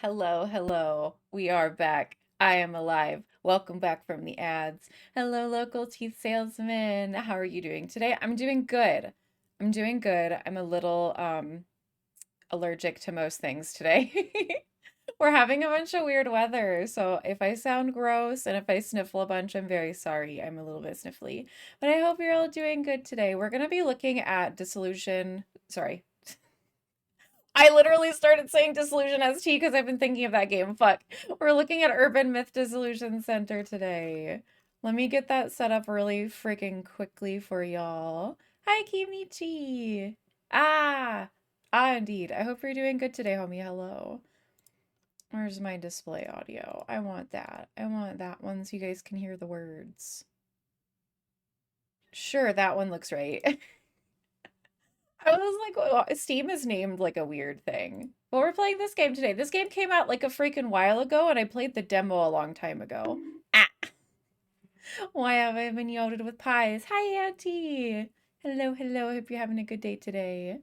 Hello, hello. We are back. I am alive. Welcome back from the ads. Hello, local teeth salesman. How are you doing today? I'm doing good. I'm doing good. I'm a little allergic to most things today. We're having a bunch of weird weather, so if I sound gross and if I sniffle a bunch, I'm very sorry. I'm a little bit sniffly. But I hope you're all doing good today. We're going to be looking at Dissolution. Sorry, I literally started saying Dissolution ST because I've been thinking of that game. Fuck. We're looking at Urban Myth Dissolution Center today. Let me get that set up really freaking quickly for y'all. Hi, Kimichi. Ah. Indeed. I hope you're doing good today, homie. Hello. Where's my display audio? I want that. I want that one so you guys can hear the words. Sure, that one looks right. I was like, well, Steam is named like a weird thing. But we're playing this game today. This game came out like a freaking while ago, and I played the demo a long time ago. Ah! Why have I been yielded with pies? Hi, Auntie! Hello, hello. Hope you're having a good day today.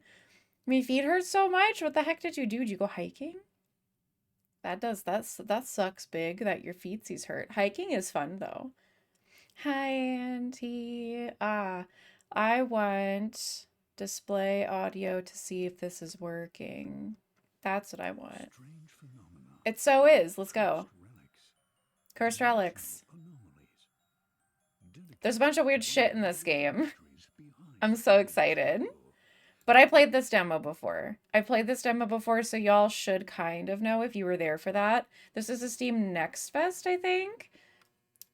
My feet hurt so much. What the heck did you do? Did you go hiking? That sucks big that your feetsies hurt. Hiking is fun though. Hi, Auntie. I want display audio to see if this is working. That's what I want. It so is. Let's go. Cursed relics. There's a bunch of weird shit in this game. I'm so excited. But I played this demo before. So y'all should kind of know if you were there for that. This is a Steam Next Fest, I think.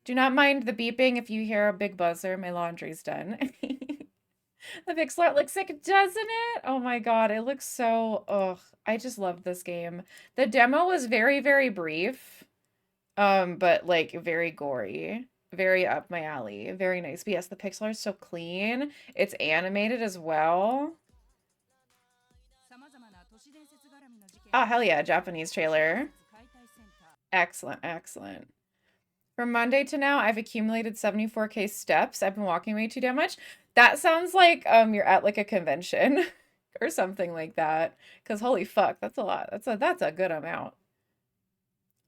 Do not mind the beeping if you hear a big buzzer. My laundry's done. The pixel art looks sick, doesn't it? Oh my god, it looks so... Ugh, I just love this game. The demo was very, very brief, but like very gory. Very up my alley. Very nice. But yes, the pixel art is so clean. It's animated as well. Oh, hell yeah, Japanese trailer. Excellent, excellent. From Monday to now, I've accumulated 74K steps. I've been walking way too damn much. That sounds like you're at like a convention or something like that. Because holy fuck, that's a lot. That's a good amount.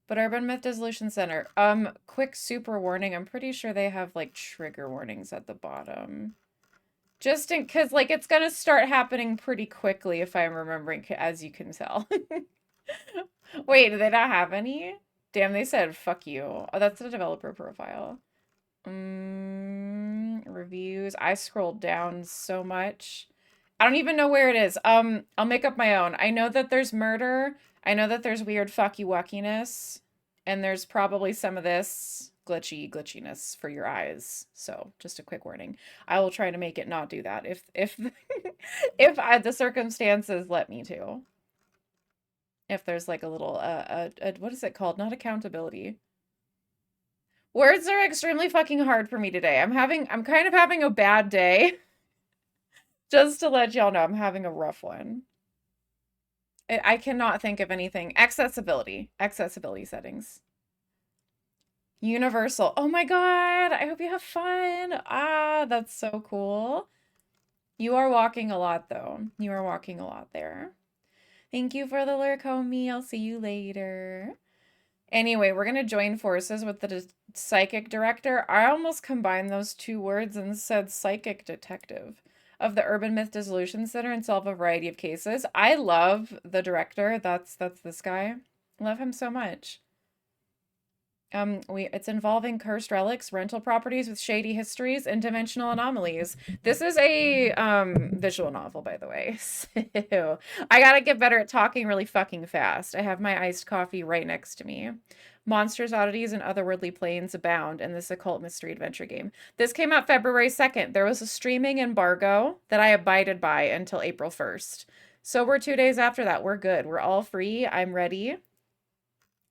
But Urban Myth Dissolution Center. Quick super warning. I'm pretty sure they have like trigger warnings at the bottom. Just in cause like it's gonna start happening pretty quickly if I'm remembering, as you can tell. Wait, do they not have any? Damn, they said fuck you. Oh, that's the developer profile. Reviews. I scrolled down so much. I don't even know where it is. I'll make up my own. I know that there's murder. I know that there's weird fucky wuckiness. And there's probably some of this glitchiness for your eyes. So just a quick warning. I will try to make it not do that if if the circumstances let me to. If there's like a little what is it called? Not accountability. Words are extremely fucking hard for me today. I'm kind of having a bad day. Just to let y'all know, I'm having a rough one. I cannot think of anything. Accessibility settings. Universal. Oh my god, I hope you have fun. Ah, that's so cool. You are walking a lot though. You are walking a lot there. Thank you for the lurk, homie. I'll see you later. Anyway, we're going to join forces with the psychic director. I almost combined those two words and said psychic detective of the Urban Myth Dissolution Center and solve a variety of cases. I love the director. That's this guy. Love him so much. It's involving cursed relics, rental properties with shady histories, and dimensional anomalies. This is a visual novel, by the way. So I gotta get better at talking really fucking fast. I have my iced coffee right next to me. Monsters, oddities, and otherworldly planes abound in this occult mystery adventure game. This came out February 2nd. There was a streaming embargo that I abided by until April 1st. So we're 2 days after that. We're good. We're all free. I'm ready.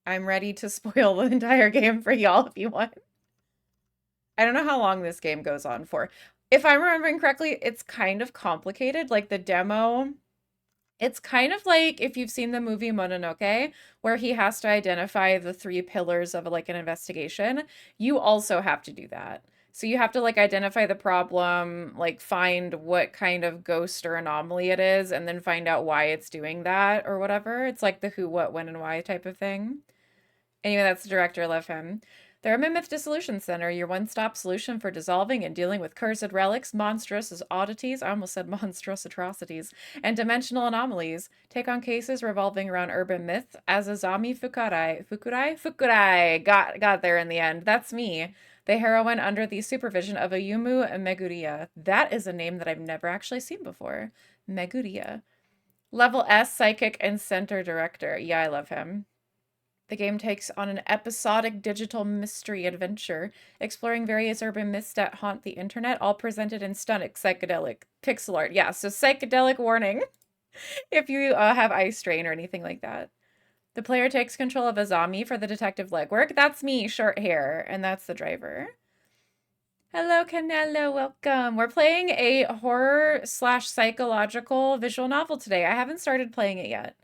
I'm ready to spoil the entire game for y'all if you want. I don't know how long this game goes on for. If I'm remembering correctly, it's kind of complicated. Like the demo, it's kind of like if you've seen the movie Mononoke, where he has to identify the 3 pillars of like an investigation. You also have to do that. So you have to like identify the problem, like find what kind of ghost or anomaly it is, and then find out why it's doing that or whatever. It's like the who, what, when, and why type of thing. Anyway, that's the director. I love him. The Urban Myth Dissolution Center, your one-stop solution for dissolving and dealing with cursed relics, monstrous oddities, I almost said monstrous atrocities, and dimensional anomalies. Take on cases revolving around urban myth as Azami Fukurai. Got there in the end. That's me. The heroine under the supervision of Ayumu Meguriya. That is a name that I've never actually seen before. Meguriya. Level S, psychic and center director. Yeah, I love him. The game takes on an episodic digital mystery adventure, exploring various urban myths that haunt the internet, all presented in stunning psychedelic pixel art. Yeah, so psychedelic warning if you have eye strain or anything like that. The player takes control of Azami for the detective legwork. That's me, short hair, and that's the driver. Hello, Canelo, welcome. We're playing a horror slash psychological visual novel today. I haven't started playing it yet.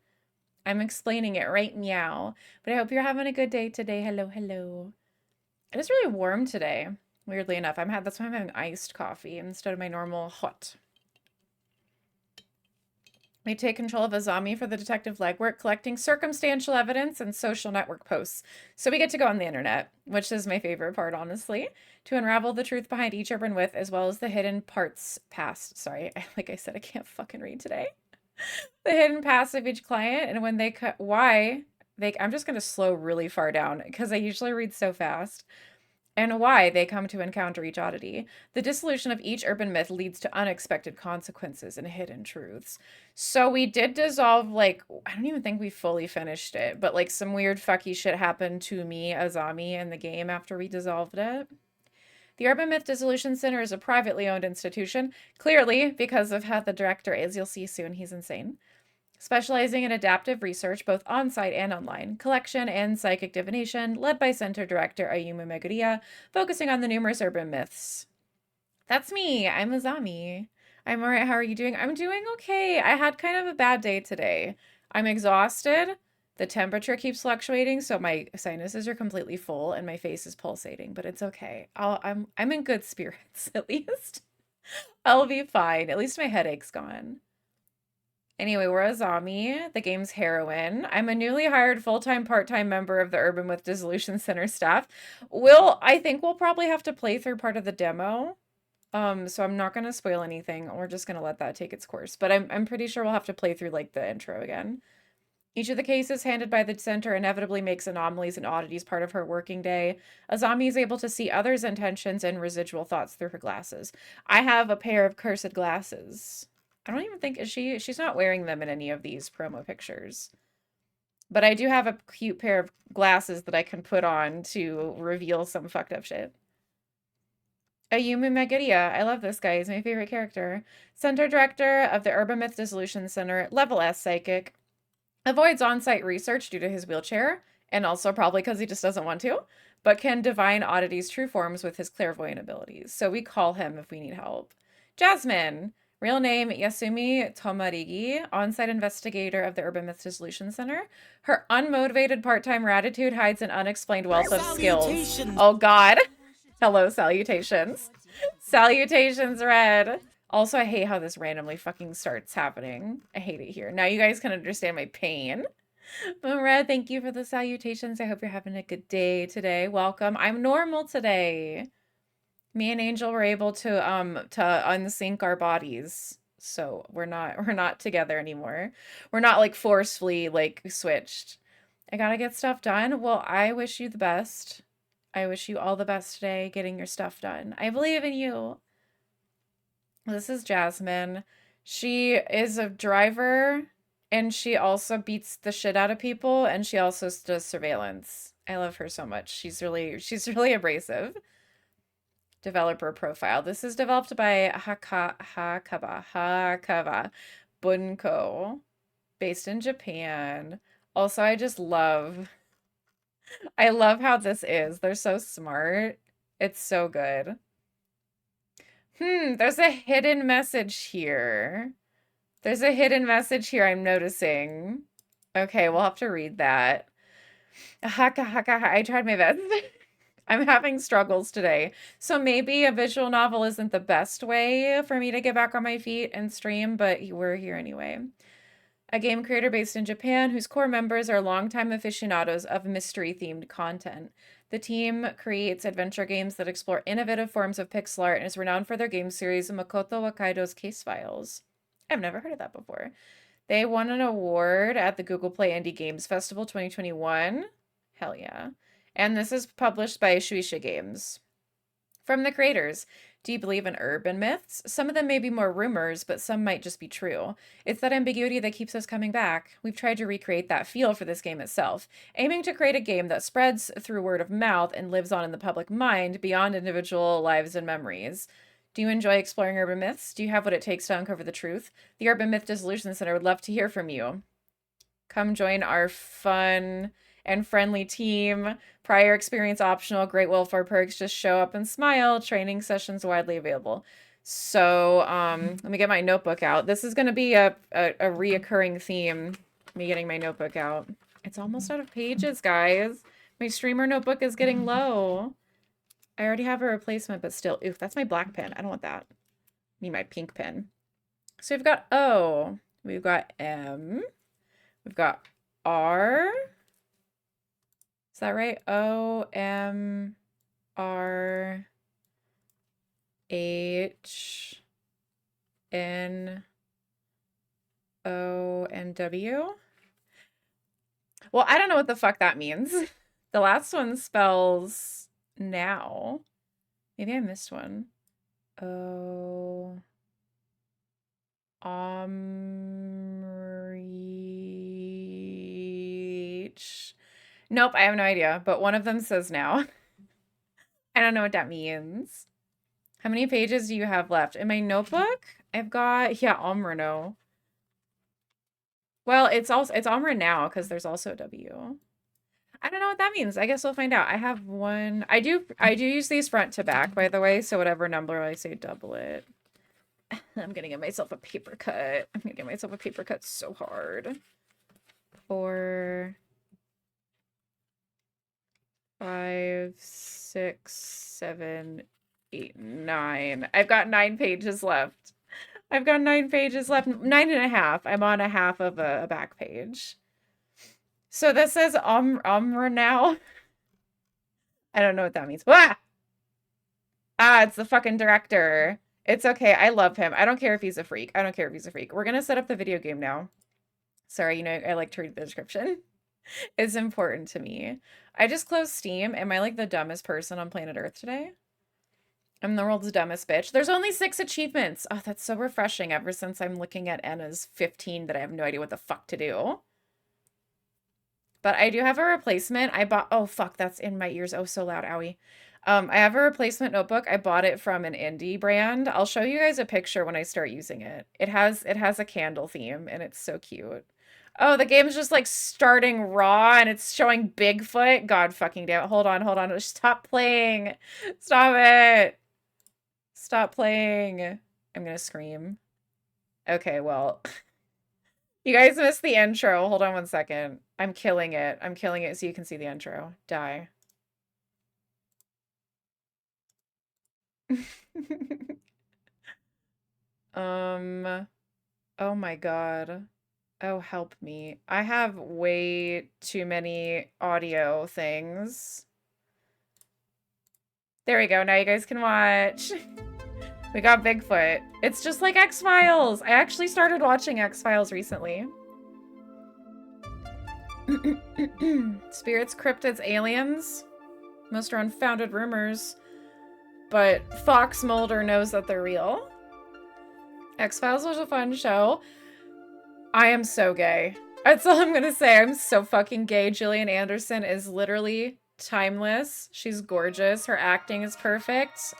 I'm explaining it right meow. But I hope you're having a good day today. Hello, hello. It is really warm today, weirdly enough. That's why I'm having iced coffee instead of my normal hot. We take control of Azami for the detective legwork, collecting circumstantial evidence and social network posts. So we get to go on the internet, which is my favorite part, honestly, to unravel the truth behind each urban myth as well as the hidden parts past. Sorry, like I said, I can't fucking read today. The hidden past of each client and when they cut I'm just going to slow really far down because I usually read so fast, and why they come to encounter each oddity. The dissolution of each urban myth leads to unexpected consequences and hidden truths. So we did dissolve, like, I don't even think we fully finished it, but like some weird fucky shit happened to me, Azami, in the game after we dissolved it. The Urban Myth Dissolution Center is a privately owned institution, clearly because of how the director is. You'll see soon, he's insane. Specializing in adaptive research, both on-site and online, collection and psychic divination, led by center director Ayumu Meguriya, focusing on the numerous urban myths. That's me. I'm Azami. I'm alright. How are you doing? I'm doing okay. I had kind of a bad day today. I'm exhausted. The temperature keeps fluctuating, so my sinuses are completely full and my face is pulsating, but it's okay. I'm in good spirits, at least. I'll be fine. At least my headache's gone. Anyway, we're Azami, the game's heroine. I'm a newly hired full-time, part-time member of the Urban Myth Dissolution Center staff. I think we'll probably have to play through part of the demo. So I'm not gonna spoil anything. We're just gonna let that take its course. But I'm pretty sure we'll have to play through like the intro again. Each of the cases handed by the center inevitably makes anomalies and oddities part of her working day. Azami is able to see others' intentions and residual thoughts through her glasses. I have a pair of cursed glasses. I don't even think, she's not wearing them in any of these promo pictures. But I do have a cute pair of glasses that I can put on to reveal some fucked up shit. Ayumu Meguriya. I love this guy. He's my favorite character. Center director of the Urban Myth Dissolution Center, level S psychic. Avoids on-site research due to his wheelchair, and also probably because he just doesn't want to, but can divine oddities' true forms with his clairvoyant abilities. So we call him if we need help. Jasmine. Real name, Yasumi Tomarigi, on-site investigator of the Urban Myth Dissolution Center. Her unmotivated part-time gratitude hides an unexplained wealth of skills. Oh god. Hello, salutations. Salutations, Red. Also, I hate how this randomly fucking starts happening. I hate it here. Now you guys can understand my pain. But Red, thank you for the salutations. I hope you're having a good day today. Welcome. I'm normal today. Me and Angel were able to unsync our bodies. So we're not together anymore. We're not like forcefully like switched. I gotta get stuff done. Well, I wish you the best. I wish you all the best today getting your stuff done. I believe in you. This is Jasmine. She is a driver and she also beats the shit out of people and she also does surveillance. I love her so much. She's really abrasive. Developer profile. This is developed by Hakaba Bunko, based in Japan. Also, I love how this is. They're so smart. It's so good. There's a hidden message here. There's a hidden message here I'm noticing. Okay, we'll have to read that. I tried my best. I'm having struggles today. So maybe a visual novel isn't the best way for me to get back on my feet and stream, but we're here anyway. A game creator based in Japan whose core members are longtime aficionados of mystery-themed content. The team creates adventure games that explore innovative forms of pixel art and is renowned for their game series Makoto Wakaido's Case Files. I've never heard of that before. They won an award at the Google Play Indie Games Festival 2021. Hell yeah. And this is published by Shueisha Games. From the creators, do you believe in urban myths? Some of them may be more rumors, but some might just be true. It's that ambiguity that keeps us coming back. We've tried to recreate that feel for this game itself, aiming to create a game that spreads through word of mouth and lives on in the public mind beyond individual lives and memories. Do you enjoy exploring urban myths? Do you have what it takes to uncover the truth? The Urban Myth Dissolution Center would love to hear from you. Come join our fun and friendly team. Prior experience optional, great welfare perks, just show up and smile. Training sessions widely available. So let me get my notebook out. This is going to be a reoccurring theme, me getting my notebook out. It's almost out of pages, guys. My streamer notebook is getting low. I already have a replacement, but still. Oof, that's my black pen. I don't want that. I need my pink pen. So we've got O. We've got M. We've got R. Is that right? O, M, R, H, N, O, and W. Well, I don't know what the fuck that means. The last one spells now. Maybe I missed one. O, Omreach. Nope, I have no idea, but one of them says now. I don't know what that means. How many pages do you have left? In my notebook, I've got, yeah, Omrano. Well, it's Omra now because there's also a W. I don't know what that means. I guess we'll find out. I have one. I do use these front to back, by the way, so whatever number I say, double it. I'm gonna get myself a paper cut. I'm gonna get myself a paper cut so hard. 4, 5, 6, 7, 8, 9. I've got 9 pages left. I've got 9 pages left. 9.5. I'm on a half of a back page. So this says Omra now. I don't know what that means. Ah! Ah, it's the fucking director. It's okay. I love him. I don't care if he's a freak. I don't care if he's a freak. We're gonna set up the video game now. Sorry, you know, I like to read the description. It's important to me. I just closed Steam. Am I like the dumbest person on planet Earth today? I'm the world's dumbest bitch. There's only 6 achievements. Oh, that's so refreshing ever since I'm looking at Anna's 15 that I have no idea what the fuck to do. But I do have a replacement. I bought, oh fuck, that's in my ears. Oh, so loud, owie. I have a replacement notebook. I bought it from an indie brand. I'll show you guys a picture when I start using it. It has a candle theme and it's so cute. Oh, the game's just like starting raw and it's showing Bigfoot. God fucking damn it. Hold on, hold on. Stop playing. Stop it. Stop playing. I'm gonna scream. Okay, well. You guys missed the intro. Hold on one second. I'm killing it. I'm killing it so you can see the intro. Die. Oh my God. Oh, help me. I have way too many audio things. There we go. Now you guys can watch. We got Bigfoot. It's just like X-Files. I actually started watching X-Files recently. Spirits, cryptids, aliens. Most are unfounded rumors. But Fox Mulder knows that they're real. X-Files was a fun show. I am so gay. That's all I'm gonna say. I'm so fucking gay. Gillian Anderson is literally timeless. She's gorgeous. Her acting is perfect.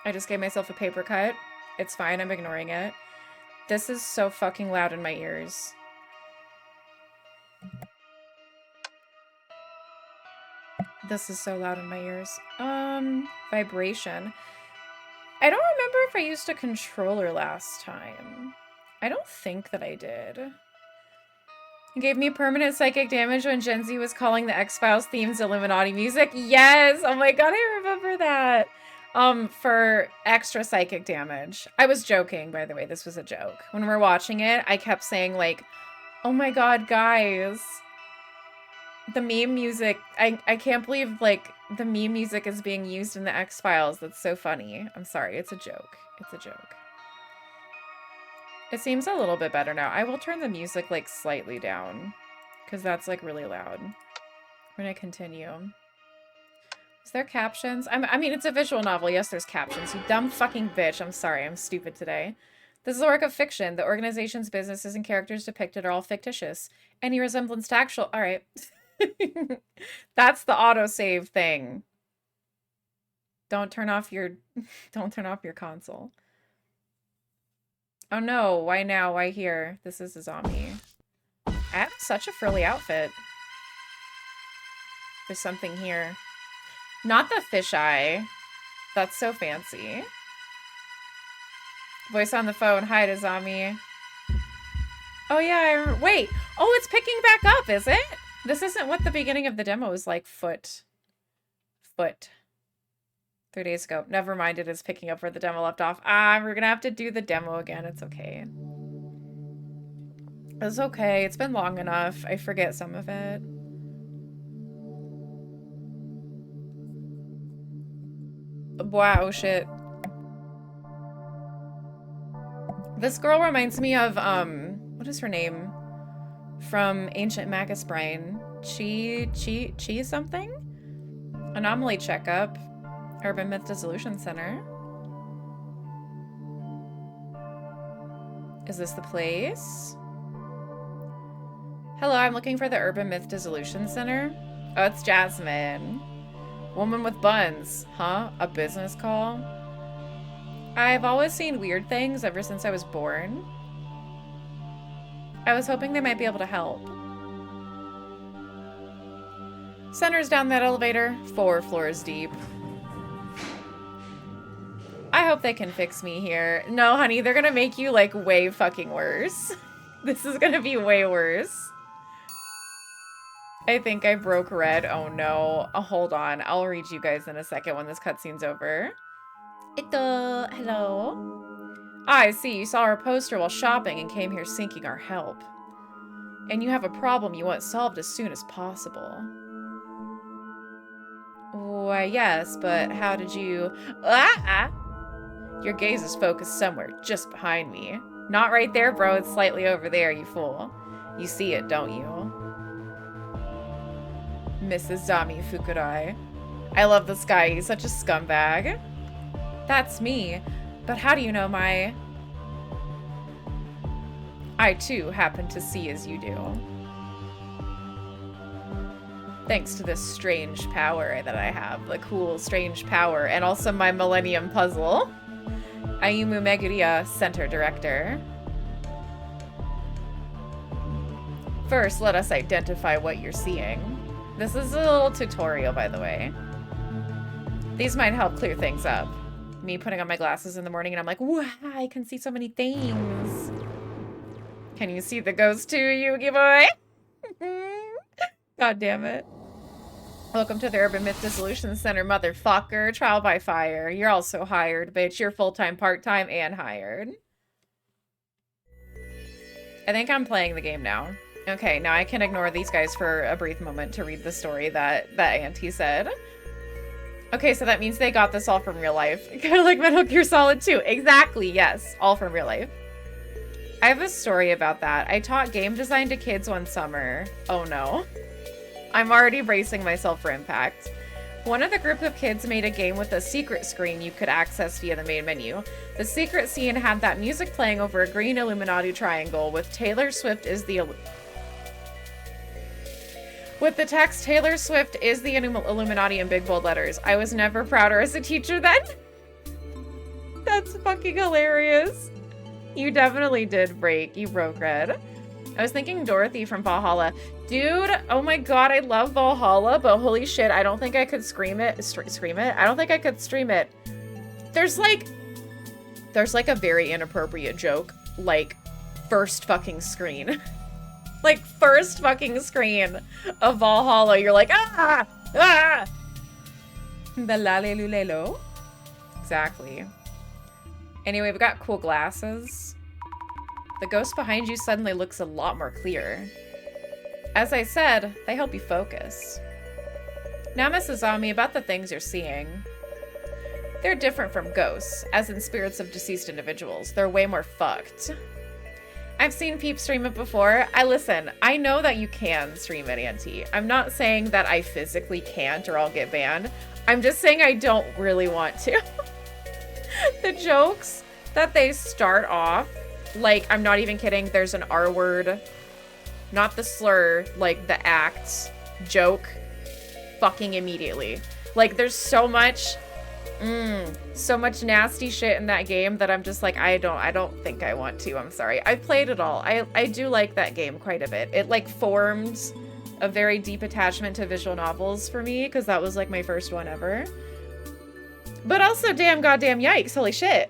I just gave myself a paper cut. It's fine. I'm ignoring it. This is so fucking loud in my ears. This is so loud in my ears. Vibration. I don't remember if I used a controller last time. I don't think that I did. It gave me permanent psychic damage when Gen Z was calling the X-Files themes Illuminati music. Yes! Oh my god, I remember that. For extra psychic damage. I was joking, by the way. This was a joke. When we were watching it, I kept saying, like, oh my god, guys. The meme music, I can't believe, like, the meme music is being used in the X-Files. That's so funny. I'm sorry, it's a joke. It's a joke. It seems a little bit better now. I will turn the music, like, slightly down, because that's, like, really loud. We're gonna continue. Is there captions? I mean, it's a visual novel. Yes, there's captions. You dumb fucking bitch. I'm sorry. I'm stupid today. This is a work of fiction. The organization's businesses and characters depicted are all fictitious. Any resemblance to actual... All right. That's the autosave thing. Don't turn off your console. Oh no, why now? Why here? This is a zombie. I have such a frilly outfit. There's something here. Not the fisheye. That's so fancy. Voice on the phone. Hi to zombie. Oh yeah, wait. Oh, it's picking back up, is it? This isn't what the beginning of the demo was like. Foot. 3 days ago. Never mind, it is picking up where the demo left off. We're gonna have to do the demo again. It's okay. It's okay. It's been long enough. I forget some of it. Wow, shit. This girl reminds me of, what is her name? From Ancient Magus Brine. Chi something? Anomaly Checkup. Urban Myth Dissolution Center. Is this the place? Hello, I'm looking for the Urban Myth Dissolution Center. Oh, it's Jasmine. Woman with buns. Huh? A business call? I've always seen weird things ever since I was born. I was hoping they might be able to help. Center's down that elevator, 4 floors deep. I hope they can fix me here. No, honey, they're gonna make you, like, way fucking worse. This is gonna be way worse. I think I broke red. Oh no. Hold on. I'll read you guys in a second when this cutscene's over. Ito, hello. I see. You saw our poster while shopping and came here seeking our help. And you have a problem you want solved as soon as possible. Why, yes, but how did you... Your gaze is focused somewhere just behind me. Not right there, bro. It's slightly over there, you fool. You see it, don't you? Mrs. Zami Fukurai. I love this guy. He's such a scumbag. That's me. But how do you know my... I, too, happen to see as you do. Thanks to this strange power that I have. The cool, strange power. And also my Millennium Puzzle. Ayumu Meguriya, Center Director. First, let us identify what you're seeing. This is a little tutorial, by the way. These might help clear things up. Me putting on my glasses in the morning and I'm like, wow, I can see so many things. Can you see the ghost too, Yugi boy? God damn it. Welcome to the Urban Myth Dissolution Center, motherfucker. Trial by fire. You're also hired, bitch. You're full-time, part-time, and hired. I think I'm playing the game now. Okay, now I can ignore these guys for a brief moment to read the story that Auntie said. Okay, so that means they got this all from real life. Kind of like Metal Gear Solid 2. Exactly, yes. All from real life. I have a story about that. I taught game design to kids one summer. Oh no. I'm already bracing myself for impact. One of the group of kids made a game with a secret screen you could access via the main menu. The secret scene had that music playing over a green Illuminati triangle with Taylor Swift is the... With the text, Taylor Swift is the Illuminati in big bold letters. I was never prouder as a teacher then. That's fucking hilarious. You definitely did break. You broke red. I was thinking Dorothy from Valhalla. Dude, oh my god, I love Valhalla, but holy shit, I don't think I could scream it. Scream it? I don't think I could stream it. There's like a very inappropriate joke, like, first fucking screen. Like, first fucking screen of Valhalla, you're like, ah! Ah! The lalelulelo? Exactly. Anyway, we've got cool glasses. The ghost behind you suddenly looks a lot more clear. As I said, they help you focus. Now, Mrs. Ami, about the things you're seeing. They're different from ghosts, as in spirits of deceased individuals. They're way more fucked. I've seen Peep stream it before. Listen, I know that you can stream it, Auntie. I'm not saying that I physically can't or I'll get banned. I'm just saying I don't really want to. The jokes that they start off, like, I'm not even kidding, there's an R word, not the slur, like the act, joke, fucking immediately. Like, there's so much nasty shit in that game that I'm just like, I don't think I want to. I'm sorry. I've played it all. I do like that game quite a bit. It like formed a very deep attachment to visual novels for me because that was like my first one ever. But also, damn goddamn yikes, holy shit.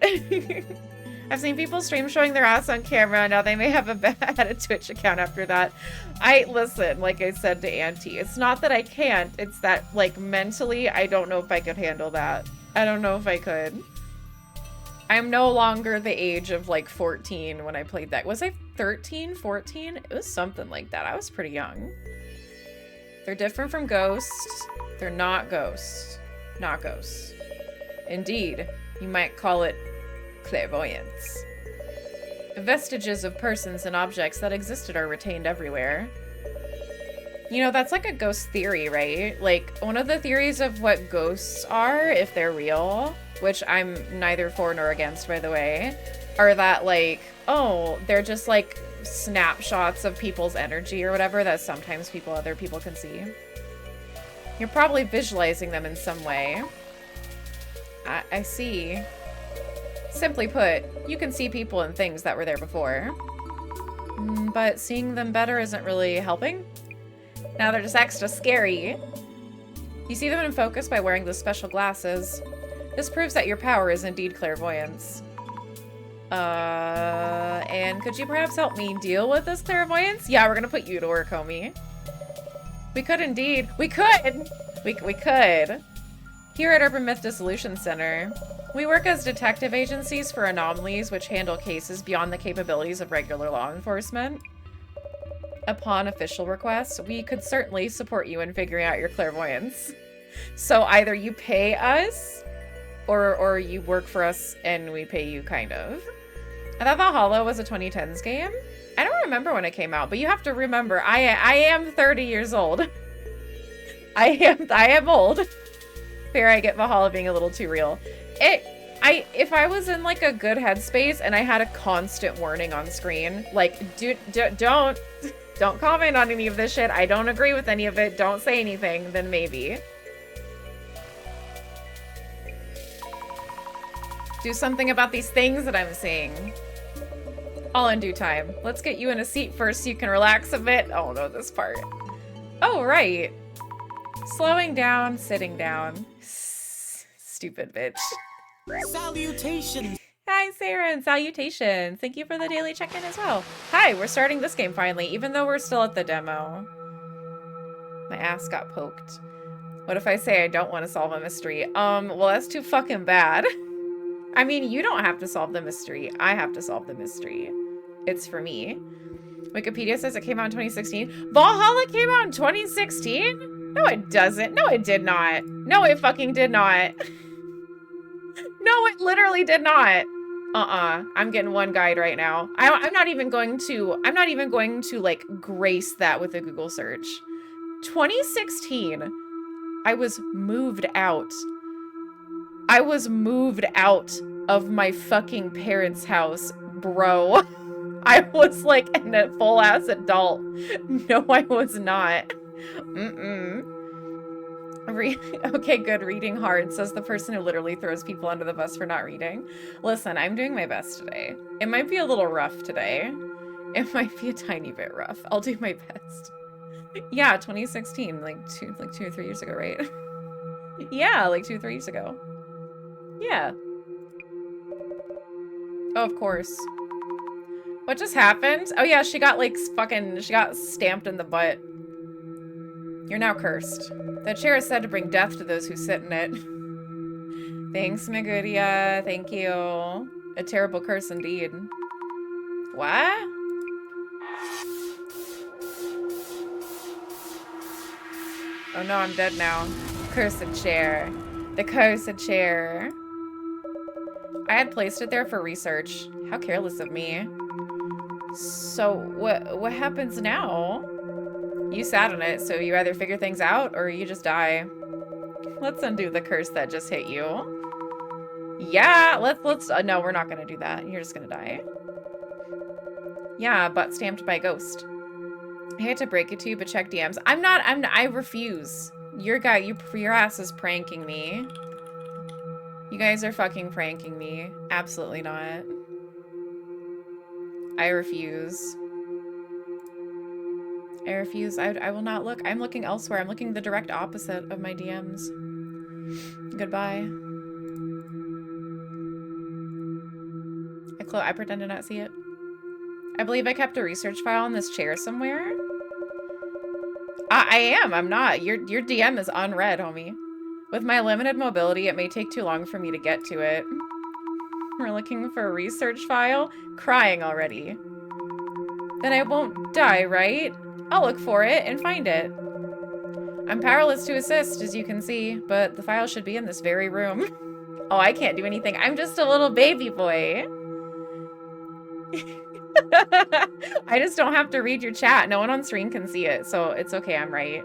I've seen people stream showing their ass on camera. Now they may have had a Twitch account after that. Listen, like I said to Auntie, it's not that I can't, it's that, like, mentally, I don't know if I could handle that. I don't know if I could. I'm no longer the age of, like, 14 when I played that. Was I 13, 14? It was something like that. I was pretty young. They're different from ghosts. They're not ghosts. Not ghosts. Indeed, you might call it clairvoyance. Vestiges of persons and objects that existed are retained everywhere. You know, that's like a ghost theory, right? Like, one of the theories of what ghosts are, if they're real, which I'm neither for nor against, by the way, are that, like, oh, they're just, like, snapshots of people's energy or whatever that sometimes other people can see. You're probably visualizing them in some way. I see. Simply put, you can see people and things that were there before. But seeing them better isn't really helping. Now they're just extra scary. You see them in focus by wearing those special glasses. This proves that your power is indeed clairvoyance. And could you perhaps help me deal with this clairvoyance? Yeah, we're gonna put you to work, homie. We could indeed. We could! We could. Here at Urban Myth Dissolution Center, we work as detective agencies for anomalies which handle cases beyond the capabilities of regular law enforcement. Upon official request, we could certainly support you in figuring out your clairvoyance. So either you pay us, or you work for us and we pay you, kind of. I thought Valhalla was a 2010s game. I don't remember when it came out, but you have to remember, I am 30 years old. I am old. Here I get Valhalla being a little too real. If I was in like a good headspace and I had a constant warning on screen, like, don't comment on any of this shit. I don't agree with any of it. Don't say anything. Then maybe. Do something about these things that I'm seeing. All in due time. Let's get you in a seat first so you can relax a bit. Oh no, this part. Oh, right. Slowing down, sitting down. Stupid bitch. Salutations! Hi, Sarah, and salutations. Thank you for the daily check-in as well. Hi, we're starting this game finally, even though we're still at the demo. My ass got poked. What if I say I don't want to solve a mystery? Well, that's too fucking bad. I mean, you don't have to solve the mystery. I have to solve the mystery. It's for me. Wikipedia says it came out in 2016. Valhalla came out in 2016? No, it doesn't. No, it did not. No, it fucking did not. No, it literally did not. I'm getting one guide right now. I'm not even going to like grace that with a Google search. 2016. I was moved out. I was moved out of my fucking parents' house, bro. I was like a full ass adult. No, I was not. Okay, good. Reading hard, says the person who literally throws people under the bus for not reading. Listen, I'm doing my best today. It might be a little rough today. It might be a tiny bit rough. I'll do my best. Yeah, 2016, like 2 or 3 years ago, right? Yeah, like 2 or 3 years ago. Yeah. Oh, of course. What just happened? Oh yeah, she got like she got stamped in the butt. You're now cursed. The chair is said to bring death to those who sit in it. Thanks, Meguria. Thank you. A terrible curse indeed. What? Oh no, I'm dead now. Cursed chair. The cursed chair. I had placed it there for research. How careless of me. So, what happens now? You sat on it, so you either figure things out or you just die. Let's undo the curse that just hit you. Yeah, let's no, we're not gonna do that. You're just gonna die. Yeah, butt stamped by ghost. I hate to break it to you, but check DMs. I refuse. Your ass is pranking me. You guys are fucking pranking me. Absolutely not. I refuse. I refuse. I will not look. I'm looking elsewhere. I'm looking the direct opposite of my DMs. Goodbye. I pretend to not see it. I believe I kept a research file on this chair somewhere. I am. I'm not. Your DM is unread, homie. With my limited mobility, it may take too long for me to get to it. We're looking for a research file? Crying already. Then I won't die, right? I'll look for it and find it. I'm powerless to assist, as you can see, but the file should be in this very room. Oh, I can't do anything. I'm just a little baby boy. I just don't have to read your chat. No one on screen can see it, so it's okay. I'm right.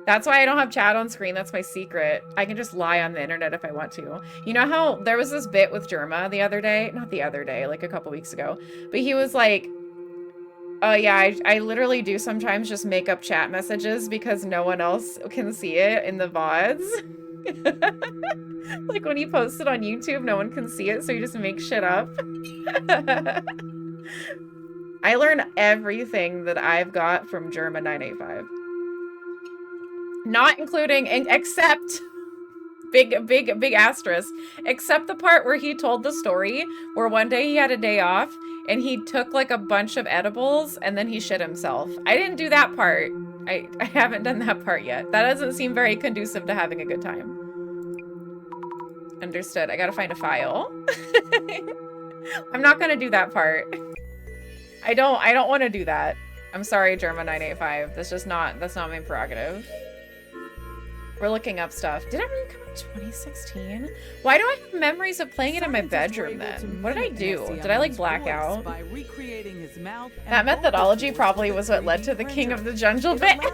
That's why I don't have chat on screen. That's my secret. I can just lie on the internet if I want to. You know how there was this bit with Jerma the other day? Not the other day, like a couple weeks ago. But he was like, oh yeah, I literally do sometimes just make up chat messages because no one else can see it in the VODs. Like when he posts it on YouTube, no one can see it, so you just make shit up. I learn everything that I've got from Germa985. Not including, except, big asterisk, except the part where he told the story where one day he had a day off and he took like a bunch of edibles and then he shit himself. I didn't do that part. I haven't done that part yet. That doesn't seem very conducive to having a good time. Understood. I gotta find a file. I'm not gonna do that part. I don't want to do that. I'm sorry, Germa985. That's not my prerogative. We're looking up stuff. Did it really come out in 2016? Why do I have memories of playing it in my bedroom then? What did I do? Did I like black out? That methodology probably was what led to the King of the Jungle bit. King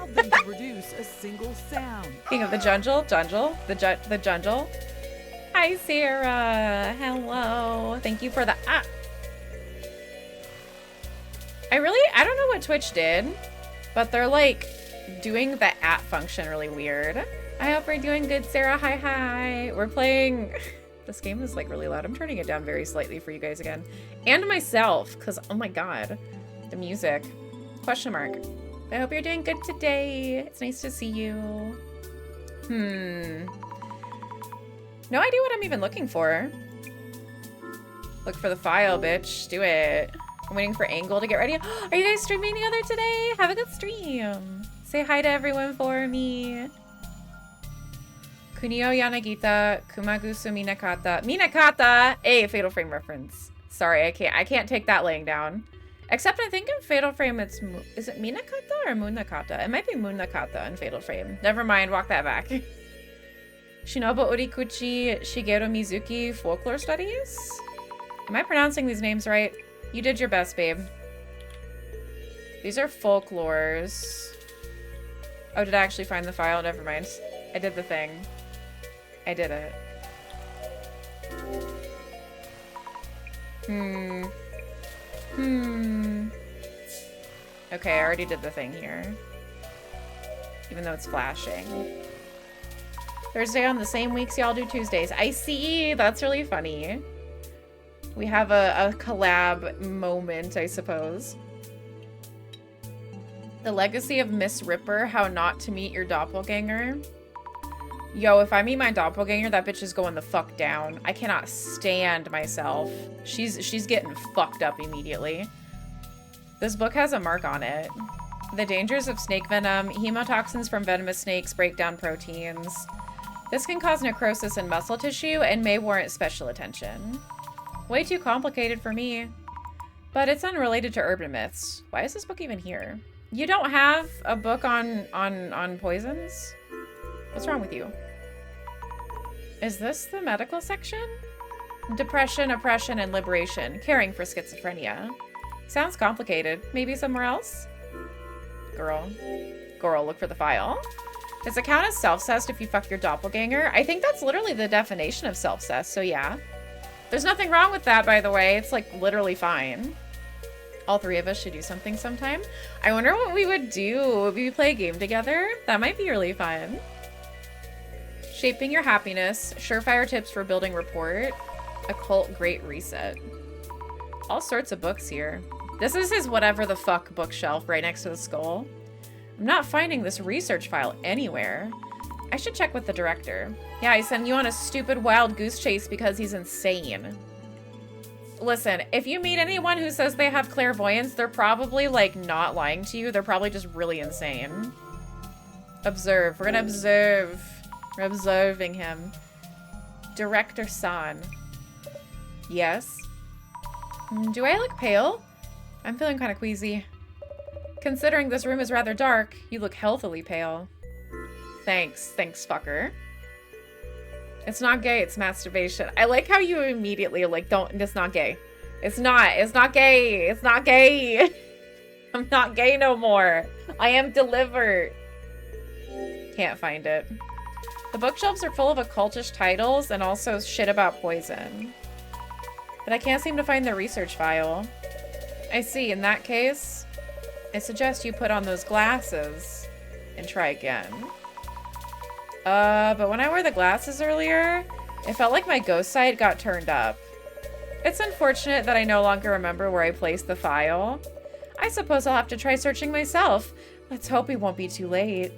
of the Jungle? The Jungle? Hi, Sarah. Hello. Thank you for the I don't know what Twitch did, but they're like doing the @ function really weird. I hope we're doing good, Sarah. Hi. We're playing. This game is like really loud. I'm turning it down very slightly for you guys again. And myself, because oh my god, the music. Question mark. I hope you're doing good today. It's nice to see you. No idea what I'm even looking for. Look for the file, bitch. Do it. I'm waiting for Angle to get ready. Are you guys streaming together today? Have a good stream. Say hi to everyone for me. Kunio Yanagita, Kumagusu Minakata. Minakata! Hey, Fatal Frame reference. Sorry, I can't take that laying down. Except I think in Fatal Frame it's... Is it Minakata or Munakata? It might be Munakata in Fatal Frame. Never mind, walk that back. Shinobu Urikuchi Shigeru Mizuki Folklore Studies? Am I pronouncing these names right? You did your best, babe. These are folklores. Oh, did I actually find the file? Never mind. I did the thing. I did it. Okay, I already did the thing here. Even though it's flashing. Thursday on the same weeks y'all do Tuesdays. I see! That's really funny. We have a collab moment, I suppose. The legacy of Miss Ripper, how not to meet your doppelganger. Yo, if I meet my doppelganger, that bitch is going the fuck down. I cannot stand myself. She's getting fucked up immediately. This book has a mark on it. The dangers of snake venom. Hemotoxins from venomous snakes break down proteins. This can cause necrosis in muscle tissue and may warrant special attention. Way too complicated for me. But it's unrelated to urban myths. Why is this book even here? You don't have a book on poisons? What's wrong with you? Is this the medical section? Depression, oppression, and liberation. Caring for schizophrenia. Sounds complicated. Maybe somewhere else? Girl, look for the file. Does it count as self-cessed if you fuck your doppelganger? I think that's literally the definition of self-cessed, so yeah. There's nothing wrong with that, by the way. It's like literally fine. All three of us should do something sometime. I wonder what we would do. Would we play a game together? That might be really fun. Shaping your happiness. Surefire tips for building rapport. Occult Great Reset. All sorts of books here. This is his whatever the fuck bookshelf right next to the skull. I'm not finding this research file anywhere. I should check with the director. Yeah, he sent you on a stupid wild goose chase because he's insane. Listen, if you meet anyone who says they have clairvoyance, they're probably, like, not lying to you. They're probably just really insane. Observe. We're gonna observe. We're observing him. Director San. Yes? Do I look pale? I'm feeling kind of queasy. Considering this room is rather dark, you look healthily pale. Thanks, fucker. It's not gay, it's masturbation. I like how you immediately are like, it's not gay. It's not gay. It's not gay. I'm not gay no more. I am delivered. Can't find it. The bookshelves are full of occultish titles and also shit about poison. But I can't seem to find the research file. I see, in that case, I suggest you put on those glasses and try again. But when I wore the glasses earlier, it felt like my ghost sight got turned up. It's unfortunate that I no longer remember where I placed the file. I suppose I'll have to try searching myself. Let's hope we won't be too late.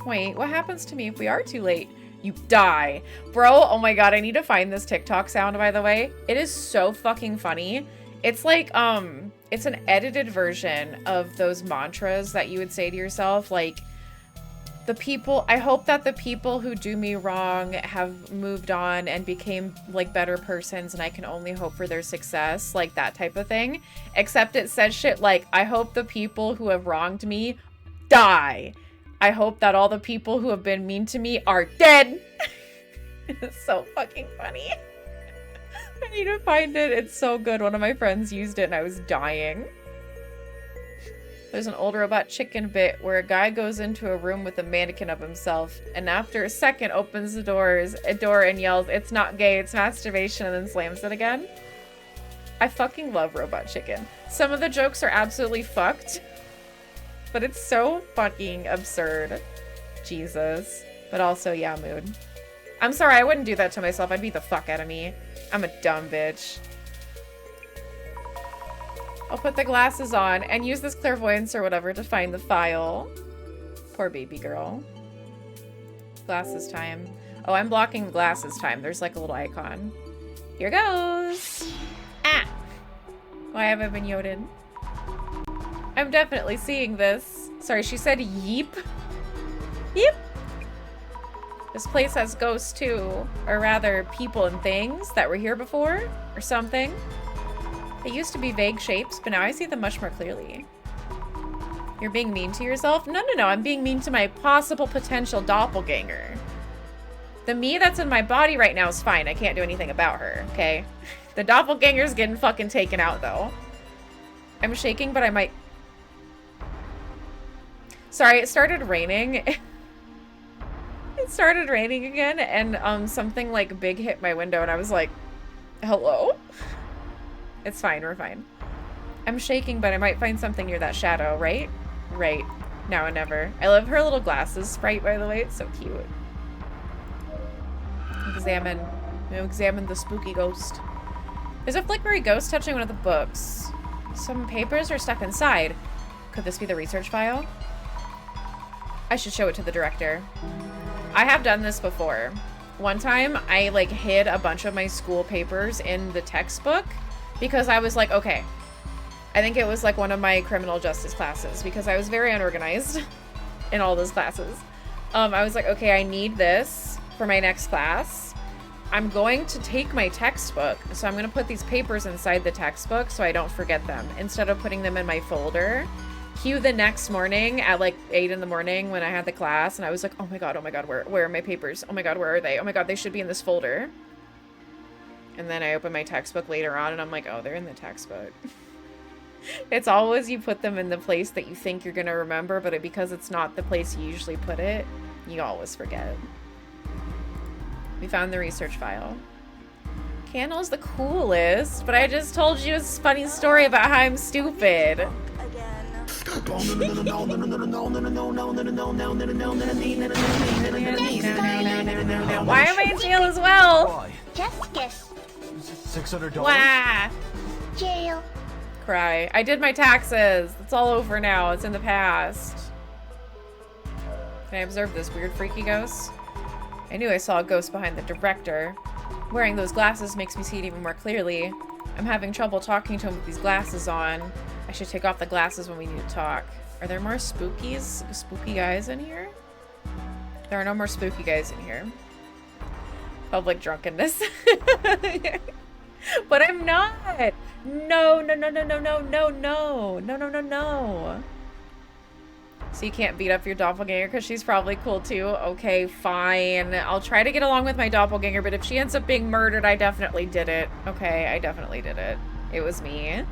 Wait, what happens to me if we are too late? You die. Bro, oh my god, I need to find this TikTok sound, by the way. It is so fucking funny. It's like, it's an edited version of those mantras that you would say to yourself, like, I hope that the people who do me wrong have moved on and became, like, better persons, and I can only hope for their success, like, that type of thing. Except it says shit like, I hope the people who have wronged me die. I hope that all the people who have been mean to me are dead. It's so fucking funny. I need to find it. It's so good. One of my friends used it and I was dying. There's an old robot chicken bit where a guy goes into a room with a mannequin of himself and after a second opens the door and yells, "It's not gay, it's masturbation," and then slams it again. I fucking love Robot Chicken. Some of the jokes are absolutely fucked, but it's so fucking absurd. Jesus. But also, yeah, mood. I'm sorry, I wouldn't do that to myself. I'd beat the fuck out of me. I'm a dumb bitch. I'll put the glasses on and use this clairvoyance or whatever to find the file. Poor baby girl. Glasses time. Oh, I'm blocking glasses time. There's like a little icon. Here goes. Ah! Why have I been yoded? I'm definitely seeing this. Sorry, she said yeep. Yeep. This place has ghosts too. Or rather, people and things that were here before. Or something. They used to be vague shapes, but now I see them much more clearly. You're being mean to yourself? No, no, no. I'm being mean to my possible potential doppelganger. The me that's in my body right now is fine. I can't do anything about her, okay? The doppelganger's getting fucking taken out, though. I'm shaking, but I might... Sorry, it started raining. It started raining again, and something, like, big hit my window, and I was like, hello? It's fine, we're fine. I'm shaking, but I might find something near that shadow, right? Right. Now or never. I love her little glasses sprite, by the way. It's so cute. Examine the spooky ghost. There's a flickery ghost touching one of the books. Some papers are stuck inside. Could this be the research file? I should show it to the director. I have done this before. One time I like hid a bunch of my school papers in the textbook because I was like, okay, I think it was like one of my criminal justice classes because I was very unorganized in all those classes. I was like, okay, I need this for my next class. I'm going to take my textbook, so I'm going to put these papers inside the textbook so I don't forget them instead of putting them in my folder. Cue the next morning at like 8 in the morning when I had the class, and I was like, oh my god, where are my papers? Oh my god, where are they? Oh my god, they should be in this folder. And then I open my textbook later on, and I'm like, oh, they're in the textbook. It's always you put them in the place that you think you're going to remember, but because it's not the place you usually put it, you always forget. We found the research file. Candle's the coolest, but I just told you a funny story about how I'm stupid. Why am I in jail as well? Just guess. $600. Wah! Jail. Cry. I did my taxes. It's all over now. It's in the past. Can I observe this weird freaky ghost? I knew I saw a ghost behind the director. Wearing those glasses makes me see it even more clearly. I'm having trouble talking to him with these glasses on. I should take off the glasses when we need to talk. Are there more spooky guys in here? There are no more spooky guys in here. Public drunkenness. But I'm not. No. So you can't beat up your doppelganger because she's probably cool too. Okay, fine. I'll try to get along with my doppelganger, but if she ends up being murdered, I definitely did it. Okay, I definitely did it. It was me.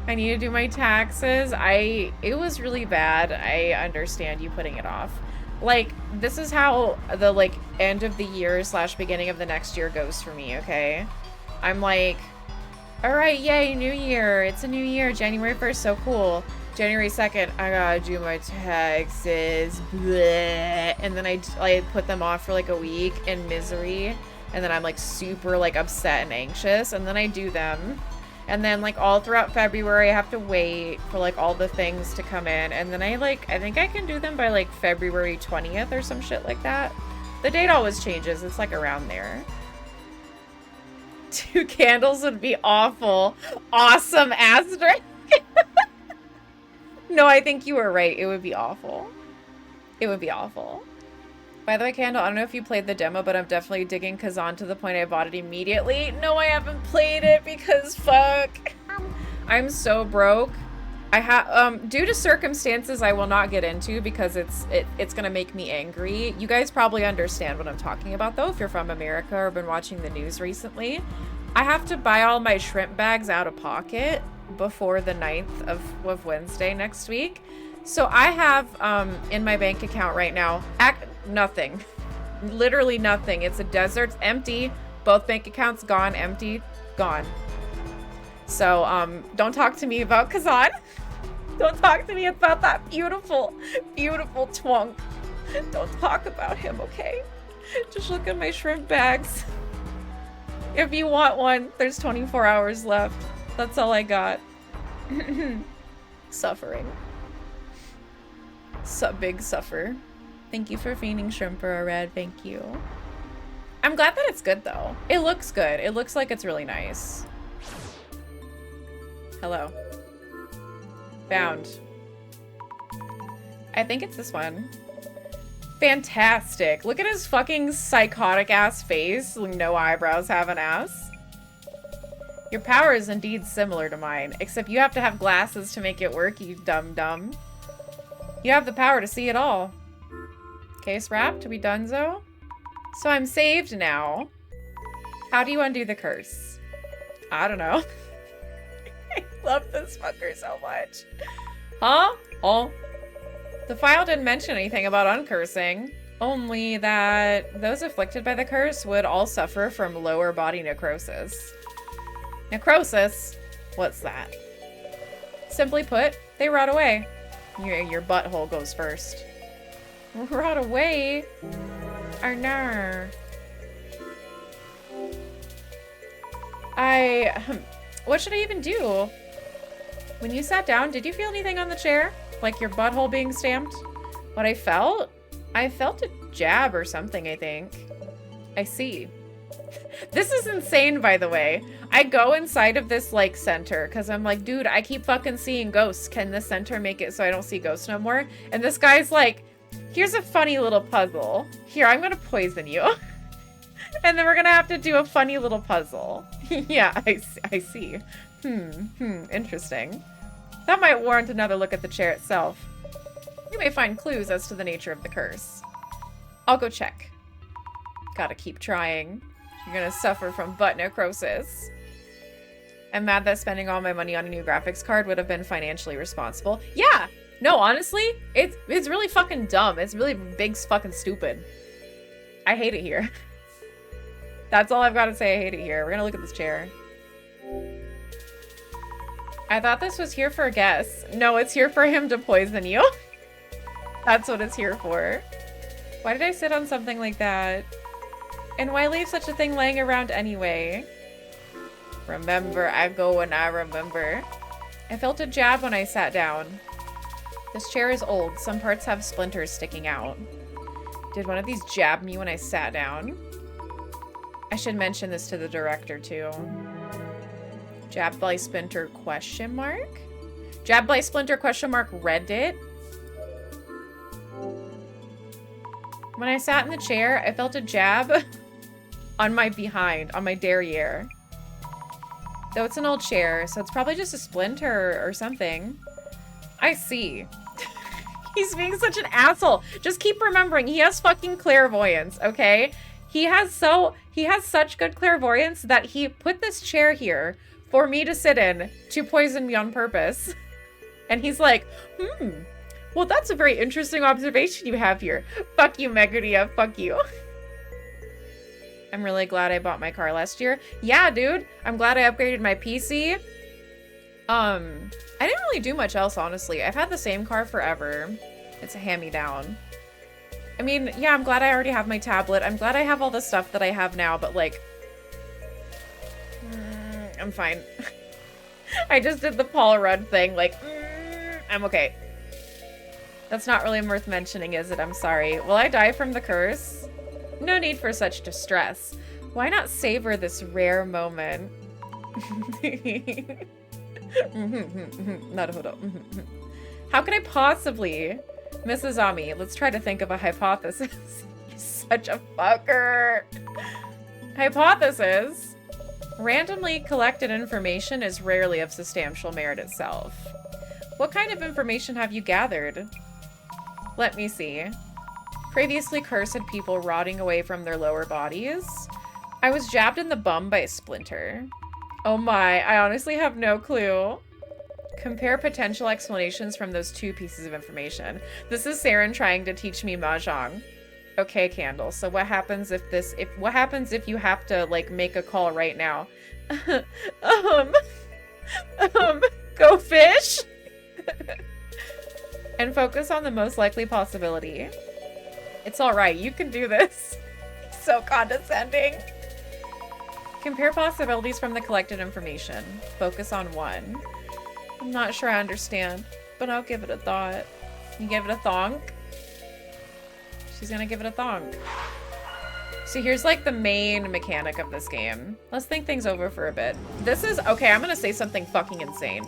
I need to do my taxes. It was really bad. I understand you putting it off. Like, this is how the, like, end of the year / beginning of the next year goes for me, okay? I'm like, alright, yay, new year. It's a new year. January 1st, so cool. January 2nd, I gotta do my taxes. Bleh. And then I put them off for, like, a week in misery. And then I'm, like, super, like, upset and anxious. And then I do them. And then, like, all throughout February, I have to wait for, like, all the things to come in. And then I think I can do them by, like, February 20th or some shit like that. The date always changes. It's, like, around there. 2 candles would be awful. Awesome, asterisk. No, I think you were right. It would be awful. It would be awful. By the way, Candle, I don't know if you played the demo, but I'm definitely digging Kazan to the point I bought it immediately. No, I haven't played it because fuck. I'm so broke. I have due to circumstances I will not get into because it's gonna make me angry. You guys probably understand what I'm talking about though if you're from America or been watching the news recently. I have to buy all my shrimp bags out of pocket before the 9th of Wednesday next week. So I have in my bank account right now nothing. Literally nothing. It's a desert. It's empty. Both bank accounts gone, empty, gone. So don't talk to me about Kazan. Don't talk to me about that beautiful, beautiful twunk. Don't talk about him, okay? Just look at my shrimp bags. If you want one, there's 24 hours left. That's all I got. Suffering. Big suffer. Thank you for feigning shrimper, Red. Thank you. I'm glad that it's good though. It looks good. It looks like it's really nice. Hello. Found. I think it's this one. Fantastic. Look at his fucking psychotic ass face. No eyebrows, have an ass. Your power is indeed similar to mine, except you have to have glasses to make it work, you dumb. You have the power to see it all. Case wrapped? Are we donezo? So I'm saved now. How do you undo the curse? I don't know. I love this fucker so much. Huh? Oh. The file didn't mention anything about uncursing. Only that those afflicted by the curse would all suffer from lower body necrosis. Necrosis? What's that? Simply put, they rot away. Your butthole goes first. Rot away? Arnar. What should I even do? When you sat down, did you feel anything on the chair? Like your butthole being stamped? What I felt? I felt a jab or something, I think. I see. This is insane, by the way. I go inside of this, like, center, because I'm like, dude, I keep fucking seeing ghosts. Can this center make it so I don't see ghosts no more? And this guy's like, here's a funny little puzzle. Here, I'm gonna poison you. And then we're gonna have to do a funny little puzzle. Yeah, I see. Interesting. That might warrant another look at the chair itself. You may find clues as to the nature of the curse. I'll go check. Gotta keep trying. You're gonna suffer from butt necrosis. I'm mad that spending all my money on a new graphics card would have been financially responsible. Yeah! No, honestly, it's really fucking dumb. It's really big fucking stupid. I hate it here. That's all I've got to say. I hate it here. We're gonna look at this chair. I thought this was here for a guess. No, it's here for him to poison you. That's what it's here for. Why did I sit on something like that? And why leave such a thing laying around anyway? Remember, I go when I remember. I felt a jab when I sat down. This chair is old. Some parts have splinters sticking out. Did one of these jab me when I sat down? I should mention this to the director too. Jab by splinter question mark? Jab by splinter question mark Reddit? When I sat in the chair, I felt a jab on my behind, on my derriere. Though it's an old chair, so it's probably just a splinter or something. I see. He's being such an asshole. Just keep remembering, he has fucking clairvoyance, okay? He has such good clairvoyance that he put this chair here for me to sit in to poison me on purpose. And he's like, well, that's a very interesting observation you have here. Fuck you, Megadia. Fuck you. I'm really glad I bought my car last year. Yeah, dude. I'm glad I upgraded my PC. I didn't really do much else, honestly. I've had the same car forever. It's a hand-me-down. I mean, yeah, I'm glad I already have my tablet. I'm glad I have all the stuff that I have now, but, like... I'm fine. I just did the Paul Rudd thing, like, I'm okay. That's not really worth mentioning, is it? I'm sorry. Will I die from the curse? No need for such distress. Why not savor this rare moment? How could I possibly? Mrs. Ami, let's try to think of a hypothesis. You're such a fucker. Hypothesis. Randomly collected information is rarely of substantial merit itself. What kind of information have you gathered? Let me see. Previously cursed people rotting away from their lower bodies. I was jabbed in the bum by a splinter. Oh my, I honestly have no clue. Compare potential explanations from those two pieces of information. This is Saren trying to teach me mahjong. Okay, Candle. So what happens if what happens if you have to, like, make a call right now? Go fish? And focus on the most likely possibility. It's alright, you can do this. So condescending. Compare possibilities from the collected information. Focus on one. I'm not sure I understand, but I'll give it a thought. You give it a thonk? She's gonna give it a thonk. So here's like the main mechanic of this game. Let's think things over for a bit. This is, okay, I'm gonna say something fucking insane.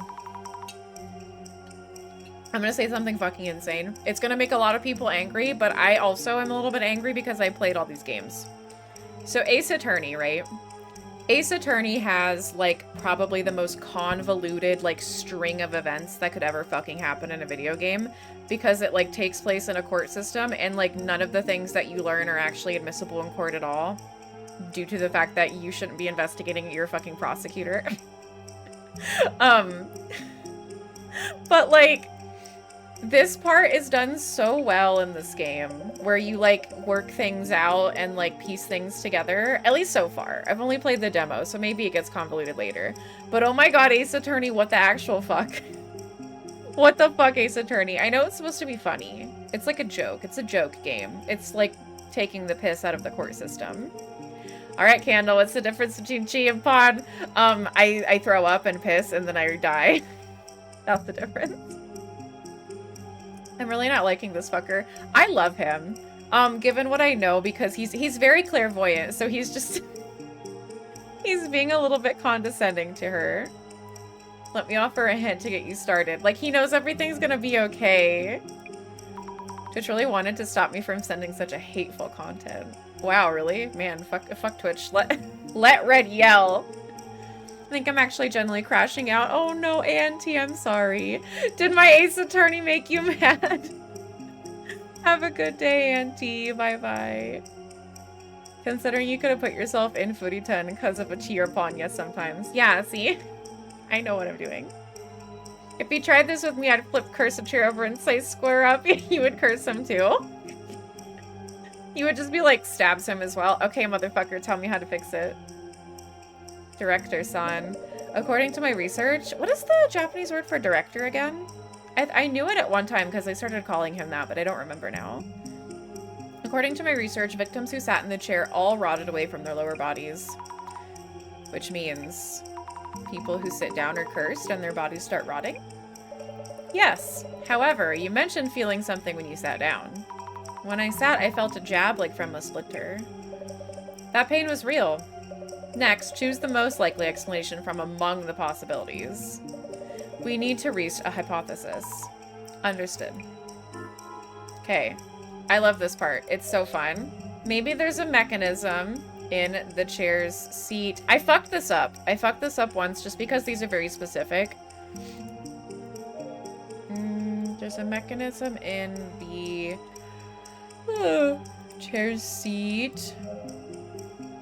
I'm gonna say something fucking insane. It's gonna make a lot of people angry, but I also am a little bit angry because I played all these games. So Ace Attorney, right? Ace Attorney has, like, probably the most convoluted, like, string of events that could ever fucking happen in a video game because it, like, takes place in a court system and, like, none of the things that you learn are actually admissible in court at all due to the fact that you shouldn't be investigating your fucking prosecutor. But, like, this part is done so well in this game where you, like, work things out and, like, piece things together. At least so far. I've only played the demo, so maybe it gets convoluted later. But oh my god, Ace Attorney, what the actual fuck? What the fuck, Ace Attorney? I know it's supposed to be funny. It's like a joke. It's a joke game. It's like taking the piss out of the court system. Alright, Candle, what's the difference between Chi and Pod? I throw up and piss and then I die. That's the difference. I'm really not liking this fucker. I love him. Given what I know, because he's very clairvoyant, so he's just he's being a little bit condescending to her. Let me offer a hint to get you started. Like, he knows everything's gonna be okay. Twitch really wanted to stop me from sending such a hateful content. Wow, really? Man, fuck Twitch. Let Red yell. I think I'm actually generally crashing out. Oh no, Auntie, I'm sorry. Did my Ace Attorney make you mad? Have a good day, Auntie. Bye-bye. Considering you could have put yourself in Foodie 10 because of a cheer pawn, yes, sometimes. Yeah, see? I know what I'm doing. If you tried this with me, I'd flip curse a chair over and say square up. You would curse him too. You would just be like, stabs him as well. Okay, motherfucker, tell me how to fix it. Director-san. According to my research, what is the Japanese word for director again? I knew it at one time because I started calling him that, but I don't remember now. According to my research, victims who sat in the chair all rotted away from their lower bodies. Which means people who sit down are cursed and their bodies start rotting? Yes. However, you mentioned feeling something when you sat down. When I sat, I felt a jab like from a splinter. That pain was real. Next, choose the most likely explanation from among the possibilities. We need to reach a hypothesis. Understood. Okay. I love this part. It's so fun. Maybe there's a mechanism in the chair's seat. I fucked this up. I fucked this up once just because these are very specific. There's a mechanism in the chair's seat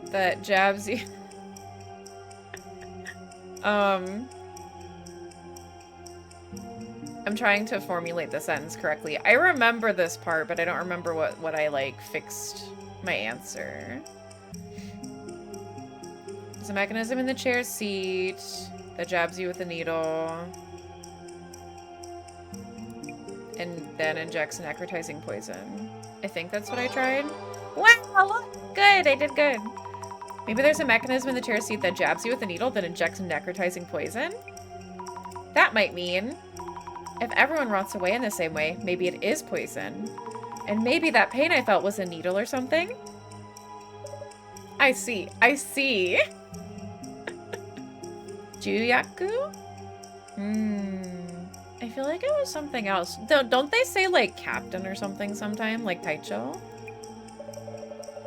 that jabs you. I'm trying to formulate the sentence correctly. I remember this part, but I don't remember what I, like, fixed my answer. There's a mechanism in the chair seat that jabs you with a needle. And then injects necrotizing poison. I think that's what I tried. Wow, look! Good! I did good. Maybe there's a mechanism in the chair seat that jabs you with a needle that injects necrotizing poison? That might mean if everyone rots away in the same way, maybe it is poison. And maybe that pain I felt was a needle or something? I see. I see. Juyaku? I feel like it was something else. Don't they say, like, captain or something sometime? Like Taicho?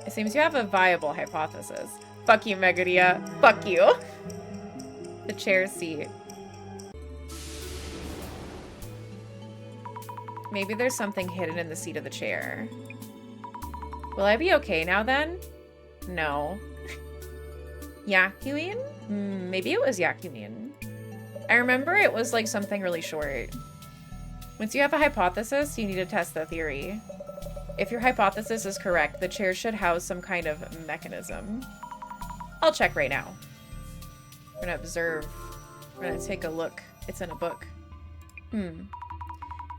It seems you have a viable hypothesis. Fuck you, Megadia. Fuck you. The chair seat. Maybe there's something hidden in the seat of the chair. Will I be okay now then? No. Yakuin? Maybe it was Yakuin. I remember it was like something really short. Once you have a hypothesis, you need to test the theory. If your hypothesis is correct, the chair should house some kind of mechanism. I'll check right now. We're gonna observe. We're gonna take a look. It's in a book.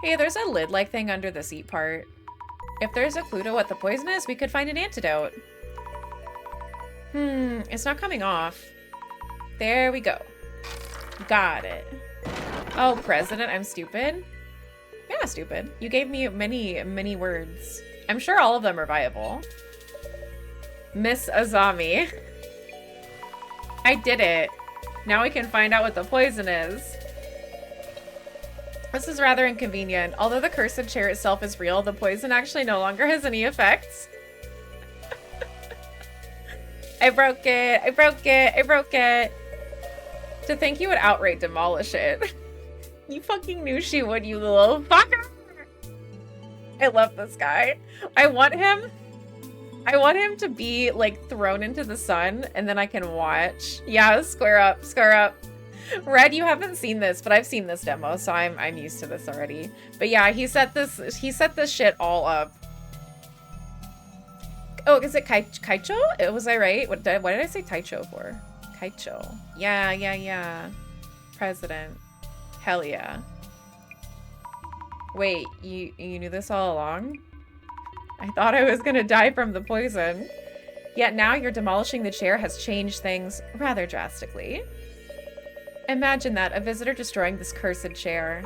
Hey, there's a lid-like thing under the seat part. If there's a clue to what the poison is, we could find an antidote. It's not coming off. There we go. Got it. Oh, President, I'm stupid? You're not stupid. You gave me many, many words. I'm sure all of them are viable. Miss Azami. I did it. Now we can find out what the poison is. This is rather inconvenient. Although the cursed chair itself is real, the poison actually no longer has any effects. I broke it. I broke it. I broke it. To think you would outright demolish it. You fucking knew she would, you little fucker. I love this guy. I want him to be, like, thrown into the sun, and then I can watch. Yeah, square up, square up. Red, you haven't seen this, but I've seen this demo, so I'm used to this already. But yeah, he set this shit all up. Oh, is it Kaicho? Was I right? What did I say Taicho for? Kaicho. Yeah. President. Hell yeah. Wait, you knew this all along? I thought I was gonna die from the poison. Yet now your demolishing the chair has changed things rather drastically. Imagine that, a visitor destroying this cursed chair.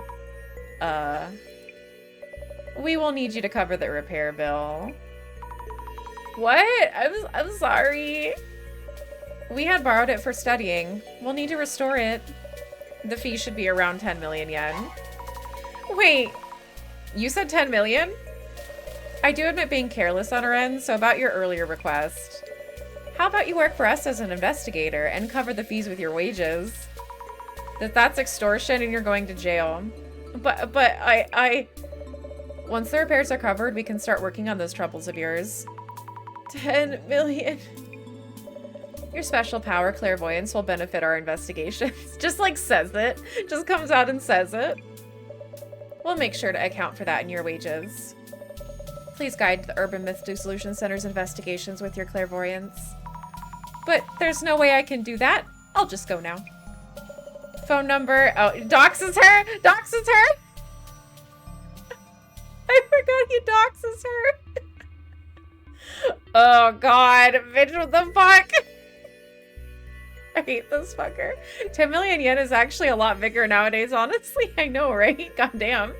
We will need you to cover the repair bill. What? I'm sorry. We had borrowed it for studying. We'll need to restore it. The fee should be around 10 million yen. Wait, you said 10 million? I do admit being careless on our end, so about your earlier request. How about you work for us as an investigator and cover the fees with your wages? That's extortion and you're going to jail. But once the repairs are covered, we can start working on those troubles of yours. 10 million. Your special power, clairvoyance, will benefit our investigations. Just like says it. Just comes out and says it. We'll make sure to account for that in your wages. Please guide the Urban Myth Dissolution Center's investigations with your clairvoyance. But there's no way I can do that. I'll just go now. Phone number. Oh, doxes her? Doxes her? I forgot he doxes her. Oh god, bitch, what the fuck? I hate this fucker. 10 million yen is actually a lot bigger nowadays, honestly. I know, right? Goddamn.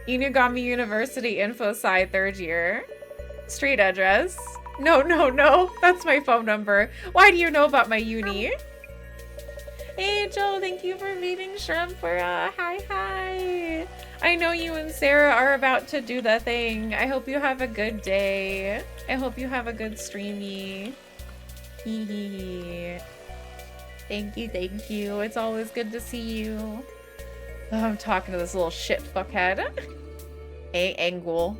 Inugami University Info Sci 3rd year. Street address. No, no, no. That's my phone number. Why do you know about my uni? Hey, Joe, thank you for meeting Shrimp for hi. I know you and Sarah are about to do the thing. I hope you have a good day. I hope you have a good streamy. Thank you. It's always good to see you. Oh, I'm talking to this little shit fuckhead. Hey, Angul.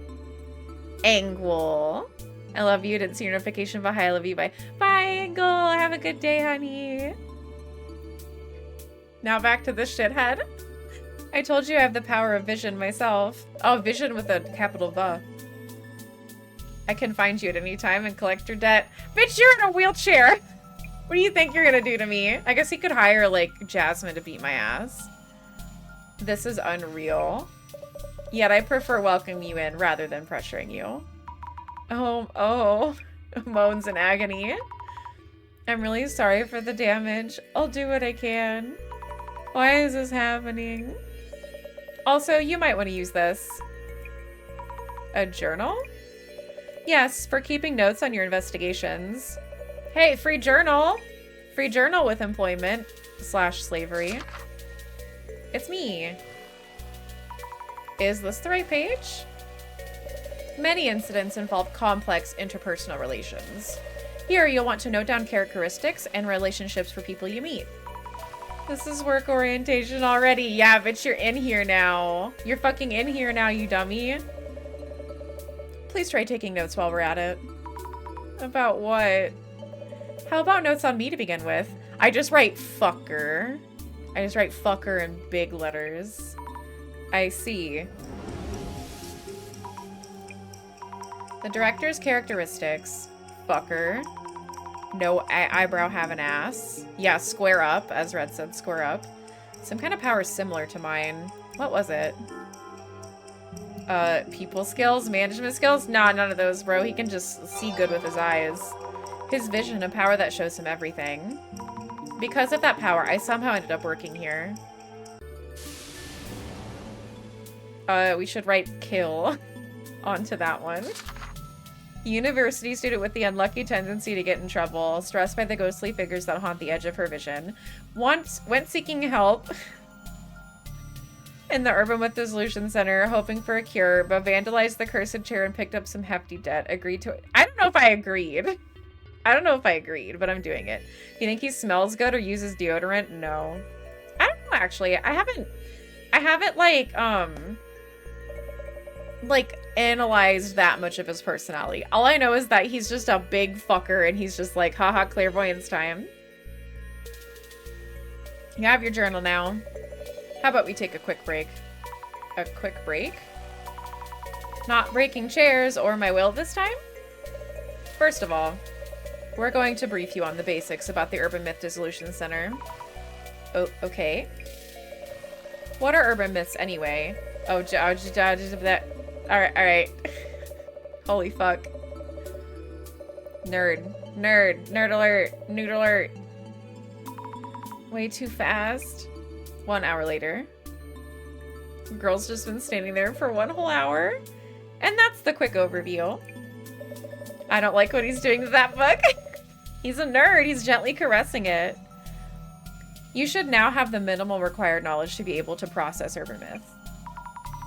Angul. I love you. Didn't see your notification, but hi, I love you. Bye. Bye, Angul. Have a good day, honey. Now back to this shithead. I told you I have the power of vision myself. Oh, vision with a capital V. I can find you at any time and collect your debt. Bitch, you're in a wheelchair! What do you think you're gonna do to me? I guess he could hire, like, Jasmine to beat my ass. This is unreal. Yet I prefer welcoming you in rather than pressuring you. Oh. Moans in agony. I'm really sorry for the damage. I'll do what I can. Why is this happening? Also, you might want to use this. A journal? Yes, for keeping notes on your investigations. Hey, free journal! Free journal with employment / slavery. It's me. Is this the right page? Many incidents involve complex interpersonal relations. Here, you'll want to note down characteristics and relationships for people you meet. This is work orientation already. Yeah, bitch, you're in here now. You're fucking in here now, you dummy. Please try taking notes while we're at it. About what? How about notes on me to begin with? I just write fucker. I just write fucker in big letters. I see. The director's characteristics. Fucker. No eyebrow, have an ass. Yeah, square up, as Red said, square up. Some kind of power similar to mine. What was it? People skills, management skills? Nah, none of those, bro. He can just see good with his eyes. His vision, a power that shows him everything. Because of that power, I somehow ended up working here. We should write kill onto that one. University student with the unlucky tendency to get in trouble, stressed by the ghostly figures that haunt the edge of her vision. Went seeking help in the Urban Myth Dissolution Center, hoping for a cure, but vandalized the cursed chair and picked up some hefty debt. Agreed to it. I don't know if I agreed. But I'm doing it. You think he smells good or uses deodorant? No. I don't know, actually. I haven't like analyzed that much of his personality. All I know is that he's just a big fucker and he's just like, haha, clairvoyance time. You have your journal now. How about we take a quick break? A quick break? Not breaking chairs or my will this time? First of all, we're going to brief you on the basics about the Urban Myth Dissolution Center. Oh, okay. What are urban myths anyway? Oh, alright. Holy fuck. Nerd alert, nude alert. Way too fast. 1 hour later. Girl's just been standing there for 1 whole hour. And that's the quick overview. I don't like what he's doing to that book. He's a nerd. He's gently caressing it. You should now have the minimal required knowledge to be able to process urban myth.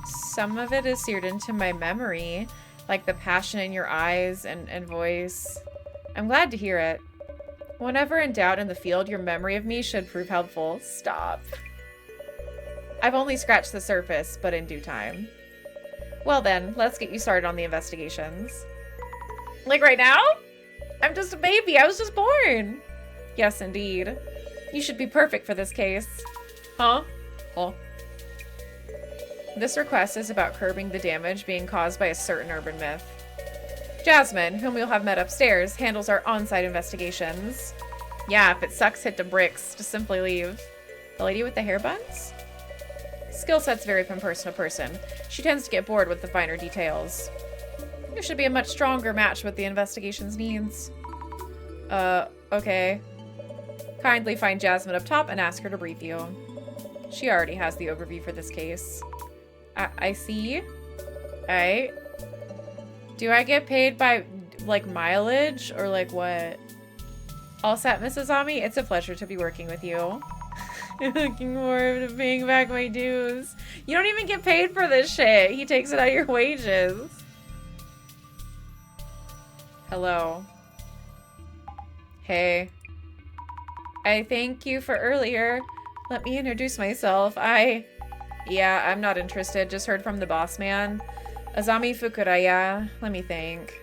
Some of it is seared into my memory, like the passion in your eyes and voice. I'm glad to hear it. Whenever in doubt in the field, your memory of me should prove helpful. Stop. I've only scratched the surface, but in due time. Well then, let's get you started on the investigations. Like right now? I'm just a baby. I was just born. Yes, indeed. You should be perfect for this case. Huh? Oh. This request is about curbing the damage being caused by a certain urban myth. Jasmine, whom we'll have met upstairs, handles our on-site investigations. Yeah, if it sucks, hit the bricks. Just simply leave. The lady with the hair buns? Skill sets vary from person to person. She tends to get bored with the finer details. You should be a much stronger match with the investigation's needs. Okay. Kindly find Jasmine up top and ask her to brief you. She already has the overview for this case. I see. Alright. Do I get paid by, like, mileage? Or, like, what? All set, Mrs. Ami? It's a pleasure to be working with you. Looking forward to paying back my dues. You don't even get paid for this shit. He takes it out of your wages. Hello. Hey. I thank you for earlier. Let me introduce myself. Yeah, I'm not interested. Just heard from the boss man. Azami Fukuraya. Let me think.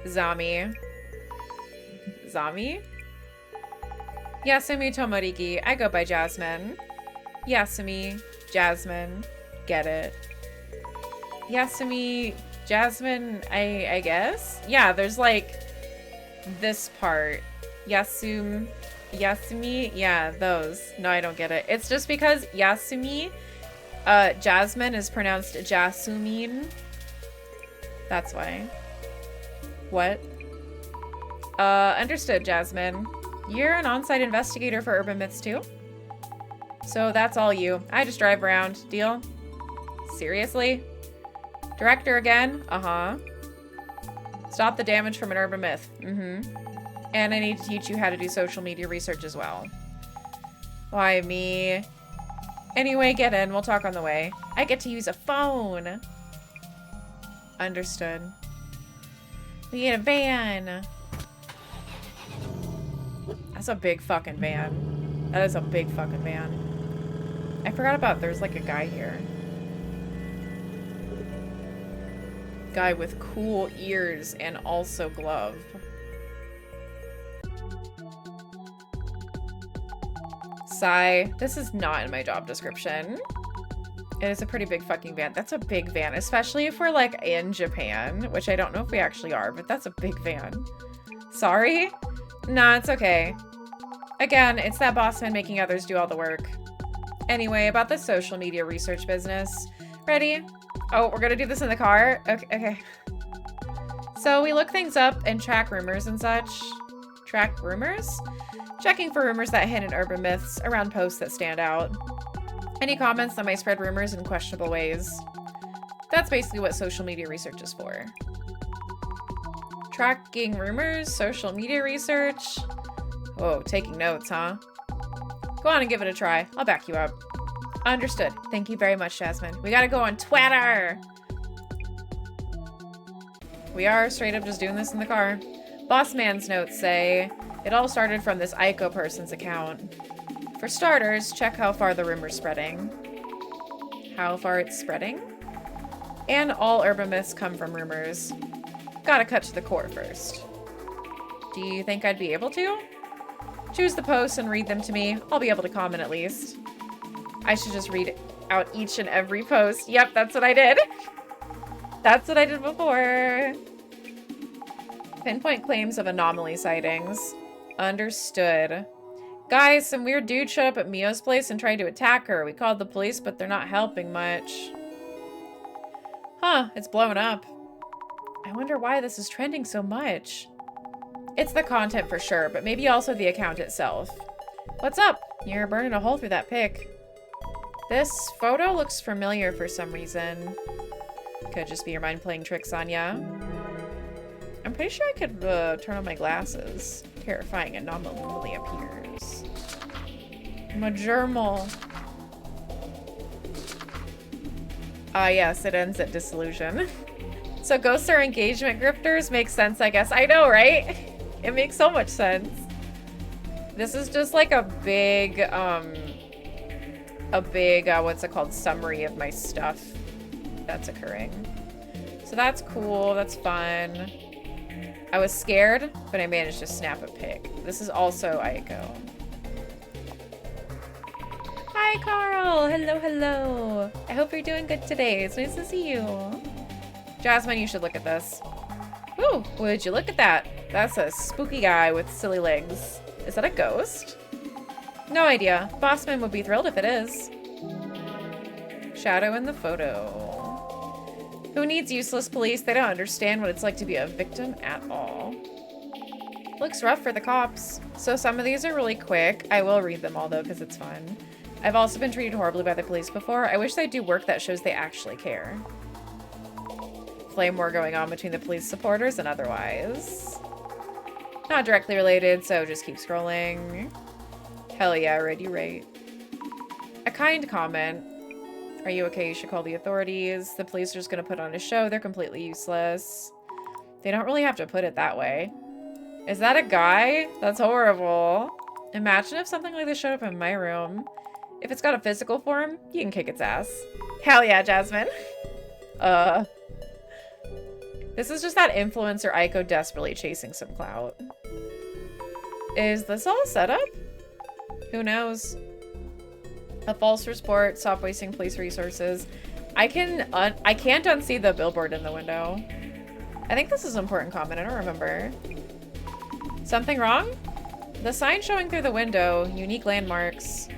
Zami. Yasumi Tomoriki. I go by Jasmine. Yasumi. Jasmine. Get it. Yasumi. Jasmine, I guess? Yeah, there's like this part. Yasumi. Yeah, those. No, I don't get it. It's just because Yasumi, Jasmine is pronounced Jasumin. That's why. What? Understood, Jasmine. You're an on-site investigator for urban myths too? So that's all you. I just drive around. Deal? Seriously? Director again? Uh-huh. Stop the damage from an urban myth. Mm-hmm. And I need to teach you how to do social media research as well. Why me? Anyway, get in. We'll talk on the way. I get to use a phone. Understood. We get a van. That's a big fucking van. That is a big fucking van. I forgot about there's like a guy here. Guy with cool ears and also glove. Sigh. This is not in my job description. It is a pretty big fucking van. That's a big van, especially if we're like in Japan, which I don't know if we actually are, but that's a big van. Sorry? Nah, it's okay. Again, it's that boss man making others do all the work. Anyway, about the social media research business. Ready? Oh, we're gonna do this in the car? Okay. So we look things up and track rumors and such. Track rumors? Checking for rumors that hint at urban myths around posts that stand out. Any comments that might spread rumors in questionable ways. That's basically what social media research is for. Tracking rumors, social media research. Whoa, taking notes, huh? Go on and give it a try. I'll back you up. Understood. Thank you very much, Jasmine. We gotta go on Twitter! We are straight up just doing this in the car. Boss man's notes say, it all started from this Aiko person's account. For starters, check how far the rumor's spreading. How far it's spreading? And all urban myths come from rumors. Gotta cut to the core first. Do you think I'd be able to? Choose the posts and read them to me. I'll be able to comment at least. I should just read out each and every post. Yep, that's what I did. That's what I did before. Pinpoint claims of anomaly sightings. Understood. Guys, some weird dude showed up at Mio's place and tried to attack her. We called the police, but they're not helping much. Huh, it's blowing up. I wonder why this is trending so much. It's the content for sure, but maybe also the account itself. What's up? You're burning a hole through that pic. This photo looks familiar for some reason. Could just be your mind playing tricks on ya. I'm pretty sure I could turn on my glasses. Terrifying anomaly appears. My germal. Ah, yes, it ends at dissolution. So ghosts are engagement grifters makes sense, I guess. I know, right? It makes so much sense. This is just like a big, what's it called, summary of my stuff that's occurring. So that's cool, that's fun. I was scared, but I managed to snap a pic. This is also Aiko. Hi, Carl. Hello, hello. I hope you're doing good today. It's nice to see you. Jasmine, you should look at this. Ooh, would you look at that? That's a spooky guy with silly legs. Is that a ghost? No idea. Bossman would be thrilled if it is. Shadow in the photo. Who needs useless police? They don't understand what it's like to be a victim at all. Looks rough for the cops. So some of these are really quick. I will read them all though, because it's fun. I've also been treated horribly by the police before. I wish they'd do work that shows they actually care. Flame war going on between the police supporters and otherwise. Not directly related, so just keep scrolling. Hell yeah, Red, you right. A kind comment. Are you okay? You should call the authorities. The police are just gonna put on a show. They're completely useless. They don't really have to put it that way. Is that a guy? That's horrible. Imagine if something like this showed up in my room. If it's got a physical form, you can kick its ass. Hell yeah, Jasmine. This is just that influencer Aiko desperately chasing some clout. Is this all set up? Who knows? A false report. Stop wasting police resources. I can't unsee the billboard in the window. I think this is an important comment. I don't remember. Something wrong? The sign showing through the window. Unique landmarks.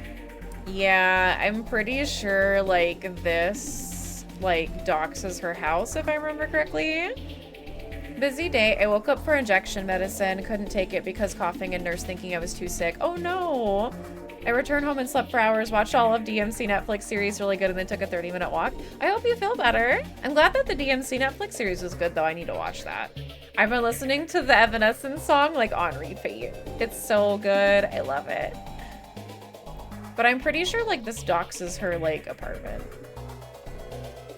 Yeah, I'm pretty sure like this like doxes her house if I remember correctly. Busy day. I woke up for injection medicine. Couldn't take it because coughing and nurse thinking I was too sick. Oh no. I returned home and slept for hours, watched all of DMC Netflix series really good, and then took a 30-minute walk. I hope you feel better. I'm glad that the DMC Netflix series was good, though. I need to watch that. I've been listening to the Evanescence song, like, on repeat. It's so good. I love it. But I'm pretty sure, like, this doxes her, like, apartment.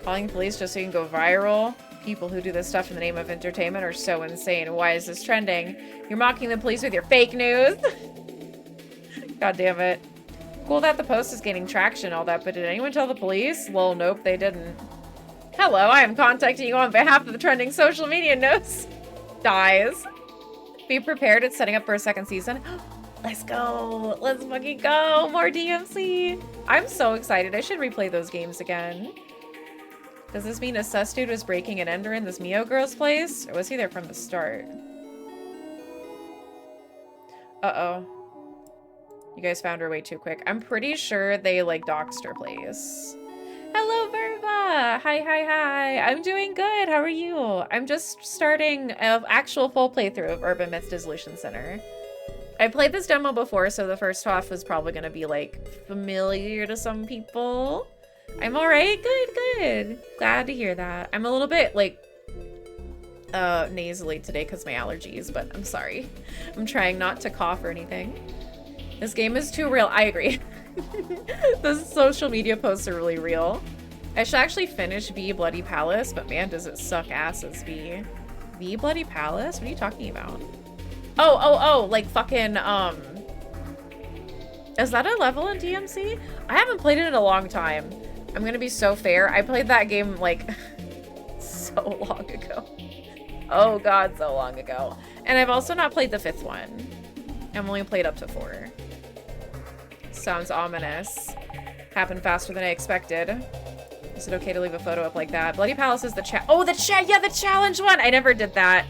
Calling police just so you can go viral. People who do this stuff in the name of entertainment are so insane. Why is this trending? You're mocking the police with your fake news. God damn it. Cool that the post is gaining traction and all that, but did anyone tell the police? Well, nope, they didn't. Hello, I am contacting you on behalf of the trending social media news. Dies. Be prepared, it's setting up for a second season. Let's go. Let's fucking go. More DMC. I'm so excited. I should replay those games again. Does this mean a sus dude was breaking and entering this Mio girl's place? Or was he there from the start? Uh-oh. You guys found her way too quick. I'm pretty sure they, like, doxed her place. Hello, Verva! Hi, hi, hi. I'm doing good. How are you? I'm just starting an actual full playthrough of Urban Myths Dissolution Center. I played this demo before, so the first half was probably going to be, like, familiar to some people. I'm alright. Good, good. Glad to hear that. I'm a little bit, like, nasally today because my allergies, but I'm sorry. I'm trying not to cough or anything. This game is too real. I agree. The social media posts are really real. I should actually finish V Bloody Palace, but man, does it suck ass as V. V Bloody Palace? What are you talking about? Oh, like fucking, is that a level in DMC? I haven't played it in a long time. I'm gonna be so fair. I played that game, like, so long ago. Oh god, so long ago. And I've also not played the 5th one. I've only played up to 4. Sounds ominous. Happened faster than I expected. Is it okay to leave a photo up like that? Bloody Palace is the oh, the challenge one! I never did that.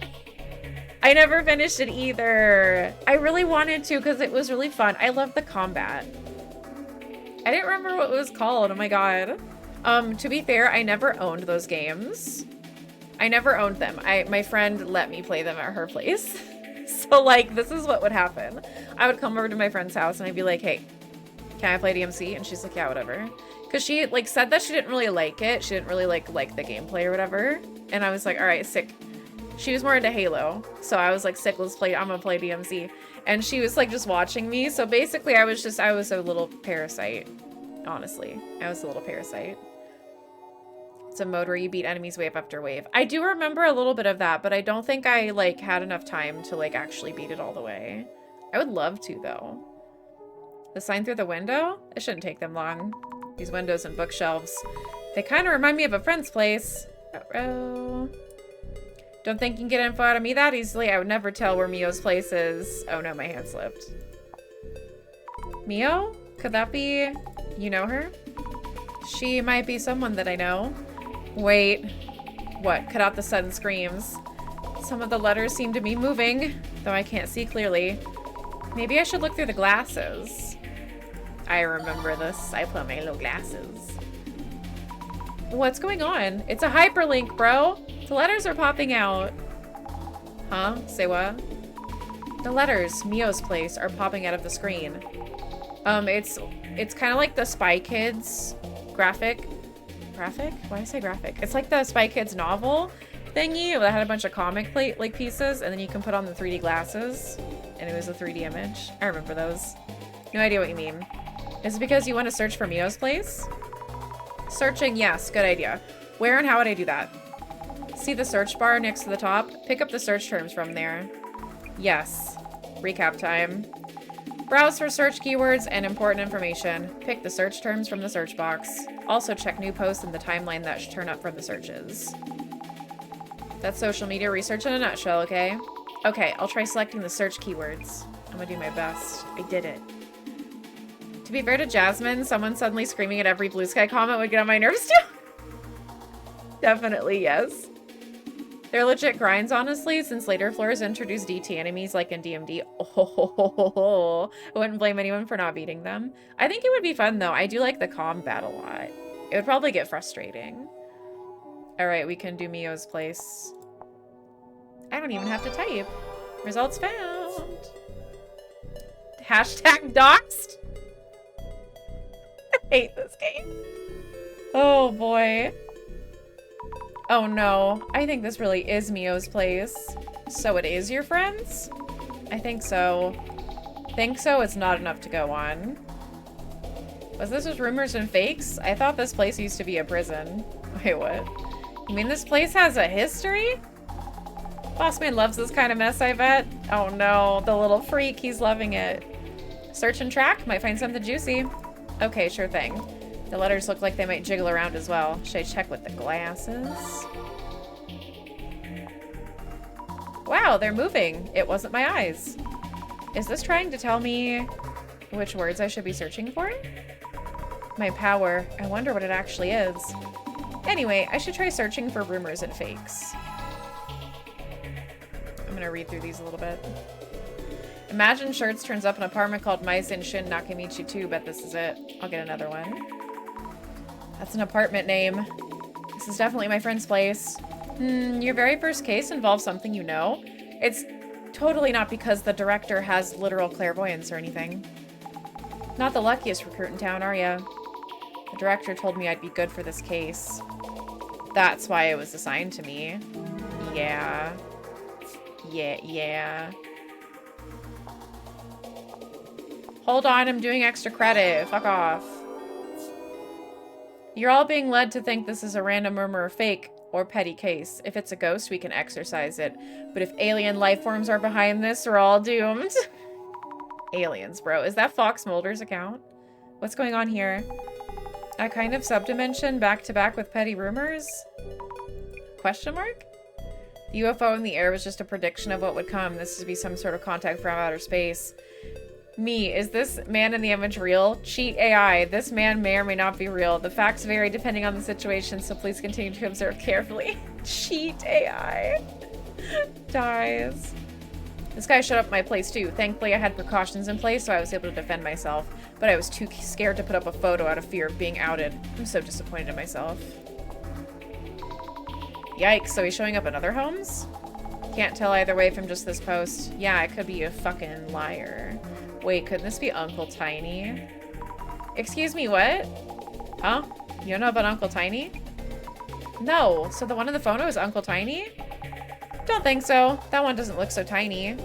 I never finished it either. I really wanted to because it was really fun. I love the combat. I didn't remember what it was called. Oh my god. To be fair, I never owned those games. I never owned them. My friend let me play them at her place. So, like, this is what would happen. I would come over to my friend's house and I'd be like, hey, can I play DMC? And she's like, yeah, whatever. Because she, like, said that she didn't really like it. She didn't really, like the gameplay or whatever. And I was like, all right, sick. She was more into Halo. So I was like, sick, let's play, I'm gonna play DMZ. And she was, like, just watching me. So basically, I was a little parasite. Honestly. I was a little parasite. It's a mode where you beat enemies wave after wave. I do remember a little bit of that, but I don't think I, like, had enough time to, like, actually beat it all the way. I would love to, though. The sign through the window? It shouldn't take them long. These windows and bookshelves. They kind of remind me of a friend's place. Uh-oh. Don't think you can get info out of me that easily. I would never tell where Mio's place is. Oh no, my hand slipped. Mio? Could that be... You know her? She might be someone that I know. Wait. What? Cut out the sudden screams. Some of the letters seem to be moving, though I can't see clearly. Maybe I should look through the glasses. I remember this. I put my little glasses. What's going on? It's a hyperlink, bro. The letters are popping out. Huh? Say what? The letters, Mio's place, are popping out of the screen. It's kind of like the Spy Kids graphic. Graphic? Why did I say graphic? It's like the Spy Kids novel thingy that had a bunch of comic plate like pieces, and then you can put on the 3D glasses, and it was a 3D image. I remember those. No idea what you mean. Is it because you want to search for Mio's place? Searching, yes, good idea. Where and how would I do that? See the search bar next to the top? Pick up the search terms from there. Yes. Recap time. Browse for search keywords and important information. Pick the search terms from the search box. Also check new posts in the timeline that should turn up from the searches. That's social media research in a nutshell, okay? Okay, I'll try selecting the search keywords. I'm gonna do my best. I did it. To be fair to Jasmine, someone suddenly screaming at every blue sky comment would get on my nerves too. Definitely, yes. They're legit grinds, honestly, since later floors introduce DT enemies like in DMD. Oh, I wouldn't blame anyone for not beating them. I think it would be fun, though. I do like the combat a lot. It would probably get frustrating. All right, we can do Mio's place. I don't even have to type. Results found. Hashtag doxed. I hate this game. Oh, boy. Oh no, I think this really is Mio's place. So it is your friends? I think so. Think so, it's not enough to go on. Was this just rumors and fakes? I thought this place used to be a prison. Wait, what? You mean this place has a history? Boss man loves this kind of mess, I bet. Oh no, the little freak, he's loving it. Search and track, might find something juicy. Okay, sure thing. The letters look like they might jiggle around as well. Should I check with the glasses? Wow, they're moving. It wasn't my eyes. Is this trying to tell me which words I should be searching for? My power. I wonder what it actually is. Anyway, I should try searching for rumors and fakes. I'm gonna read through these a little bit. Imagine Shirts turns up an apartment called Maisen Shin Nakamichi 2. Bet this is it. I'll get another one. That's an apartment name. This is definitely my friend's place. Your very first case involves something you know. It's totally not because the director has literal clairvoyance or anything. Not the luckiest recruit in town, are ya? The director told me I'd be good for this case. That's why it was assigned to me. Yeah. Yeah. Hold on, I'm doing extra credit. Fuck off. You're all being led to think this is a random rumor or fake or petty case. If it's a ghost, we can exorcise it. But if alien life forms are behind this, we're all doomed. Aliens, bro. Is that Fox Mulder's account? What's going on here? A kind of subdimension back to back with petty rumors? Question mark? The UFO in the air was just a prediction of what would come. This would be some sort of contact from outer space. Me, is this man in the image real? Cheat AI. This man may or may not be real. The facts vary depending on the situation, so please continue to observe carefully. Cheat AI. Dies. This guy showed up at my place too. Thankfully, I had precautions in place, so I was able to defend myself. But I was too scared to put up a photo out of fear of being outed. I'm so disappointed in myself. Yikes, so he's showing up in other homes? Can't tell either way from just this post. Yeah, I could be a fucking liar. Wait, couldn't this be Uncle Tiny? Excuse me, what? Huh? You don't know about Uncle Tiny? No. So the one on the photo is Uncle Tiny? Don't think so. That one doesn't look so tiny.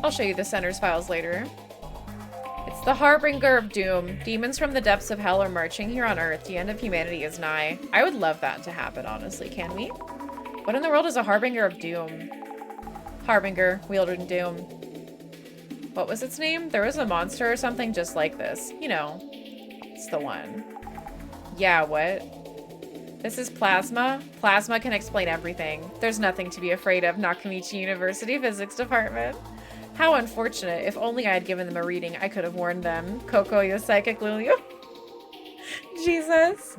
I'll show you the center's files later. It's the harbinger of doom. Demons from the depths of hell are marching here on Earth. The end of humanity is nigh. I would love that to happen, honestly. Can we? What in the world is a harbinger of doom? Harbinger, wielder in doom. What was its name? There was a monster or something just like this. You know, it's the one. Yeah, what? This is Plasma. Plasma can explain everything. There's nothing to be afraid of. Nakamichi University Physics Department. How unfortunate. If only I had given them a reading, I could have warned them. Coco, you psychic Lulu. Jesus.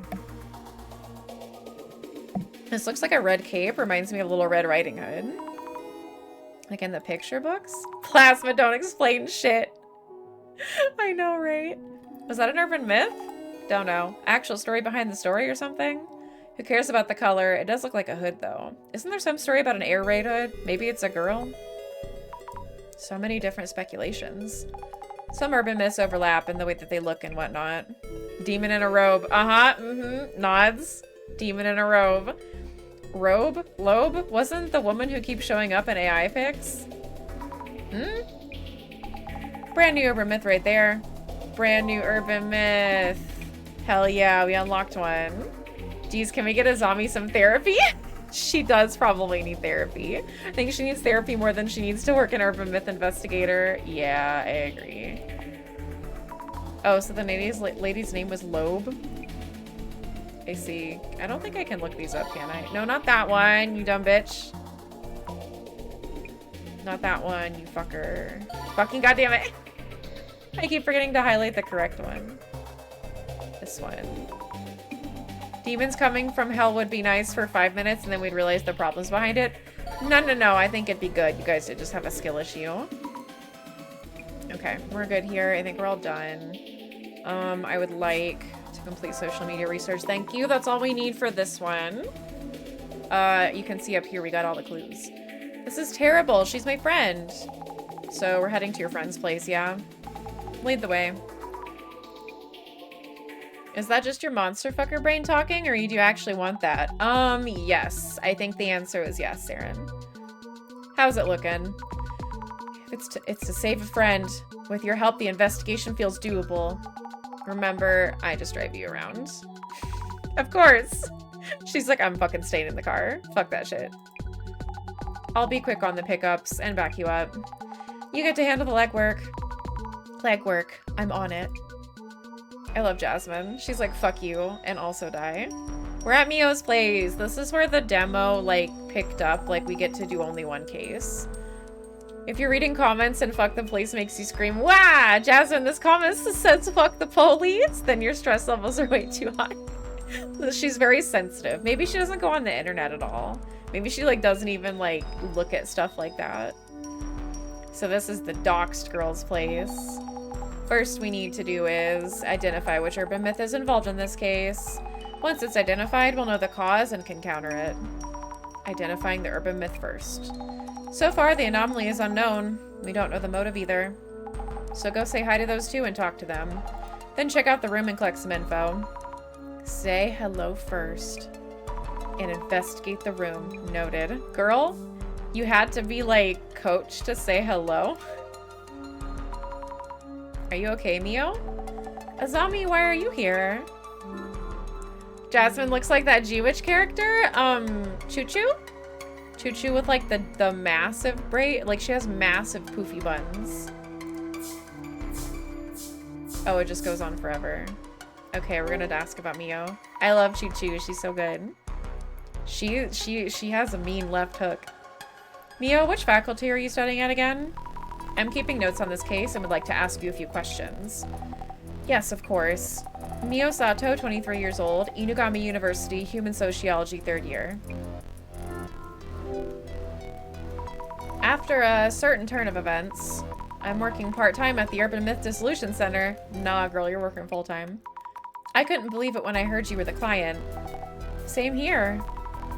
This looks like a red cape. Reminds me of Little Red Riding Hood. Like in the picture books. Plasma don't explain shit. I know, right? Was that an urban myth? Don't know. Actual story behind the story or something? Who cares about the color? It does look like a hood, though. Isn't there some story about an air raid hood? Maybe it's a girl? So many different speculations. Some urban myths overlap in the way that they look and whatnot. Demon in a robe. Nods. Demon in a robe. Robe? Lobe? Wasn't the woman who keeps showing up in AI pics? Brand new urban myth right there. Brand new urban myth. Hell yeah, we unlocked one. Geez, can we get a zombie some therapy? She does probably need therapy. I think she needs therapy more than she needs to work an urban myth investigator. Yeah, I agree. Oh, so the lady's name was Loeb? I see. I don't think I can look these up, can I? No, not that one, you dumb bitch. Not that one, you fucker. Fucking goddamn it. I keep forgetting to highlight the correct one. This one. Demons coming from hell would be nice for 5 minutes and then we'd realize the problems behind it. No. I think it'd be good. You guys did just have a skill issue. Okay, we're good here. I think we're all done. I would like to complete social media research. Thank you. That's all we need for this one. You can see up here we got all the clues. This is terrible. She's my friend. So we're heading to your friend's place, yeah? Lead the way. Is that just your monster fucker brain talking, or do you actually want that? Yes. I think the answer is yes, Saren. How's it looking? It's to save a friend. With your help, the investigation feels doable. Remember, I just drive you around. Of course. She's like, I'm fucking staying in the car. Fuck that shit. I'll be quick on the pickups and back you up. You get to handle the legwork. Legwork. I'm on it. I love Jasmine. She's like, fuck you, and also die. We're at Mio's place. This is where the demo, like, picked up. Like, we get to do only one case. If you're reading comments and fuck the police makes you scream, wah! Jasmine, this comment says fuck the police, then your stress levels are way too high. She's very sensitive. Maybe she doesn't go on the internet at all. Maybe she, like, doesn't even, like, look at stuff like that. So this is the doxed girl's place. First we need to do is identify which urban myth is involved in this case. Once it's identified, we'll know the cause and can counter it. Identifying the urban myth first. So far, the anomaly is unknown. We don't know the motive either. So go say hi to those two and talk to them. Then check out the room and collect some info. Say hello first. And investigate the room. Noted. Girl, you had to be, like, coached to say hello? Are you okay, Mio? Azami, why are you here? Jasmine looks like that G-Witch character. Choo-Choo? Choo-Choo with, like, the massive braid. Like, she has massive poofy buns. Oh, it just goes on forever. Okay, we're gonna ask about Mio. I love Choo-Choo. She's so good. She has a mean left hook. Mio, which faculty are you studying at again? I'm keeping notes on this case and would like to ask you a few questions. Yes, of course. Mio Sato, 23 years old, Inugami University, Human Sociology, 3rd year. After a certain turn of events, I'm working part-time at the Urban Myth Dissolution Center. Nah, girl, you're working full-time. I couldn't believe it when I heard you were the client. Same here.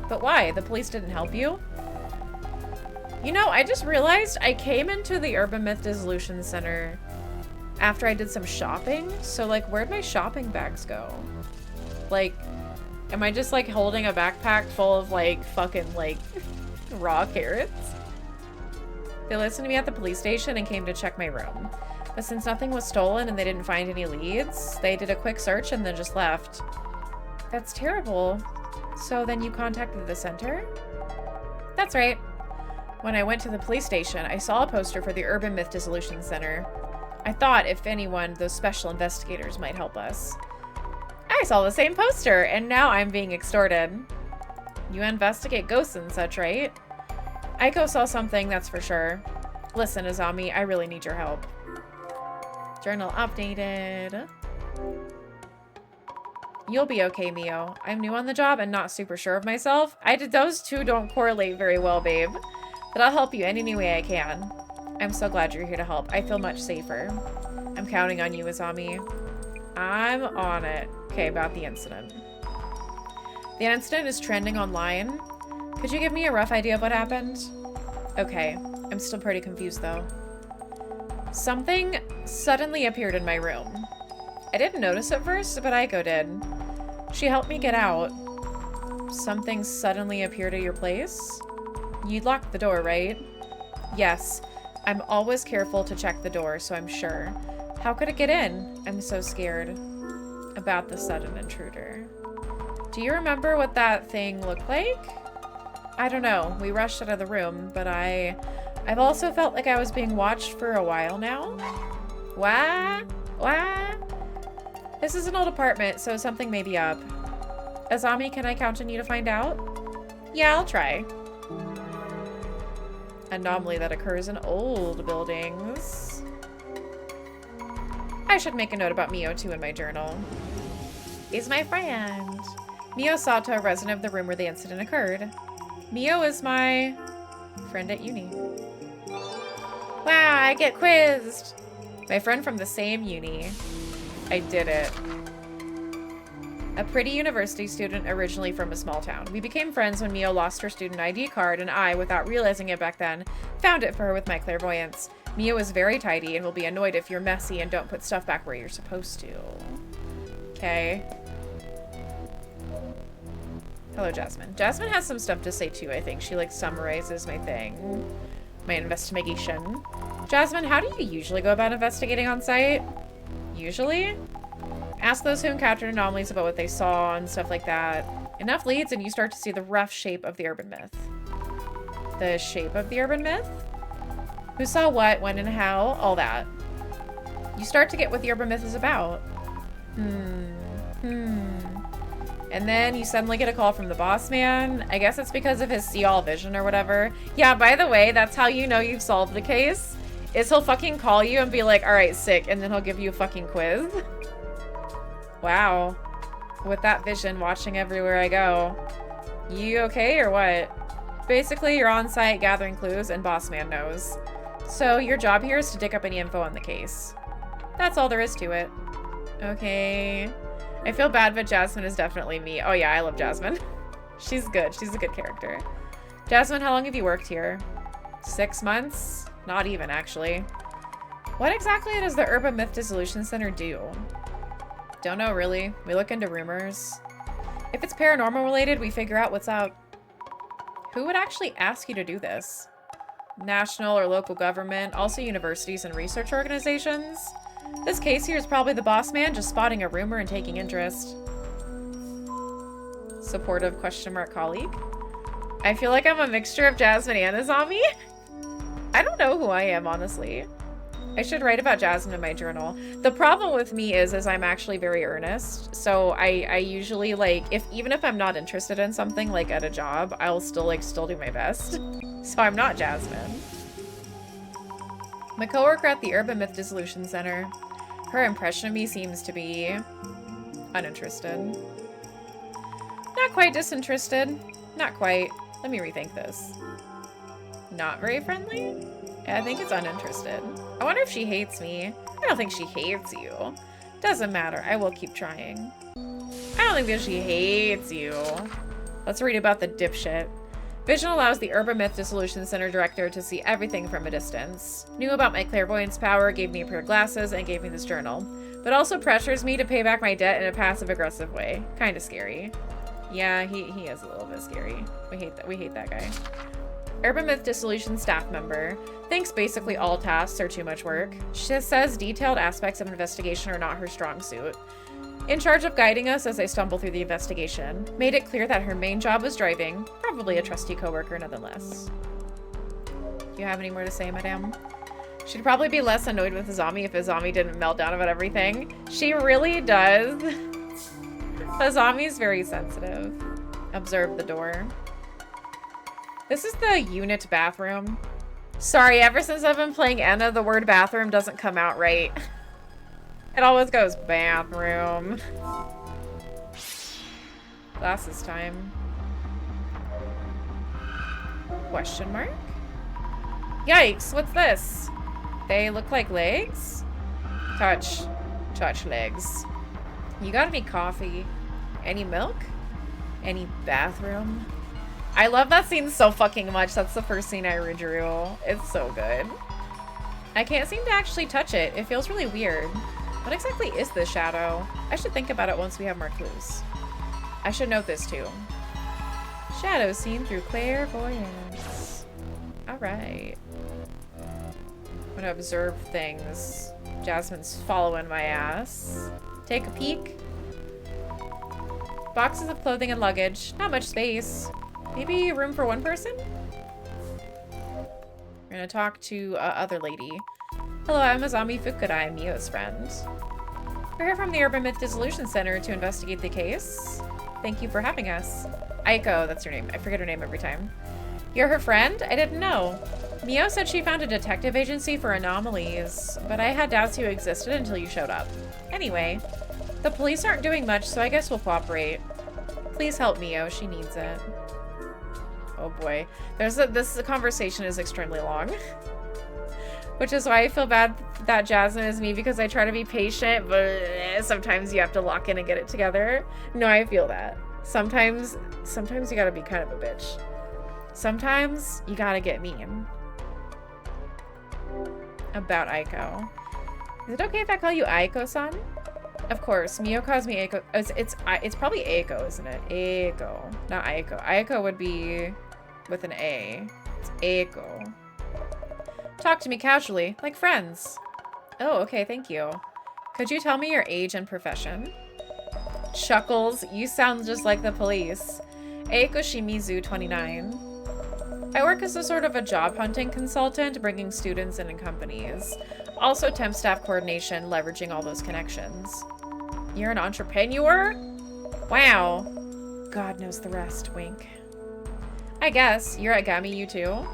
But why? The police didn't help you? You know, I just realized I came into the Urban Myth Dissolution Center after I did some shopping. So, like, where'd my shopping bags go? Like, am I just, like, holding a backpack full of, like, fucking, like, raw carrots? They listened to me at the police station and came to check my room. But since nothing was stolen and they didn't find any leads, they did a quick search and then just left. That's terrible. So then you contacted the center? That's right. When I went to the police station, I saw a poster for the Urban Myth Dissolution Center. I thought, if anyone, those special investigators might help us. I saw the same poster, and now I'm being extorted. You investigate ghosts and such, right? Aiko saw something, that's for sure. Listen, Azami, I really need your help. Journal updated. You'll be okay, Mio. I'm new on the job and not super sure of myself. Those two don't correlate very well, babe. But I'll help you any way I can. I'm so glad you're here to help. I feel much safer. I'm counting on you, Azami. I'm on it. Okay, about the incident. The incident is trending online. Could you give me a rough idea of what happened? Okay. I'm still pretty confused, though. Something suddenly appeared in my room. I didn't notice at first, but Aiko did. She helped me get out. Something suddenly appeared at your place? You locked the door, right? Yes. I'm always careful to check the door, so I'm sure. How could it get in? I'm so scared. About the sudden intruder. Do you remember what that thing looked like? I don't know. We rushed out of the room, but I've also felt like I was being watched for a while now. What? This is an old apartment, so something may be up. Azami, can I count on you to find out? Yeah, I'll try. Anomaly that occurs in old buildings. I should make a note about Mio too in my journal. He's my friend. Mio Sato, a resident of the room where the incident occurred. Mio is my friend at uni. Wow, I get quizzed. My friend from the same uni. I did it. A pretty university student originally from a small town. We became friends when Mio lost her student ID card, and I, without realizing it back then, found it for her with my clairvoyance. Mio is very tidy and will be annoyed if you're messy and don't put stuff back where you're supposed to. Okay. Hello, Jasmine. Jasmine has some stuff to say too, I think. She, like, summarizes my thing. My investigation. Jasmine, how do you usually go about investigating on site? Usually? Ask those who encountered anomalies about what they saw and stuff like that. Enough leads and you start to see the rough shape of the urban myth. The shape of the urban myth? Who saw what, when, and how? All that. You start to get what the urban myth is about. And then you suddenly get a call from the boss man. I guess it's because of his see-all vision or whatever. Yeah, by the way, that's how you know you've solved the case. Is he'll fucking call you and be like, alright, sick, and then he'll give you a fucking quiz. Wow. With that vision watching everywhere I go. You okay or what? Basically, you're on site gathering clues and boss man knows. So your job here is to dig up any info on the case. That's all there is to it. Okay. I feel bad, but Jasmine is definitely me. Oh yeah, I love Jasmine. She's good. She's a good character. Jasmine, how long have you worked here? 6 months? Not even, actually. What exactly does the Urban Myth Dissolution Center do? Don't know, really. We look into rumors. If it's paranormal related, we figure out what's up. Who would actually ask you to do this? National or local government, also universities and research organizations? This case here is probably the boss man just spotting a rumor and taking interest. Supportive question mark colleague? I feel like I'm a mixture of Jasmine and Azami. I don't know who I am, honestly. I should write about Jasmine in my journal. The problem with me is I'm actually very earnest. So I usually, like, even if I'm not interested in something, like at a job, I'll still do my best. So I'm not Jasmine. My coworker at the Urban Myth Dissolution Center. Her impression of me seems to be uninterested. Not quite disinterested. Not quite. Let me rethink this. Not very friendly? Yeah, I think it's uninterested. I wonder if she hates me. I don't think she hates you. Doesn't matter. I will keep trying. I don't think that she hates you. Let's read about the dipshit. Vision allows the Urban Myth Dissolution Center director to see everything from a distance. Knew about my clairvoyance power, gave me a pair of glasses, and gave me this journal. But also pressures me to pay back my debt in a passive-aggressive way. Kinda scary. Yeah, he is a little bit scary. We hate that guy. Urban Myth Dissolution staff member. Thinks basically all tasks are too much work. She says detailed aspects of investigation are not her strong suit. In charge of guiding us as I stumble through the investigation. Made it clear that her main job was driving. Probably a trusty coworker nonetheless. Do you have any more to say, madame? She'd probably be less annoyed with Azami if Azami didn't melt down about everything. She really does. Azami's very sensitive. Observe the door. This is the unit bathroom. Sorry, ever since I've been playing Anna, the word bathroom doesn't come out right. It always goes bathroom. Glasses time. Question mark? Yikes, what's this? They look like legs? Touch legs. You got any coffee? Any milk? Any bathroom? I love that scene so fucking much. That's the first scene I redrew. It's so good. I can't seem to actually touch it. It feels really weird. What exactly is this shadow? I should think about it once we have more clues. I should note this too. Shadow seen through clairvoyance. Alright. I'm gonna observe things. Jasmine's following my ass. Take a peek. Boxes of clothing and luggage. Not much space. Maybe room for one person? We're gonna talk to other lady. Hello, I'm Azami Fukuda. I'm Mio's friend. We're here from the Urban Myth Dissolution Center to investigate the case. Thank you for having us. Aiko, that's her name. I forget her name every time. You're her friend? I didn't know. Mio said she found a detective agency for anomalies, but I had doubts you existed until you showed up. Anyway, the police aren't doing much, so I guess we'll cooperate. Please help Mio. She needs it. Oh boy. This conversation is extremely long. Which is why I feel bad that Jasmine is me, because I try to be patient, but sometimes you have to lock in and get it together. No, I feel that. Sometimes you gotta be kind of a bitch. Sometimes you gotta get mean. About Aiko. Is it okay if I call you Aiko-san? Of course. Mio calls me Aiko. It's probably Aiko, isn't it? Aiko. Not Aiko. Aiko would be with an A. It's Aiko. Talk to me casually, like friends. Oh, okay, thank you. Could you tell me your age and profession? Chuckles, you sound just like the police. Eiko Shimizu, 29. I work as a sort of a job hunting consultant, bringing students in companies. Also temp staff coordination, leveraging all those connections. You're an entrepreneur? Wow. God knows the rest, wink. I guess. You're at GAMIU too?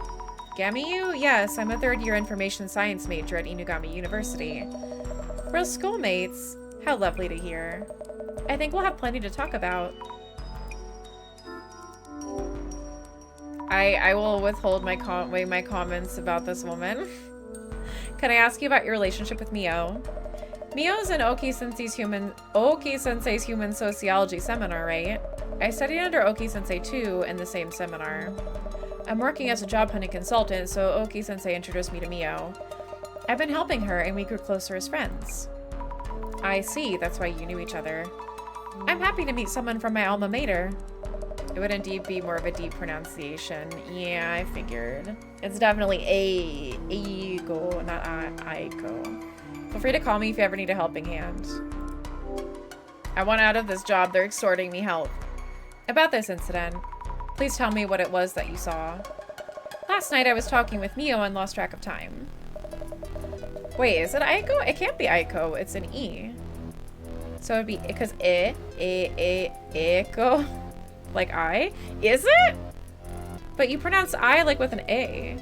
GAMIU? Yes, I'm a third-year information science major at Inugami University. We're schoolmates. How lovely to hear. I think we'll have plenty to talk about. I will withhold my comments about this woman. Can I ask you about your relationship with Mio? Mio's in Oki-sensei's human sociology seminar, right? I studied under Oki-sensei too in the same seminar. I'm working as a job hunting consultant, so Oki-sensei introduced me to Mio. I've been helping her, and we grew closer as friends. I see, that's why you knew each other. I'm happy to meet someone from my alma mater. It would indeed be more of a deep pronunciation. Yeah, I figured. It's definitely Aiko, not Aiko. Feel free to call me if you ever need a helping hand. I want out of this job. They're extorting me help. About this incident, please tell me what it was that you saw. Last night I was talking with Mio and lost track of time. Wait, is it Aiko? It can't be Aiko. It's an E. So it'd be because Eiko. Like I? Is it? But you pronounce I like with an A.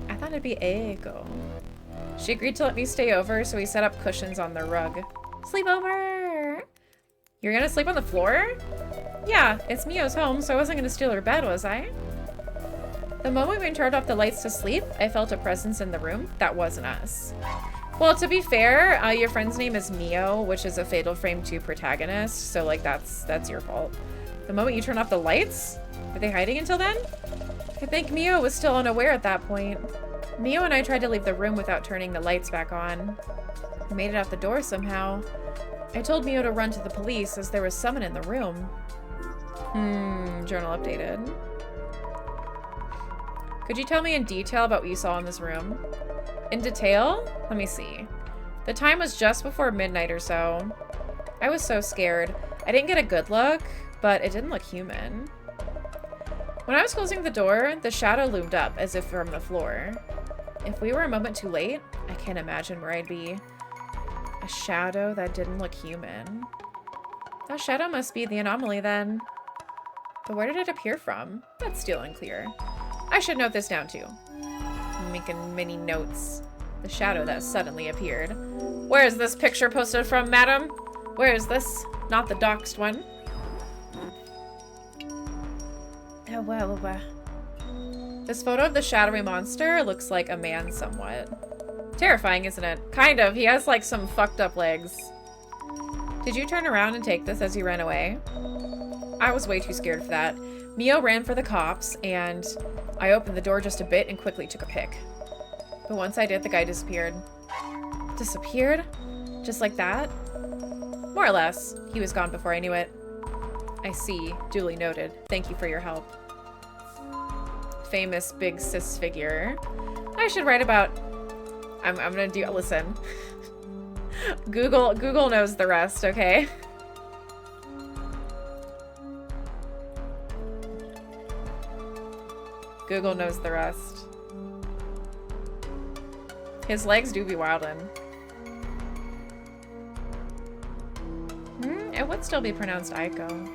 I thought it'd be Eiko. She agreed to let me stay over, so we set up cushions on the rug. Sleepover! You're gonna sleep on the floor? Yeah, it's Mio's home, so I wasn't gonna steal her bed, was I? The moment we turned off the lights to sleep, I felt a presence in the room. That wasn't us. Well, to be fair, your friend's name is Mio, which is a Fatal Frame 2 protagonist, so like that's your fault. The moment you turn off the lights? Were they hiding until then? I think Mio was still unaware at that point. Mio and I tried to leave the room without turning the lights back on. We made it out the door somehow. I told Mio to run to the police as there was someone in the room. Journal updated. Could you tell me in detail about what you saw in this room? In detail? Let me see. The time was just before midnight or so. I was so scared. I didn't get a good look, but it didn't look human. When I was closing the door, the shadow loomed up as if from the floor. If we were a moment too late, I can't imagine where I'd be. A shadow that didn't look human. That shadow must be the anomaly then. But where did it appear from? That's still unclear. I should note this down too. I'm making many notes. The shadow that suddenly appeared. Where is this picture posted from, madam? Where is this? Not the doxed one. Oh, wow. This photo of the shadowy monster looks like a man somewhat. Terrifying, isn't it? Kind of. He has like some fucked up legs. Did you turn around and take this as you ran away? I was way too scared for that. Mio ran for the cops, and I opened the door just a bit and quickly took a pic. But once I did, the guy disappeared. Disappeared? Just like that? More or less. He was gone before I knew it. I see. Duly noted. Thank you for your help. Famous big cis figure. I should write about... I'm gonna do... Listen. Google knows the rest, okay? Google knows the rest. His legs do be wildin'. It would still be pronounced Aiko.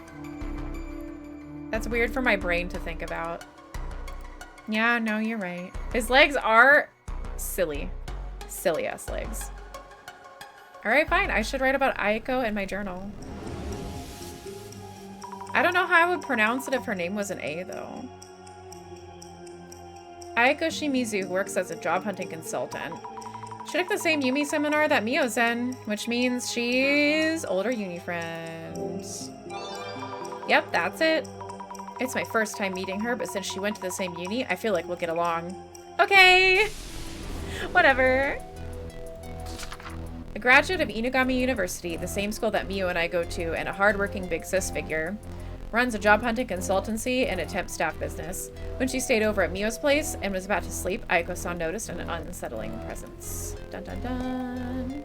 That's weird for my brain to think about. Yeah, no, you're right. His legs are silly. Silly-ass legs. Alright, fine. I should write about Aiko in my journal. I don't know how I would pronounce it if her name was an A, though. Aiko Shimizu works as a job hunting consultant. She took the same Yumi seminar that Mio's in, which means she's older uni friends. Yep, that's it. It's my first time meeting her, but since she went to the same uni, I feel like we'll get along. Okay! Whatever. A graduate of Inugami University, the same school that Mio and I go to, and a hardworking big sis figure. Runs a job hunting consultancy and a temp staff business. When she stayed over at Mio's place and was about to sleep, Aiko-san noticed an unsettling presence. Dun dun dun.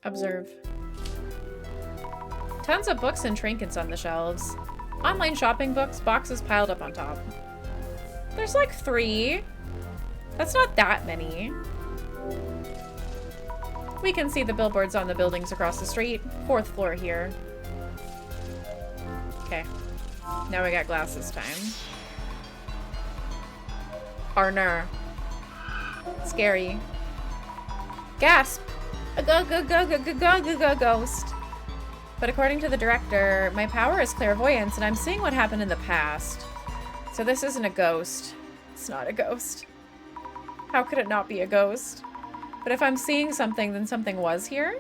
Observe. Tons of books and trinkets on the shelves. Online shopping books, boxes piled up on top. There's like 3. That's not that many. We can see the billboards on the buildings across the street. 4th floor here. Okay. Now we got glasses time. Arner. Scary. Gasp! A go ghost. But according to the director, my power is clairvoyance and I'm seeing what happened in the past. So this isn't a ghost. It's not a ghost. How could it not be a ghost? But if I'm seeing something, then something was here?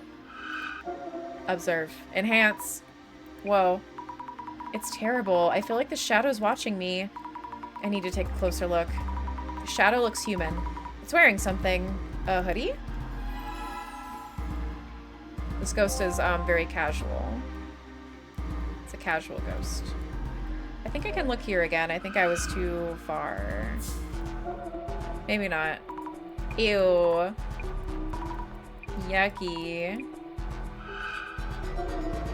Observe. Enhance. Whoa. It's terrible. I feel like the shadow's watching me. I need to take a closer look. The shadow looks human. It's wearing something. A hoodie? This ghost is very casual. It's a casual ghost. I think I can look here again. I think I was too far. Maybe not. Ew. Yucky.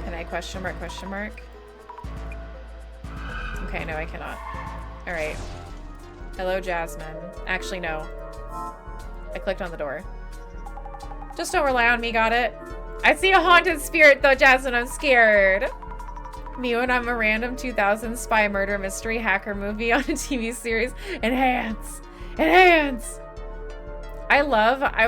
Can I question mark, question mark? Okay, no, I cannot. Alright. Hello, Jasmine. Actually, no. I clicked on the door. Just don't rely on me, got it? I see a haunted spirit, though, Jasmine. I'm scared. Mio and I'm a random 2000 spy murder mystery hacker movie on a TV series. Enhance! Enhance! I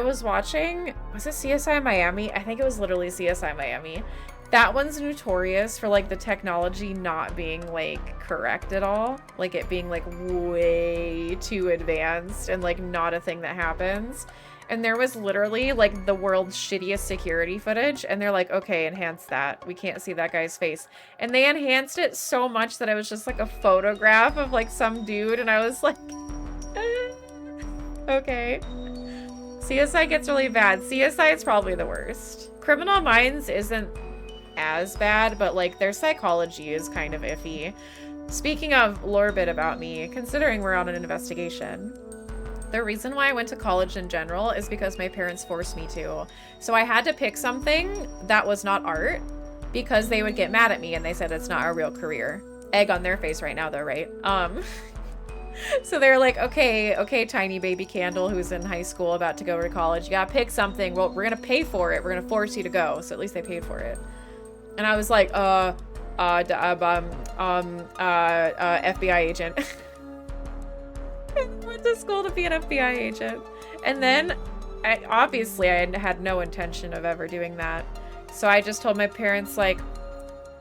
was watching, was it CSI Miami? I think it was literally CSI Miami. That one's notorious for, like, the technology not being, like, correct at all. Like, it being, like, way too advanced and, like, not a thing that happens. and there was literally like the world's shittiest security footage, and they're like, okay, enhance that. We can't see that guy's face. And they enhanced it so much that it was just like a photograph of like some dude, and I was like, okay. CSI gets really bad. CSI is probably the worst. Criminal Minds isn't as bad, but like their psychology is kind of iffy. Speaking of lore bit about me, considering we're on an investigation, the reason why I went to college in general is because my parents forced me to. So I had to pick something that was not art because they would get mad at me and they said it's not a real career. Egg on their face right now though, right? So they're like, okay, tiny baby Candle who's in high school about to go to college, you gotta pick something. Well, we're gonna pay for it. We're gonna force you to go. So at least they paid for it. And I was like, FBI agent. I went to school to be an FBI agent. And then, obviously, I had no intention of ever doing that. So I just told my parents, like,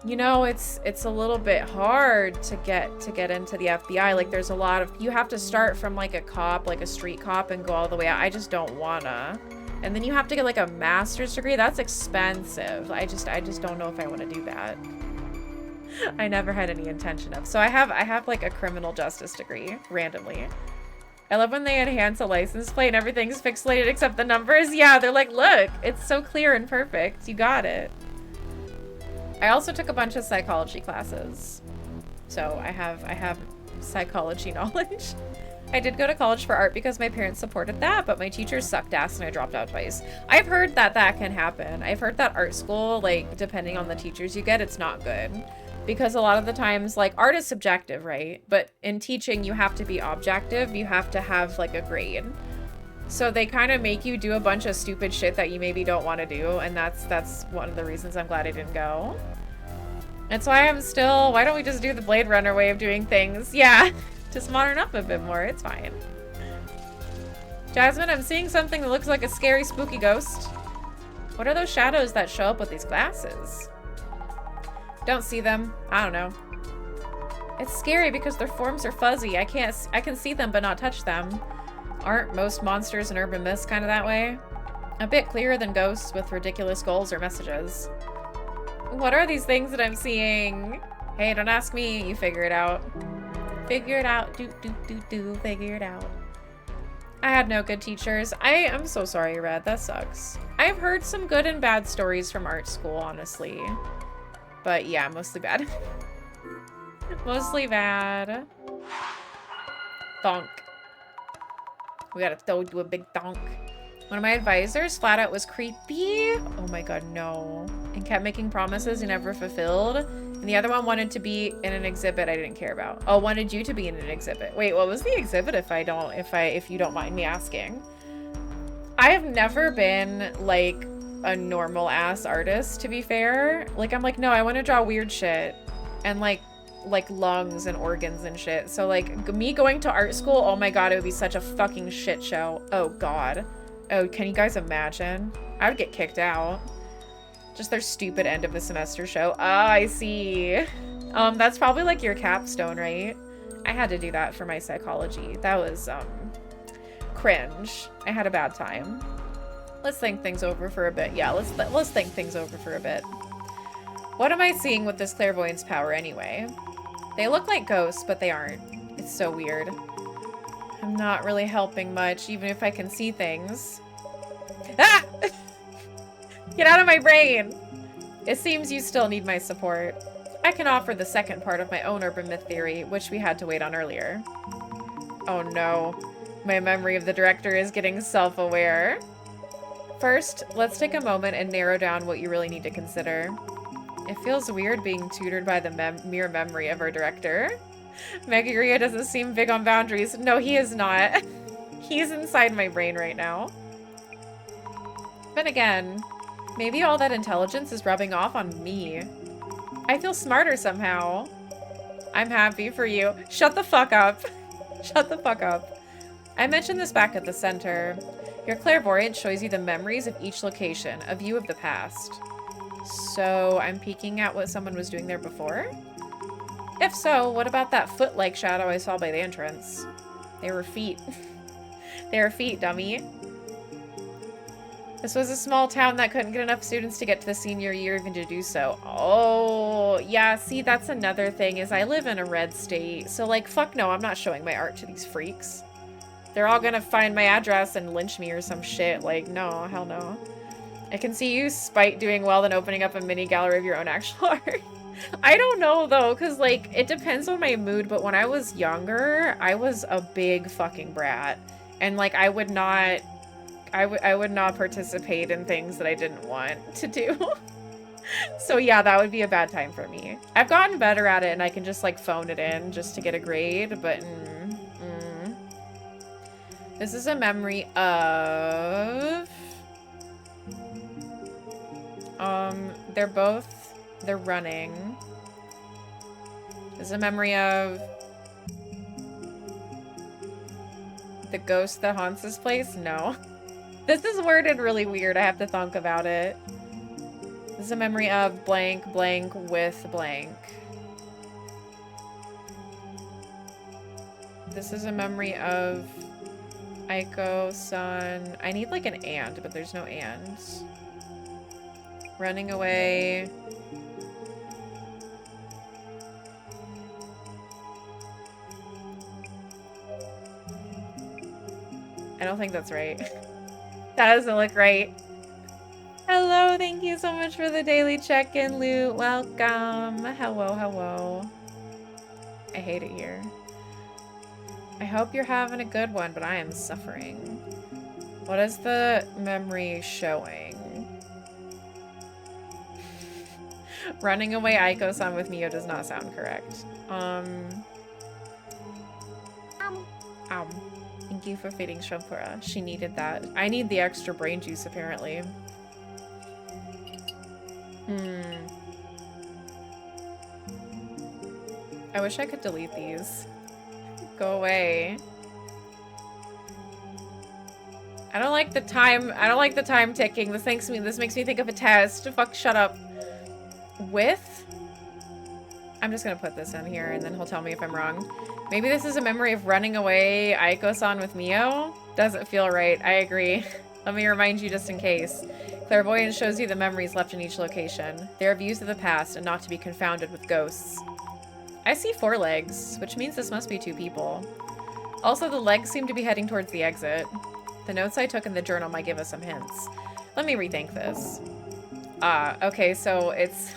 you know, it's a little bit hard to get into the FBI. Like, there's a lot of, you have to start from, like, a cop, like a street cop, and go all the way out. I just don't wanna. And then you have to get, like, a master's degree. That's expensive. I just don't know if I want to do that. I never had any intention of. So I have like a criminal justice degree randomly. I love when they enhance a license plate and everything's pixelated except the numbers. Yeah, they're like, look, it's so clear and perfect. You got it. I also took a bunch of psychology classes. So I have psychology knowledge. I did go to college for art because my parents supported that, but my teachers sucked ass and I dropped out twice. I've heard that can happen. I've heard that art school, like, depending on the teachers you get, it's not good. Because a lot of the times, like, art is subjective, right? But in teaching, you have to be objective. You have to have, like, a grade. So they kind of make you do a bunch of stupid shit that you maybe don't want to do. And that's one of the reasons I'm glad I didn't go. That's why I'm still... Why don't we just do the Blade Runner way of doing things? Yeah, just modern up a bit more. It's fine. Jasmine, I'm seeing something that looks like a scary, spooky ghost. What are those shadows that show up with these glasses? Don't see them. I don't know. It's scary because their forms are fuzzy. I can see them but not touch them. Aren't most monsters in urban myths kind of that way? A bit clearer than ghosts with ridiculous goals or messages. What are these things that I'm seeing? Hey, don't ask me. You figure it out. Figure it out. Figure it out. I had no good teachers. I'm so sorry, Red. That sucks. I've heard some good and bad stories from art school, honestly. But yeah, mostly bad. Mostly bad. Thonk. We gotta do a big thonk. One of my advisors flat out was creepy. Oh my god, no. And kept making promises he never fulfilled. And the other one wanted to be in an exhibit I didn't care about. Oh, wanted you to be in an exhibit. Wait, what was the exhibit if you don't mind me asking? I have never been like a normal ass artist, to be fair. Like, I'm like, no, I want to draw weird shit and like lungs and organs and shit. So like me going to art school, oh my god, it would be such a fucking shit show. Oh god. Oh, can you guys imagine? I would get kicked out. Just their stupid end of the semester show. Ah, I see. That's probably like your capstone, right? I had to do that for my psychology. That was cringe. I had a bad time. Let's think things over for a bit. Yeah, let's think things over for a bit. What am I seeing with this clairvoyance power anyway? They look like ghosts, but they aren't. It's so weird. I'm not really helping much, even if I can see things. Ah! Get out of my brain! It seems you still need my support. I can offer the second part of my own urban myth theory, which we had to wait on earlier. Oh no. My memory of the director is getting self-aware. First, let's take a moment and narrow down what you really need to consider. It feels weird being tutored by the mere memory of our director. Megaria doesn't seem big on boundaries. No, he is not. He's inside my brain right now. But again, maybe all that intelligence is rubbing off on me. I feel smarter somehow. I'm happy for you. Shut the fuck up. Shut the fuck up. I mentioned this back at the center. Your clairvoyance shows you the memories of each location, a view of the past. So I'm peeking at what someone was doing there before? If so, what about that foot-like shadow I saw by the entrance? They were feet. They were feet, dummy. This was a small town that couldn't get enough students to get to the senior year even to do so. Oh, yeah, see, that's another thing is I live in a red state. So, like, fuck no, I'm not showing my art to these freaks. They're all gonna find my address and lynch me or some shit. Like, no, hell no. I can see you spite doing well than opening up a mini gallery of your own actual art. I don't know, though, because, like, it depends on my mood, but when I was younger, I was a big fucking brat. And, like, I would not participate in things that I didn't want to do. So yeah, that would be a bad time for me. I've gotten better at it and I can just like phone it in just to get a grade, but This is a memory of... they're running. This is a memory of... the ghost that haunts this place? No. This is worded really weird. I have to think about it. This is a memory of blank, blank with blank. This is a memory of Aiko-san. I need like an and, but there's no ands. Running away. I don't think that's right. That doesn't look right. Hello, thank you so much for the daily check-in loot. Welcome. Hello, hello. I hate it here. I hope you're having a good one, but I am suffering. What is the memory showing? Running away Aiko-san with Mio does not sound correct. Thank you for feeding Shampura. She needed that. I need the extra brain juice, apparently. I wish I could delete these. Go away. I don't like the time ticking. This makes me think of a test. Fuck, shut up. With? I'm just gonna put this in here and then he'll tell me if I'm wrong. Maybe this is a memory of running away Aiko-san with Mio? Doesn't feel right. I agree. Let me remind you just in case. Clairvoyance shows you the memories left in each location. They are views of the past and not to be confounded with ghosts. I see 4 legs, which means this must be 2 people. Also, the legs seem to be heading towards the exit. The notes I took in the journal might give us some hints. Let me rethink this. Okay, so it's...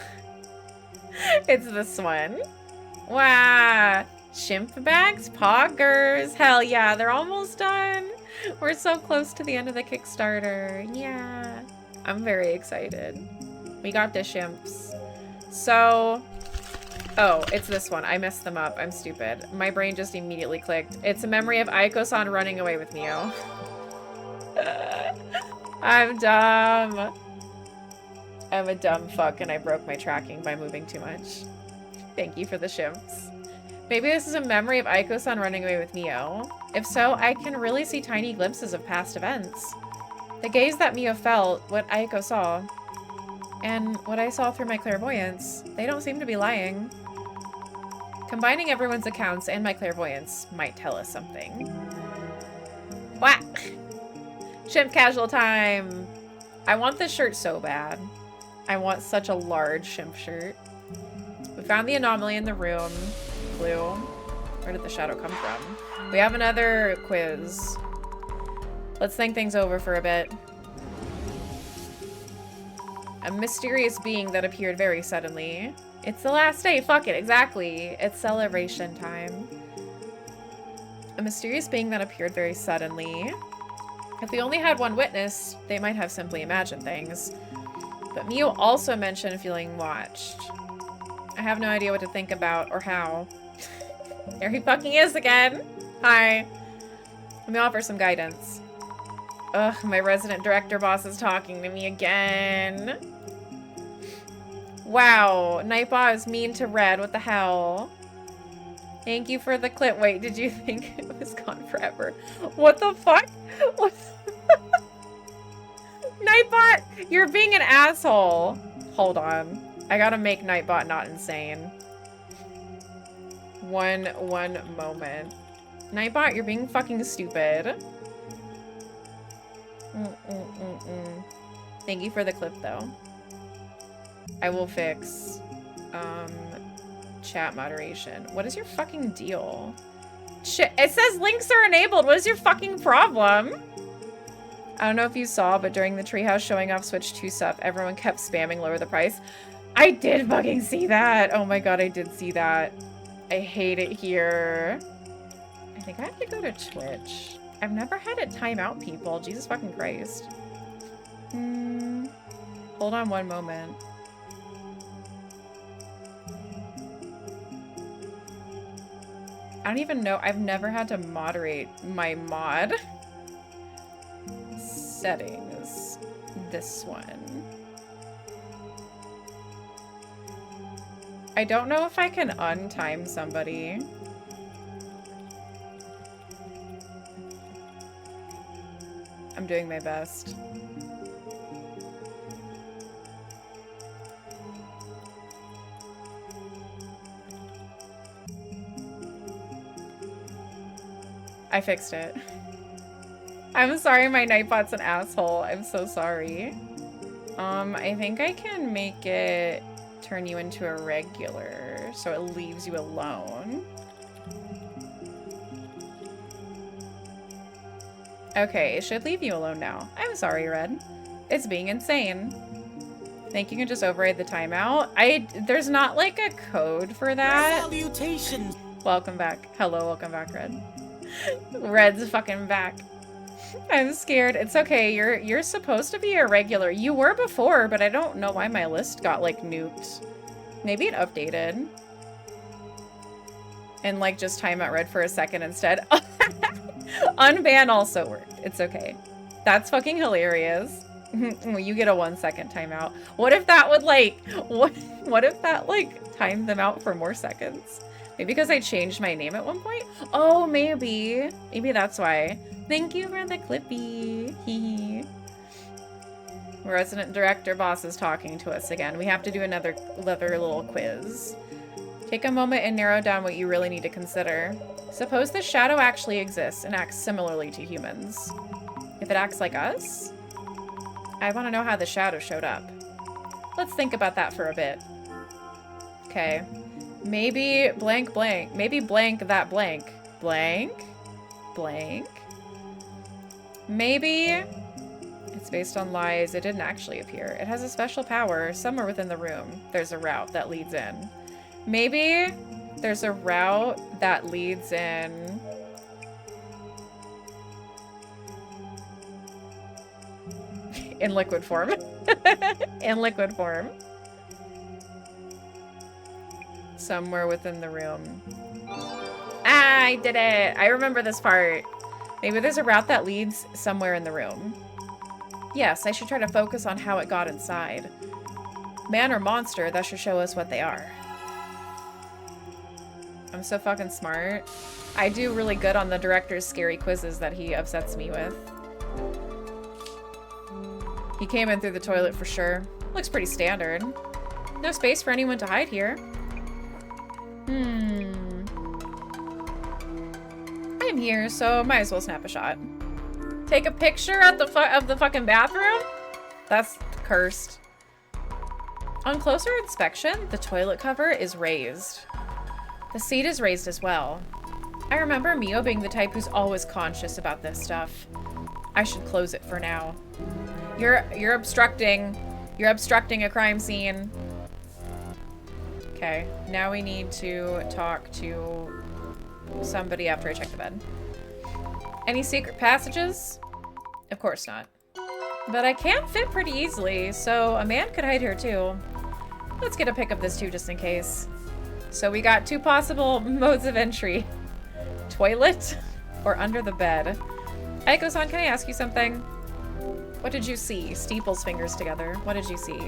it's this one. Wow! Chimp bags? Poggers! Hell yeah, they're almost done! We're so close to the end of the Kickstarter. Yeah. I'm very excited. We got the chimps. So... oh, it's this one. I messed them up. I'm stupid. My brain just immediately clicked. It's a memory of Aiko-san running away with Mio. I'm dumb. I'm a dumb fuck and I broke my tracking by moving too much. Thank you for the chimps. Maybe this is a memory of Aiko-san running away with Mio. If so, I can really see tiny glimpses of past events. The gaze that Mio felt, what Aiko saw, and what I saw through my clairvoyance, they don't seem to be lying. Combining everyone's accounts and my clairvoyance might tell us something. What? Chimp casual time! I want this shirt so bad. I want such a large chimp shirt. We found the anomaly in the room. Blue. Where did the shadow come from? We have another quiz. Let's think things over for a bit. A mysterious being that appeared very suddenly. It's the last day, fuck it, exactly. It's celebration time. A mysterious being that appeared very suddenly. If we only had one witness, they might have simply imagined things. But Mio also mentioned feeling watched. I have no idea what to think about or how. There he fucking is again. Hi. Let me offer some guidance. Ugh, my resident director boss is talking to me again. Wow, Nightbot is mean to Red. What the hell? Thank you for the clip. Wait, did you think it was gone forever? What the fuck? What? Nightbot, you're being an asshole. Hold on. I gotta make Nightbot not insane. One moment. Nightbot, you're being fucking stupid. Thank you for the clip, though. I will fix, chat moderation. What is your fucking deal? Shit, it says links are enabled. What is your fucking problem? I don't know if you saw, but during the treehouse showing off Switch 2 stuff, everyone kept spamming lower the price. I did fucking see that. Oh my god, I did see that. I hate it here. I think I have to go to Twitch. I've never had it time out people. Jesus fucking Christ. Hold on one moment. I don't even know. I've never had to moderate my mod. Settings. This one. I don't know if I can untime somebody. I'm doing my best. I fixed it. I'm sorry my Nightbot's an asshole. I'm so sorry. I think I can make it turn you into a regular, so it leaves you alone. Okay, it should leave you alone now. I'm sorry, Red. It's being insane. I think you can just override the timeout. There's not like a code for that. Salutations. Welcome back. Hello, welcome back, Red. Red's fucking back. I'm scared. It's okay. You're supposed to be a regular. You were before, but I don't know why my list got like nuked. Maybe it updated. And like just time out Red for a second instead. Unban also worked. It's okay. That's fucking hilarious. You get a 1 second timeout. What if that would like what if that like timed them out for more seconds? Maybe because I changed my name at one point? Oh, maybe. Maybe that's why. Thank you for the clippy. Hee. Resident director boss is talking to us again. We have to do another little quiz. Take a moment and narrow down what you really need to consider. Suppose the shadow actually exists and acts similarly to humans. If it acts like us? I want to know how the shadow showed up. Let's think about that for a bit. Okay. Maybe blank blank. Maybe blank that blank. Blank? Blank? Maybe it's based on lies. It didn't actually appear. It has a special power somewhere within the room. There's a route that leads in. Maybe there's a route that leads in. In liquid form. In liquid form. Somewhere within the room. Ah, I did it. I remember this part. Maybe there's a route that leads somewhere in the room. Yes, I should try to focus on how it got inside. Man or monster, that should show us what they are. I'm so fucking smart. I do really good on the director's scary quizzes that he upsets me with. He came in through the toilet for sure. Looks pretty standard. No space for anyone to hide here. I'm here, so might as well snap a shot. Take a picture at of the fucking bathroom? That's cursed. On closer inspection, the toilet cover is raised. The seat is raised as well. I remember Mio being the type who's always conscious about this stuff. I should close it for now. You're obstructing. You're obstructing a crime scene. Okay, now we need to talk to somebody after I check the bed. Any secret passages? Of course not. But I can fit pretty easily, so a man could hide here too. Let's get a pic of this too, just in case. So we got 2 possible modes of entry. Toilet or under the bed. Aiko-san, can I ask you something? What did you see? Steeple's fingers together. What did you see?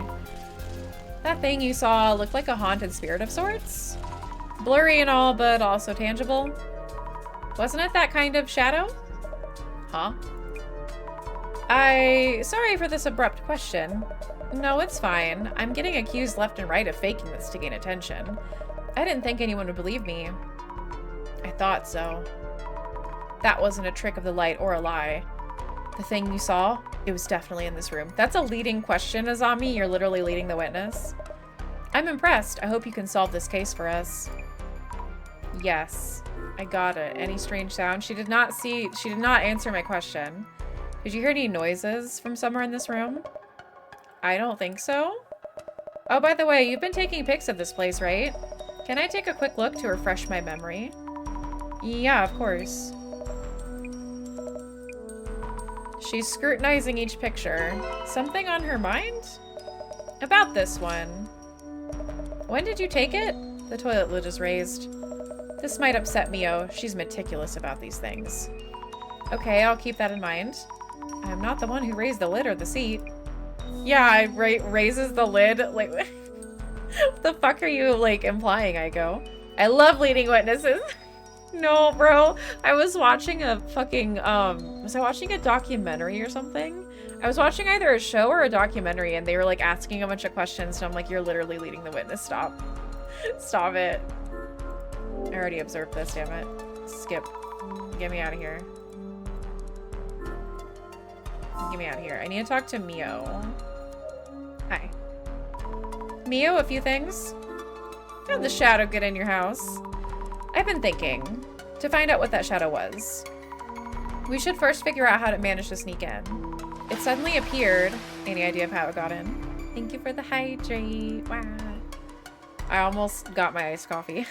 That thing you saw looked like a haunted spirit of sorts? Blurry and all, but also tangible? Wasn't it that kind of shadow? Huh? Sorry for this abrupt question. No, it's fine. I'm getting accused left and right of faking this to gain attention. I didn't think anyone would believe me. I thought so. That wasn't a trick of the light or a lie. The thing you saw? It was definitely in this room. That's a leading question, Azami. You're literally leading the witness. I'm impressed. I hope you can solve this case for us. Yes, I got it. Any strange sound? She did not answer my question. Did you hear any noises from somewhere in this room? I don't think so. Oh, by the way, you've been taking pics of this place, right? Can I take a quick look to refresh my memory? Yeah, of course. She's scrutinizing each picture. Something on her mind? About this one. When did you take it? The toilet lid is raised. This might upset Mio. She's meticulous about these things. Okay, I'll keep that in mind. I'm not the one who raised the lid or the seat. Yeah, I raises the lid. Like, what the fuck are you, like, implying, Aiko? I love leading witnesses. No, bro. I was watching a fucking, was I watching a documentary or something? I was watching either a show or a documentary, and they were, like, asking a bunch of questions, and I'm like, you're literally leading the witness. Stop. Stop it. I already observed this, damn it. Skip. Get me out of here. Get me out of here. I need to talk to Mio. Hi. Mio, a few things. How did the shadow get in your house? I've been thinking. To find out what that shadow was. We should first figure out how to manage to sneak in. It suddenly appeared. Any idea of how it got in? Thank you for the hydrate. Wow. I almost got my iced coffee.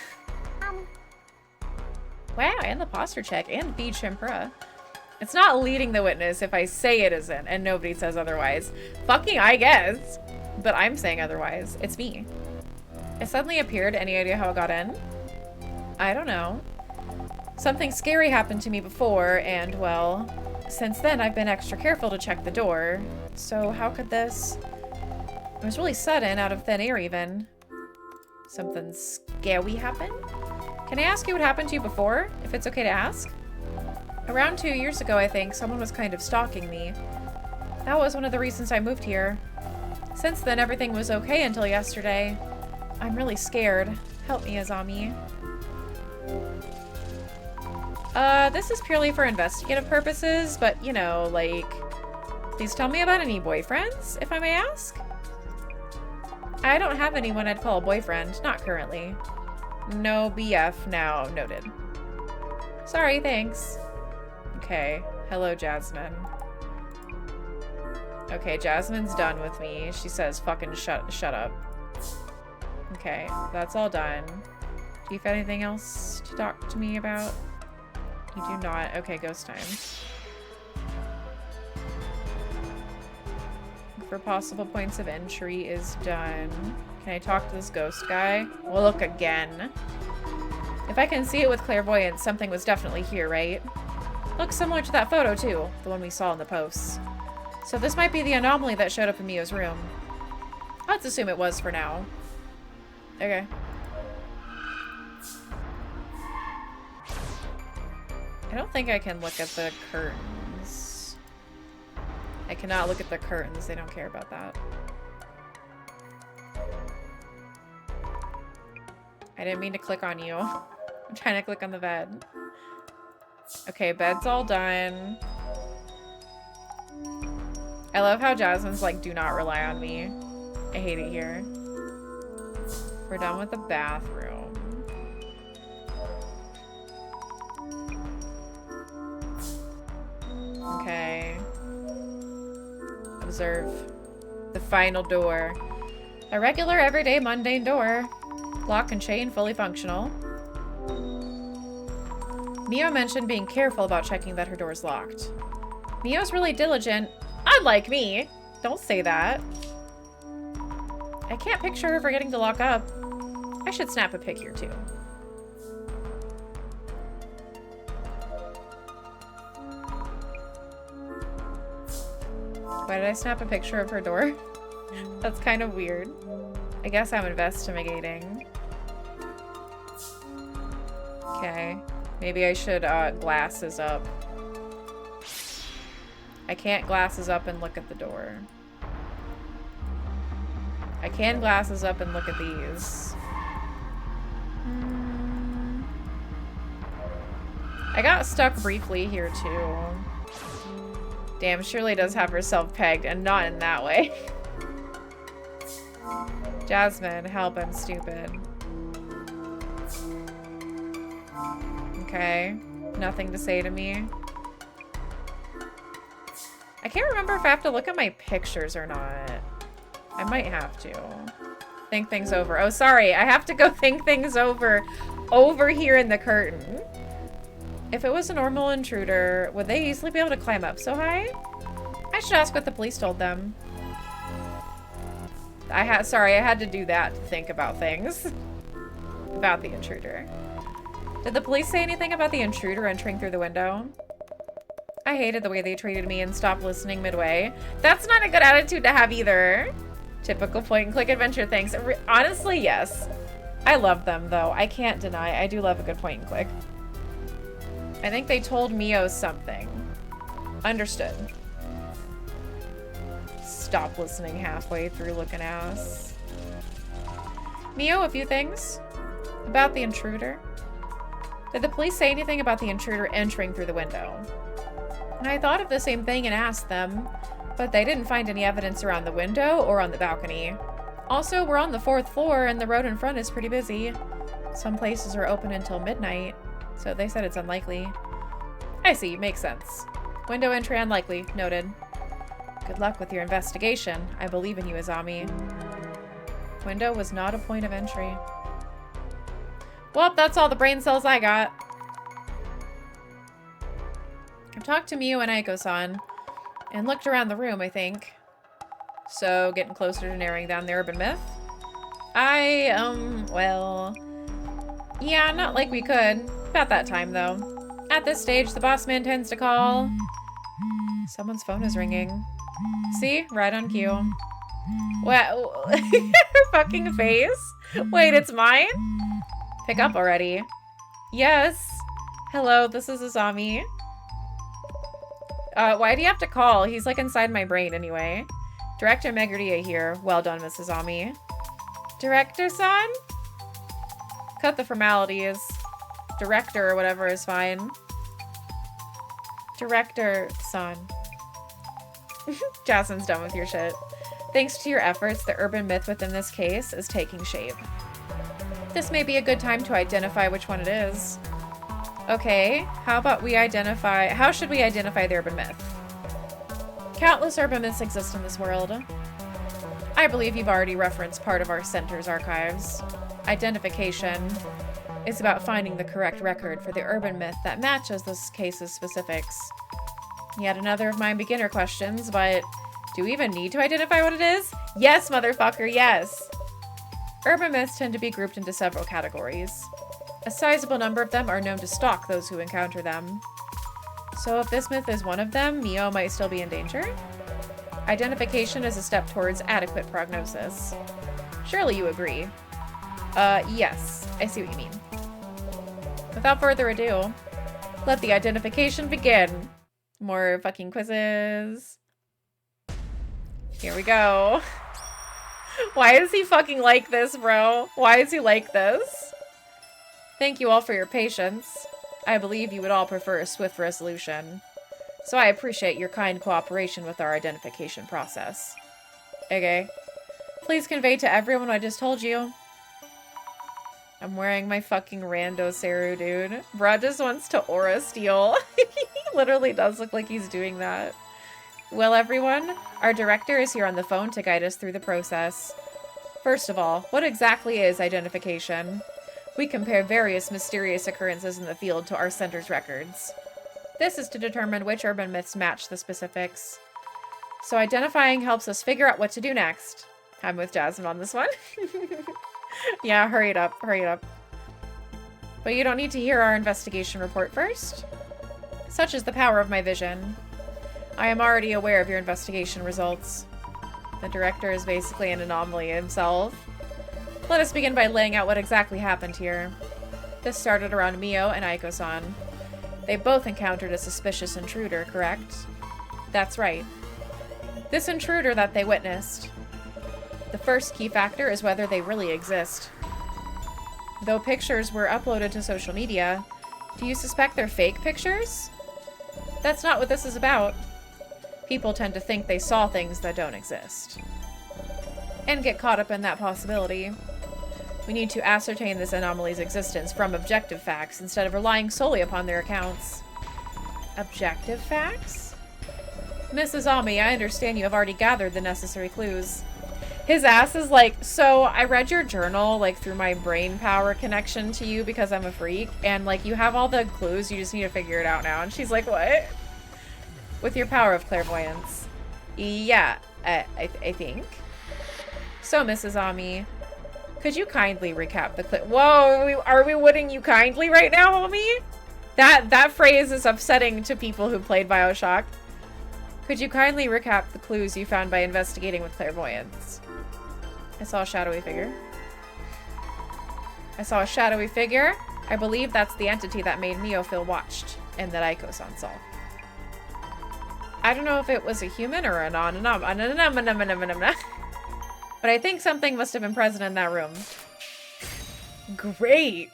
Wow, and the posture check and feed Shimpra. It's not leading the witness if I say it isn't and nobody says otherwise. Fucking I guess. But I'm saying otherwise. It's me. It suddenly appeared. Any idea how it got in? I don't know. Something scary happened to me before and, well, since then I've been extra careful to check the door. So how could this... It was really sudden, out of thin air even. Something scary happened? Can I ask you what happened to you before, if it's okay to ask? Around 2 years ago, I think, someone was kind of stalking me. That was one of the reasons I moved here. Since then, everything was okay until yesterday. I'm really scared. Help me, Azami. This is purely for investigative purposes, but, you know, like, please tell me about any boyfriends, if I may ask? I don't have anyone I'd call a boyfriend, not currently. No BF now, noted. Sorry, thanks. Okay, hello, Jasmine. Okay, Jasmine's done with me. She says, fucking shut up. Okay, that's all done. Do you have anything else to talk to me about? You do not. Okay, ghost time. For possible points of entry is done. Can I talk to this ghost guy? We'll look again. If I can see it with clairvoyance, something was definitely here, right? Looks similar to that photo, too. The one we saw in the posts. So this might be the anomaly that showed up in Mio's room. Let's assume it was for now. Okay. I don't think I can look at the curtains. I cannot look at the curtains. They don't care about that. I didn't mean to click on you. I'm trying to click on the bed. Okay, bed's all done. I love how Jasmine's like, do not rely on me. I hate it here. We're done with the bathroom. Okay. Observe. The final door. A regular, everyday, mundane door. Lock and chain, fully functional. Mio mentioned being careful about checking that her door's locked. Mio's really diligent. Unlike me. Don't say that. I can't picture her forgetting to lock up. I should snap a pic here, too. Why did I snap a picture of her door? That's kind of weird. I guess I'm investigating. Okay. Maybe I should, glasses up. I can't glasses up and look at the door. I can glasses up and look at these. I got stuck briefly here, too. Damn, Shirley does have herself pegged, and not in that way. Jasmine, help, I'm stupid. Okay. Nothing to say to me. I can't remember if I have to look at my pictures or not. I might have to. Think things over. Oh, sorry. I have to go think things over here in the curtain. If it was a normal intruder, would they easily be able to climb up so high? I should ask what the police told them. Sorry, I had to do that to think about things. About the intruder. Did the police say anything about the intruder entering through the window? I hated the way they treated me and stopped listening midway. That's not a good attitude to have either. Typical point and click adventure, thanks. Honestly, yes. I love them though. I can't deny. I do love a good point and click. I think they told Mio something. Understood. Stop listening halfway through looking ass. Mio, a few things about the intruder. Did the police say anything about the intruder entering through the window? And I thought of the same thing and asked them, but they didn't find any evidence around the window or on the balcony. Also, we're on the 4th floor and the road in front is pretty busy. Some places are open until midnight, so they said it's unlikely. I see, makes sense. Window entry unlikely, noted. Good luck with your investigation. I believe in you, Azami. Window was not a point of entry. Well, that's all the brain cells I got. I've talked to Miu and Aiko-san and looked around the room, I think. So, getting closer to narrowing down the urban myth. Well... yeah, not like we could. About that time, though. At this stage, the boss man tends to call... Someone's phone is ringing. See? Right on cue. What? Her fucking face? Wait, it's mine? Pick up already. Yes. Hello, this is Azami. Why do you have to call? He's like inside my brain anyway. Director Megurdia here. Well done, Mrs. Azami. Director-san? Cut the formalities. Director or whatever is fine. Director-san. Jasmine's done with your shit. Thanks to your efforts, the urban myth within this case is taking shape. This may be a good time to identify which one it is. Okay, how should we identify the urban myth? Countless urban myths exist in this world. I believe you've already referenced part of our center's archives. Identification is about finding the correct record for the urban myth that matches this case's specifics. Yet another of my beginner questions, but do we even need to identify what it is? Yes, motherfucker, yes! Urban myths tend to be grouped into several categories. A sizable number of them are known to stalk those who encounter them. So if this myth is one of them, Mio might still be in danger? Identification is a step towards adequate prognosis. Surely you agree. Yes, I see what you mean. Without further ado, let the identification begin. More fucking quizzes. Here we go. Why is he fucking like this, bro? Why is he like this? Thank you all for your patience. I believe you would all prefer a swift resolution. So I appreciate your kind cooperation with our identification process. Okay. Please convey to everyone what I just told you. I'm wearing my fucking rando Saru, dude. Bruh just wants to aura steal. He literally does look like he's doing that. Well, everyone, our director is here on the phone to guide us through the process. First of all, what exactly is identification? We compare various mysterious occurrences in the field to our center's records. This is to determine which urban myths match the specifics. So identifying helps us figure out what to do next. I'm with Jasmine on this one. Yeah, hurry it up, hurry it up. But you don't need to hear our investigation report first. Such is the power of my vision. I am already aware of your investigation results. The director is basically an anomaly himself. Let us begin by laying out what exactly happened here. This started around Mio and Aiko-san. They both encountered a suspicious intruder, correct? That's right. This intruder that they witnessed. The first key factor is whether they really exist. Though pictures were uploaded to social media, do you suspect they're fake pictures? That's not what this is about. People tend to think they saw things that don't exist. And get caught up in that possibility. We need to ascertain this anomaly's existence from objective facts instead of relying solely upon their accounts. Objective facts? Mrs. Ami, I understand you have already gathered the necessary clues. His ass is like, so I read your journal, like, through my brain power connection to you because I'm a freak, and, like, you have all the clues, you just need to figure it out now. And she's like, what? With your power of clairvoyance. Yeah, I think. So, Mrs. Ami, could you kindly recap the clip? Whoa, are we wooing you kindly right now, homie? That phrase is upsetting to people who played BioShock. Could you kindly recap the clues you found by investigating with clairvoyance? I saw a shadowy figure. I saw a shadowy figure. I believe that's the entity that made Mio feel watched and that Aiko-san saw. I don't know if it was a human or an but I think something must have been present in that room. Great!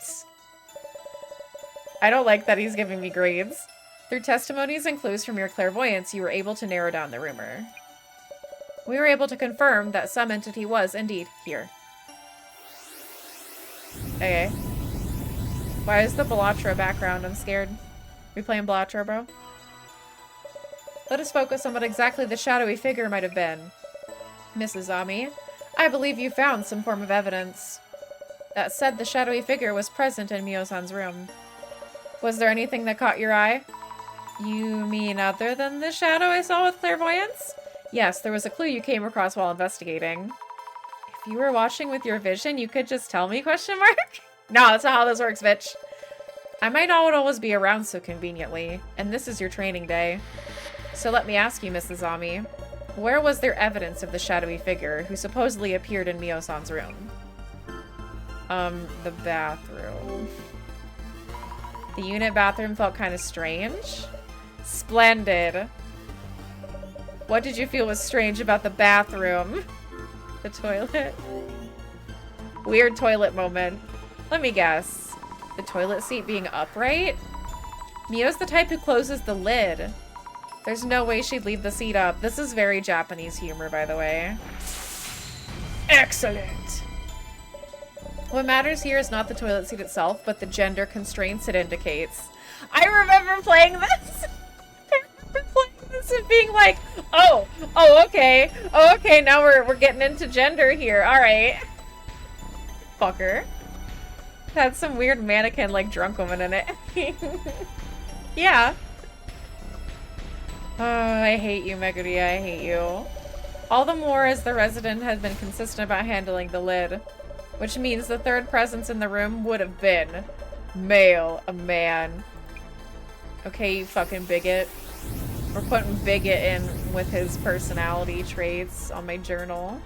I don't like that he's giving me grades. Through testimonies and clues from your clairvoyance, you were able to narrow down the rumor. We were able to confirm that some entity was indeed here. Okay. Why is the Bellatra background? I'm scared. We playing Bellatra, bro? Let us focus on what exactly the shadowy figure might have been. Mrs. Ami, I believe you found some form of evidence that said the shadowy figure was present in Mio-san's room. Was there anything that caught your eye? You mean other than the shadow I saw with clairvoyance? Yes, there was a clue you came across while investigating. If you were watching with your vision, you could just tell me, question mark? No, that's not how this works, bitch. I might not always be around so conveniently, and this is your training day. So let me ask you, Mrs. Ami, where was there evidence of the shadowy figure who supposedly appeared in Mio-san's room? The bathroom. The unit bathroom felt kind of strange. Splendid. What did you feel was strange about the bathroom? The toilet? Weird toilet moment. Let me guess. The toilet seat being upright? Mio's the type who closes the lid. There's no way she'd leave the seat up. This is very Japanese humor, by the way. Excellent! What matters here is not the toilet seat itself, but the gender constraints it indicates. I remember playing this! I remember playing this and being like, oh, okay, now we're getting into gender here, alright. Fucker. Had some weird mannequin, like, drunk woman in it. Yeah. Oh, I hate you, Meguri, I hate you. All the more as the resident has been consistent about handling the lid. Which means the third presence in the room would have been male, a man. Okay, you fucking bigot. We're putting bigot in with his personality traits on my journal.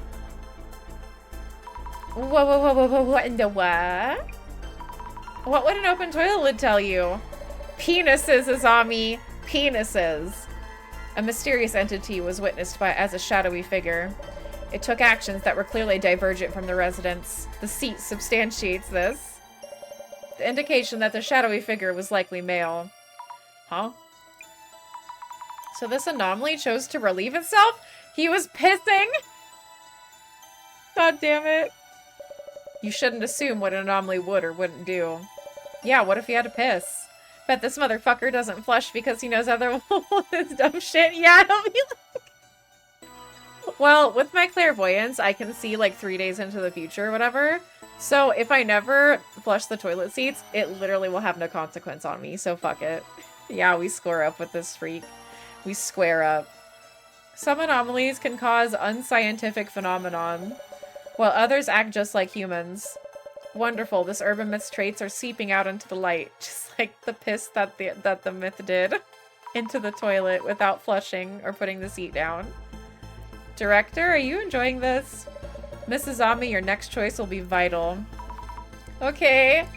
Whoa, what in the what? What would an open toilet lid tell you? Penises, Azami. Penises. A mysterious entity was witnessed by as a shadowy figure. It took actions that were clearly divergent from the residents. The seat substantiates this. The indication that the shadowy figure was likely male. Huh? So this anomaly chose to relieve itself? He was pissing? God damn it. You shouldn't assume what an anomaly would or wouldn't do. Yeah, what if he had to piss? Bet this motherfucker doesn't flush because he knows other this dumb shit. Yeah, he'll be like... Well, with my clairvoyance, I can see like 3 days into the future or whatever. So if I never flush the toilet seats, it literally will have no consequence on me. So fuck it. Yeah, we square up with this freak. We square up. Some anomalies can cause unscientific phenomenon, while others act just like humans. Wonderful, this urban myth's traits are seeping out into the light, just like the piss that the myth did into the toilet without flushing or putting the seat down. Director, are you enjoying this? Mrs. Ami, your next choice will be vital. Okay.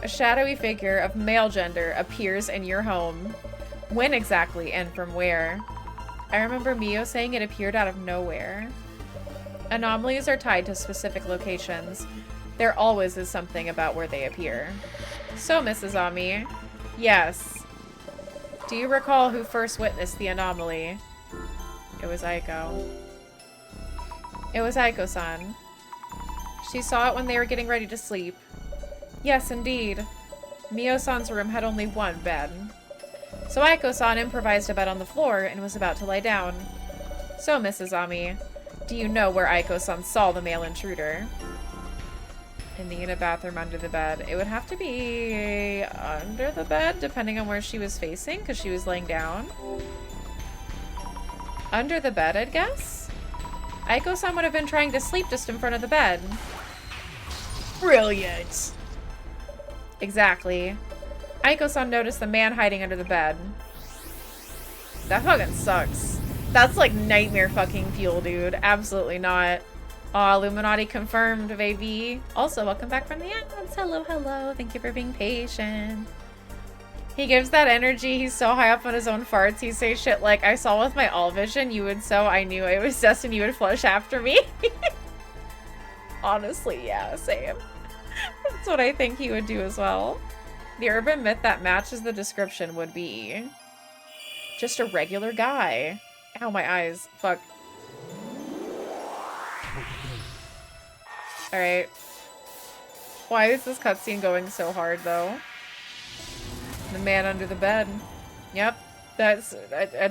A shadowy figure of male gender appears in your home. When exactly and from where? I remember Mio saying it appeared out of nowhere. Anomalies are tied to specific locations. There always is something about where they appear. So, Mrs. Ami, yes. Do you recall who first witnessed the anomaly? It was Aiko. It was Aiko-san. She saw it when they were getting ready to sleep. Yes, indeed. Mio-san's room had only one bed. So Aiko-san improvised a bed on the floor and was about to lie down. So, Mrs. Ami, do you know where Aiko-san saw the male intruder? In the unit bathroom under the bed. It would have to be under the bed, depending on where she was facing, because she was laying down. Under the bed, I'd guess? Aiko-san would have been trying to sleep just in front of the bed. Brilliant! Exactly. Aiko-san noticed the man hiding under the bed. That fucking sucks. That's like nightmare fucking fuel, dude. Absolutely not. Aw, Illuminati confirmed, baby. Also, welcome back from the ads. Hello, hello. Thank you for being patient. He gives that energy. He's so high up on his own farts. He says shit like, I saw with my all vision, you would so, I knew I was destined you would flush after me. Honestly, yeah, same. That's what I think he would do as well. The urban myth that matches the description would be just a regular guy. Ow, my eyes. Fuck. Alright. Why is this cutscene going so hard, though? The man under the bed. Yep. That's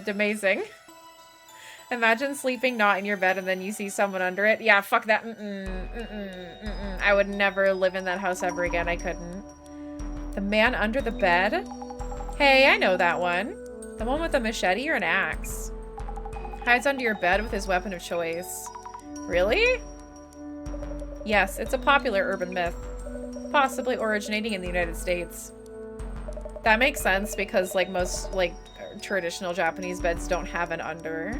amazing. Imagine sleeping not in your bed and then you see someone under it. Yeah, fuck that. I would never live in that house ever again. I couldn't. The man under the bed? Hey, I know that one. The one with a machete or an axe? Hides under your bed with his weapon of choice. Really? Yes, it's a popular urban myth. Possibly originating in the United States. That makes sense because, like, most, like, traditional Japanese beds don't have an under.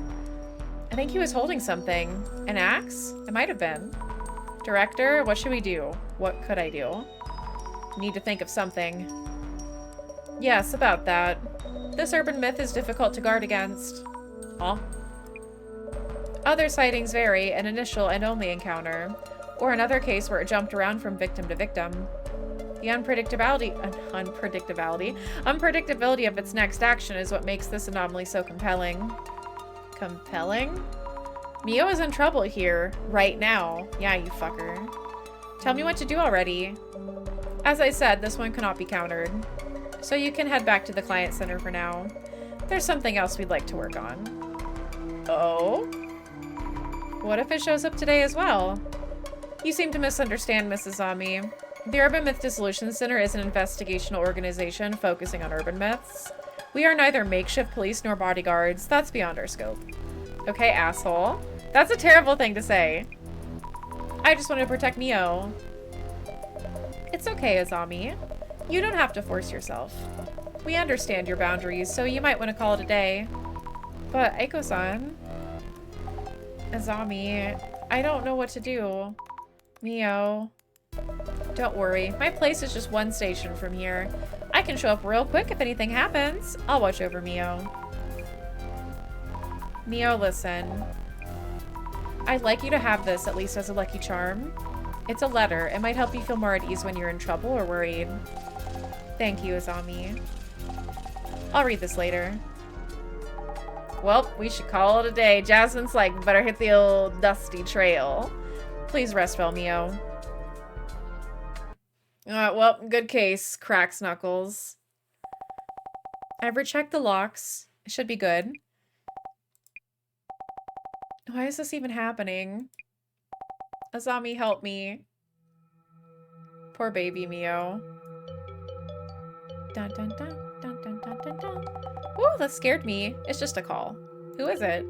I think he was holding something. An axe? It might have been. Director, what should we do? What could I do? Need to think of something. Yes, about that. This urban myth is difficult to guard against. Huh? Other sightings vary, an initial and only encounter. Or another case where it jumped around from victim to victim. The unpredictability of its next action is what makes this anomaly so compelling. Compelling? Mio is in trouble here, right now. Yeah, you fucker. Tell me what to do already. As I said, this one cannot be countered. So you can head back to the client center for now. There's something else we'd like to work on. Oh? What if it shows up today as well? You seem to misunderstand, Mrs. Ami. The Urban Myth Dissolution Center is an investigational organization focusing on urban myths. We are neither makeshift police nor bodyguards. That's beyond our scope. Okay, asshole. That's a terrible thing to say. I just want to protect Mio. It's okay, Azami. You don't have to force yourself. We understand your boundaries, so you might want to call it a day. But, Aiko-san... Azami... I don't know what to do. Mio... Don't worry, my place is just one station from here. I can show up real quick if anything happens. I'll watch over Mio. Mio, listen. I'd like you to have this, at least as a lucky charm. It's a letter. It might help you feel more at ease when you're in trouble or worried. Thank you, Azami. I'll read this later. Well, we should call it a day. Jasmine's like, better hit the old dusty trail. Please rest well, Mio. Well, good case, cracks Knuckles. Ever checked the locks? It should be good. Why is this even happening? Azami, help me. Poor baby Mio. Dun dun dun dun dun dun dun dun. Ooh, that scared me. It's just a call. Who is it?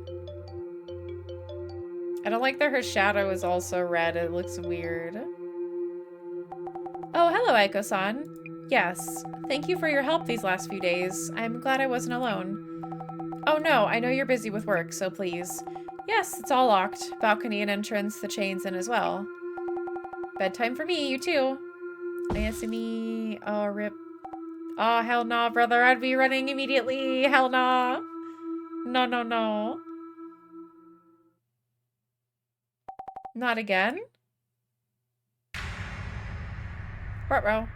I don't like that her shadow is also red. It looks weird. Oh, hello, Aiko-san. Yes, thank you for your help these last few days. I'm glad I wasn't alone. Oh no, I know you're busy with work, so please. Yes, it's all locked. Balcony and entrance, the chain's in as well. Bedtime for me, you too. Ayasumi. Oh, rip. Oh, hell nah, brother. I'd be running immediately. Hell nah. No, no, no. Not again? Ruh-roh.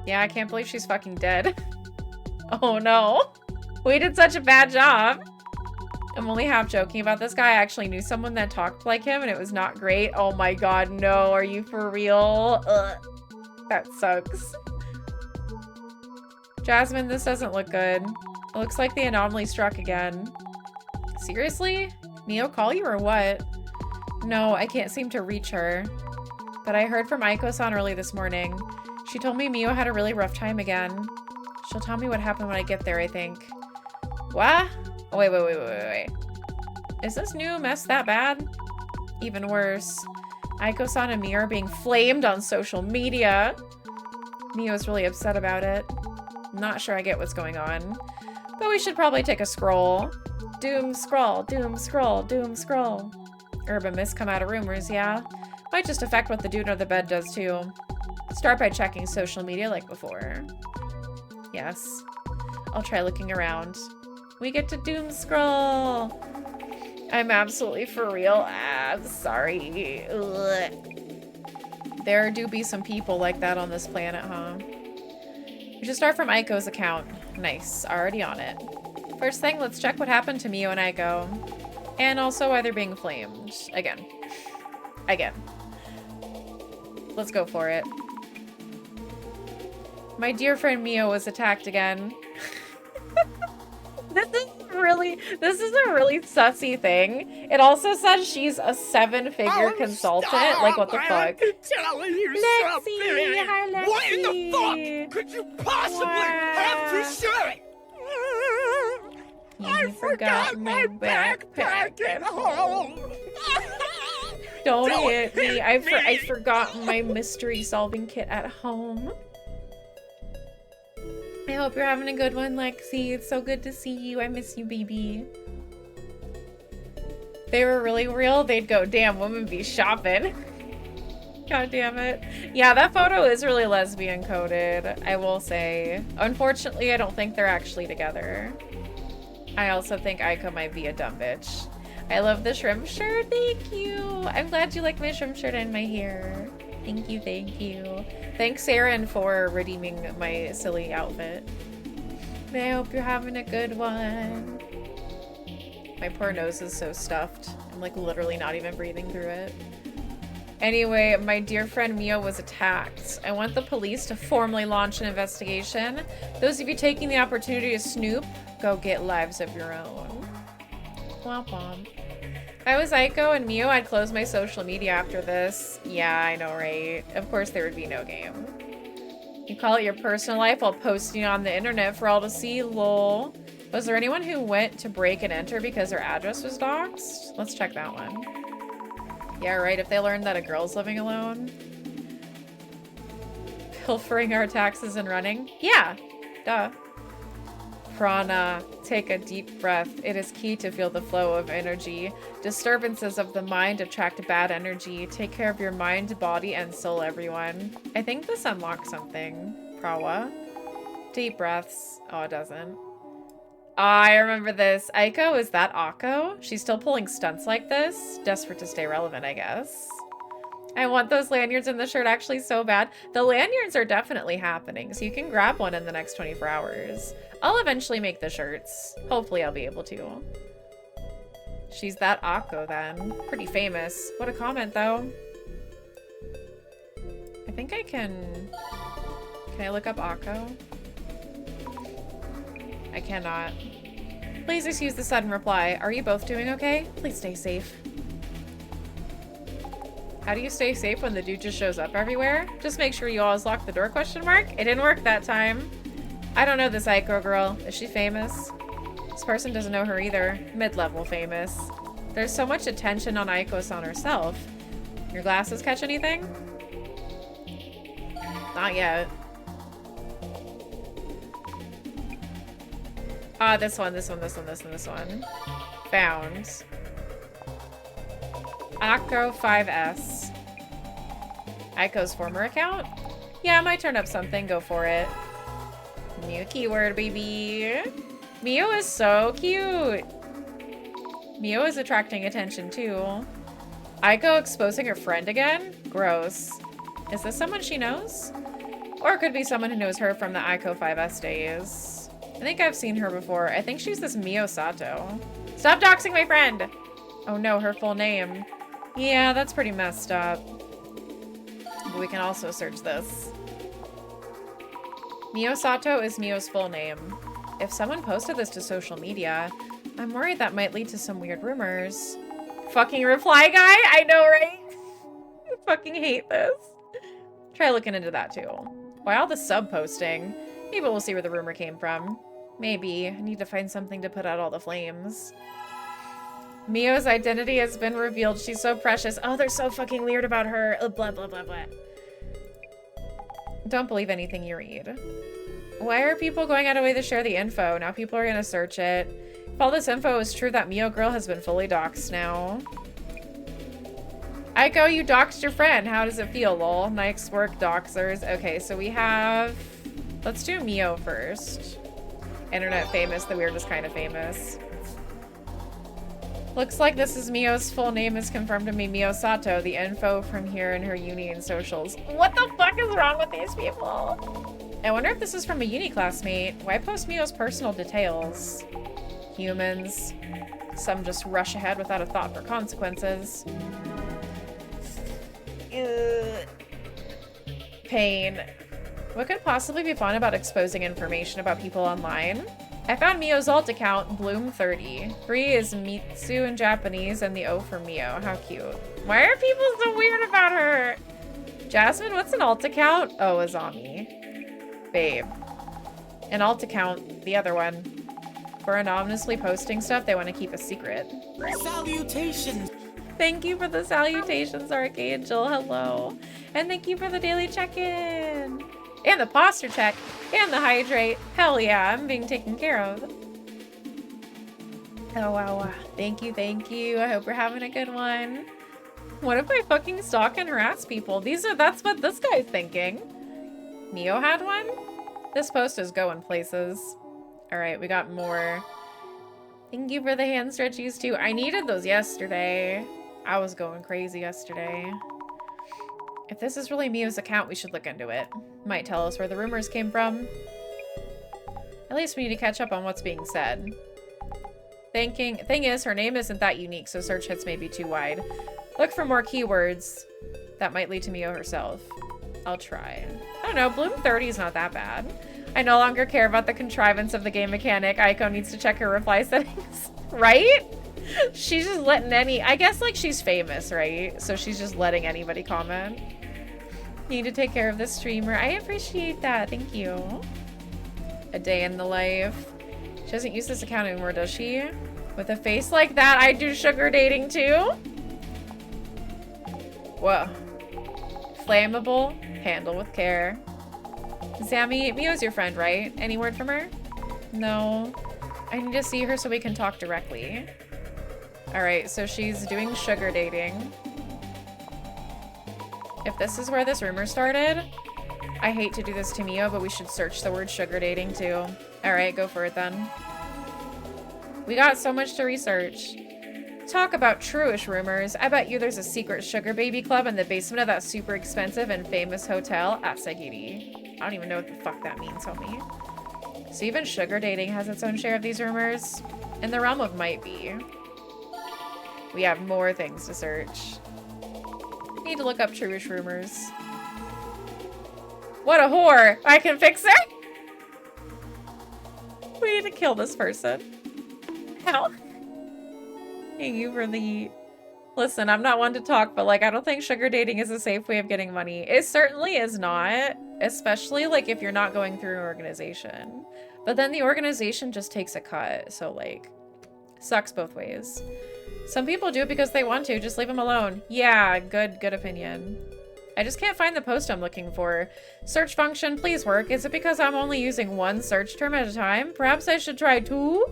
Yeah, I can't believe she's fucking dead. Oh no. We did such a bad job. I'm only half joking about this guy. I actually knew someone that talked like him and it was not great. Oh my god, no. Are you for real? Ugh. That sucks. Jasmine, this doesn't look good. It looks like the anomaly struck again. Seriously? Mio call you or what? No, I can't seem to reach her. But I heard from Aiko-san early this morning. She told me Mio had a really rough time again. She'll tell me what happened when I get there, I think. What? Oh, wait. Is this new mess that bad? Even worse. Aiko-san and Mio are being flamed on social media. Mio's really upset about it. Not sure I get what's going on. But we should probably take a scroll. Doom scroll, doom scroll, doom scroll. Urban myths come out of rumors, yeah? Might just affect what the dude under the bed does too. Start by checking social media like before. Yes. I'll try looking around. We get to doom scroll. I'm absolutely for real. I'm sorry. Ugh. There do be some people like that on this planet, huh? We should start from Aiko's account. Nice. Already on it. First thing, let's check what happened to Mio and Aiko. And also why they're being flamed. Again. Let's go for it. My dear friend Mio was attacked again. This is a really sussy thing. It also says she's a 7-figure consultant. Like, what the fuck? Lexi! Hi, Lexi! Why in the fuck could you possibly have to say? You forgot my backpack at home. Don't hit me. I forgot my mystery solving kit at home. I hope you're having a good one, Lexi. It's so good to see you. I miss you, baby. They were really real. They'd go, damn, women be shopping. God damn it. Yeah, that photo is really lesbian coded, I will say. Unfortunately, I don't think they're actually together. I also think Aiko might be a dumb bitch. I love the shrimp shirt. Thank you. I'm glad you like my shrimp shirt and my hair. Thank you, thank you. Thanks, Aaron, for redeeming my silly outfit. I hope you're having a good one. My poor nose is so stuffed. I'm like literally not even breathing through it. Anyway, my dear friend Mio was attacked. I want the police to formally launch an investigation. Those of you taking the opportunity to snoop, go get lives of your own. Womp womp. If I was Aiko and Mio, I'd close my social media after this. Yeah, I know, right? Of course there would be no game. You call it your personal life while posting on the internet for all to see, lol. Was there anyone who went to break and enter because their address was doxed? Let's check that one. Yeah, right, if they learned that a girl's living alone. Pilfering our taxes and running? Yeah, duh. Prana, take a deep breath. It is key to feel the flow of energy. Disturbances of the mind attract bad energy. Take care of your mind, body, and soul, everyone. I think this unlocks something. Prawa. Deep breaths. Oh, it doesn't. I remember this. Aiko, is that Akko? She's still pulling stunts like this? Desperate to stay relevant, I guess. I want those lanyards in the shirt actually so bad. The lanyards are definitely happening, so you can grab one in the next 24 hours. I'll eventually make the shirts. Hopefully I'll be able to. She's that Akko then. Pretty famous. What a comment though. I think I can... Can I look up Akko? I cannot. Please excuse the sudden reply. Are you both doing okay? Please stay safe. How do you stay safe when the dude just shows up everywhere? Just make sure you always lock the door, question mark? It didn't work that time. I don't know this Aiko girl. Is she famous? This person doesn't know her either. Mid-level famous. There's so much attention on Aiko-san herself. Your glasses catch anything? Not yet. Ah, this one. Found. Akko 5S. Aiko's former account? Yeah, I might turn up something. Go for it. New keyword, baby. Mio is so cute. Mio is attracting attention too. Aiko exposing her friend again? Gross. Is this someone she knows? Or it could be someone who knows her from the Aiko 5S days. I think I've seen her before. I think she's this Mio Sato. Stop doxing my friend! Oh no, her full name. Yeah, that's pretty messed up. But we can also search this. Mio Sato is Mio's full name. If someone posted this to social media, I'm worried that might lead to some weird rumors. Fucking reply guy? I know, right? I fucking hate this. Try looking into that too. Why all the sub posting? Maybe we'll see where the rumor came from. Maybe. I need to find something to put out all the flames. Mio's identity has been revealed. She's so precious. Oh, they're so fucking weird about her. Blah, blah, blah, blah. Don't believe anything you read. Why are people going out of way to share the info? Now people are gonna search it. If all this info is true, that Mio girl has been fully doxxed now. Aiko, you doxed your friend. How does it feel, lol? Nice work, doxers. Okay, so we have... Let's do Mio first. Internet famous, the weirdest kind of famous. Looks like this is Mio's full name is confirmed to be Mio Sato. The info from here in her uni and socials. What the fuck is wrong with these people? I wonder if this is from a uni classmate. Why post Mio's personal details? Humans. Some just rush ahead without a thought for consequences. Ugh. Pain. What could possibly be fun about exposing information about people online? I found Mio's alt account, Bloom30. 3 is Mitsu in Japanese, and the O for Mio. How cute. Why are people so weird about her? Jasmine, what's an alt account? Oh, Azami. Babe. An alt account, the other one. For anonymously posting stuff, they want to keep a secret. Salutations! Thank you for the salutations, Archangel. Hello. And thank you for the daily check-in. And the posture check. And the hydrate. Hell yeah, I'm being taken care of. Oh, wow. Thank you, thank you. I hope you're having a good one. What if I fucking stalk and harass people? That's what this guy's thinking. Mio had one? This post is going places. Alright, we got more. Thank you for the hand stretchies too. I needed those yesterday. I was going crazy yesterday. If this is really Mio's account, we should look into it. Might tell us where the rumors came from. At least we need to catch up on what's being said. Thing is, her name isn't that unique, so search hits may be too wide. Look for more keywords that might lead to Mio herself. I'll try. I don't know, Bloom 30 is not that bad. I no longer care about the contrivance of the game mechanic. Aiko needs to check her reply settings. Right? She's just letting I guess like she's famous, right? So she's just letting anybody comment. Need to take care of this streamer. I appreciate that. Thank you. A day in the life. She doesn't use this account anymore, does she? With a face like that, I do sugar dating too? Whoa. Flammable. Handle with care. Sammy, Mio's your friend, right? Any word from her? No. I need to see her so we can talk directly. Alright, so she's doing sugar dating. If this is where this rumor started, I hate to do this to Mio, but we should search the word sugar dating too. Alright, go for it then. We got so much to research. Talk about true-ish rumors. I bet you there's a secret sugar baby club in the basement of that super expensive and famous hotel, Asagiri. I don't even know what the fuck that means, homie. So even sugar dating has its own share of these rumors? In the realm of might be. We have more things to search. Need to look up true-ish rumors. What a whore! I can fix her! We need to kill this person. How? Thank you for the... Listen, I'm not one to talk, but like, I don't think sugar dating is a safe way of getting money. It certainly is not. Especially like if you're not going through an organization. But then the organization just takes a cut. So like, sucks both ways. Some people do it because they want to. Just leave them alone. Yeah, good opinion. I just can't find the post I'm looking for. Search function, please work. Is it because I'm only using one search term at a time? Perhaps I should try two?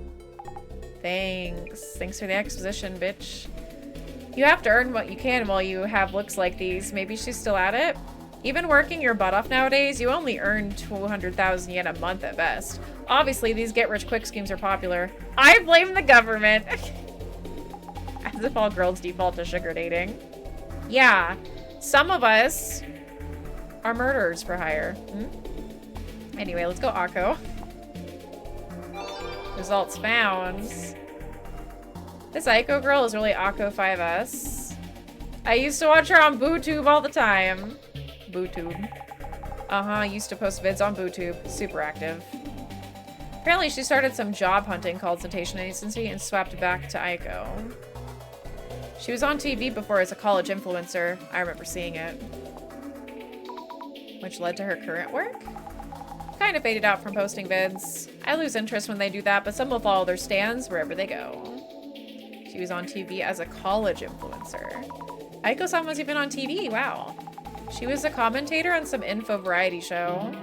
Thanks. Thanks for the exposition, bitch. You have to earn what you can while you have looks like these. Maybe she's still at it? Even working your butt off nowadays, you only earn 200,000 yen a month at best. Obviously, these get-rich-quick schemes are popular. I blame the government. As if all girls default to sugar dating. Yeah, some of us are murderers for hire. Anyway, let's go Akko. Results found. This Aiko girl is really Akko 5S. I used to watch her on BooTube all the time. BooTube. Uh-huh, used to post vids on BooTube. Super active. Apparently she started some job hunting called Citation Agency and swapped back to Aiko. She was on TV before as a college influencer. I remember seeing it. Which led to her current work? Kind of faded out from posting vids. I lose interest when they do that, but some will follow their stands wherever they go. She was on TV as a college influencer. Aiko-san was even on TV, wow. She was a commentator on some info variety show.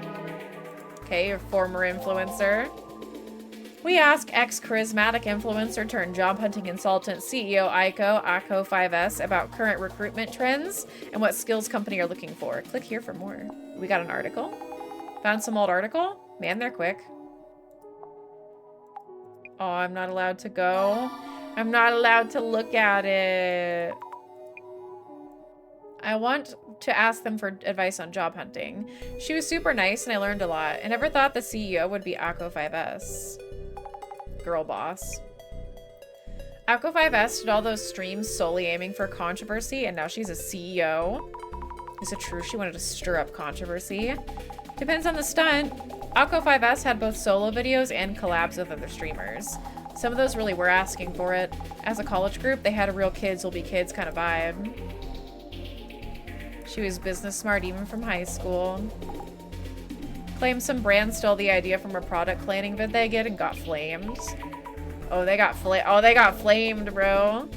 Okay, a former influencer. We ask ex-charismatic influencer turned job hunting consultant CEO Akko 5S about current recruitment trends and what skills company are looking for. Click here for more. We got an article. Found some old article. Man, they're quick. Oh, I'm not allowed to go. I'm not allowed to look at it. I want to ask them for advice on job hunting. She was super nice and I learned a lot. I never thought the CEO would be Akko 5S. Girl boss. Akko 5S did all those streams solely aiming for controversy and now she's a CEO. Is it true she wanted to stir up controversy? Depends on the stunt. Akko 5S had both solo videos and collabs with other streamers. Some of those really were asking for it. As a college group, they had a real kids will be kids kind of vibe. She was business smart even from high school. Claimed some brand stole the idea from a product planning vid they get and got flamed. Oh, they got flamed, bro.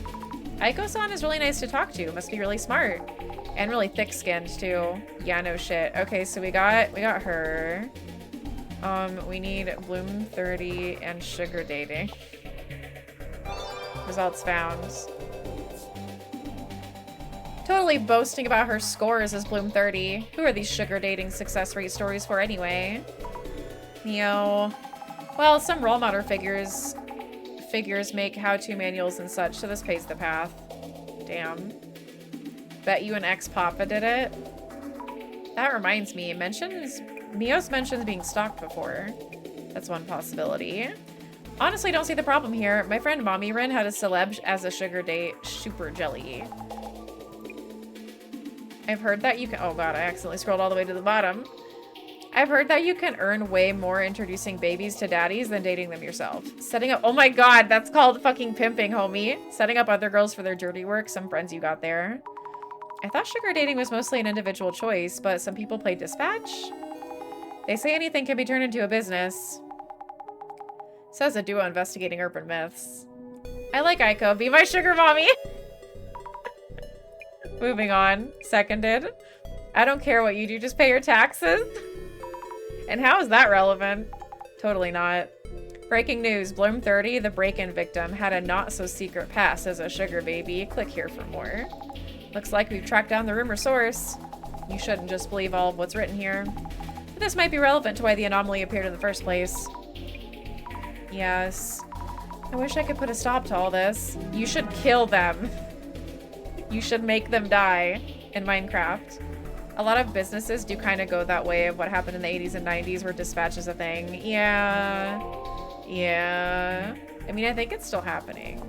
Aiko-san is really nice to talk to. Must be really smart. And really thick-skinned, too. Yeah, no shit. Okay, so we got her. We need Bloom 30 and sugar dating. Results found. Totally boasting about her scores as Bloom 30. Who are these sugar dating success rate stories for anyway? Neo. Well, some role model figures make how-to manuals and such, so this pays the path. Damn. Bet you an ex-papa did it. That reminds me, Mios mentions being stalked before. That's one possibility. Honestly, don't see the problem here. My friend Mommy Rin had a celeb as a sugar date. Super jelly. I've heard that you can- oh god, I accidentally scrolled all the way to the bottom. I've heard that you can earn way more introducing babies to daddies than dating them yourself. Setting up- oh my god, that's called fucking pimping, homie. Setting up other girls for their dirty work, some friends you got there. I thought sugar dating was mostly an individual choice, but some people play dispatch. They say anything can be turned into a business. Says a duo investigating urban myths. I like Aiko. Be my sugar mommy! Moving on. Seconded. I don't care what you do, just pay your taxes. And how is that relevant? Totally not. Breaking news. Bloom 30, the break-in victim, had a not-so-secret past as a sugar baby. Click here for more. Looks like we've tracked down the rumor source. You shouldn't just believe all of what's written here. But this might be relevant to why the anomaly appeared in the first place. Yes. I wish I could put a stop to all this. You should kill them. You should make them die in Minecraft. A lot of businesses do kind of go that way of what happened in the 80s and 90s where dispatch is a thing. Yeah. Yeah. I mean, I think it's still happening.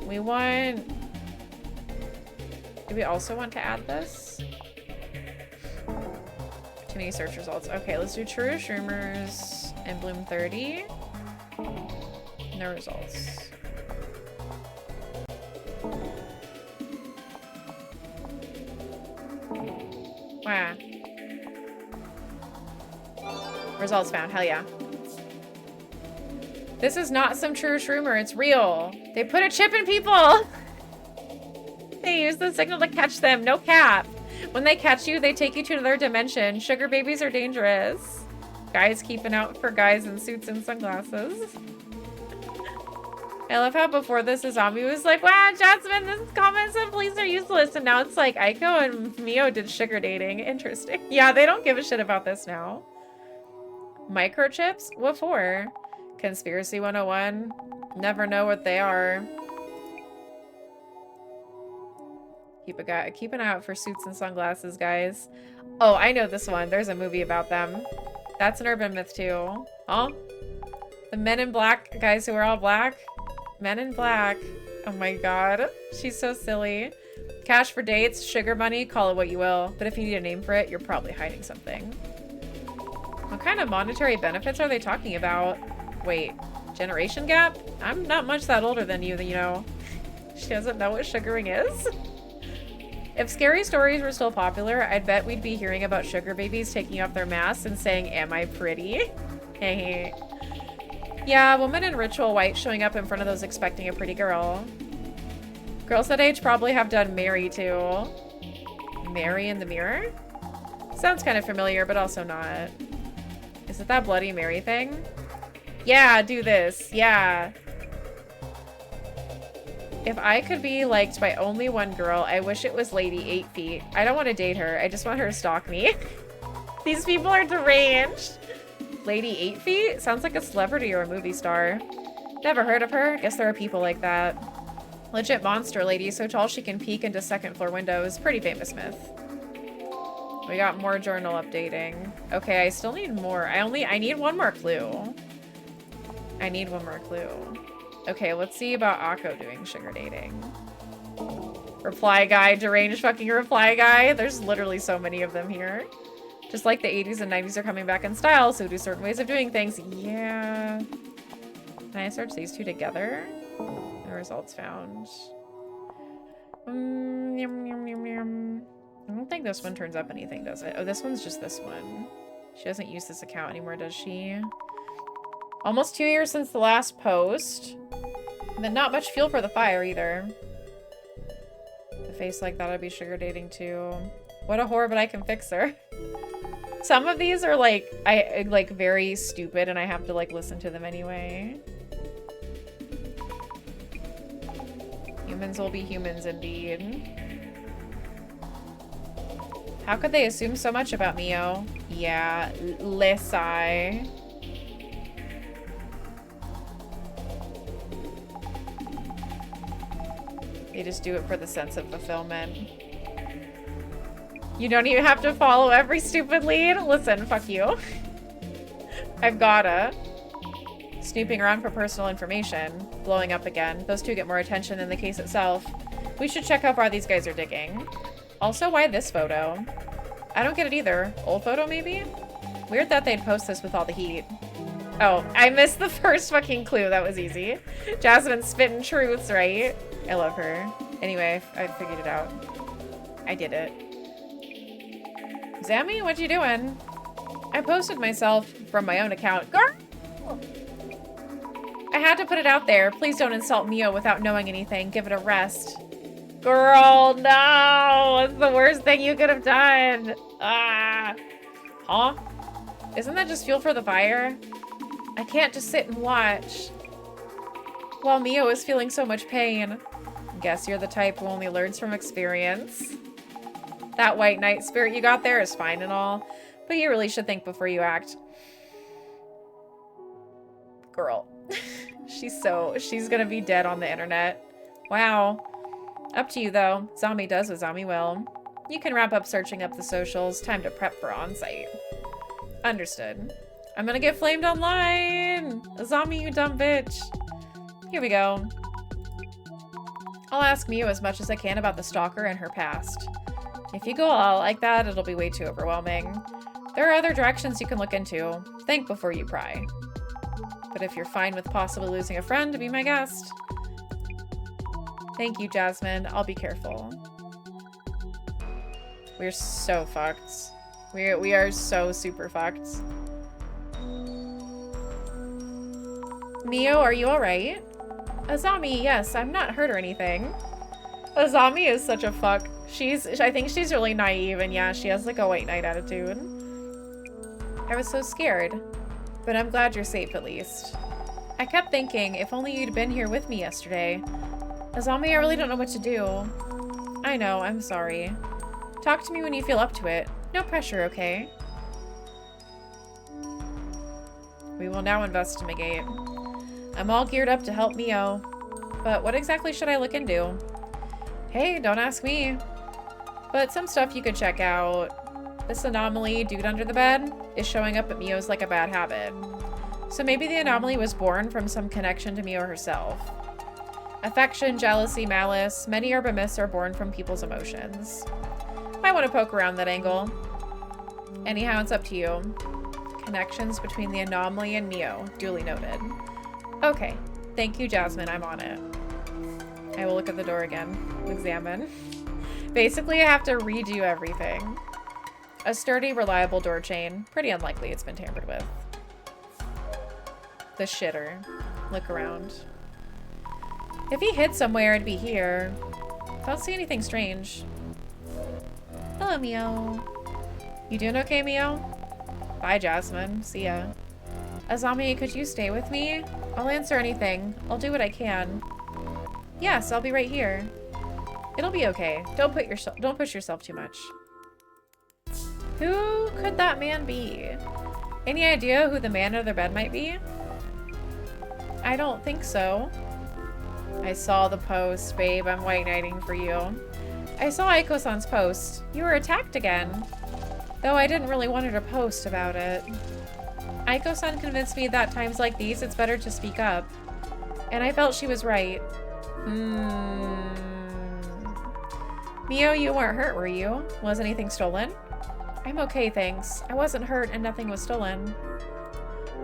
We want... do we also want to add this? Too many search results. Okay, let's do Truish Rumors and Bloom 30. No results. Wow. Results found. Hell yeah. This is not some Truish rumor. It's real. They put a chip in people. They use the signal to catch them. No cap. When they catch you, they take you to another dimension. Sugar babies are dangerous. Guys keeping out for guys in suits and sunglasses. I love how before this, a zombie was like, wow, Jasmine, this comment said police are useless. And now it's like Aiko and Mio did sugar dating. Interesting. Yeah, they don't give a shit about this now. Microchips? What for? Conspiracy 101. Never know what they are. Keep an eye out for suits and sunglasses, guys. Oh, I know this one. There's a movie about them. That's an urban myth too. Huh? The men in black guys who are all black. Men in black. Oh my god. She's so silly. Cash for dates, sugar money, call it what you will. But if you need a name for it, you're probably hiding something. What kind of monetary benefits are they talking about? Wait, generation gap? I'm not much that older than you know. She doesn't know what sugaring is? If scary stories were still popular, I'd bet we'd be hearing about sugar babies taking off their masks and saying, "Am I pretty?" Hey. Yeah, woman in ritual white showing up in front of those expecting a pretty girl. Girls that age probably have done Mary too. Mary in the mirror? Sounds kind of familiar, but also not. Is it that Bloody Mary thing? Yeah, do this. Yeah. If I could be liked by only one girl, I wish it was Lady 8 Feet. I don't want to date her. I just want her to stalk me. These people are deranged. Lady 8 Feet? Sounds like a celebrity or a movie star. Never heard of her. Guess there are people like that. Legit monster lady, so tall she can peek into second floor windows. Pretty famous myth. We got more journal updating. Okay, I still need more. I need one more clue. I need one more clue. Okay, let's see about Akko doing sugar dating. Reply guy, deranged fucking reply guy. There's literally so many of them here. Just like the 80s and 90s are coming back in style, so do certain ways of doing things. Yeah. Can I search these two together? No results found. Yum, yum, yum, yum. I don't think this one turns up anything, does it? Oh, this one's just this one. She doesn't use this account anymore, does she? Almost 2 years since the last post. And then not much fuel for the fire either. A face like that I'd be sugar dating too. What a whore, but I can fix her. Some of these are like, very stupid and I have to like listen to them anyway. Humans will be humans indeed. How could they assume so much about Mio? Yeah, Lesai. They just do it for the sense of fulfillment. You don't even have to follow every stupid lead. Listen, fuck you. I've gotta. Snooping around for personal information. Blowing up again. Those two get more attention than the case itself. We should check how far these guys are digging. Also, why this photo? I don't get it either. Old photo, maybe? Weird that they'd post this with all the heat. Oh, I missed the first fucking clue. That was easy. Jasmine spitting truths, right? I love her. Anyway, I figured it out. I did it. Zammy, what you doing? I posted myself from my own account. Girl! I had to put it out there. Please don't insult Mio without knowing anything. Give it a rest. Girl, no! It's the worst thing you could have done. Ah. Huh? Isn't that just fuel for the fire? I can't just sit and watch. While Mio is feeling so much pain. Guess you're the type who only learns from experience. That white knight spirit you got there is fine and all, but you really should think before you act. Girl. She's gonna be dead on the internet. Wow. Up to you though. Zombie does what zombie will. You can wrap up searching up the socials. Time to prep for on-site. Understood. I'm gonna get flamed online! A zombie, you dumb bitch. Here we go. I'll ask Mio as much as I can about the stalker and her past. If you go all like that, it'll be way too overwhelming. There are other directions you can look into. Think before you pry. But if you're fine with possibly losing a friend, be my guest. Thank you, Jasmine. I'll be careful. We're so fucked. We are so super fucked. Mio, are you alright? Azami, yes, I'm not hurt or anything. Azami is such a fuck. I think she's really naive, and yeah, she has like a white knight attitude. I was so scared, but I'm glad you're safe at least. I kept thinking, if only you'd been here with me yesterday. Azami, I really don't know what to do. I know, I'm sorry. Talk to me when you feel up to it. No pressure, okay? We will now investigate. I'm all geared up to help Mio. But what exactly should I look into? Hey, don't ask me. But some stuff you could check out. This anomaly, dude under the bed, is showing up at Mio's like a bad habit. So maybe the anomaly was born from some connection to Mio herself. Affection, jealousy, malice. Many urban myths are born from people's emotions. Might want to poke around that angle. Anyhow, it's up to you. Connections between the anomaly and Mio. Duly noted. Okay. Thank you, Jasmine. I'm on it. I will look at the door again. Examine. Basically, I have to redo everything. A sturdy, reliable door chain. Pretty unlikely it's been tampered with. The shitter. Look around. If he hid somewhere, it'd be here. Don't see anything strange. Hello, Mio. You doing okay, Mio? Bye, Jasmine. See ya. Azami, could you stay with me? I'll answer anything. I'll do what I can. Yes, I'll be right here. It'll be okay. Don't push yourself too much. Who could that man be? Any idea who the man under the bed might be? I don't think so. I saw the post, babe. I'm white knighting for you. I saw Aiko-san's post. You were attacked again. Though I didn't really want her to post about it. Aiko-san convinced me that times like these, it's better to speak up. And I felt she was right. Mio, you weren't hurt, were you? Was anything stolen? I'm okay, thanks. I wasn't hurt and nothing was stolen.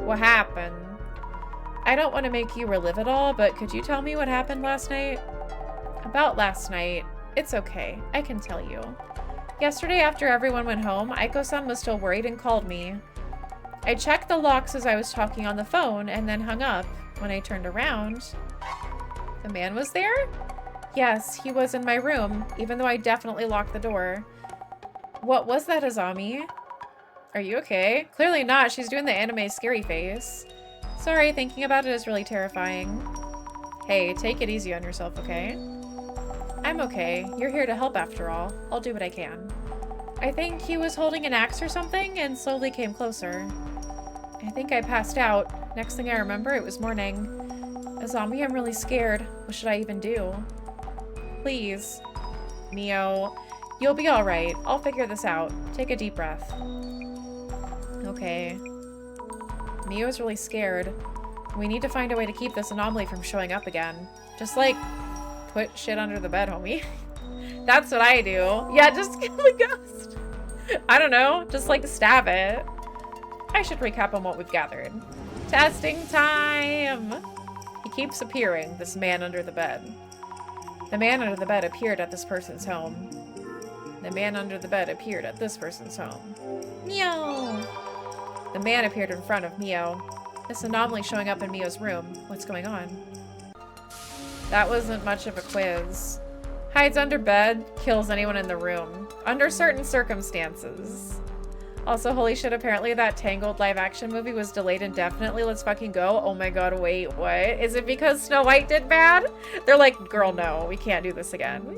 What happened? I don't want to make you relive it all, but could you tell me what happened last night? About last night. It's okay. I can tell you. Yesterday after everyone went home, Aiko-san was still worried and called me. I checked the locks as I was talking on the phone and then hung up. When I turned around, the man was there? Yes, he was in my room, even though I definitely locked the door. What was that, Azami? Are you okay? Clearly not. She's doing the anime scary face. Sorry, thinking about it is really terrifying. Hey, take it easy on yourself, okay? I'm okay. You're here to help after all. I'll do what I can. I think he was holding an axe or something and slowly came closer. I think I passed out. Next thing I remember, it was morning. Azami, I'm really scared. What should I even do? Please. Mio, you'll be alright. I'll figure this out. Take a deep breath. Okay. Mio's really scared. We need to find a way to keep this anomaly from showing up again. Just like, put shit under the bed, homie. That's what I do. Yeah, just kill the ghost. I don't know. Just like stab it. I should recap on what we've gathered. Testing time! He keeps appearing, this man under the bed. The man under the bed appeared at this person's home. The man under the bed appeared at this person's home. Mio! The man appeared in front of Mio. This anomaly showing up in Mio's room. What's going on? That wasn't much of a quiz. Hides under bed, kills anyone in the room. Under certain circumstances. Also, holy shit, apparently that Tangled live-action movie was delayed indefinitely. Let's fucking go. Oh my god, wait, what? Is it because Snow White did bad? They're like, girl, no, we can't do this again.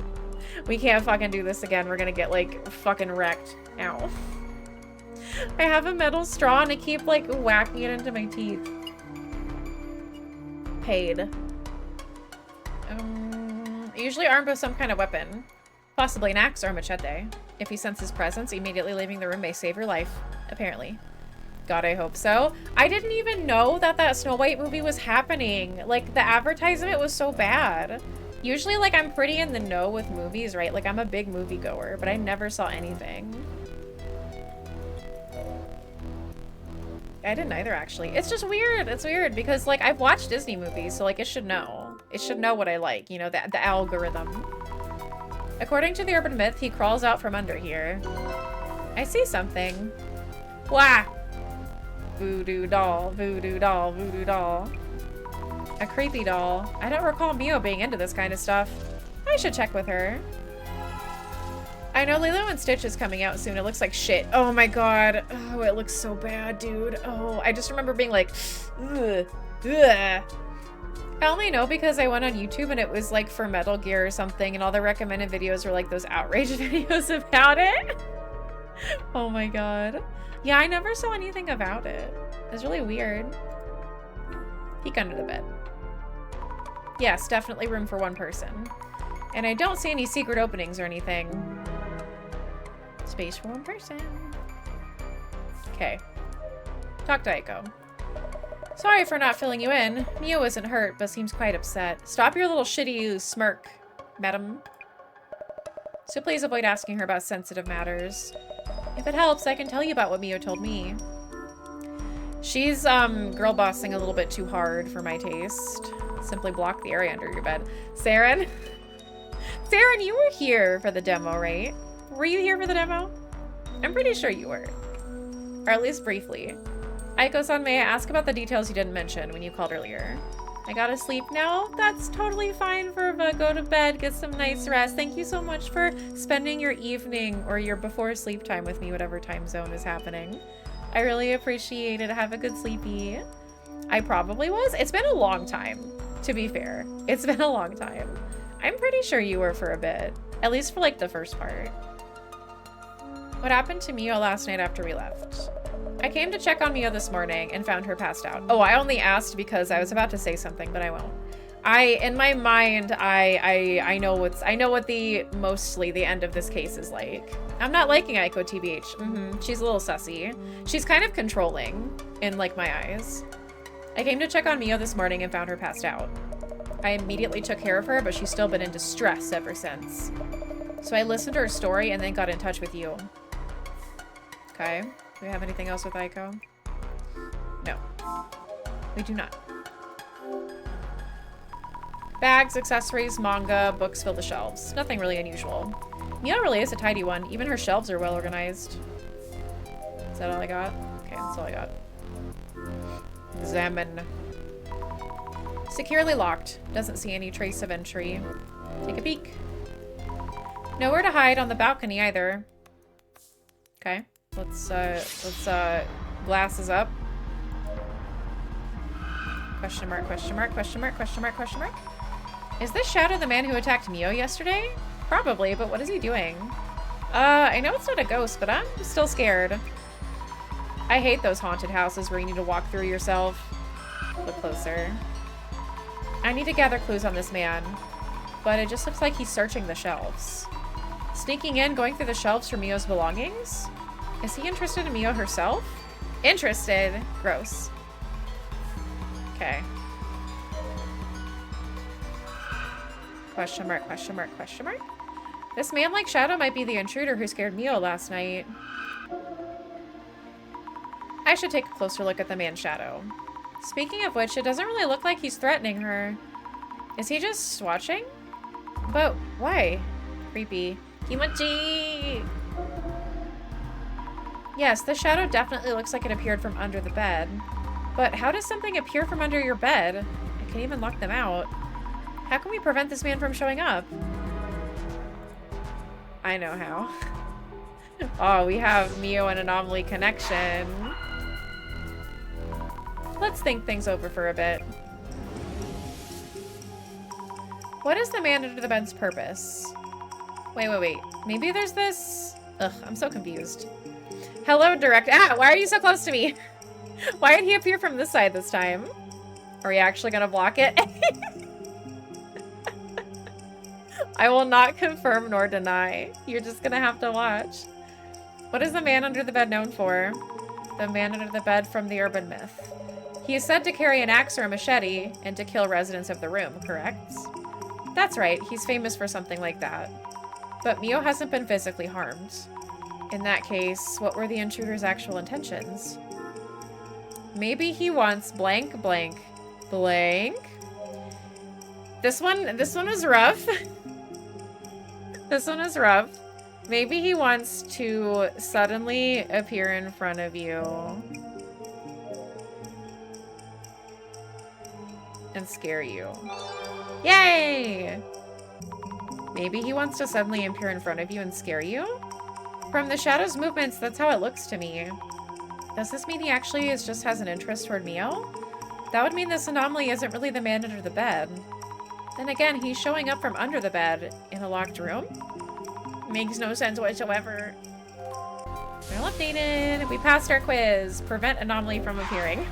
We can't fucking do this again. We're gonna get, like, fucking wrecked. Ow. I have a metal straw and I keep, like, whacking it into my teeth. Paid. Usually armed with some kind of weapon. Possibly an axe or a machete. If you sense his presence, immediately leaving the room may save your life. Apparently. God, I hope so. I didn't even know that that Snow White movie was happening. Like, the advertisement was so bad. Usually, like, I'm pretty in the know with movies, right? Like, I'm a big movie goer, but I never saw anything. I didn't either, actually. It's just weird. It's weird because, like, I've watched Disney movies, so, like, it should know. It should know what I like, you know, the algorithm. According to the urban myth, he crawls out from under here. I see something. Wah! Voodoo doll, voodoo doll, voodoo doll. A creepy doll. I don't recall Mio being into this kind of stuff. I should check with her. I know Lilo and Stitch is coming out soon. It looks like shit. Oh my god. Oh, it looks so bad, dude. Oh, I just remember being like, ugh, ugh. I only know because I went on YouTube and it was like for Metal Gear or something and all the recommended videos were like those outrage videos about it. Oh my god. Yeah, I never saw anything about it. It's really weird. Peek under the bed. Yes, definitely room for one person. And I don't see any secret openings or anything. Space for one person. Okay. Talk to Aiko. Sorry for not filling you in. Mio isn't hurt, but seems quite upset. Stop your little shitty smirk, madam. So please avoid asking her about sensitive matters. If it helps, I can tell you about what Mio told me. She's, girl bossing a little bit too hard for my taste. Simply block the area under your bed. Saren? Saren, you were here for the demo, right? Were you here for the demo? I'm pretty sure you were. Or at least briefly. Aiko-san, may I ask about the details you didn't mention when you called earlier? I gotta sleep now? That's totally fine, Verva. Go to bed, get some nice rest. Thank you so much for spending your evening or your before sleep time with me, whatever time zone is happening. I really appreciate it. Have a good sleepy. I probably was. It's been a long time, to be fair. It's been a long time. I'm pretty sure you were for a bit. At least for like the first part. What happened to Mio last night after we left? I came to check on Mio this morning and found her passed out. Oh, I only asked because I was about to say something, but I won't. In my mind, I know what mostly the end of this case is like. I'm not liking Aiko, TBH. She's a little sussy. She's kind of controlling in like my eyes. I came to check on Mio this morning and found her passed out. I immediately took care of her, but she's still been in distress ever since. So I listened to her story and then got in touch with you. Okay. Do we have anything else with Aiko? No. We do not. Bags, accessories, manga, books fill the shelves. Nothing really unusual. Mio really is a tidy one. Even her shelves are well organized. Is that all I got? Okay, that's all I got. Examine. Securely locked. Doesn't see any trace of entry. Take a peek. Nowhere to hide on the balcony either. Okay. Let's glasses up. Question mark, question mark, question mark, question mark, question mark. Is this Shadow the man who attacked Mio yesterday? Probably, but what is he doing? I know it's not a ghost, but I'm still scared. I hate those haunted houses where you need to walk through yourself. Look closer. I need to gather clues on this man, but it just looks like he's searching the shelves. Sneaking in, going through the shelves for Mio's belongings? Is he interested in Mio herself? Interested? Gross. Okay. Question mark, question mark, question mark? This man like Shadow might be the intruder who scared Mio last night. I should take a closer look at the man Shadow. Speaking of which, it doesn't really look like he's threatening her. Is he just watching? But why? Creepy. Kimochi! Yes, the shadow definitely looks like it appeared from under the bed. But how does something appear from under your bed? I can't even lock them out. How can we prevent this man from showing up? I know how. Oh, we have Mio and Anomaly connection. Let's think things over for a bit. What is the man under the bed's purpose? Wait. Maybe there's this... Ugh, I'm so confused. Hello, direct... Ah, why are you so close to me? Why did he appear from this side this time? Are we actually gonna block it? I will not confirm nor deny. You're just gonna have to watch. What is the man under the bed known for? The man under the bed from the urban myth. He is said to carry an axe or a machete and to kill residents of the room, correct? That's right, he's famous for something like that. But Mio hasn't been physically harmed. In that case, what were the intruder's actual intentions? Maybe he wants blank, blank, blank. This one was rough. This one is rough. Maybe he wants to suddenly appear in front of you and scare you. Yay! Maybe he wants to suddenly appear in front of you and scare you? From the shadow's movements, that's how it looks to me. Does this mean he actually just has an interest toward Mio? That would mean this anomaly isn't really the man under the bed. Then again, he's showing up from under the bed in a locked room? Makes no sense whatsoever. Well updated. We passed our quiz. Prevent anomaly from appearing.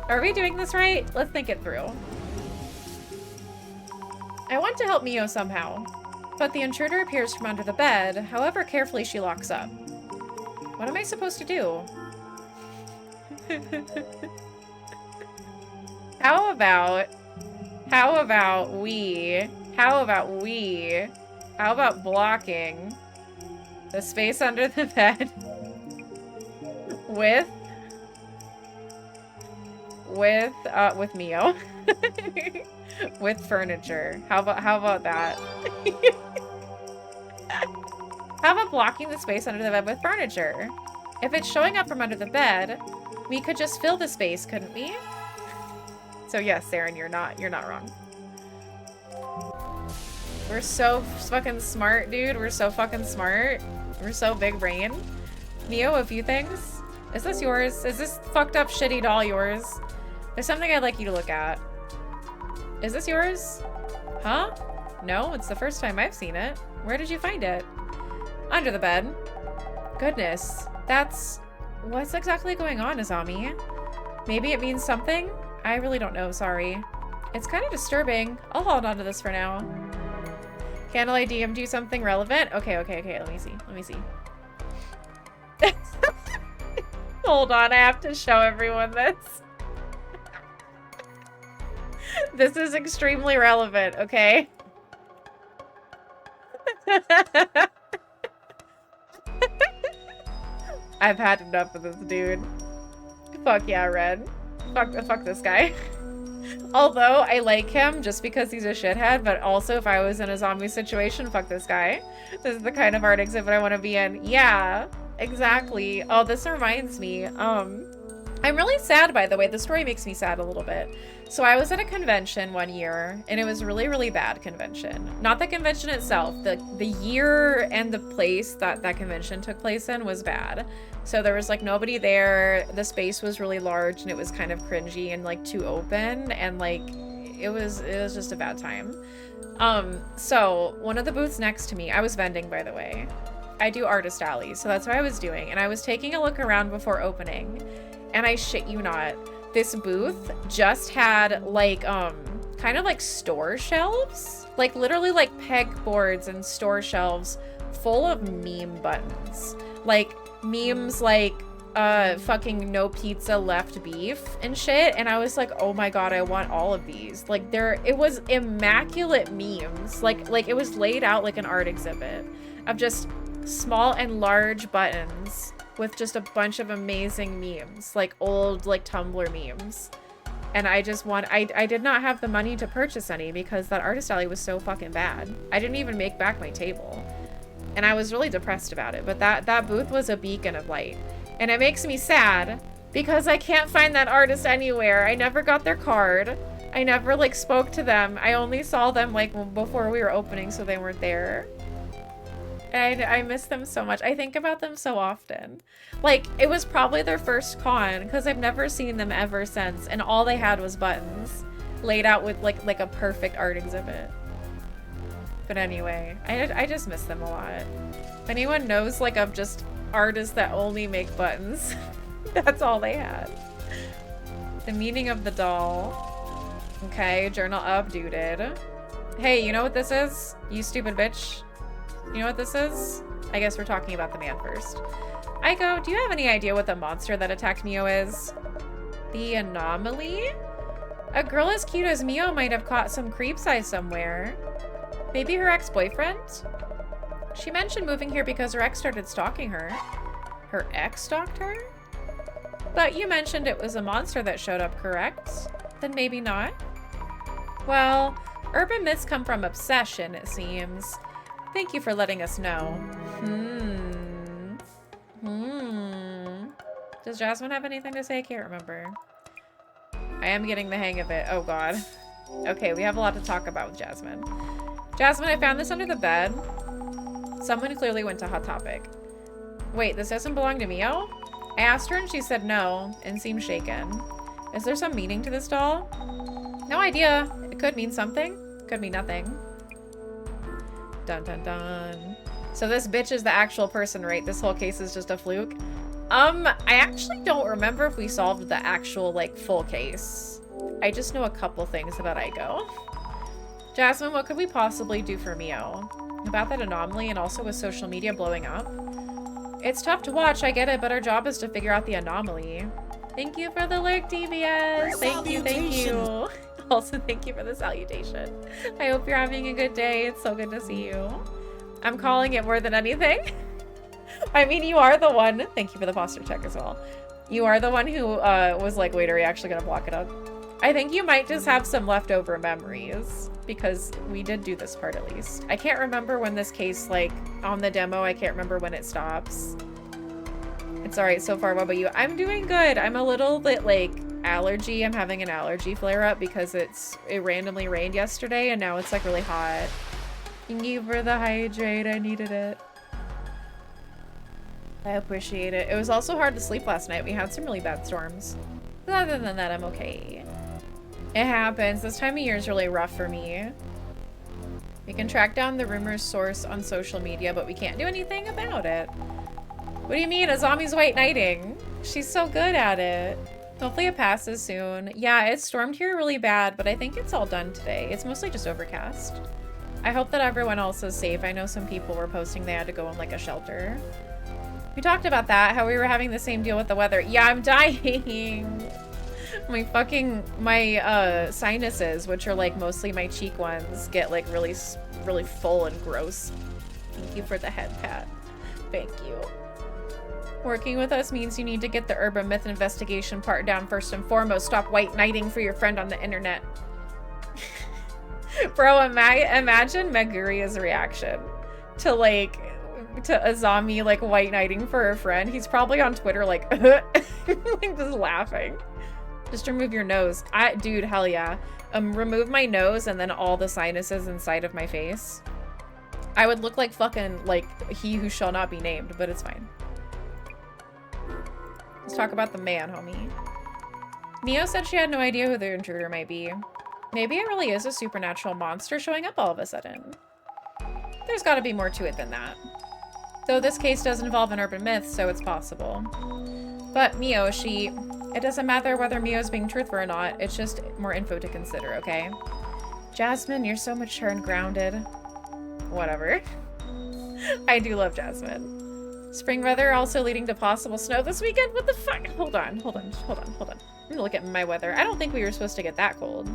Are we doing this right? Let's think it through. I want to help Mio somehow, but the intruder appears from under the bed, however carefully she locks up. What am I supposed to do? How about blocking the space under the bed with Mio? With furniture. How about that? How about blocking the space under the bed with furniture? If it's showing up from under the bed, we could just fill the space, couldn't we? So yes, Saren, you're not wrong. We're so fucking smart, dude. We're so fucking smart. We're so big brain. Mio, a few things. Is this yours? Is this fucked up shitty doll yours? There's something I'd like you to look at. Is this yours? Huh? No, it's the first time I've seen it. Where did you find it? Under the bed. Goodness. What's exactly going on, Azami? Maybe it means something? I really don't know, sorry. It's kind of disturbing. I'll hold on to this for now. Candle I DM'd you something relevant? Okay, let me see. Hold on, I have to show everyone this. This is extremely relevant, okay? I've had enough of this dude. Fuck yeah, Red. Fuck this guy. Although I like him just because he's a shithead, but also if I was in a zombie situation, fuck this guy. This is the kind of art exhibit I want to be in. Yeah, exactly. Oh, this reminds me. I'm really sad, by the way. The story makes me sad a little bit. So I was at a convention one year, and it was a really, really bad convention. Not the convention itself. The year and the place that convention took place in was bad. So there was like nobody there. The space was really large, and it was kind of cringy and like too open, and like it was just a bad time. So one of the booths next to me, I was vending, by the way. I do artist alleys, so that's what I was doing, and I was taking a look around before opening. And I shit you not, this booth just had like, kind of like store shelves, like literally like pegboards and store shelves full of meme buttons, like memes like, fucking no pizza left beef and shit. And I was like, oh my God, I want all of these. Like it was immaculate memes. Like it was laid out like an art exhibit of just small and large buttons with just a bunch of amazing memes, like old like Tumblr memes. And I did not have the money to purchase any because that artist alley was so fucking bad. I didn't even make back my table. And I was really depressed about it, but that booth was a beacon of light. And it makes me sad because I can't find that artist anywhere. I never got their card. I never like spoke to them. I only saw them like before we were opening, so they weren't there. And I miss them so much. I think about them so often. Like, it was probably their first con because I've never seen them ever since. And all they had was buttons laid out with like a perfect art exhibit. But anyway, I just miss them a lot. If anyone knows like of just artists that only make buttons, that's all they had. The meaning of the doll. Okay, journal updated. Hey, you know what this is? You stupid bitch. You know what this is? I guess we're talking about the man first. Aiko, do you have any idea what the monster that attacked Mio is? The anomaly? A girl as cute as Mio might have caught some creep's eye somewhere. Maybe her ex-boyfriend? She mentioned moving here because her ex started stalking her. Her ex stalked her? But you mentioned it was a monster that showed up, correct? Then maybe not? Well, urban myths come from obsession, it seems. Thank you for letting us know. Does Jasmine have anything to say? I can't remember. I am getting the hang of it. Oh God. Okay, we have a lot to talk about with Jasmine. Jasmine, I found this under the bed. Someone clearly went to Hot Topic. Wait, this doesn't belong to Mio? I asked her and she said no and seemed shaken. Is there some meaning to this doll? No idea. It could mean something. Could mean nothing. Dun dun dun. So this bitch is the actual person, right? This whole case is just a fluke? I actually don't remember if we solved the actual, like, full case. I just know a couple things about Aiko. Jasmine, what could we possibly do for Mio? About that anomaly and also with social media blowing up? It's tough to watch, I get it, but our job is to figure out the anomaly. Thank you for the lurk, DBS. Thank you, thank you. Also, thank you for the salutation. I hope you're having a good day. It's so good to see you. I'm calling it more than anything. I mean, you are the one. Thank you for the posture check as well. You are the one who was like, wait, are we actually gonna block it up? I think you might just have some leftover memories because we did do this part at least. I can't remember when this case, like on the demo, I can't remember when it stops. It's all right so far. What about you? I'm doing good. I'm a little bit like allergy. I'm having an allergy flare up because it randomly rained yesterday and now it's like really hot. Thank you for the hydrate. I needed it. I appreciate it. It was also hard to sleep last night. We had some really bad storms. But other than that, I'm okay. It happens. This time of year is really rough for me. We can track down the rumor's source on social media, but we can't do anything about it. What do you mean? A zombie's white knighting. She's so good at it. Hopefully it passes soon. Yeah, it stormed here really bad, but I think it's all done today. It's mostly just overcast. I hope that everyone else is safe. I know some people were posting they had to go in like a shelter. We talked about that, how we were having the same deal with the weather. Yeah, I'm dying. My sinuses, which are like mostly my cheek ones, get like really full and gross. Thank you for the head pat. Thank you. Working with us means you need to get the urban myth investigation part down first and foremost. Stop white knighting for your friend on the internet. Bro, imagine Meguria's reaction to like to a zombie like white knighting for a friend. He's probably on Twitter like, like just laughing. Just remove your nose. Dude, hell yeah. Remove my nose and then all the sinuses inside of my face. I would look like fucking like he who shall not be named, but it's fine. Let's talk about the man, homie. Neo said she had no idea who the intruder might be. Maybe it really is a supernatural monster showing up all of a sudden. There's gotta be more to it than that. Though this case does involve an urban myth, so it's possible. But Mio, it doesn't matter whether Mio's being truthful or not, it's just more info to consider, okay? Jasmine, you're so mature and grounded. Whatever. I do love Jasmine. Spring weather also leading to possible snow this weekend? What the fuck? Hold on. I'm gonna look at my weather. I don't think we were supposed to get that cold.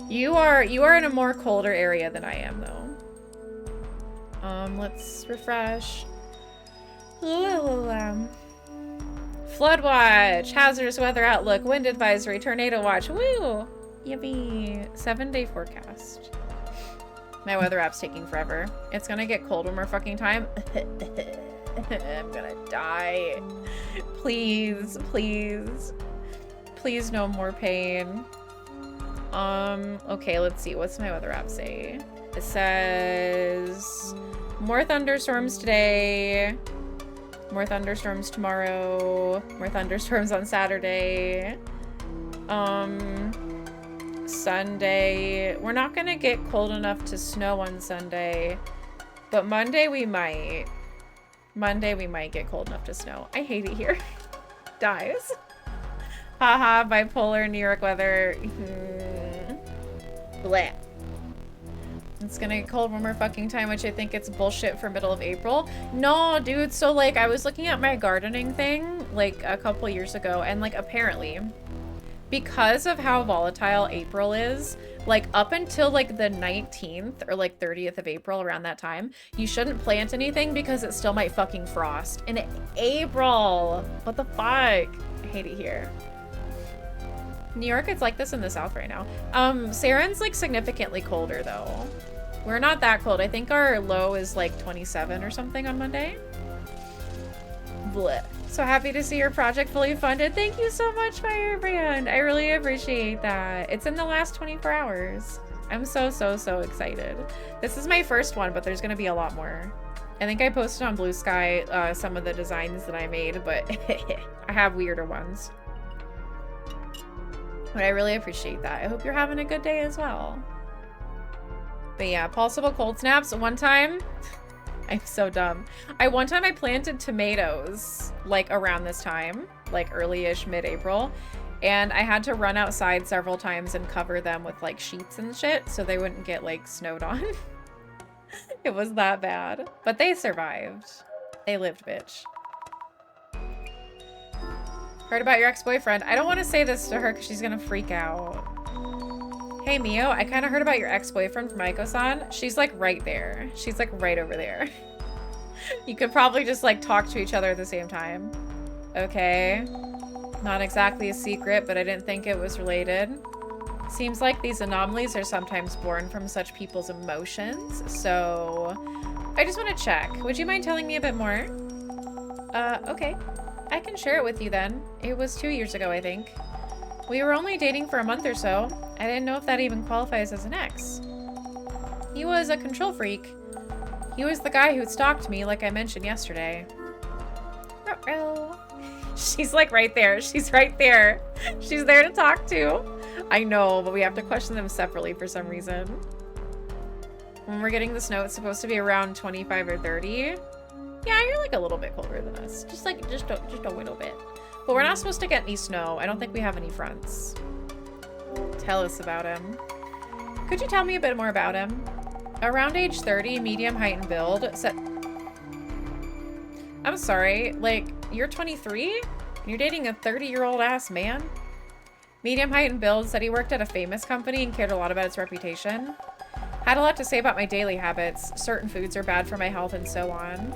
You are in a more colder area than I am, though. Let's refresh. Flood watch, hazardous weather outlook, wind advisory, tornado watch. Woo! Yippee. 7-day forecast. My weather app's taking forever. It's gonna get cold one more fucking time. I'm gonna die. Please, please. Please no more pain. Okay, let's see. What's my weather app say? It says more thunderstorms today. More thunderstorms tomorrow. More thunderstorms on Saturday. Sunday. We're not gonna get cold enough to snow on Sunday. But Monday we might. Monday we might get cold enough to snow. I hate it here. Dies. Haha, bipolar New York weather. Bleh. It's gonna get cold one more fucking time, which I think it's bullshit for middle of April. No, dude, so like I was looking at my gardening thing like a couple years ago and like apparently because of how volatile April is, like up until like the 19th or like 30th of April, around that time, you shouldn't plant anything because it still might fucking frost in April. What the fuck? I hate it here. New York, it's like this in the South right now. Saren's like significantly colder though. We're not that cold. I think our low is like 27 or something on Monday. Blech. So happy to see your project fully funded. Thank you so much, Firebrand. I really appreciate that. It's in the last 24 hours. I'm so excited. This is my first one, but there's gonna be a lot more. I think I posted on Blue Sky some of the designs that I made, but I have weirder ones. But I really appreciate that. I hope you're having a good day as well. But yeah, possible cold snaps. One time, I'm so dumb. One time I planted tomatoes like around this time, like early-ish mid-April, and I had to run outside several times and cover them with like sheets and shit so they wouldn't get like snowed on. It was that bad. But they survived. They lived, bitch. Heard about your ex-boyfriend. I don't want to say this to her because she's gonna freak out. Hey, Mio, I kind of heard about your ex-boyfriend from Aiko-san. She's like right there. She's like right over there. You could probably just like talk to each other at the same time. Okay. Not exactly a secret, but I didn't think it was related. Seems like these anomalies are sometimes born from such people's emotions, so I just want to check. Would you mind telling me a bit more? Okay. I can share it with you then. It was 2 years ago, I think. We were only dating for a month or so. I didn't know if that even qualifies as an ex. He was a control freak. He was the guy who stalked me, like I mentioned yesterday. She's like right there. She's right there. She's there to talk to. I know, but we have to question them separately for some reason. When we're getting this note, it's supposed to be around 25 or 30. Yeah, you're like a little bit colder than us. Just a little bit. But we're not supposed to get any snow. I don't think we have any fronts. Tell us about him. Could you tell me a bit more about him? Around age 30, medium height and build. I'm sorry, like, you're 23? And you're dating a 30-year-old ass man? Medium height and build, said he worked at a famous company and cared a lot about its reputation. Had a lot to say about my daily habits. Certain foods are bad for my health and so on.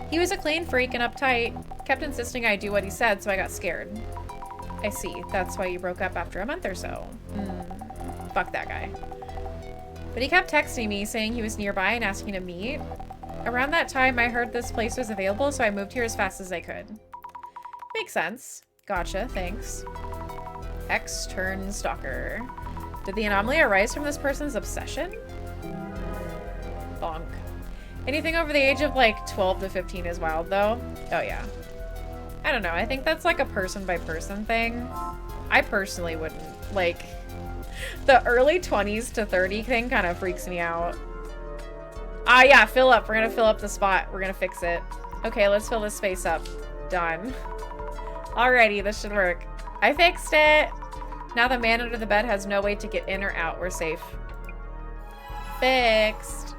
He was a clean freak and uptight. Kept insisting I do what he said, so I got scared. I see. That's why you broke up after a month or so. Fuck that guy. But he kept texting me, saying he was nearby and asking to meet. Around that time, I heard this place was available, so I moved here as fast as I could. Makes sense. Gotcha, thanks. Ex-turned stalker. Did the anomaly arise from this person's obsession? Bonk. Anything over the age of like 12 to 15 is wild though. Oh yeah. I don't know. I think that's like a person by person thing. I personally wouldn't. Like, the early 20s to 30 thing kind of freaks me out. Ah yeah, fill up. We're gonna fill up the spot. We're gonna fix it. Okay, let's fill this space up. Done. Alrighty, this should work. I fixed it. Now the man under the bed has no way to get in or out. We're safe. Fixed.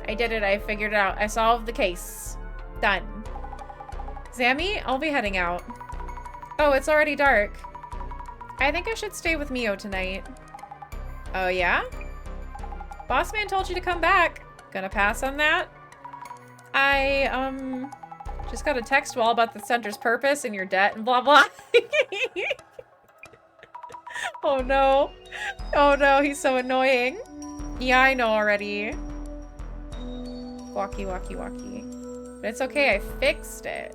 I did it. I figured it out. I solved the case. Done. Zammy, I'll be heading out. Oh, it's already dark. I think I should stay with Mio tonight. Oh, yeah? Boss man told you to come back. Gonna pass on that? I, just got a text wall about the center's purpose and your debt and blah, blah. Oh, no. Oh, no. He's so annoying. Yeah, I know already. Walkie, walkie, walkie. But it's okay. I fixed it.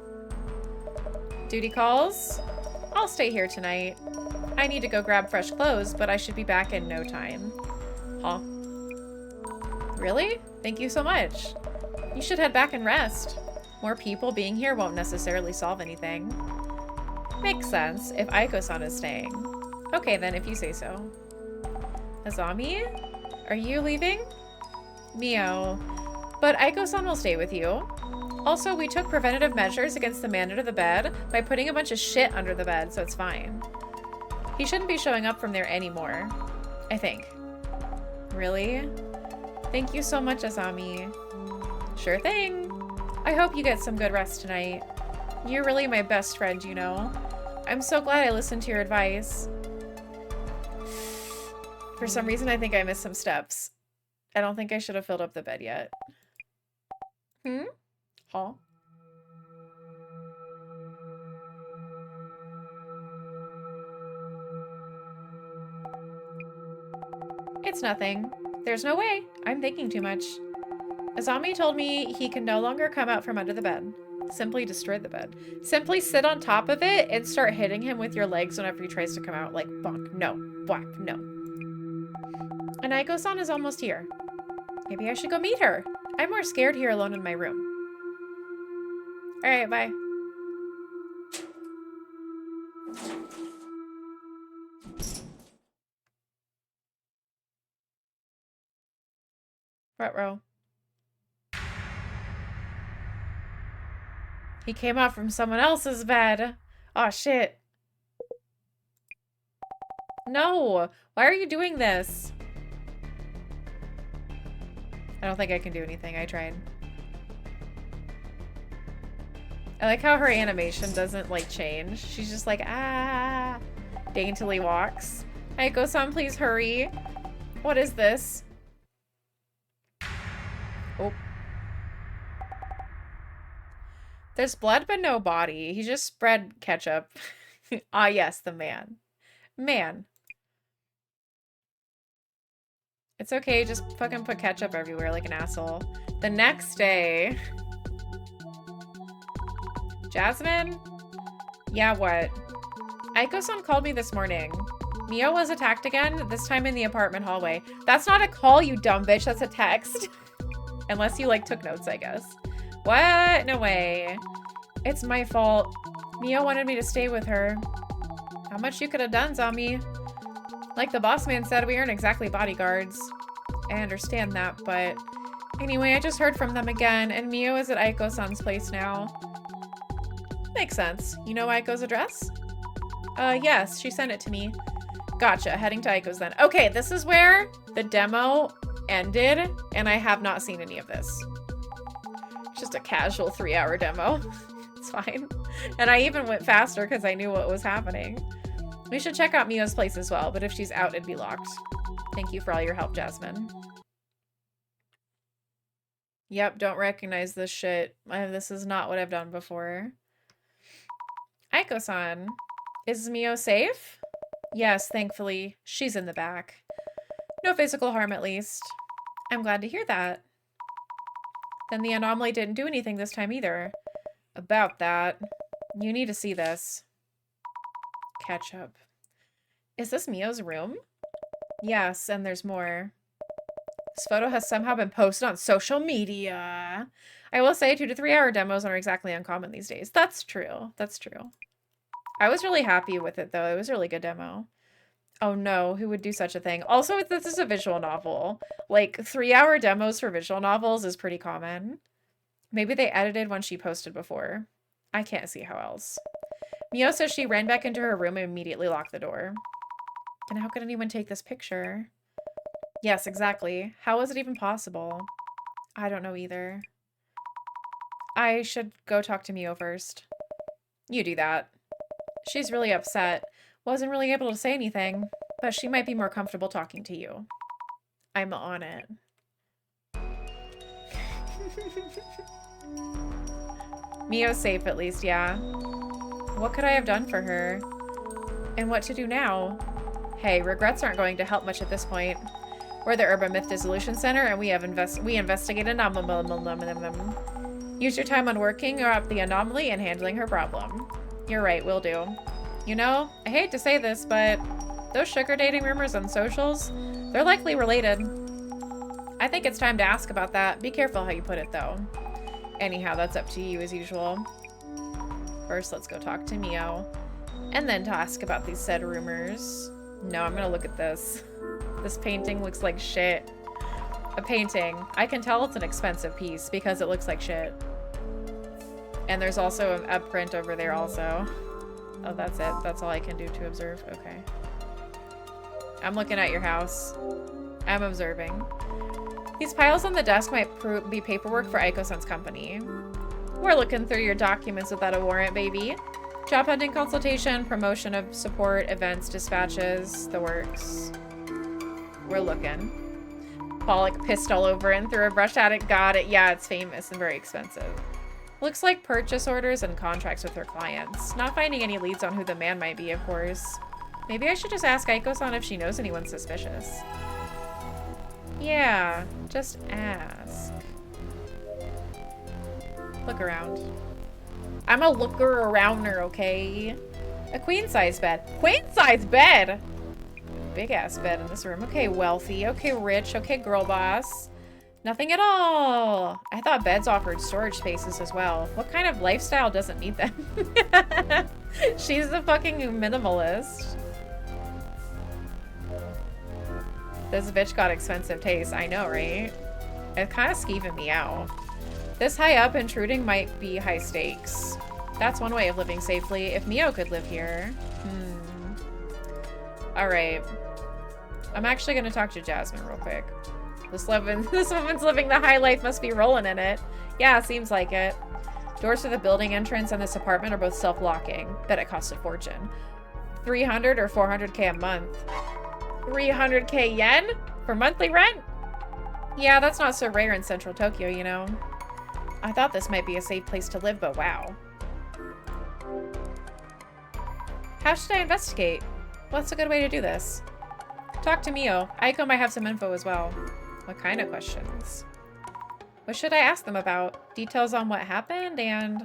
Duty calls? I'll stay here tonight. I need to go grab fresh clothes, but I should be back in no time. Huh? Really? Thank you so much. You should head back and rest. More people being here won't necessarily solve anything. Makes sense, if Aiko-san is staying. Okay then, if you say so. Azami? Are you leaving? Mio. But Aiko-san will stay with you. Also, we took preventative measures against the man under the bed by putting a bunch of shit under the bed, so it's fine. He shouldn't be showing up from there anymore. I think. Really? Thank you so much, Azami. Sure thing. I hope you get some good rest tonight. You're really my best friend, you know. I'm so glad I listened to your advice. For some reason, I think I missed some steps. I don't think I should have filled up the bed yet. Huh? It's nothing. There's no way. I'm thinking too much. Azami told me he can no longer come out from under the bed. Simply destroy the bed. Simply sit on top of it and start hitting him with your legs whenever he tries to come out. Like, bonk, no. Whack, no. And Aiko-san is almost here. Maybe I should go meet her. I'm more scared here alone in my room. Alright, bye. Front row. He came out from someone else's bed. Oh, shit. No! Why are you doing this? I don't think I can do anything. I tried. I like how her animation doesn't, like, change. She's just like, ah, daintily walks. Aiko-san, please hurry. What is this? Oh. There's blood but no body. He just spread ketchup. Ah, yes, the man. Man. It's okay, just fucking put ketchup everywhere like an asshole. The next day... Jasmine? Yeah, what? Aiko-san called me this morning. Mio was attacked again, this time in the apartment hallway. That's not a call, you dumb bitch. That's a text. Unless you, like, took notes, I guess. What? No way. It's my fault. Mio wanted me to stay with her. How much you could have done, zombie? Like the boss man said, we aren't exactly bodyguards. I understand that, but... Anyway, I just heard from them again, and Mio is at Aiko-san's place now. Makes sense. You know Aiko's address? Yes, she sent it to me. Gotcha, heading to Aiko's then. Okay, this is where the demo ended, and I have not seen any of this. Just a casual 3-hour demo. It's fine. And I even went faster because I knew what was happening. We should check out Mio's place as well, but if she's out, it'd be locked. Thank you for all your help, Jasmine. Yep, don't recognize this shit. This is not what I've done before. Aiko-san, is Mio safe? Yes, thankfully. She's in the back. No physical harm, at least. I'm glad to hear that. Then the anomaly didn't do anything this time either. About that, you need to see this. Ketchup. Is this Mio's room? Yes, and there's more. This photo has somehow been posted on social media. I will say 2 to 3 hour demos aren't exactly uncommon these days. That's true. That's true. I was really happy with it, though. It was a really good demo. Oh no, who would do such a thing? Also, this is a visual novel. Like, 3-hour demos for visual novels is pretty common. Maybe they edited one she posted before. I can't see how else. Mio says she ran back into her room and immediately locked the door. And how could anyone take this picture? Yes, exactly. How was it even possible? I don't know either. I should go talk to Mio first. You do that. She's really upset. Wasn't really able to say anything, but she might be more comfortable talking to you. I'm on it. Mio's safe at least, yeah. What could I have done for her? And what to do now? Hey, regrets aren't going to help much at this point. We're the Urban Myth Dissolution Center, and we investigate anomaly. Use your time on working up the anomaly and handling her problem. You're right, will do. You know, I hate to say this, but those sugar dating rumors on socials, they're likely related. I think it's time to ask about that. Be careful how you put it, though. Anyhow, that's up to you as usual. First, let's go talk to Mio, and then to ask about these said rumors. No, I'm gonna look at this. This painting looks like shit. A painting. I can tell it's an expensive piece because it looks like shit. And there's also a print over there also. Oh, that's it. That's all I can do to observe. Okay. I'm looking at your house. I'm observing. These piles on the desk might be paperwork for Aiko-san's company. We're looking through your documents without a warrant, baby. Job hunting consultation, promotion of support, events, dispatches, the works. We're looking. Pollock pissed all over and threw a brush at it. Got it. Yeah, it's famous and very expensive. Looks like purchase orders and contracts with her clients. Not finding any leads on who the man might be, of course. Maybe I should just ask Aiko-san if she knows anyone suspicious. Yeah, just ask. Look around. I'm a looker arounder, okay? A queen-size bed. Queen-size bed? Big-ass bed in this room. Okay, wealthy. Okay, rich. Okay, girl boss. Nothing at all. I thought beds offered storage spaces as well. What kind of lifestyle doesn't need them? She's the fucking minimalist. This bitch got expensive taste. I know, right? It's kind of skeeving me out. This high up, intruding might be high stakes. That's one way of living safely. If Mio could live here. Alright. I'm actually gonna talk to Jasmine real quick. This woman's living the high life, must be rolling in it. Yeah, seems like it. Doors to the building entrance and this apartment are both self-locking. Bet it costs a fortune. 300 or 400k a month. 300k yen? For monthly rent? Yeah, that's not so rare in central Tokyo, you know. I thought this might be a safe place to live, but wow. How should I investigate? What's a good way to do this? Talk to Mio. Aiko might have some info as well. What kind of questions? What should I ask them about? Details on what happened and...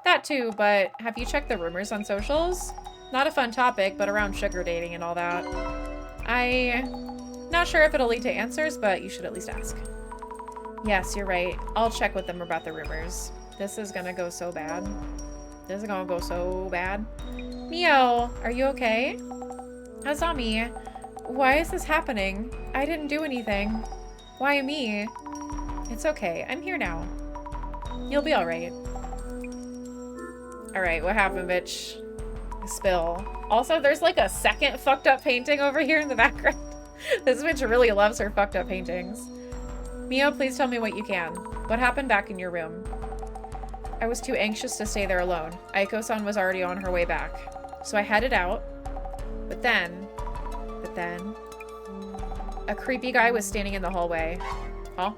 That too, but have you checked the rumors on socials? Not a fun topic, but around sugar dating and all that. Not sure if it'll lead to answers, but you should at least ask. Yes, you're right. I'll check with them about the rumors. This is gonna go so bad. This is gonna go so bad. Mio, are you okay? Azami, why is this happening? I didn't do anything. Why me? It's okay. I'm here now. You'll be alright. Alright, what happened, bitch? Spill. Also, there's like a second fucked up painting over here in the background. This bitch really loves her fucked up paintings. Mio, please tell me what you can. What happened back in your room? I was too anxious to stay there alone. Aiko-san was already on her way back. So I headed out. But then... a creepy guy was standing in the hallway. Huh?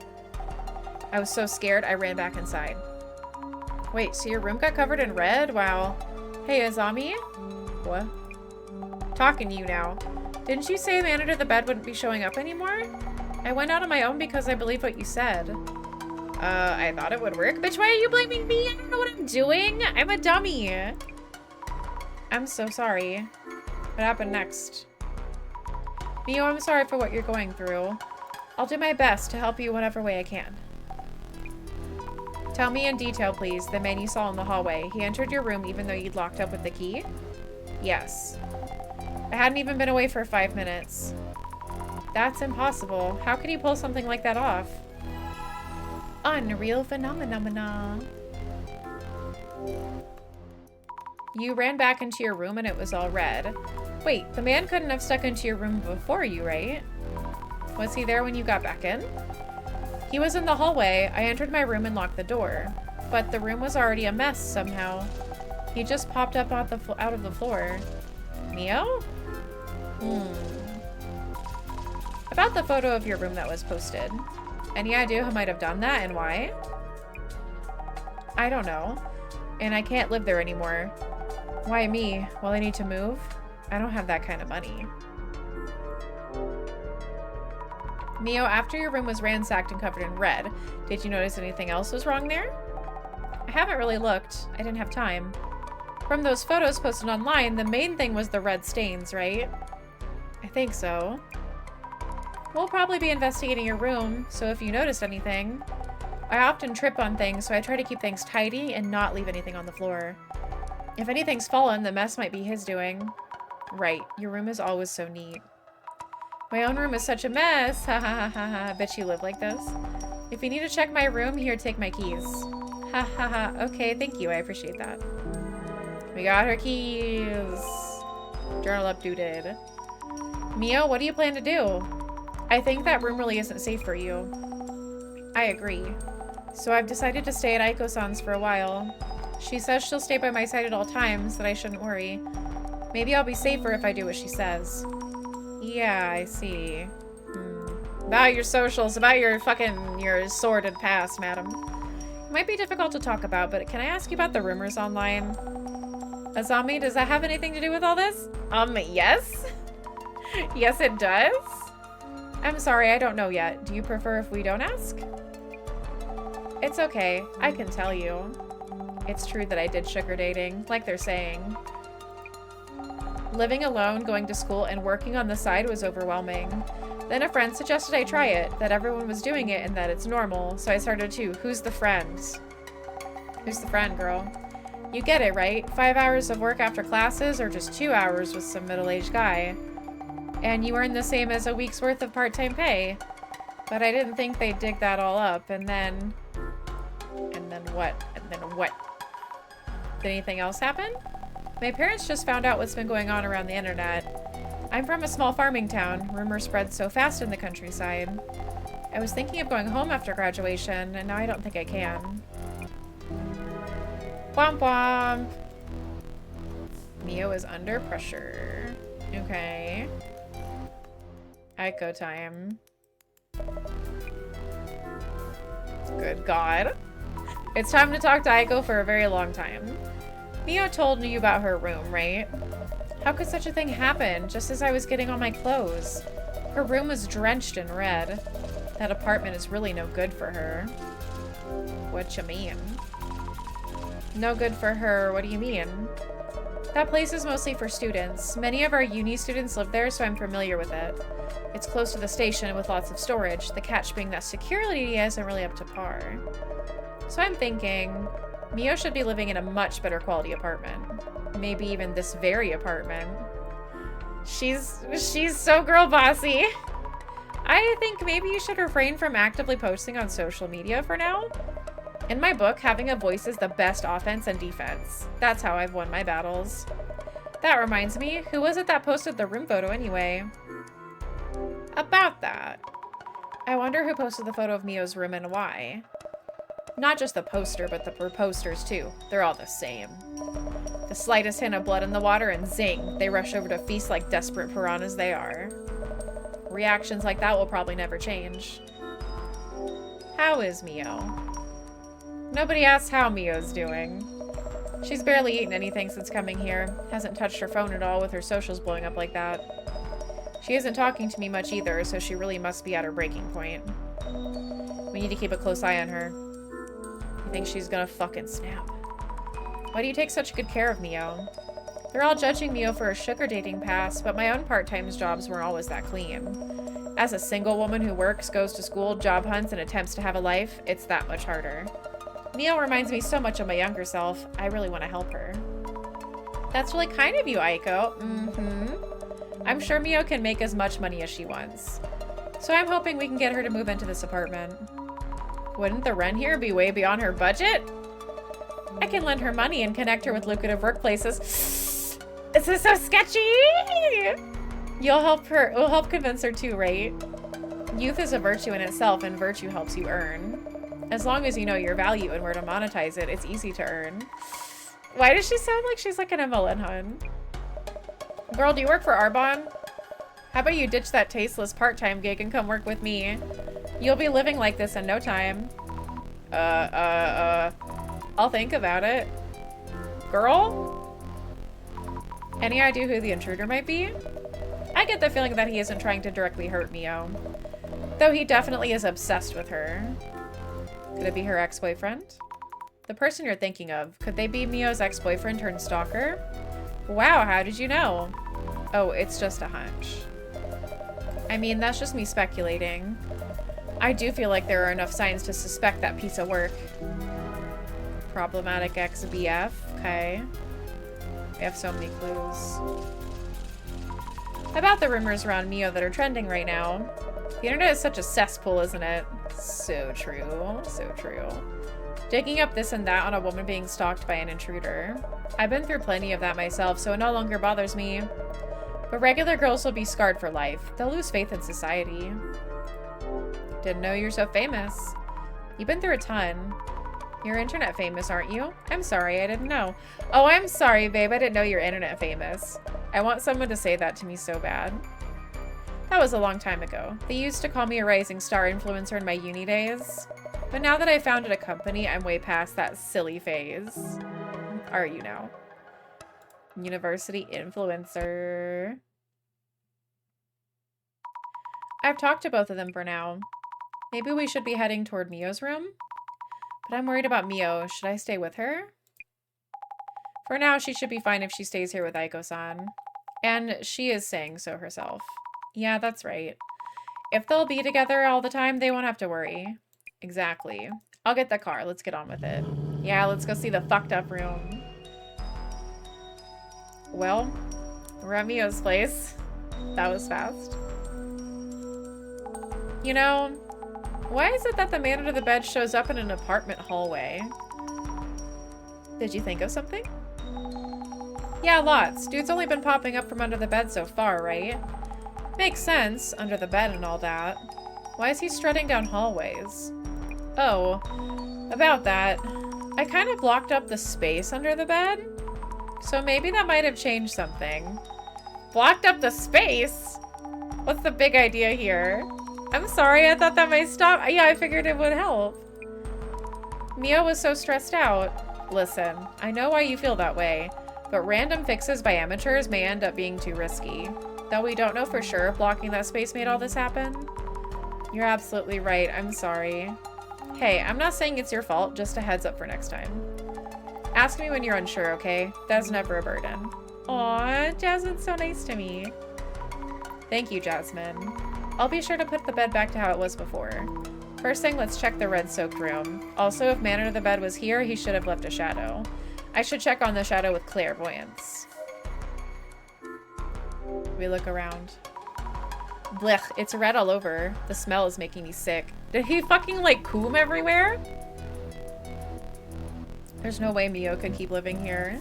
I was so scared, I ran back inside. Wait, so your room got covered in red? Wow. Hey, Azami? What? Talking to you now. Didn't you say the man under the bed wouldn't be showing up anymore? I went out on my own because I believe what you said. I thought it would work. Bitch, why are you blaming me? I don't know what I'm doing. I'm a dummy. I'm so sorry. What happened next? Mio, I'm sorry for what you're going through. I'll do my best to help you whatever way I can. Tell me in detail, please, the man you saw in the hallway. He entered your room even though you'd locked up with the key? Yes. I hadn't even been away for 5 minutes. That's impossible. How could he pull something like that off? Unreal phenomena. You ran back into your room and it was all red. Wait, the man couldn't have stuck into your room before you, right? Was he there when you got back in? He was in the hallway. I entered my room and locked the door. But the room was already a mess somehow. He just popped up out of the floor. Mio? About the photo of your room that was posted. Any idea who might have done that and why? I don't know. And I can't live there anymore. Why me? Well, I need to move. I don't have that kind of money. Mio, after your room was ransacked and covered in red, did you notice anything else was wrong there? I haven't really looked. I didn't have time. From those photos posted online, the main thing was the red stains, right? I think so. We'll probably be investigating your room, so if you noticed anything. I often trip on things, so I try to keep things tidy and not leave anything on the floor. If anything's fallen, the mess might be his doing. Right, your room is always so neat. My own room is such a mess. Ha ha ha ha ha. Bet you live like this. If you need to check my room, here, take my keys. Ha ha ha. Okay, thank you. I appreciate that. We got her keys. Journal updated. Mio, what do you plan to do? I think that room really isn't safe for you. I agree. So I've decided to stay at Aiko-san's for a while. She says she'll stay by my side at all times, that I shouldn't worry. Maybe I'll be safer if I do what she says. Yeah, I see. About your socials, about your sordid past, madam. It might be difficult to talk about, but can I ask you about the rumors online? Azami, does that have anything to do with all this? Yes. Yes, it does. I'm sorry, I don't know yet. Do you prefer if we don't ask? It's okay. I can tell you. It's true that I did sugar dating, like they're saying. Living alone, going to school, and working on the side was overwhelming. Then a friend suggested I try it, that everyone was doing it and that it's normal, so I started too. Who's the friend? Who's the friend, girl? You get it, right? 5 hours of work after classes, or just 2 hours with some middle-aged guy. And you earn the same as a week's worth of part-time pay. But I didn't think they'd dig that all up, and then... And then what? And then what? Did anything else happen? My parents just found out what's been going on around the internet. I'm from a small farming town. Rumors spread so fast in the countryside. I was thinking of going home after graduation, and now I don't think I can. Womp womp. Mio is under pressure. Okay. Aiko time. Good God. It's time to talk to Aiko for a very long time. Mio told you about her room, right? How could such a thing happen just as I was getting on my clothes? Her room was drenched in red. That apartment is really no good for her. What you mean? No good for her, what do you mean? That place is mostly for students. Many of our uni students live there, so I'm familiar with it. It's close to the station with lots of storage, the catch being that security isn't really up to par. So I'm thinking, Mio should be living in a much better quality apartment. Maybe even this very apartment. She's so girl bossy. I think maybe you should refrain from actively posting on social media for now. In my book, having a voice is the best offense and defense. That's how I've won my battles. That reminds me, who was it that posted the room photo anyway? About that. I wonder who posted the photo of Mio's room and why. Not just the poster, but the posters too. They're all the same. The slightest hint of blood in the water and zing, they rush over to feast like desperate piranhas they are. Reactions like that will probably never change. How is Mio? Nobody asks how Mio's doing. She's barely eaten anything since coming here. Hasn't touched her phone at all with her socials blowing up like that. She isn't talking to me much either, so she really must be at her breaking point. We need to keep a close eye on her. I think she's gonna fucking snap. Why do you take such good care of Mio? They're all judging Mio for a sugar dating past, but my own part-time jobs weren't always that clean. As a single woman who works, goes to school, job hunts, and attempts to have a life, it's that much harder. Mio reminds me so much of my younger self. I really want to help her. That's really kind of you, Aiko. I'm sure Mio can make as much money as she wants. So I'm hoping we can get her to move into this apartment. Wouldn't the rent here be way beyond her budget? I can lend her money and connect her with lucrative workplaces. This is so sketchy! You'll help her. We'll help convince her too, right? Youth is a virtue in itself, and virtue helps you earn. As long as you know your value and where to monetize it, it's easy to earn. Why does she sound like she's like an MLN hun? Girl, do you work for Arbonne? How about you ditch that tasteless part-time gig and come work with me? You'll be living like this in no time. I'll think about it. Girl? Any idea who the intruder might be? I get the feeling that he isn't trying to directly hurt Mio. Though he definitely is obsessed with her. Could it be her ex-boyfriend? The person you're thinking of, could they be Mio's ex-boyfriend turned stalker? Wow, how did you know? Oh, it's just a hunch. I mean, that's just me speculating. I do feel like there are enough signs to suspect that piece of work. Problematic ex-BF, okay. We have so many clues. About the rumors around Mio that are trending right now. The internet is such a cesspool, isn't it? So true, so true. Digging up this and that on a woman being stalked by an intruder. I've been through plenty of that myself, so it no longer bothers me. But regular girls will be scarred for life. They'll lose faith in society. Didn't know you're so famous. You've been through a ton. You're internet famous, aren't you? I'm sorry, I didn't know. Oh, I'm sorry, babe. I didn't know you're internet famous. I want someone to say that to me so bad. That was a long time ago. They used to call me a rising star influencer in my uni days. But now that I founded a company, I'm way past that silly phase. Are you now? University influencer. I've talked to both of them for now. Maybe we should be heading toward Mio's room? But I'm worried about Mio. Should I stay with her? For now, she should be fine if she stays here with Aiko-san. And she is saying so herself. Yeah, that's right. If they'll be together all the time, they won't have to worry. Exactly. I'll get the car. Let's get on with it. Yeah, let's go see the fucked up room. Well, we're at Mio's place. That was fast. You know, why is it that the man under the bed shows up in an apartment hallway? Did you think of something? Yeah, lots. Dude's only been popping up from under the bed so far, right? Makes sense, under the bed and all that. Why is he strutting down hallways? Oh, about that. I kind of blocked up the space under the bed. So maybe that might have changed something. Blocked up the space? What's the big idea here? I'm sorry, I thought that might stop. Yeah, I figured it would help. Mio was so stressed out. Listen, I know why you feel that way, but random fixes by amateurs may end up being too risky. Though we don't know for sure if blocking that space made all this happen. You're absolutely right, I'm sorry. Hey, I'm not saying it's your fault, just a heads up for next time. Ask me when you're unsure, okay? That's never a burden. Aw, Jasmine's so nice to me. Thank you, Jasmine. I'll be sure to put the bed back to how it was before. First thing, let's check the red-soaked room. Also, if man under the bed was here, he should have left a shadow. I should check on the shadow with clairvoyance. We look around. Blech, it's red all over. The smell is making me sick. Did he fucking, like, coom everywhere? There's no way Mio could keep living here.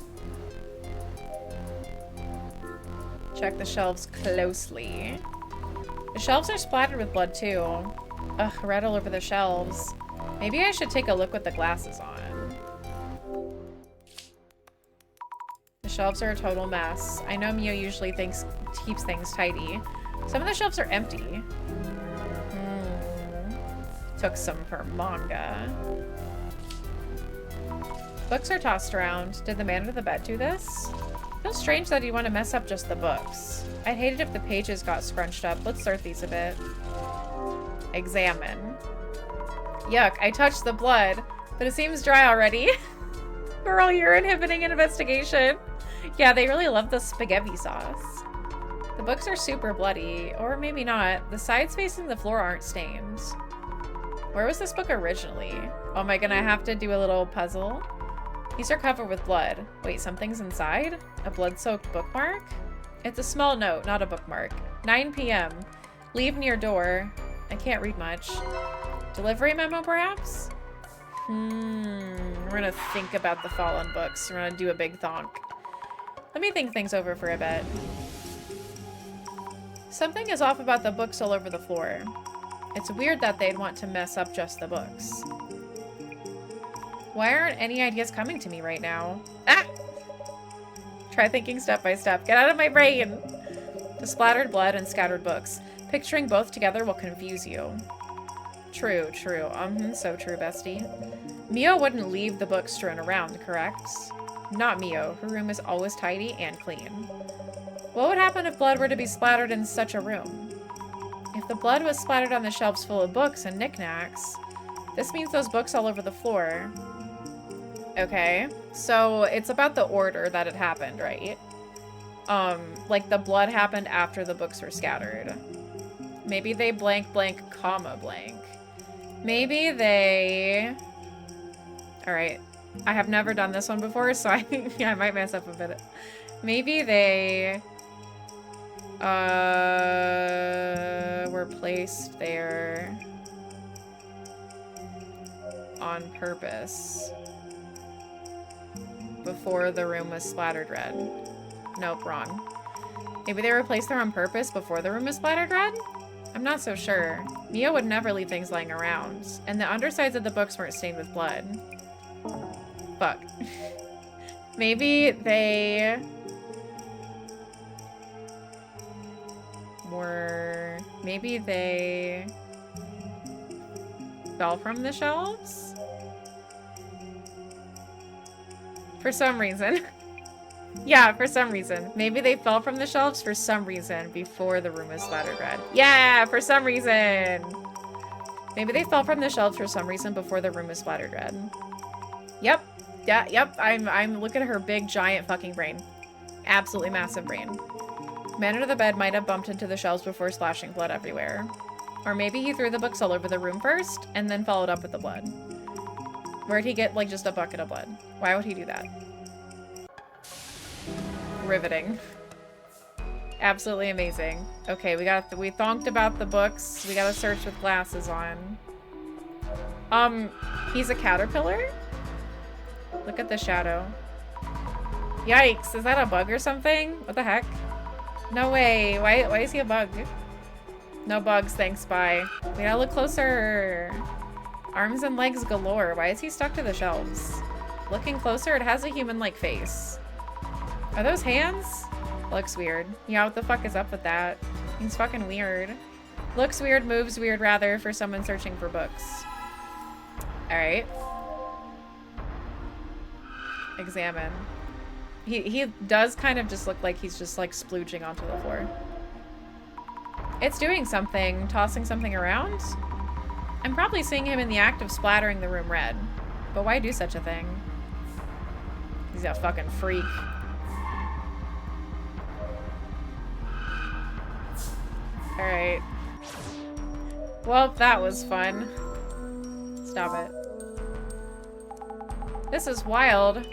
Check the shelves closely. The shelves are splattered with blood, too. Ugh, red all over the shelves. Maybe I should take a look with the glasses on. The shelves are a total mess. I know Mio usually keeps things tidy. Some of the shelves are empty. Took some for manga. Books are tossed around. Did the man under the bed do this? Feels strange that he'd want to mess up just the books. I'd hate it if the pages got scrunched up. Let's sort these a bit. Examine. Yuck, I touched the blood, but it seems dry already. Girl, you're inhibiting an investigation. Yeah, they really love the spaghetti sauce. The books are super bloody, or maybe not. The sides facing the floor aren't stained. Where was this book originally? Oh, am I gonna have to do a little puzzle? These are covered with blood. Wait, something's inside? A blood-soaked bookmark? It's a small note, not a bookmark. 9 p.m. Leave near door. I can't read much. Delivery memo, perhaps? We're gonna think about the fallen books. We're gonna do a big thonk. Let me think things over for a bit. Something is off about the books all over the floor. It's weird that they'd want to mess up just the books. Why aren't any ideas coming to me right now? Ah! Try thinking step by step. Get out of my brain! The splattered blood and scattered books. Picturing both together will confuse you. True, true. So true, bestie. Mio wouldn't leave the books strewn around, correct? Not Mio. Her room is always tidy and clean. What would happen if blood were to be splattered in such a room? If the blood was splattered on the shelves full of books and knickknacks, this means those books all over the floor. Okay, so it's about the order that it happened, right? Like the blood happened after the books were scattered. Maybe they blank blank comma blank. Maybe they... Alright, I have never done this one before, so I think I might mess up a bit. Maybe they... were placed there on purpose before the room was splattered red. Nope, wrong. Maybe they were placed there on purpose before the room was splattered red? I'm not so sure. Mio would never leave things lying around, and the undersides of the books weren't stained with blood. Fuck. Maybe they were... Maybe they fell from the shelves? For some reason. Yeah, for some reason. Maybe they fell from the shelves for some reason before the room was splattered red. Yeah, for some reason. Maybe they fell from the shelves for some reason before the room was splattered red. Yep. Yeah, yep. I'm looking at her big, giant fucking brain. Absolutely massive brain. Man under the bed might have bumped into the shelves before splashing blood everywhere. Or maybe he threw the books all over the room first and then followed up with the blood. Where'd he get, like, just a bucket of blood? Why would he do that? Riveting. Absolutely amazing. Okay, we thonked about the books. We gotta search with glasses on. He's a caterpillar? Look at the shadow. Yikes, is that a bug or something? What the heck? No way. Why is he a bug? No bugs, thanks, bye. We gotta look closer. Arms and legs galore. Why is he stuck to the shelves? Looking closer, it has a human-like face. Are those hands? Looks weird. Yeah, what the fuck is up with that? He's fucking weird. Looks weird, moves weird, rather, for someone searching for books. Alright. Examine. He does kind of just look like he's just like splooging onto the floor. It's doing something. Tossing something around? I'm probably seeing him in the act of splattering the room red. But why do such a thing? He's a fucking freak. Alright. Well, that was fun. Stop it. This is wild.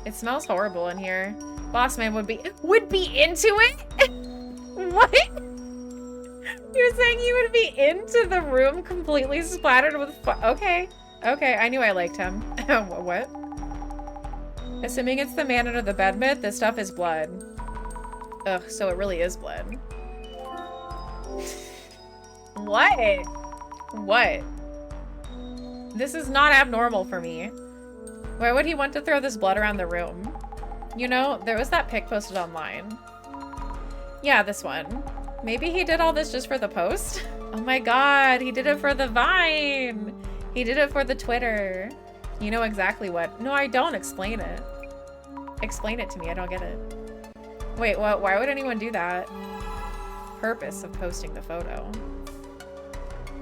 It smells horrible in here. Bossman would be into it? What? You're saying he would be into the room completely splattered with okay. Okay, I knew I liked him. What? Assuming it's the man under the bed myth, this stuff is blood. Ugh, so it really is blood. What? What? This is not abnormal for me. Why would he want to throw this blood around the room? You know, there was that pic posted online. Yeah, this one. Maybe he did all this just for the post? Oh my god, he did it for the Vine! He did it for the Twitter. You know exactly what. No, I don't. Explain it. Explain it to me. I don't get it. Wait, what? Why would anyone do that? Purpose of posting the photo.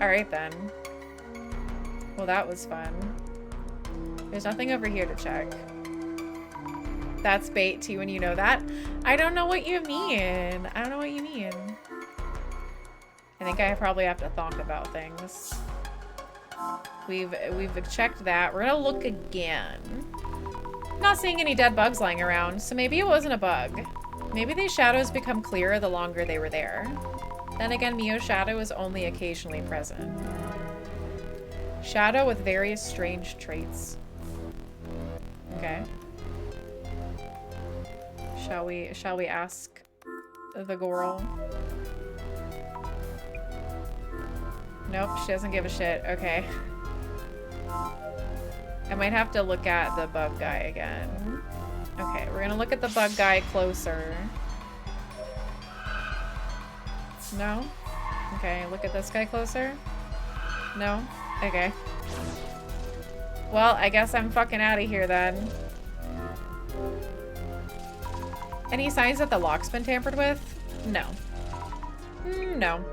Alright then. Well, that was fun. There's nothing over here to check. That's bait too when you know that. I don't know what you mean. I don't know what you mean. I think I probably have to thonk about things. We've checked that. We're gonna look again. Not seeing any dead bugs lying around, so maybe it wasn't a bug. Maybe these shadows become clearer the longer they were there. Then again, Mio's shadow is only occasionally present. Shadow with various strange traits. Okay. Shall we ask the girl? Nope, she doesn't give a shit. Okay. I might have to look at the bug guy again. Okay, we're gonna look at the bug guy closer. No? Okay, look at this guy closer. No? Okay. Well, I guess I'm fucking out of here then. Any signs that the lock's been tampered with? No. No.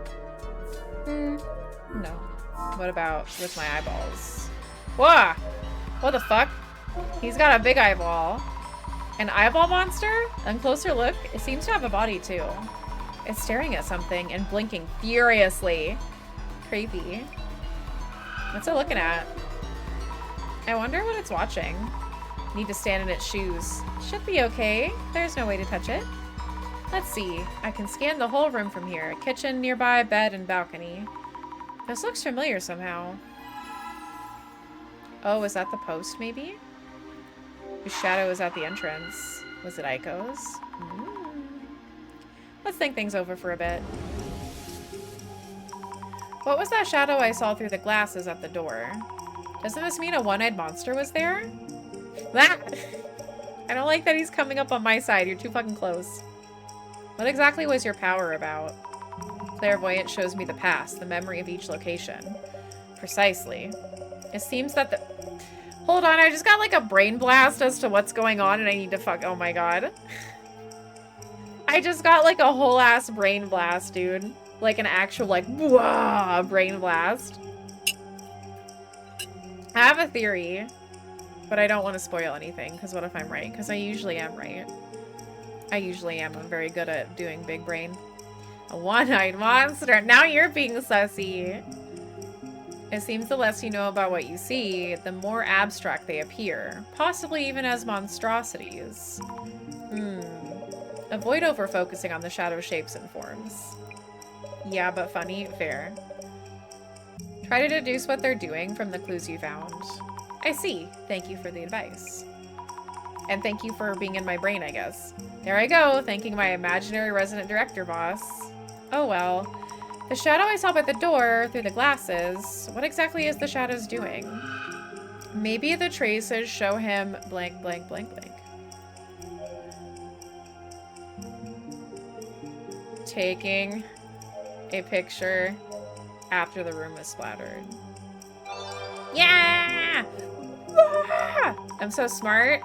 No. What about with my eyeballs? Whoa! What the fuck? He's got a big eyeball. An eyeball monster? On closer look, it seems to have a body too. It's staring at something and blinking furiously. Creepy. What's it looking at? I wonder what it's watching. Need to stand in its shoes. Should be okay. There's no way to touch it. Let's see. I can scan the whole room from here. Kitchen nearby, bed, and balcony. This looks familiar somehow. Oh, is that the post, maybe? Whose shadow is at the entrance? Was it Aiko's? Let's think things over for a bit. What was that shadow I saw through the glasses at the door? Doesn't this mean a one-eyed monster was there? Ah! I don't like that he's coming up on my side. You're too fucking close. What exactly was your power about? Clairvoyant shows me the past, the memory of each location. Precisely. It seems that the... Hold on, I just got like a brain blast as to what's going on and I need to fuck... Oh my god. I just got like a whole ass brain blast, dude. Like an actual like, wah, brain blast. I have a theory, but I don't want to spoil anything because what if I'm right? Because I usually am right. I usually am. I'm very good at doing big brain. A one-eyed monster. Now you're being sussy. It seems the less you know about what you see, the more abstract they appear, possibly even as monstrosities. Avoid over-focusing on the shadow shapes and forms. Yeah, but funny. Fair. Try to deduce what they're doing from the clues you found. I see. Thank you for the advice. And thank you for being in my brain, I guess. There I go, thanking my imaginary resident director boss. Oh well. The shadow I saw by the door through the glasses, what exactly is the shadows doing? Maybe the traces show him blank, blank, blank, blank. Taking a picture after the room was splattered. Yeah! Ah! I'm so smart.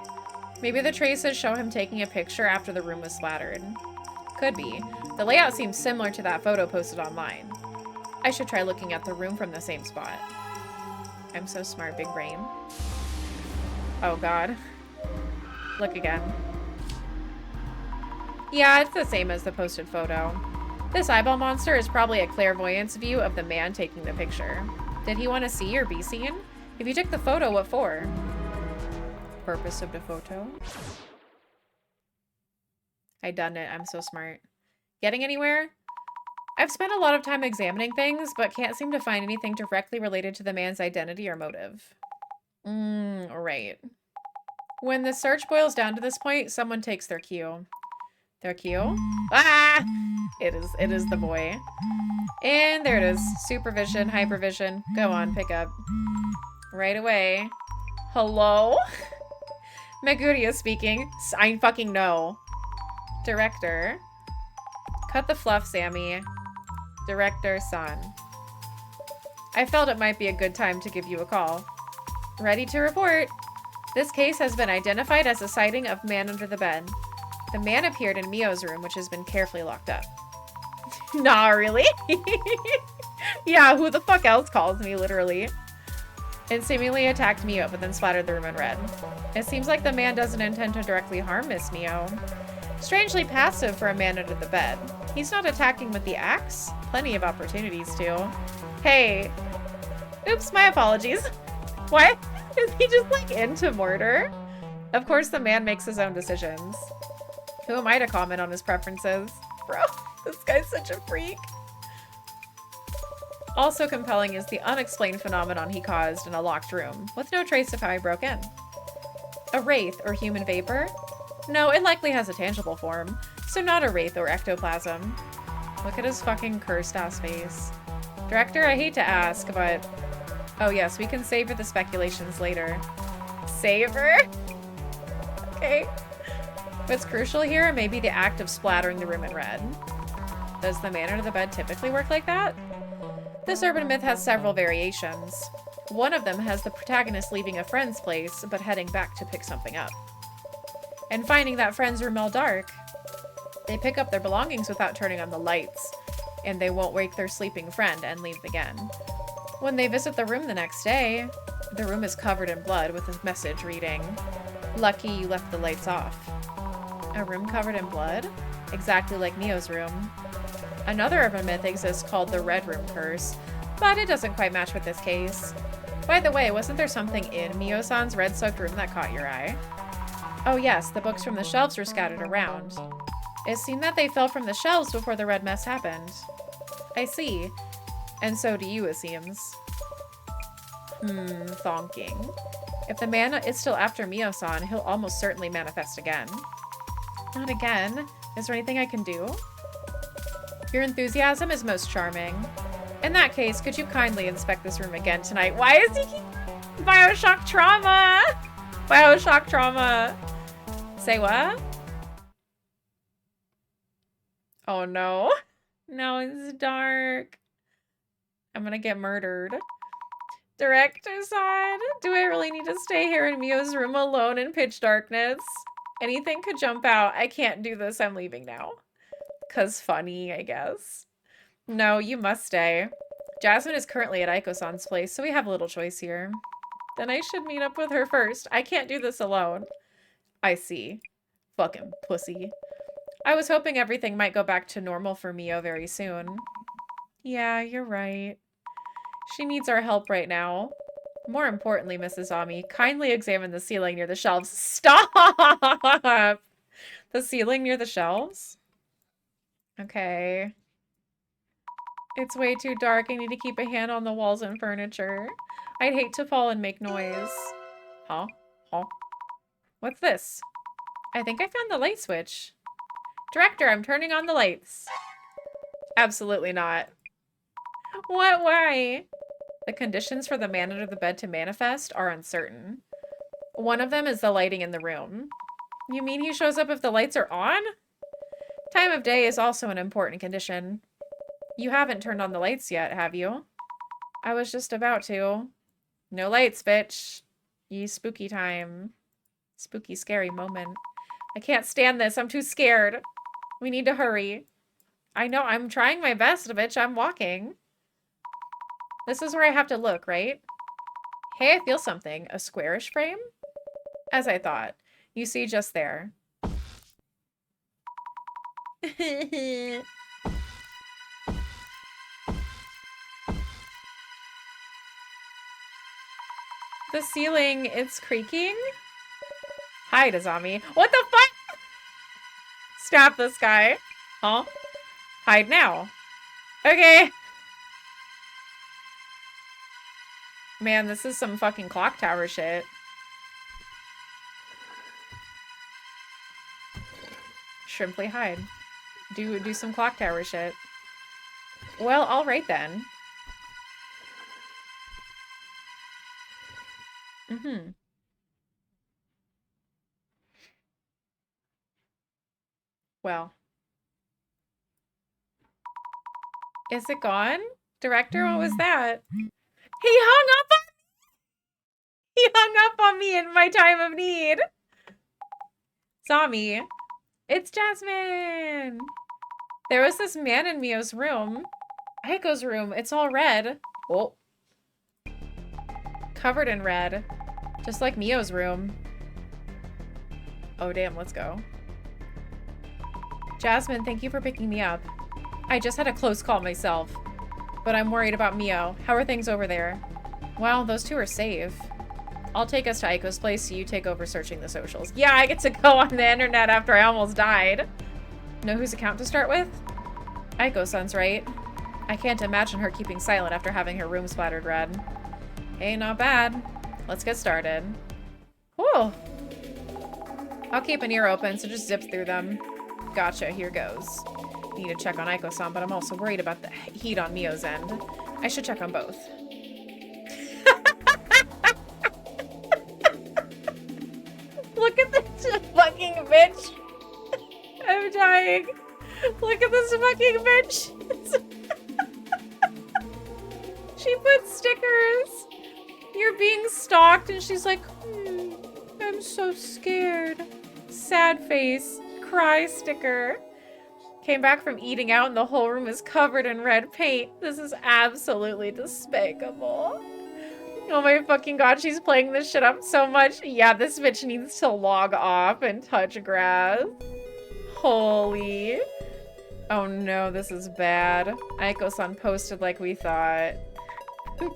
Maybe the traces show him taking a picture after the room was splattered. Could be. The layout seems similar to that photo posted online. I should try looking at the room from the same spot. I'm so smart, big brain. Oh god. Look again. Yeah, it's the same as the posted photo. This eyeball monster is probably a clairvoyance view of the man taking the picture. Did he want to see or be seen? If you took the photo, what for? Purpose of the photo. I done it. I'm so smart. Getting anywhere? I've spent a lot of time examining things, but can't seem to find anything directly related to the man's identity or motive. Right. When the search boils down to this point, someone takes their cue. Their cue? Ah! It is the boy. And there it is. Supervision, hypervision. Go on, pick up. Right away. Hello? Meguria speaking. I fucking know. Director. Cut the fluff, Sammy. Director, son. I felt it might be a good time to give you a call. Ready to report. This case has been identified as a sighting of man under the bed. The man appeared in Mio's room, which has been carefully locked up. Nah, really? Yeah, who the fuck else calls me, literally? And seemingly attacked Mio, but then splattered the room in red. It seems like the man doesn't intend to directly harm Miss Mio. Strangely passive for a man under the bed. He's not attacking with the axe. Plenty of opportunities to. Hey. Oops, my apologies. What? Is he just like into murder? Of course the man makes his own decisions. Who am I to comment on his preferences? Bro, this guy's such a freak. Also compelling is the unexplained phenomenon he caused in a locked room, with no trace of how he broke in. A wraith or human vapor? No, it likely has a tangible form, so not a wraith or ectoplasm. Look at his fucking cursed-ass face. Director, I hate to ask, but... Oh yes, we can savor the speculations later. Savor? Okay. What's crucial here may be the act of splattering the room in red. Does the man under the bed typically work like that? This urban myth has several variations. One of them has the protagonist leaving a friend's place, but heading back to pick something up. And finding that friend's room all dark. They pick up their belongings without turning on the lights, and they won't wake their sleeping friend and leave again. When they visit the room the next day, the room is covered in blood with a message reading, "Lucky you left the lights off." A room covered in blood? Exactly like Mio's room. Another urban myth exists called the Red Room Curse, but it doesn't quite match with this case. By the way, wasn't there something in Mio-san's red-soaked room that caught your eye? Oh yes, the books from the shelves were scattered around. It seemed that they fell from the shelves before the red mess happened. I see. And so do you, it seems. Thonking. If the man is still after Mio-san, he'll almost certainly manifest again. Not again. Is there anything I can do? Your enthusiasm is most charming. In that case, could you kindly inspect this room again tonight? Why is he... Bioshock trauma! Bioshock trauma! Say what? Oh no. No, it's dark. I'm gonna get murdered. Director-san, do I really need to stay here in Mio's room alone in pitch darkness? Anything could jump out. I can't do this. I'm leaving now. 'Cause funny, I guess. No, you must stay. Jasmine is currently at Aiko-san's place, so we have a little choice here. Then I should meet up with her first. I can't do this alone. I see. Fucking pussy. I was hoping everything might go back to normal for Mio very soon. Yeah, you're right. She needs our help right now. More importantly, Mrs. Ami, kindly examine the ceiling near the shelves. Stop! The ceiling near the shelves? Okay. It's way too dark. I need to keep a hand on the walls and furniture. I'd hate to fall and make noise. Huh? Huh? What's this? I think I found the light switch. Director, I'm turning on the lights. Absolutely not. What? Why? The conditions for the man under the bed to manifest are uncertain. One of them is the lighting in the room. You mean he shows up if the lights are on? Time of day is also an important condition. You haven't turned on the lights yet, have you? I was just about to. No lights, bitch. Ye spooky time. Spooky, scary moment. I can't stand this. I'm too scared. We need to hurry. I know. I'm trying my best, bitch. I'm walking. This is where I have to look, right? Hey, I feel something. A squarish frame? As I thought. You see just there. The ceiling, it's creaking. Hide, Azami. What the fuck? Stop this guy. Huh? Hide now. Okay. Man, this is some fucking clock tower shit. Shrimply hide. Do some clock tower shit. Well, alright then. Mm-hmm. Well. Is it gone? Director, what was that? He hung up on me! He hung up on me in my time of need! Zombie. It's Jasmine! There was this man in Mio's room. Aiko's room. It's all red. Oh. Covered in red. Just like Mio's room. Oh, damn. Let's go. Jasmine, thank you for picking me up. I just had a close call myself. But I'm worried about Mio. How are things over there? Well, those two are safe. I'll take us to Aiko's place so you take over searching the socials. Yeah, I get to go on the internet after I almost died. Know whose account to start with? Aiko-san's right. I can't imagine her keeping silent after having her room splattered red. Hey, not bad. Let's get started. Whew. I'll keep an ear open, so just zip through them. Gotcha, here goes. Need to check on Aiko-san, but I'm also worried about the heat on Mio's end. I should check on both. Look at this fucking bitch. I'm dying. Look at this fucking bitch. She put stickers. You're being stalked, and she's like, I'm so scared. Sad face. Cry sticker. Came back from eating out, and the whole room is covered in red paint. This is absolutely despicable. Oh my fucking god, she's playing this shit up so much. Yeah, this bitch needs to log off and touch grass. Holy. Oh no, this is bad. Aiko-san posted like we thought.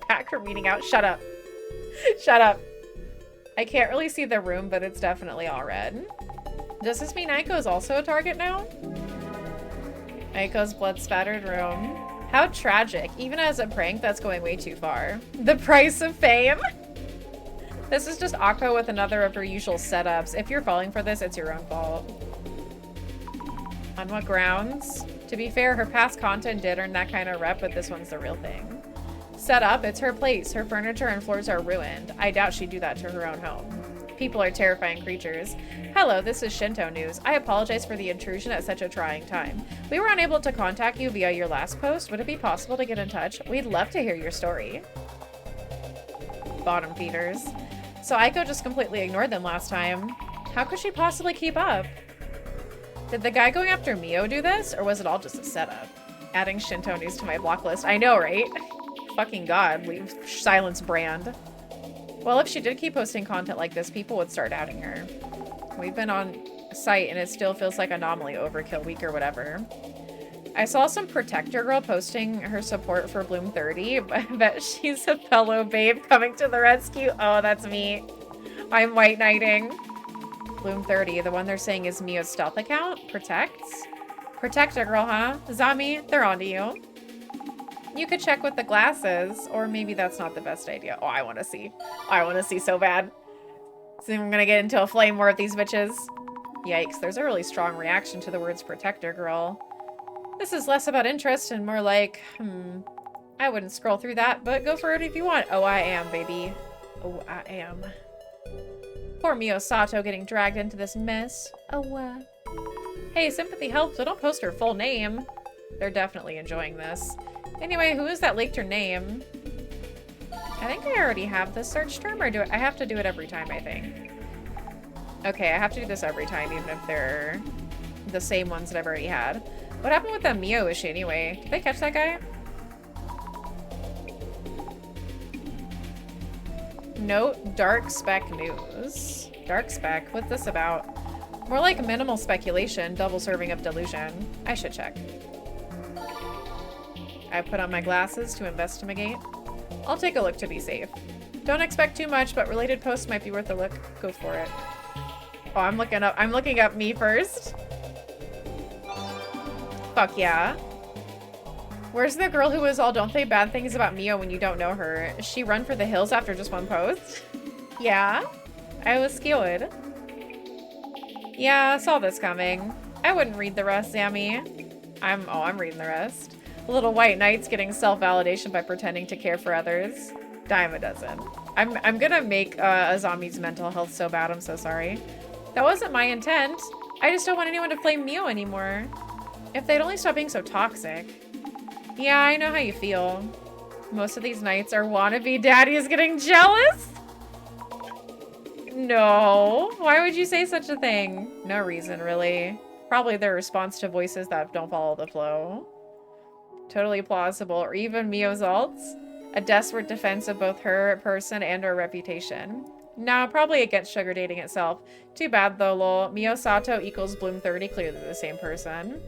Back from eating out. Shut up. Shut up. I can't really see the room, but it's definitely all red. Does this mean Aiko's also a target now? Aiko's blood-spattered room. How tragic. Even as a prank, that's going way too far. The price of fame? This is just Akko with another of her usual setups. If you're falling for this, it's your own fault. On what grounds? To be fair, her past content did earn that kind of rep, but this one's the real thing. Set up, it's her place. Her furniture and floors are ruined. I doubt she'd do that to her own home. People are terrifying creatures. Hello, this is Shinto News. I apologize for the intrusion at such a trying time. We were unable to contact you via your last post. Would it be possible to get in touch? We'd love to hear your story. Bottom feeders. So Aiko just completely ignored them last time. How could she possibly keep up? Did the guy going after Mio do this, or was it all just a setup? Adding Shinto News to my block list. I know, right? Fucking god, leave silence brand. Well, if she did keep posting content like this, people would start doubting her. We've been on site and it still feels like anomaly overkill week or whatever. I saw some protector girl posting her support for Bloom 30, but I bet she's a fellow babe coming to the rescue. Oh, that's me. I'm white knighting. Bloom 30, the one they're saying is Mio's stealth account? Protects? Protector girl, huh? Zami, they're onto you. You could check with the glasses, or maybe that's not the best idea. Oh, I want to see. I want to see so bad. So I'm gonna get into a flame war with these bitches. Yikes, there's a really strong reaction to the words protector girl. This is less about interest and more like, I wouldn't scroll through that, but go for it if you want. Oh, I am, baby. Oh, I am. Poor Mio Sato getting dragged into this mess. Oh, Hey, sympathy helps, but don't post her full name. They're definitely enjoying this. Anyway, who is that leaked her name? I think I already have this search term, or do I have to do it every time, I think? Okay, I have to do this every time, even if they're the same ones that I've already had. What happened with that Mio issue anyway? Did they catch that guy? Note, dark spec news. Dark spec, what's this about? More like minimal speculation, double serving of delusion. I should check. I put on my glasses to investigate. I'll take a look to be safe. Don't expect too much, but related posts might be worth a look. Go for it. Oh, I'm looking up me first. Fuck yeah. Where's the girl who was all don't say bad things about Mio when you don't know her? She run for the hills after just one post? Yeah, I was scared. Yeah, saw this coming. I wouldn't read the rest, Sammy. I'm reading the rest. Little white knights getting self-validation by pretending to care for others. Dime a dozen. I'm gonna make Azami's mental health so bad, I'm so sorry. That wasn't my intent. I just don't want anyone to flame Mio anymore. If they'd only stop being so toxic. Yeah, I know how you feel. Most of these knights are wannabe daddies getting jealous? No. Why would you say such a thing? No reason, really. Probably their response to voices that don't follow the flow. Totally plausible. Or even Mio's alts. A desperate defense of both her person and her reputation. No, probably against sugar dating itself. Too bad though, lol. Mio Sato equals Bloom 30, clearly the same person.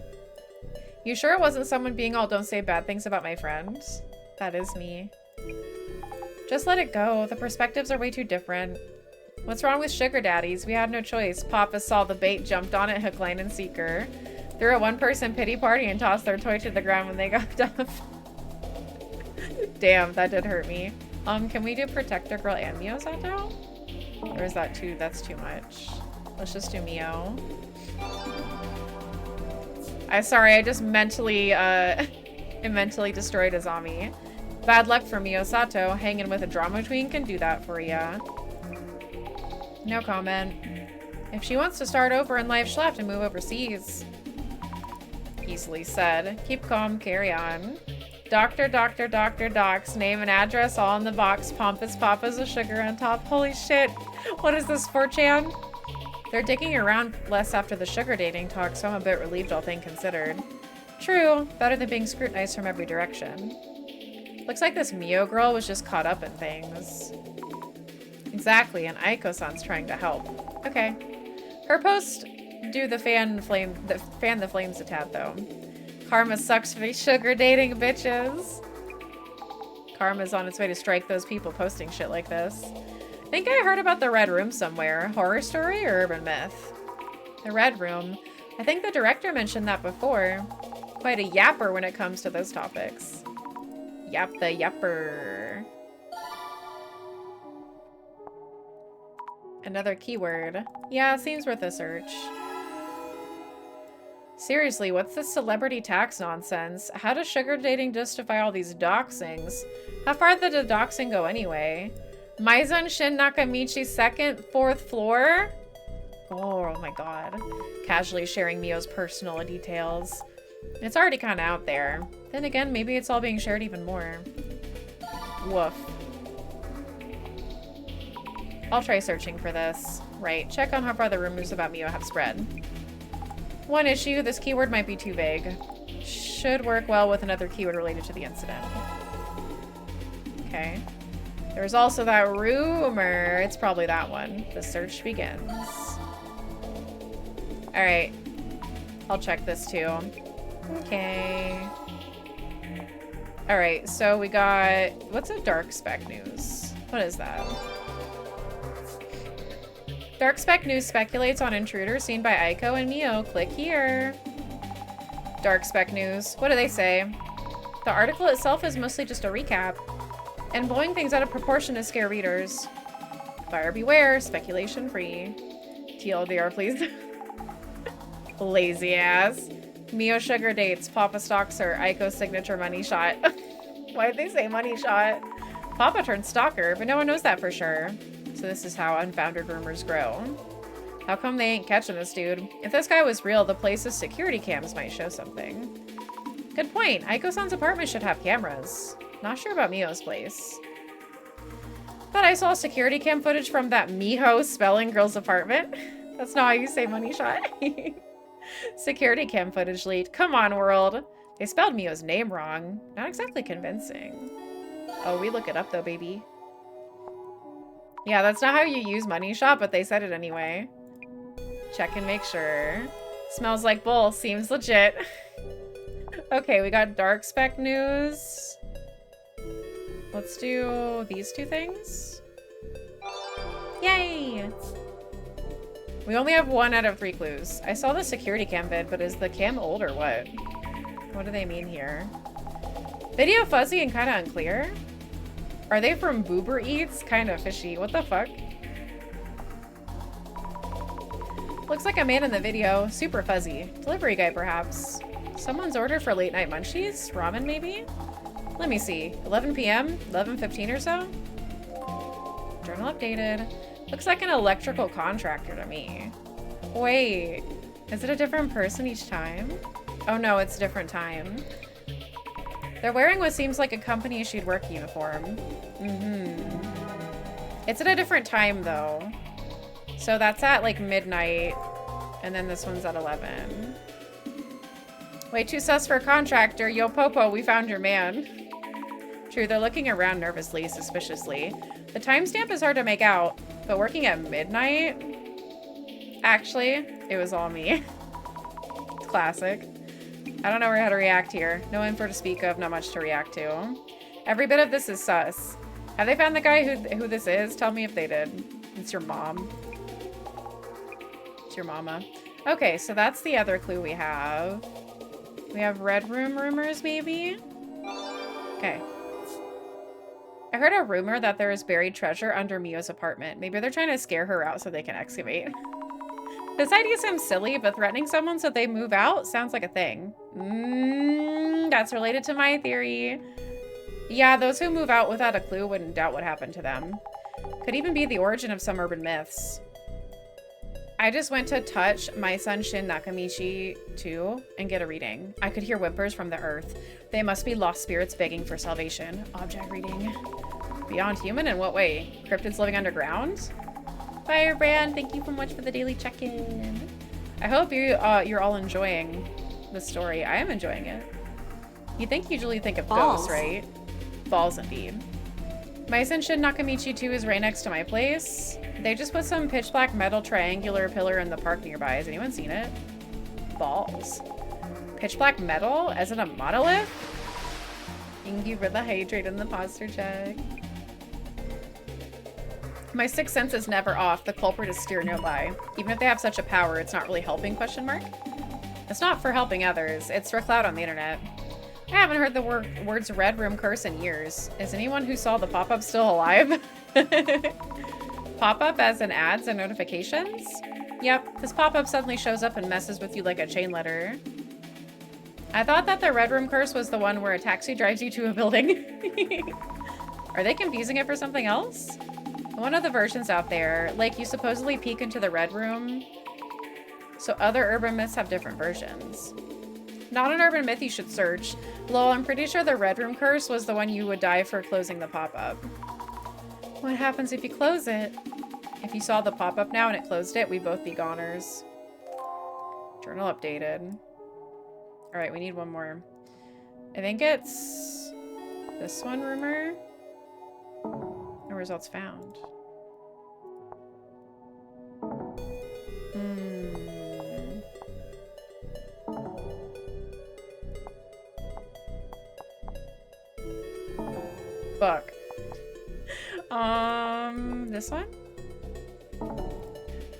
You sure it wasn't someone being all don't say bad things about my friends? That is me. Just let it go. The perspectives are way too different. What's wrong with sugar daddies? We had no choice. Papa saw the bait, jumped on it, hook, line, and seeker. Threw a one-person pity party and tossed their toy to the ground when they got done. Damn, that did hurt me. Can we do Protector Girl and Mio Sato? Or is that that's too much? Let's just do Mio. Sorry, I just mentally destroyed Azami. Bad luck for Mio Sato. Hanging with a drama queen can do that for ya. No comment. If she wants to start over in life, she'll have to move overseas. Easily said. Keep calm, carry on. Doctor, docs, name and address all in the box. Pompous papas with sugar on top. Holy shit. What is this, 4chan? They're digging around less after the sugar dating talk, so I'm a bit relieved, all things considered. True. Better than being scrutinized from every direction. Looks like this Mio girl was just caught up in things. Exactly, and Aiko-san's trying to help. Okay. Her posts do the fan the flames a tad, though. Karma sucks for these sugar dating bitches. Karma's on its way to strike those people posting shit like this. I think I heard about the Red Room somewhere. Horror story or urban myth? The Red Room. I think the director mentioned that before. Quite a yapper when it comes to those topics. Yap the yapper. Another keyword. Yeah, seems worth a search. Seriously, what's this celebrity tax nonsense? How does sugar dating justify all these doxings? How far did the doxing go anyway? Maizun Shin Nakamichi's fourth floor? Oh my god. Casually sharing Mio's personal details. It's already kind of out there. Then again, maybe it's all being shared even more. Woof. I'll try searching for this. Right, check on how far the rumors about Mio have spread. One issue, this keyword might be too vague. Should work well with another keyword related to the incident. Okay. There's also that rumor. It's probably that one. The search begins. Alright. I'll check this too. Okay. Alright, so we got... What's a dark spec news? What is that? Dark spec news speculates on intruder seen by Aiko and Mio. Click here. Dark spec news. What do they say? The article itself is mostly just a recap. And blowing things out of proportion to scare readers. Buyer beware. Speculation free. TLDR, please. Lazy ass. Mio sugar dates. Papa stalks her. Aiko signature money shot. Why'd they say money shot? Papa turned stalker, but no one knows that for sure. So this is how unfounded rumors grow. How come they ain't catching this dude? If this guy was real, the place's security cams might show something. Good point. Aiko-san's apartment should have cameras. Not sure about Miho's place. Thought I saw security cam footage from that Miho spelling girl's apartment. That's not how you say money shot. Security cam footage leaked. Come on, world. They spelled Miho's name wrong. Not exactly convincing. Oh, we look it up though, baby. Yeah, that's not how you use money shot, but they said it anyway. Check and make sure. Smells like bull. Seems legit. Okay, we got dark spec news. Let's do these two things. Yay! We only have 1 out of 3 clues. I saw the security cam vid, but is the cam old or what? What do they mean here? Video fuzzy and kind of unclear. Are they from Boober Eats? Kind of fishy. What the fuck? Looks like a man in the video. Super fuzzy. Delivery guy, perhaps. Someone's order for late night munchies? Ramen, maybe? Let me see. 11 p.m.? 11:15 or so? Journal updated. Looks like an electrical contractor to me. Wait. Is it a different person each time? Oh no, it's a different time. They're wearing what seems like a company-issued work uniform. It's at a different time, though. So that's at, like, midnight. And then this one's at 11. Way too sus for a contractor. Yo, Popo, we found your man. True, they're looking around nervously, suspiciously. The timestamp is hard to make out, but working at midnight? Actually, it was all me. Classic. I don't know how to react here. No info to speak of, not much to react to. Every bit of this is sus. Have they found the guy who this is? Tell me if they did. It's your mom. It's your mama. Okay, so that's the other clue we have. We have red room rumors, maybe? Okay. I heard a rumor that there is buried treasure under Miho's apartment. Maybe they're trying to scare her out so they can excavate. This idea seems silly, but threatening someone so they move out sounds like a thing. That's related to my theory. Yeah, those who move out without a clue wouldn't doubt what happened to them. Could even be the origin of some urban myths. I just went to touch my son Shin Nakamichi too and get a reading. I could hear whimpers from the earth. They must be lost spirits begging for salvation. Object reading. Beyond human? In what way? Cryptids living underground? Firebrand, thank you so much for the daily check-in. I hope you're all enjoying the story. I am enjoying it. You usually think of ghosts, right? Balls, indeed. My son Shin Nakamichi 2 is right next to my place. They just put some pitch black metal triangular pillar in the park nearby. Has anyone seen it? Balls. Pitch black metal? As in a monolith? Thank you for the hydrate and the posture check. My sixth sense is never off. The culprit is steer nearby. Even if they have such a power, it's not really helping, question mark? It's not for helping others. It's for clout on the internet. I haven't heard the words red room curse in years. Is anyone who saw the pop-up still alive? Pop-up as in ads and notifications? Yep, this pop-up suddenly shows up and messes with you like a chain letter. I thought that the red room curse was the one where a taxi drives you to a building. Are they confusing it for something else? One of the versions out there, like you supposedly peek into the red room. So other urban myths have different versions. Not an urban myth you should search. Lol, I'm pretty sure the red room curse was the one you would die for closing the pop-up. What happens if you close it? If you saw the pop-up now and it closed it, we'd both be goners. Journal updated. Alright, we need one more. I think it's this one rumor. No results found. Fuck. This one?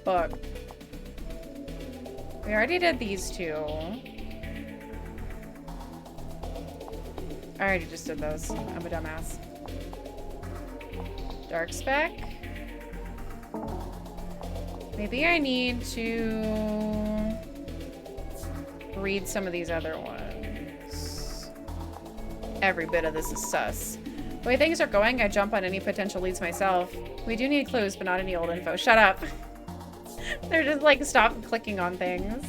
Fuck. We already did these two. I already just did those. I'm a dumbass. Dark spec. Maybe I need to read some of these other ones. Every bit of this is sus. The way things are going, I jump on any potential leads myself. We do need clues, but not any old info. Shut up. They're just like, stop clicking on things.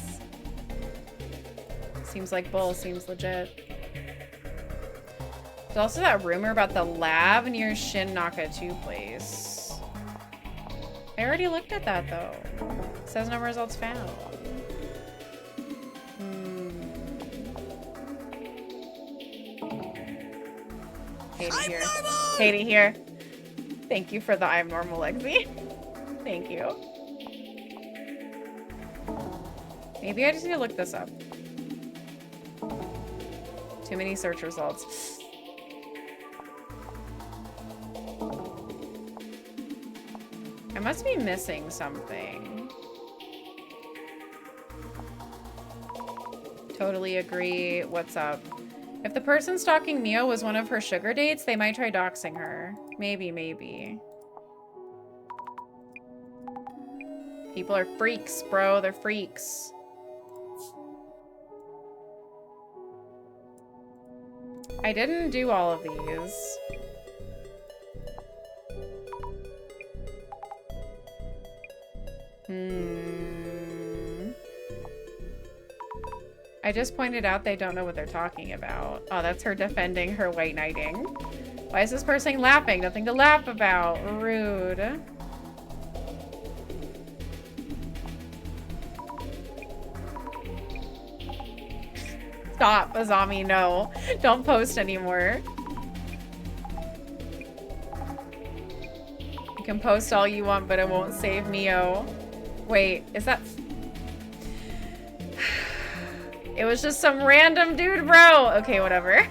Seems like bull, seems legit. There's also that rumor about the lab near Shin Naka 2 place. I already looked at that though. It says no results found. Hate it here. Hate it here. Thank you for the I'm normal, Lexi. Thank you. Maybe I just need to look this up. Too many search results. I must be missing something. Totally agree. What's up? If the person stalking Mio was one of her sugar dates, they might try doxing her. Maybe, maybe. People are freaks, bro. They're freaks. I didn't do all of these. I just pointed out they don't know what they're talking about. Oh, that's her defending her white knighting. Why is this person laughing? Nothing to laugh about. Rude. Stop, Azami, no. Don't post anymore. You can post all you want, but it won't save Mio. Wait, is that... It was just some random dude bro. Okay, whatever.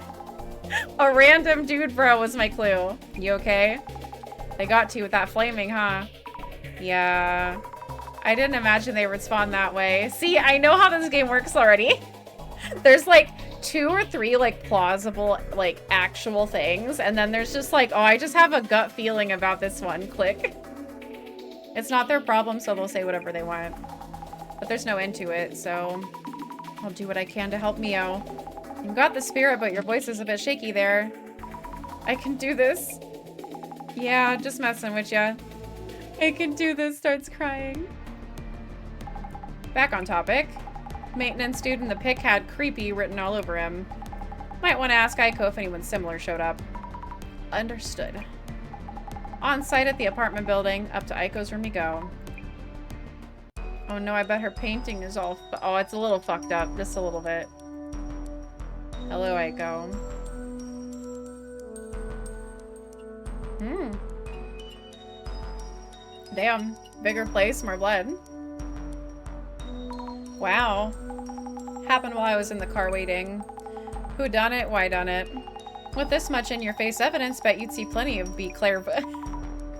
A random dude bro was my clue. You okay? They got to you with that flaming, huh? Yeah. I didn't imagine they would spawn that way. See, I know how this game works already. There's like 2 or 3 like plausible like actual things, and then there's just like, oh, I just have a gut feeling about this one. Click. It's not their problem, so they'll say whatever they want. But there's no end to it, so I'll do what I can to help Mio. You've got the spirit, but your voice is a bit shaky there. I can do this. Yeah, just messing with ya. I can do this, starts crying. Back on topic. Maintenance dude in the pic had creepy written all over him. Might want to ask Aiko if anyone similar showed up. Understood. On site at the apartment building, up to Aiko's room you go. Oh no, I bet her painting is all... Oh, it's a little fucked up. Just a little bit. Hello, Aiko. Damn. Bigger place, more blood. Wow. Happened while I was in the car waiting. Who done it? Why done it? With this much in-your-face evidence, bet you'd see plenty of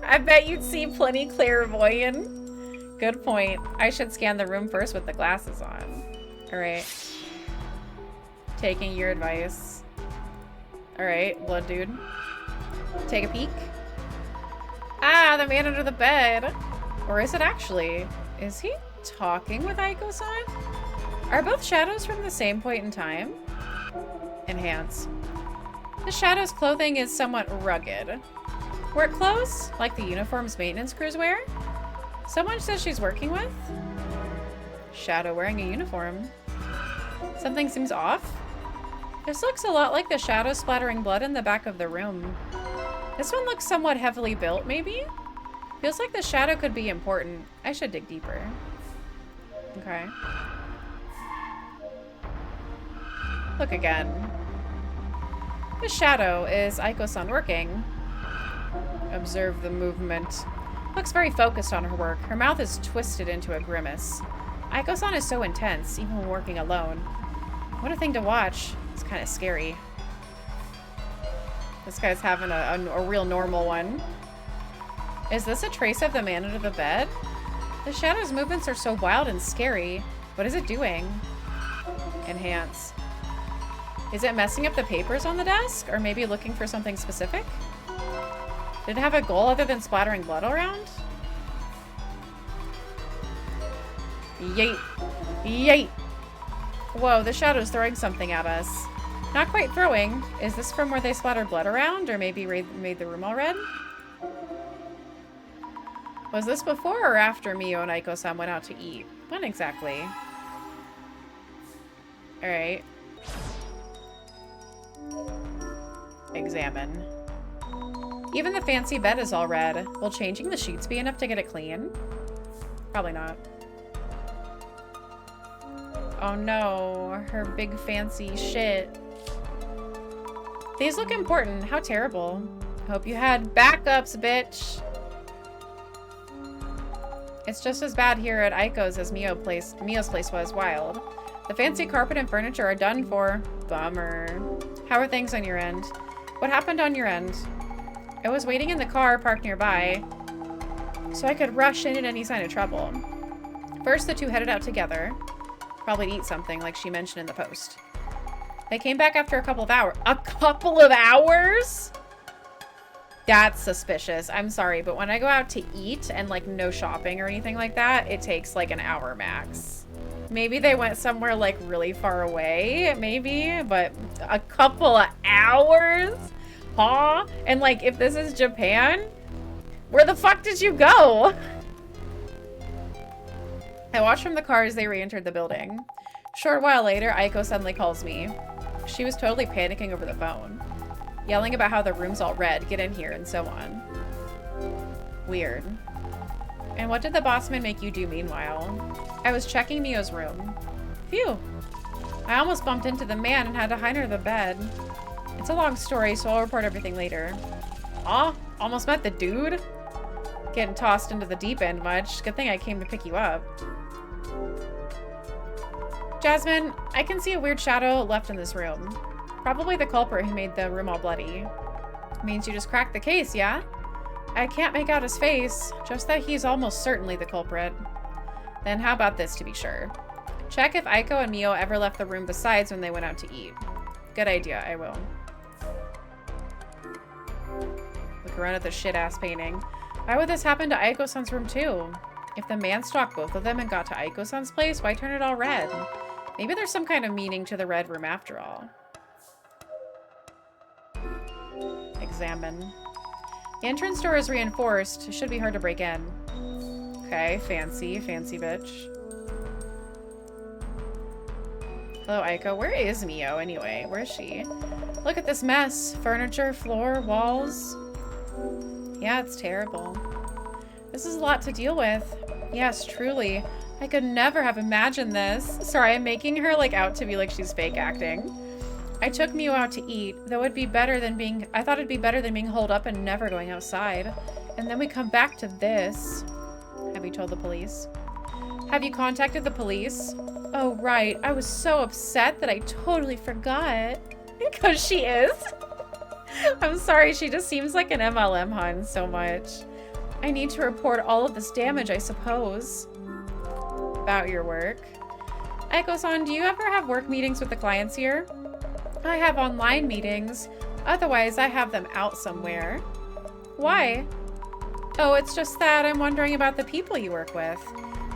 I bet you'd see plenty clairvoyant. Good point. I should scan the room first with the glasses on. Alright. Taking your advice. Alright, blood dude. Take a peek. Ah, the man under the bed. Or is it actually? Is he talking with Aiko-san? Are both shadows from the same point in time? Enhance. The shadow's clothing is somewhat rugged. Work clothes? Like the uniforms maintenance crews wear? Someone says she's working with? Shadow wearing a uniform. Something seems off. This looks a lot like the shadow splattering blood in the back of the room. This one looks somewhat heavily built, maybe? Feels like the shadow could be important. I should dig deeper. Okay. Look again. The shadow is Aiko-san working. Observe the movement. Looks very focused on her work. Her mouth is twisted into a grimace. Aiko-san is so intense, even when working alone. What a thing to watch. It's kind of scary. This guy's having a real normal one. Is this a trace of the man under the bed? The shadow's movements are so wild and scary. What is it doing? Enhance. Is it messing up the papers on the desk? Or maybe looking for something specific? Did it have a goal other than splattering blood all around? Yeet. Yeet. Whoa, the shadow's throwing something at us. Not quite throwing. Is this from where they splattered blood around, or maybe made the room all red? Was this before or after Mio and Aiko-san went out to eat? When exactly? Alright. Examine. Even the fancy bed is all red. Will changing the sheets be enough to get it clean? Probably not. Oh no, her big fancy shit. These look important. How terrible. Hope you had backups, bitch. It's just as bad here at Aiko's as Mio's place was. Wild. The fancy carpet and furniture are done for. Bummer. How are things on your end? What happened on your end? I was waiting in the car parked nearby, so I could rush in at any sign of trouble. First, the two headed out together. Probably to eat something, like she mentioned in the post. They came back after a couple of hours. A couple of hours? That's suspicious. I'm sorry, but when I go out to eat and, like, no shopping or anything like that, it takes, like, an hour max. Maybe they went somewhere, like, really far away, maybe, but a couple of hours? Huh? And, like, if this is Japan, where the fuck did you go? I watched from the car as they re-entered the building. Short while later, Aiko suddenly calls me. She was totally panicking over the phone, yelling about how the room's all red, get in here, and so on. Weird. And what did the bossman make you do meanwhile? I was checking Mio's room. Phew. I almost bumped into the man and had to hide under the bed. It's a long story, so I'll report everything later. Aw, almost met the dude? Getting tossed into the deep end much. Good thing I came to pick you up. Jasmine, I can see a weird shadow left in this room. Probably the culprit who made the room all bloody. Means you just cracked the case, yeah? I can't make out his face, just that he's almost certainly the culprit. Then how about this to be sure? Check if Aiko and Mio ever left the room besides when they went out to eat. Good idea, I will. Look around at the shit-ass painting. Why would this happen to Aiko-san's room too? If the man stalked both of them and got to Aiko-san's place, why turn it all red? Maybe there's some kind of meaning to the red room after all. Examine. The entrance door is reinforced. It should be hard to break in. Okay, fancy bitch. Hello, Aiko. Where is Mio anyway? Where is she? Look at this mess. Furniture, floor, walls. Yeah, it's terrible. This is a lot to deal with. Yes, truly. I could never have imagined this. Sorry, I'm making her like out to be like she's fake acting. I took Mio out to eat, though it'd be better than being, I thought it'd be better than being holed up and never going outside. And then we come back to this. Have you told the police? Have you contacted the police? Oh, right. I was so upset that I totally forgot. Because she is. I'm sorry, she just seems like an MLM hun so much. I need to report all of this damage, I suppose. About your work. Aiko-san, do you ever have work meetings with the clients here? I have online meetings. Otherwise, I have them out somewhere. Why? Oh, it's just that I'm wondering about the people you work with.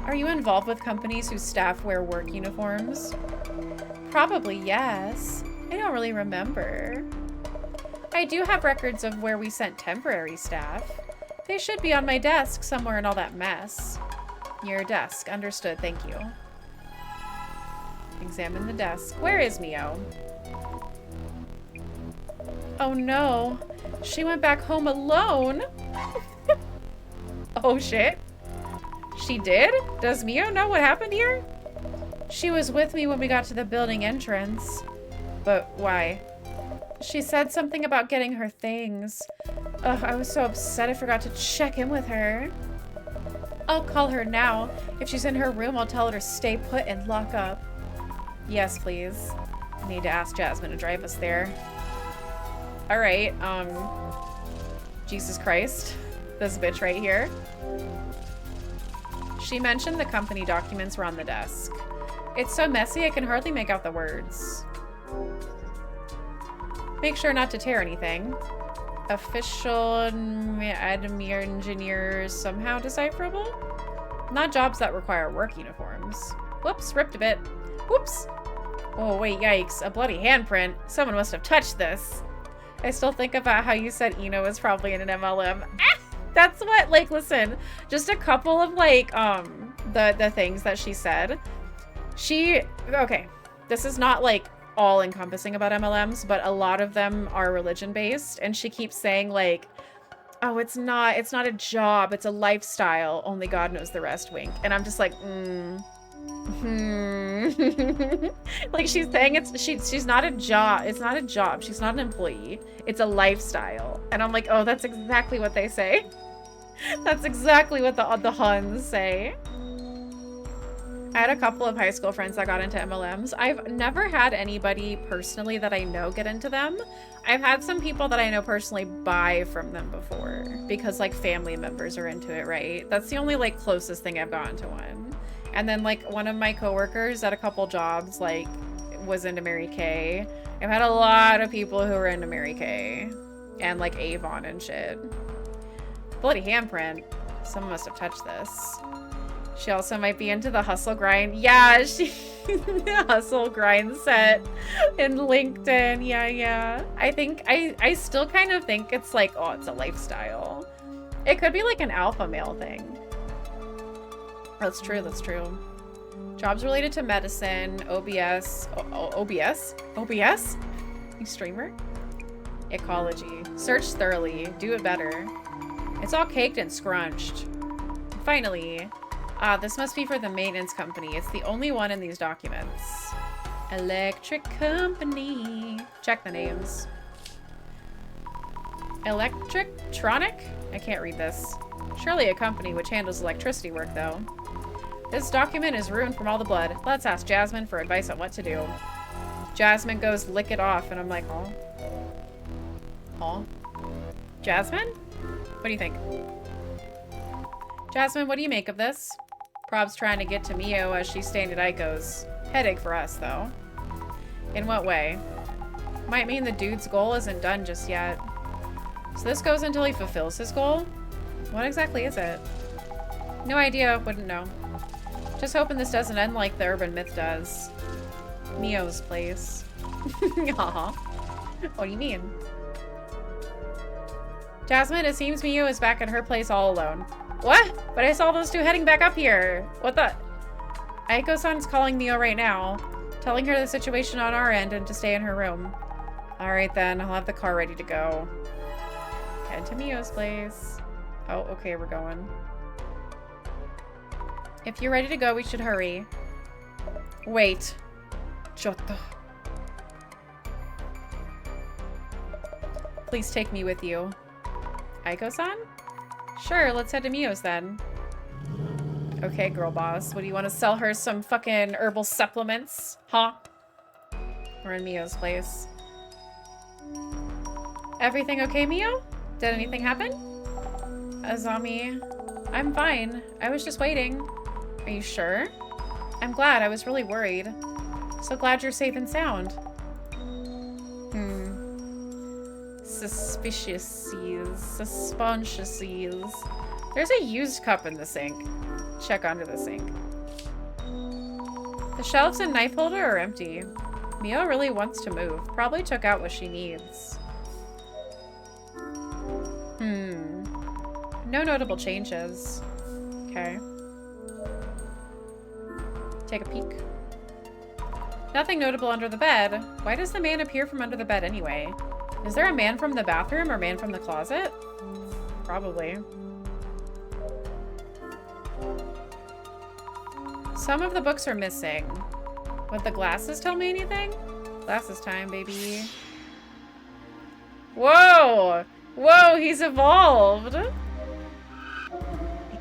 Are you involved with companies whose staff wear work uniforms? Probably yes. I don't really remember. I do have records of where we sent temporary staff. They should be on my desk somewhere in all that mess. Your desk. Understood. Thank you. Examine the desk. Where is Mio? Oh no. She went back home alone. Oh shit. She did? Does Mio know what happened here? She was with me when we got to the building entrance. But why? She said something about getting her things. Ugh, I was so upset I forgot to check in with her. I'll call her now. If she's in her room, I'll tell her to stay put and lock up. Yes, please. I need to ask Jasmine to drive us there. Alright, Jesus Christ. This bitch right here. She mentioned the company documents were on the desk. It's so messy I can hardly make out the words. Make sure not to tear anything. Official admir engineers somehow decipherable? Not jobs that require work uniforms. Whoops, ripped a bit. Whoops. Oh, wait, yikes. A bloody handprint. Someone must have touched this. I still think about how you said Eno is probably in an MLM. Ah! That's what, like, listen. Just a couple of, like, the things that she said. Okay. This is not, like, all-encompassing about MLMs, but a lot of them are religion-based, and she keeps saying, like, oh, it's not a job, it's a lifestyle. Only God knows the rest, wink. And I'm just like, like she's saying she's not a job. It's not a job. She's not an employee. It's a lifestyle. And I'm like, oh, that's exactly what they say. That's exactly what the Huns say. I had a couple of high school friends that got into MLMs. I've never had anybody personally that I know get into them. I've had some people that I know personally buy from them before because like family members are into it, right? That's the only like closest thing I've gotten to one. And then like one of my coworkers at a couple jobs like was into Mary Kay. I've had a lot of people who are into Mary Kay and like Avon and shit. Bloody handprint. Someone must have touched this. She also might be into the hustle grind. Yeah, she hustle grind set in LinkedIn. Yeah. I still kind of think it's like, oh, it's a lifestyle. It could be like an alpha male thing. That's true. Jobs related to medicine, OBS. OBS? You streamer? Ecology. Search thoroughly. Do it better. It's all caked and scrunched. Finally. This must be for the maintenance company. It's the only one in these documents. Electric company. Check the names. Electronic? I can't read this. Surely a company which handles electricity work, though. This document is ruined from all the blood. Let's ask Jasmine for advice on what to do. Jasmine goes, lick it off, and I'm like, oh. Huh? Jasmine? What do you think? Jasmine, what do you make of this? Prob's trying to get to Mio as she's staying at Aiko's. Headache for us, though. In what way? Might mean the dude's goal isn't done just yet. So this goes until he fulfills his goal? What exactly is it? No idea, wouldn't know. Just hoping this doesn't end like the urban myth does. Mio's place. Aw. What do you mean? Jasmine, it seems Mio is back at her place all alone. What? But I saw those two heading back up here. What the? Aiko-san's calling Mio right now, telling her the situation on our end and to stay in her room. Alright then, I'll have the car ready to go. Head to Mio's place. Oh, okay, we're going. If you're ready to go, we should hurry. Wait. Chotto. Please take me with you. Aiko-san? Sure, let's head to Mio's then. Okay, girl boss. What do you want to sell her? Some fucking herbal supplements? Huh? We're in Mio's place. Everything okay, Mio? Did anything happen? Azami, I'm fine. I was just waiting. Are you sure? I'm glad. I was really worried. So glad you're safe and sound. Suspicious. There's a used cup in the sink. Check under the sink. The shelves and knife holder are empty. Mio really wants to move. Probably took out what she needs. No notable changes. Okay. Take a peek. Nothing notable under the bed. Why does the man appear from under the bed anyway? Is there a man from the bathroom or man from the closet? Probably. Some of the books are missing. Would the glasses tell me anything? Glasses time, baby. Whoa! Whoa, he's evolved!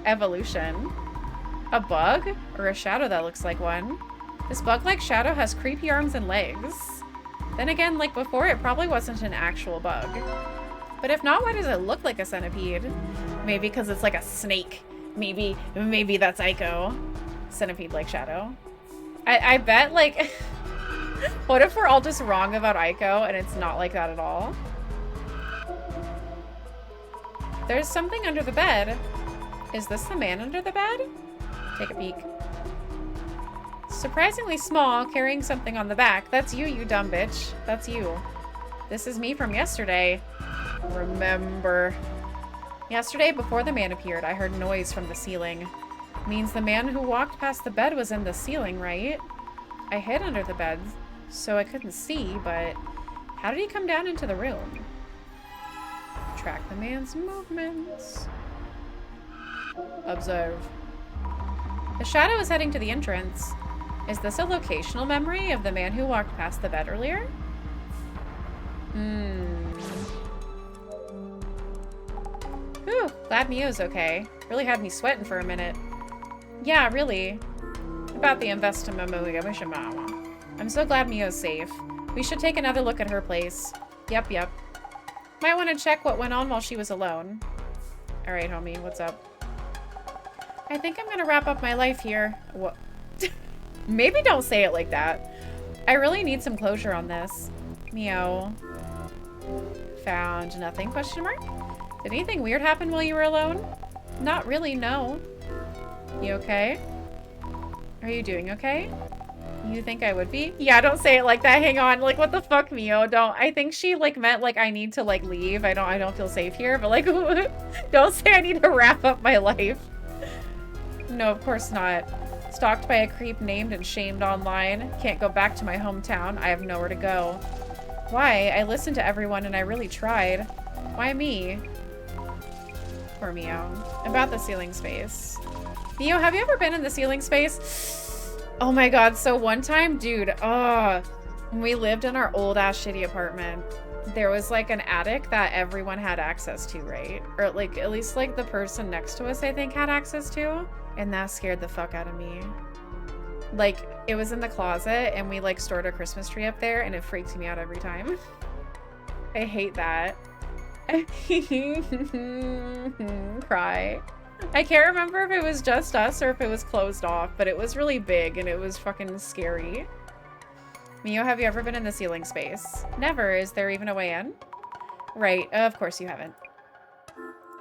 Evolution. A bug? Or a shadow that looks like one? This bug-like shadow has creepy arms and legs. Then again, like before, it probably wasn't an actual bug. But if not, why does it look like a centipede? Maybe because it's like a snake. Maybe that's Aiko. Centipede-like shadow. I bet, like... what if we're all just wrong about Aiko and it's not like that at all? There's something under the bed. Is this the man under the bed? Take a peek. Surprisingly small, carrying something on the back. That's you, you dumb bitch. That's you. This is me from yesterday. Remember. Yesterday, before the man appeared, I heard noise from the ceiling. Means the man who walked past the bed was in the ceiling, right? I hid under the bed, so I couldn't see, but how did he come down into the room? Track the man's movements. Observe. The shadow is heading to the entrance. Is this a locational memory of the man who walked past the bed earlier? Whew, glad Mio's okay. Really had me sweating for a minute. Yeah, really. About the investment. I'm so glad Mio's safe. We should take another look at her place. Yep. Might want to check what went on while she was alone. Alright, homie, what's up? I think I'm gonna wrap up my life here. What? Maybe don't say it like that. I really need some closure on this. Mio. Found nothing, question mark? Did anything weird happen while you were alone? Not really, no. You okay? Are you doing okay? You think I would be? Yeah, don't say it like that. Hang on. Like, what the fuck, Mio? Don't. I think she, like, meant, like, I need to, like, leave. I don't feel safe here. But, like, don't say I need to wrap up my life. No, of course not. Stalked by a creep named and shamed online. Can't go back to my hometown. I have nowhere to go. Why? I listened to everyone and I really tried. Why me? Poor Mio. About the ceiling space. Mio, have you ever been in the ceiling space? Oh my god, so one time, dude, when we lived in our old-ass shitty apartment, there was, like, an attic that everyone had access to, right? Or, like, at least, like, the person next to us, I think, had access to. And that scared the fuck out of me. Like, it was in the closet, and we, like, stored a Christmas tree up there, and it freaks me out every time. I hate that. Cry. I can't remember if it was just us or if it was closed off, but it was really big and it was fucking scary. Mio, have you ever been in the ceiling space? Never. Is there even a way in? Right. Of course you haven't.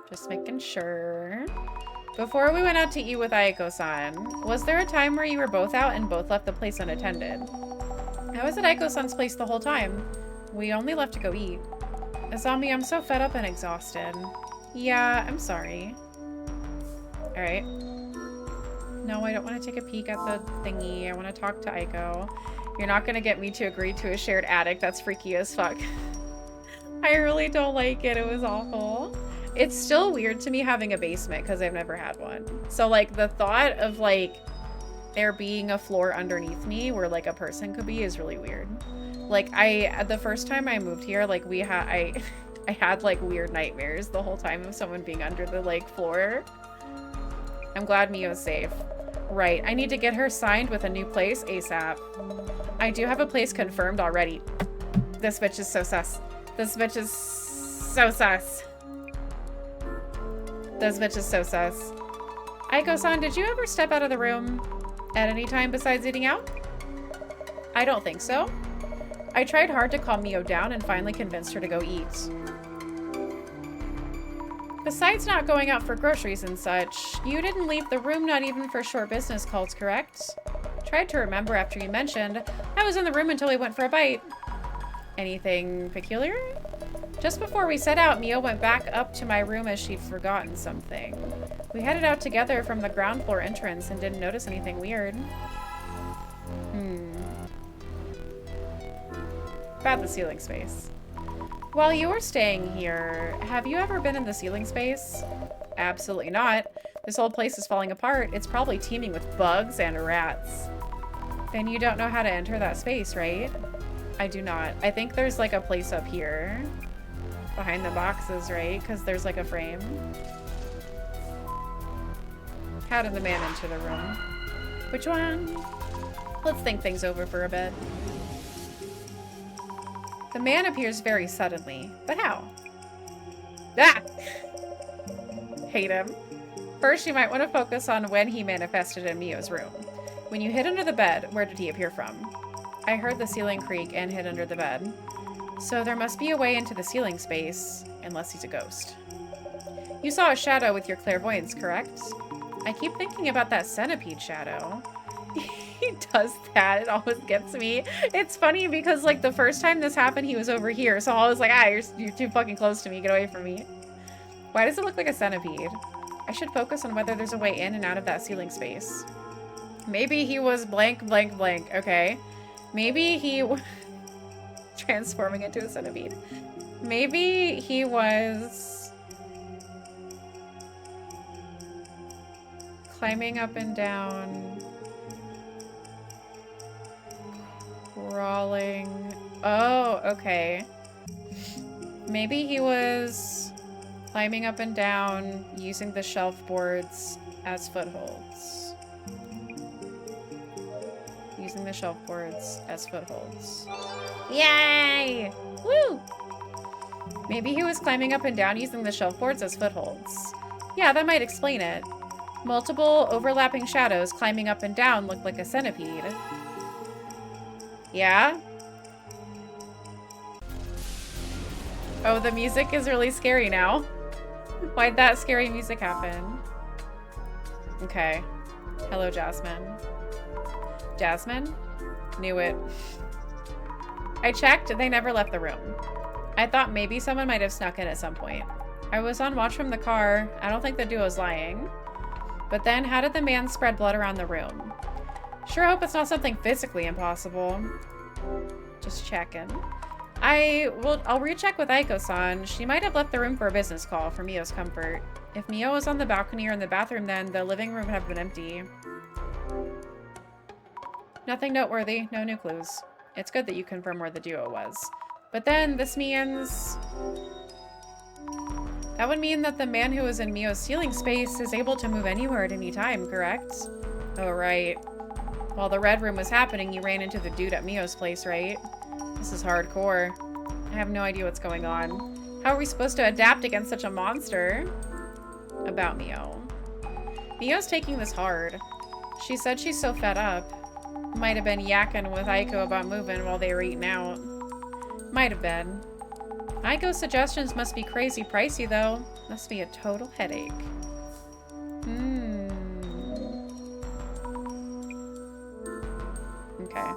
Just making sure. Before we went out to eat with Aiko-san, was there a time where you were both out and both left the place unattended? I was at Aiko-san's place the whole time. We only left to go eat. Azami, I'm so fed up and exhausted. Yeah, I'm sorry. Alright. No, I don't want to take a peek at the thingy. I want to talk to Aiko. You're not going to get me to agree to a shared attic. That's freaky as fuck. I really don't like it. It was awful. It's still weird to me having a basement because I've never had one. So, like, the thought of, like, there being a floor underneath me where, like, a person could be is really weird. Like, the first time I moved here, like, I had, like, weird nightmares the whole time of someone being under the, like, floor. I'm glad Mio's safe. Right, I need to get her signed with a new place ASAP. I do have a place confirmed already. This bitch is so sus. This bitch is so sus. This bitch is so sus. Aiko-san, did you ever step out of the room at any time besides eating out? I don't think so. I tried hard to calm Mio down and finally convinced her to go eat. Besides not going out for groceries and such, you didn't leave the room, not even for short business calls, correct? Tried to remember after you mentioned. I was in the room until we went for a bite. Anything peculiar? Just before we set out, Mio went back up to my room as she'd forgotten something. We headed out together from the ground floor entrance and didn't notice anything weird. About the ceiling space. While you're staying here, have you ever been in the ceiling space? Absolutely not. This whole place is falling apart. It's probably teeming with bugs and rats. Then you don't know how to enter that space, right? I do not. I think there's like a place up here. Behind the boxes, right? Because there's like a frame. How did the man enter the room? Which one? Let's think things over for a bit. The man appears very suddenly, but how? Ah! Hate him. First, you might want to focus on when he manifested in Mio's room. When you hid under the bed, where did he appear from? I heard the ceiling creak and hid under the bed. So there must be a way into the ceiling space, unless he's a ghost. You saw a shadow with your clairvoyance, correct? I keep thinking about that centipede shadow. He does that. It always gets me. It's funny because, like, the first time this happened, he was over here. So I was like, ah, you're too fucking close to me. Get away from me. Why does it look like a centipede? I should focus on whether there's a way in and out of that ceiling space. Maybe he was blank, blank, blank. Okay. Maybe he... transforming into a centipede. Maybe he was... climbing up and down... crawling... Oh, okay. Maybe he was climbing up and down, using the shelf boards as footholds. Using the shelf boards as footholds. Yay! Woo! Maybe he was climbing up and down using the shelf boards as footholds. Yeah, that might explain it. Multiple overlapping shadows climbing up and down look like a centipede. Yeah? Oh, the music is really scary now. Why'd that scary music happen? Okay. Hello, Jasmine. Jasmine? Knew it. I checked, they never left the room. I thought maybe someone might have snuck in at some point. I was on watch from the car. I don't think the duo's lying. But then, how did the man spread blood around the room? Sure hope it's not something physically impossible. Just checking. I'll recheck with Aiko-san. She might have left the room for a business call for Mio's comfort. If Mio was on the balcony or in the bathroom then, the living room would have been empty. Nothing noteworthy, no new clues. It's good that you confirm where the duo was. But then, this means... that would mean that the man who was in Mio's ceiling space is able to move anywhere at any time, correct? Oh, right. While the red room was happening, you ran into the dude at Mio's place, right? This is hardcore. I have no idea what's going on. How are we supposed to adapt against such a monster? About Mio. Mio's taking this hard. She said she's so fed up. Might have been yakking with Aiko about moving while they were eating out. Might have been. Aiko's suggestions must be crazy pricey, though. Must be a total headache. Okay.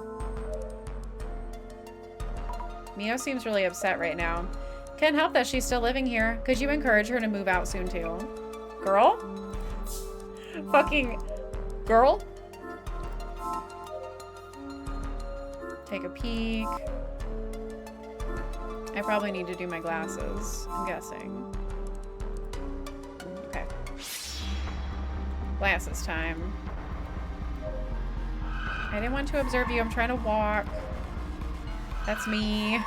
Mio seems really upset right now. Can't help that she's still living here. Could you encourage her to move out soon, too? Girl? Fucking... girl? Take a peek. I probably need to do my glasses, I'm guessing. Okay. Glasses time. I didn't want to observe you. I'm trying to walk. That's me.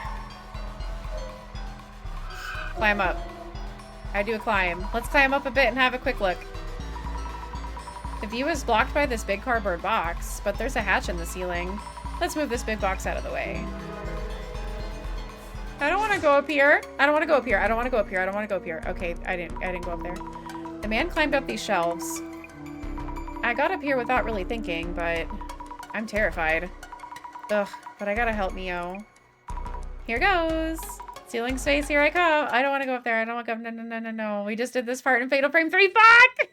Climb up. I do a climb. Let's climb up a bit and have a quick look. The view is blocked by this big cardboard box, but there's a hatch in the ceiling. Let's move this big box out of the way. I don't want to go up here. I don't want to go up here. I don't want to go up here. I don't want to go up here. Okay, I didn't go up there. The man climbed up these shelves. I got up here without really thinking, but I'm terrified. Ugh, but I gotta help Mio. Here goes. Ceiling space, here I come. I don't want to go up there. I don't want to go. No, no, no, no, no. We just did this part in Fatal Frame 3. Fuck!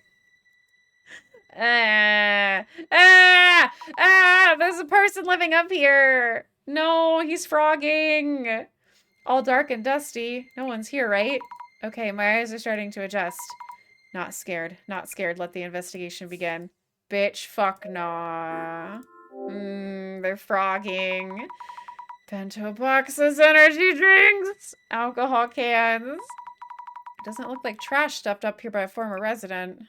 There's a person living up here. No, he's frogging. All dark and dusty. No one's here, right? Okay, my eyes are starting to adjust. Not scared. Not scared. Let the investigation begin. Bitch, fuck nah. They're frogging. Bento boxes, energy drinks, alcohol cans. It doesn't look like trash stuffed up here by a former resident.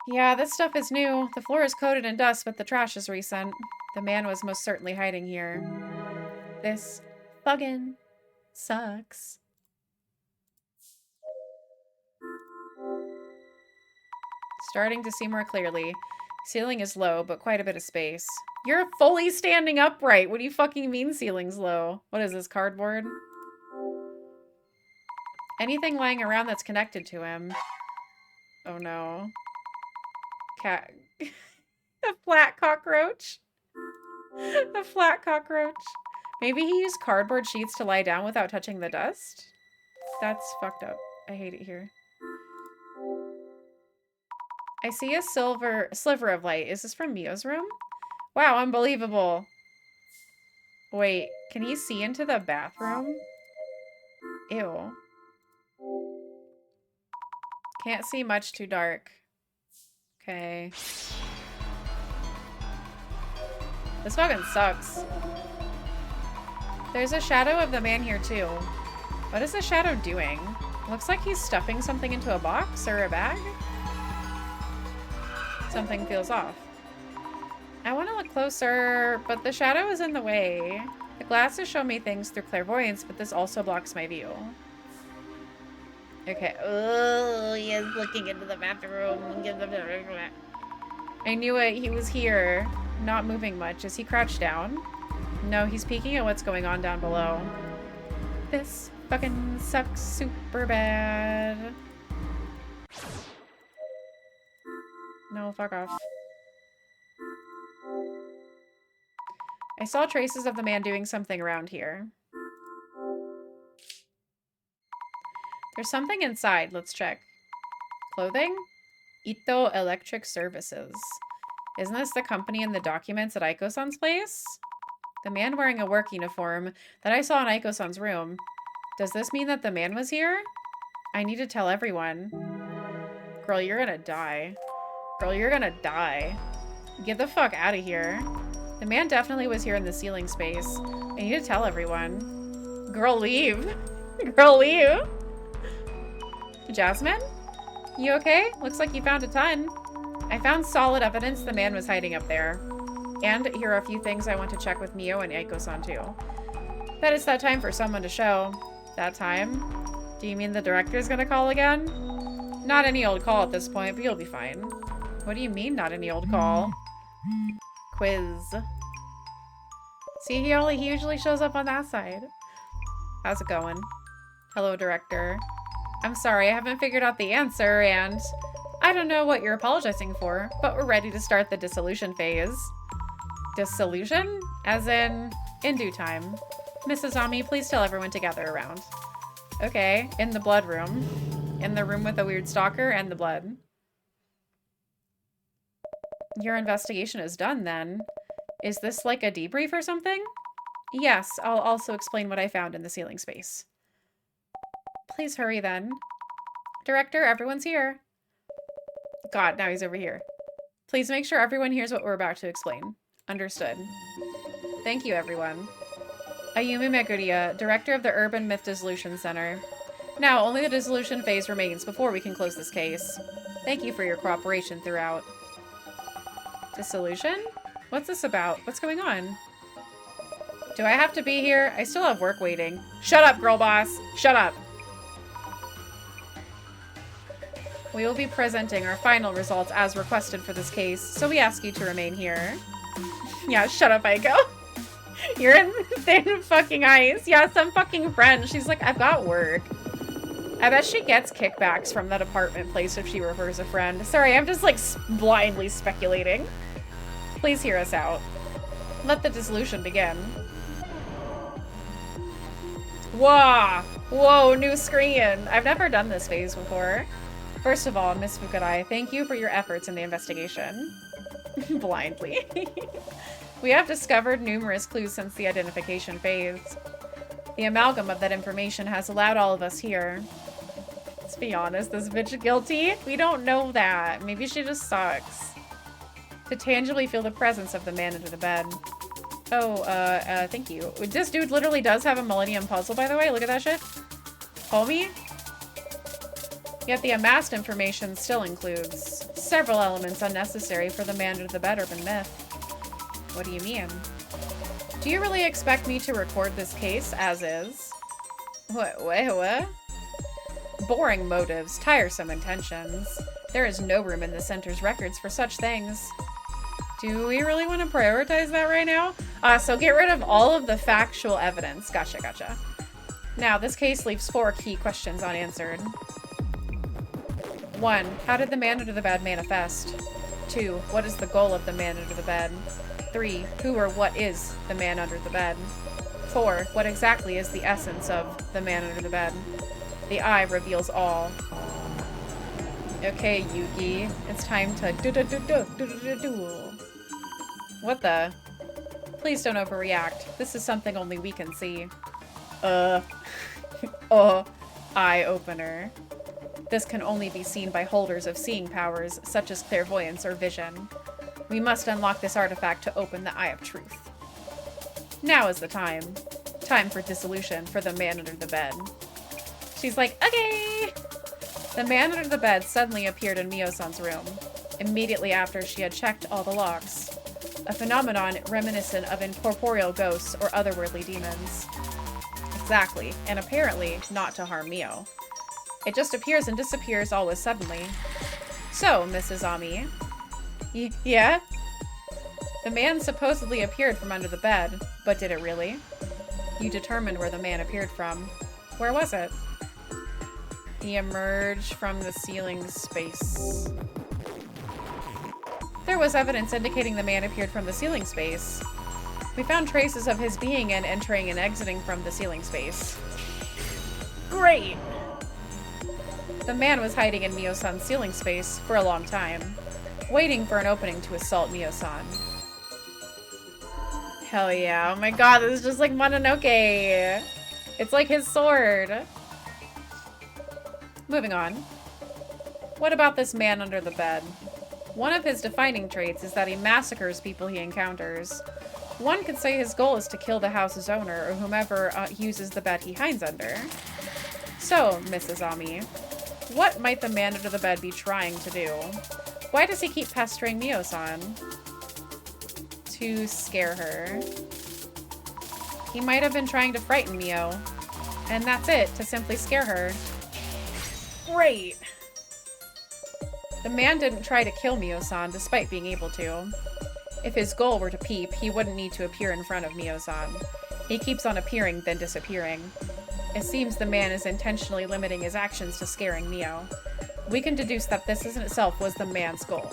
Yeah, this stuff is new. The floor is coated in dust, but the trash is recent. The man was most certainly hiding here. This fucking sucks. Starting to see more clearly. Ceiling is low, but quite a bit of space. You're fully standing upright. What do you fucking mean ceiling's low? What is this, cardboard? Anything lying around that's connected to him. Oh no. Cat. A flat cockroach. A flat cockroach. Maybe he used cardboard sheets to lie down without touching the dust? That's fucked up. I hate it here. I see a sliver of light. Is this from Mio's room? Wow, unbelievable. Wait, can he see into the bathroom? Ew. Can't see much, too dark. Okay. This fucking sucks. There's a shadow of the man here too. What is the shadow doing? Looks like he's stuffing something into a box or a bag. Something feels off. I want to look closer, but the shadow is in the way. The glasses show me things through clairvoyance, but this also blocks my view. Okay. Oh, he is looking into the bathroom. I knew it. He was here. Not moving much. Is he crouched down? No, he's peeking at what's going on down below. This fucking sucks super bad. No, fuck off. I saw traces of the man doing something around here. There's something inside. Let's check. Clothing? Ito Electric Services. Isn't this the company in the documents at Aiko-san's place? The man wearing a work uniform that I saw in Aiko-san's room. Does this mean that the man was here? I need to tell everyone. Girl, you're gonna die. Girl, you're gonna die. Get the fuck out of here. The man definitely was here in the ceiling space. I need to tell everyone. Girl, leave. Girl, leave. Jasmine? You okay? Looks like you found a ton. I found solid evidence the man was hiding up there. And here are a few things I want to check with Mio and Aiko-san too. Bet it's that time for someone to show. That time? Do you mean the director's gonna call again? Not any old call at this point, but you'll be fine. What do you mean, not any old call? Quiz. See, he usually shows up on that side. How's it going? Hello, director. I'm sorry, I haven't figured out the answer, and I don't know what you're apologizing for, but we're ready to start the dissolution phase. Dissolution? As in due time. Mrs. Ami, please tell everyone to gather around. Okay, in the blood room. In the room with the weird stalker and the blood. Your investigation is done, then. Is this like a debrief or something? Yes, I'll also explain what I found in the ceiling space. Please hurry, then. Director, everyone's here. God, now he's over here. Please make sure everyone hears what we're about to explain. Understood. Thank you, everyone. Ayumi Meguriya, Director of the Urban Myth Dissolution Center. Now, only the dissolution phase remains before we can close this case. Thank you for your cooperation throughout. Dissolution? What's this about? What's going on? Do I have to be here? I still have work waiting. Shut up, girl boss! Shut up! We will be presenting our final results as requested for this case, so we ask you to remain here. Yeah, shut up, Aiko. You're in thin fucking ice. Yeah, some fucking friend. She's like, I've got work. I bet she gets kickbacks from that apartment place if she refers a friend. Sorry, I'm just like blindly speculating. Please hear us out. Let the dissolution begin. Whoa! Whoa, new screen. I've never done this phase before. First of all, Miss Fukurai, thank you for your efforts in the investigation. Blindly. We have discovered numerous clues since the identification phase. The amalgam of that information has allowed all of us here. Let's be honest, this bitch guilty? We don't know that. Maybe she just sucks. To tangibly feel the presence of the man under the bed. Oh, thank you. This dude literally does have a Millennium Puzzle, by the way. Look at that shit. Homie? Yet the amassed information still includes several elements unnecessary for the man under the bed urban myth. What do you mean? Do you really expect me to record this case as is? What? Boring motives, tiresome intentions. There is no room in the center's records for such things. Do we really want to prioritize that right now? So get rid of all of the factual evidence. Gotcha. Now, this case leaves 4 key questions unanswered. 1. How did the man under the bed manifest? 2. What is the goal of the man under the bed? 3. Who or what is the man under the bed? 4. What exactly is the essence of the man under the bed? The eye reveals all. Okay, Yuki. It's time to duel. What the? Please don't overreact. This is something only we can see. Eye opener. This can only be seen by holders of seeing powers, such as clairvoyance or vision. We must unlock this artifact to open the Eye of Truth. Now is the time. Time for dissolution for the man under the bed. She's like, okay! The man under the bed suddenly appeared in Mio-san's room, immediately after she had checked all the locks. A phenomenon reminiscent of incorporeal ghosts or otherworldly demons. Exactly, and apparently not to harm Mio. It just appears and disappears always suddenly. So, Mrs. Ami. Yeah? The man supposedly appeared from under the bed, but did it really? You determined where the man appeared from. Where was it? He emerged from the ceiling space. There was evidence indicating the man appeared from the ceiling space. We found traces of his being in, entering, and exiting from the ceiling space. Great! The man was hiding in Mio-san's ceiling space for a long time, waiting for an opening to assault Mio-san. Hell yeah. Oh my god, this is just like Mononoke. It's like his sword. Moving on. What about this man under the bed? One of his defining traits is that he massacres people he encounters. One could say his goal is to kill the house's owner or whomever uses the bed he hides under. So, Mrs. Ami, what might the man under the bed be trying to do? Why does he keep pestering Mio-san? To scare her. He might have been trying to frighten Mio. And that's it, to simply scare her. Great! The man didn't try to kill Mio-san despite being able to. If his goal were to peep, he wouldn't need to appear in front of Mio-san. He keeps on appearing, then disappearing. It seems the man is intentionally limiting his actions to scaring Mio. We can deduce that this in itself was the man's goal.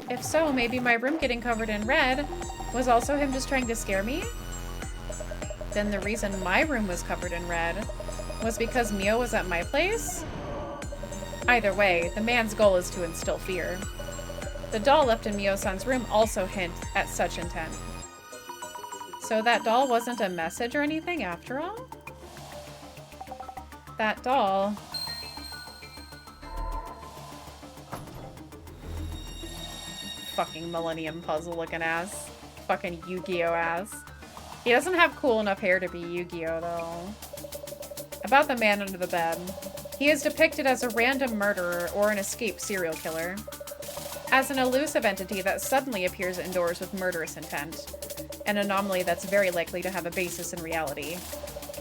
If so, maybe my room getting covered in red was also him just trying to scare me? Then the reason my room was covered in red was because Mio was at my place? Either way, the man's goal is to instill fear. The doll left in Mio-san's room also hint at such intent. So that doll wasn't a message or anything after all? That doll... Fucking Millennium Puzzle looking ass. Fucking Yu-Gi-Oh ass. He doesn't have cool enough hair to be Yu-Gi-Oh though. About the man under the bed. He is depicted as a random murderer or an escaped serial killer. As an elusive entity that suddenly appears indoors with murderous intent. An anomaly that's very likely to have a basis in reality.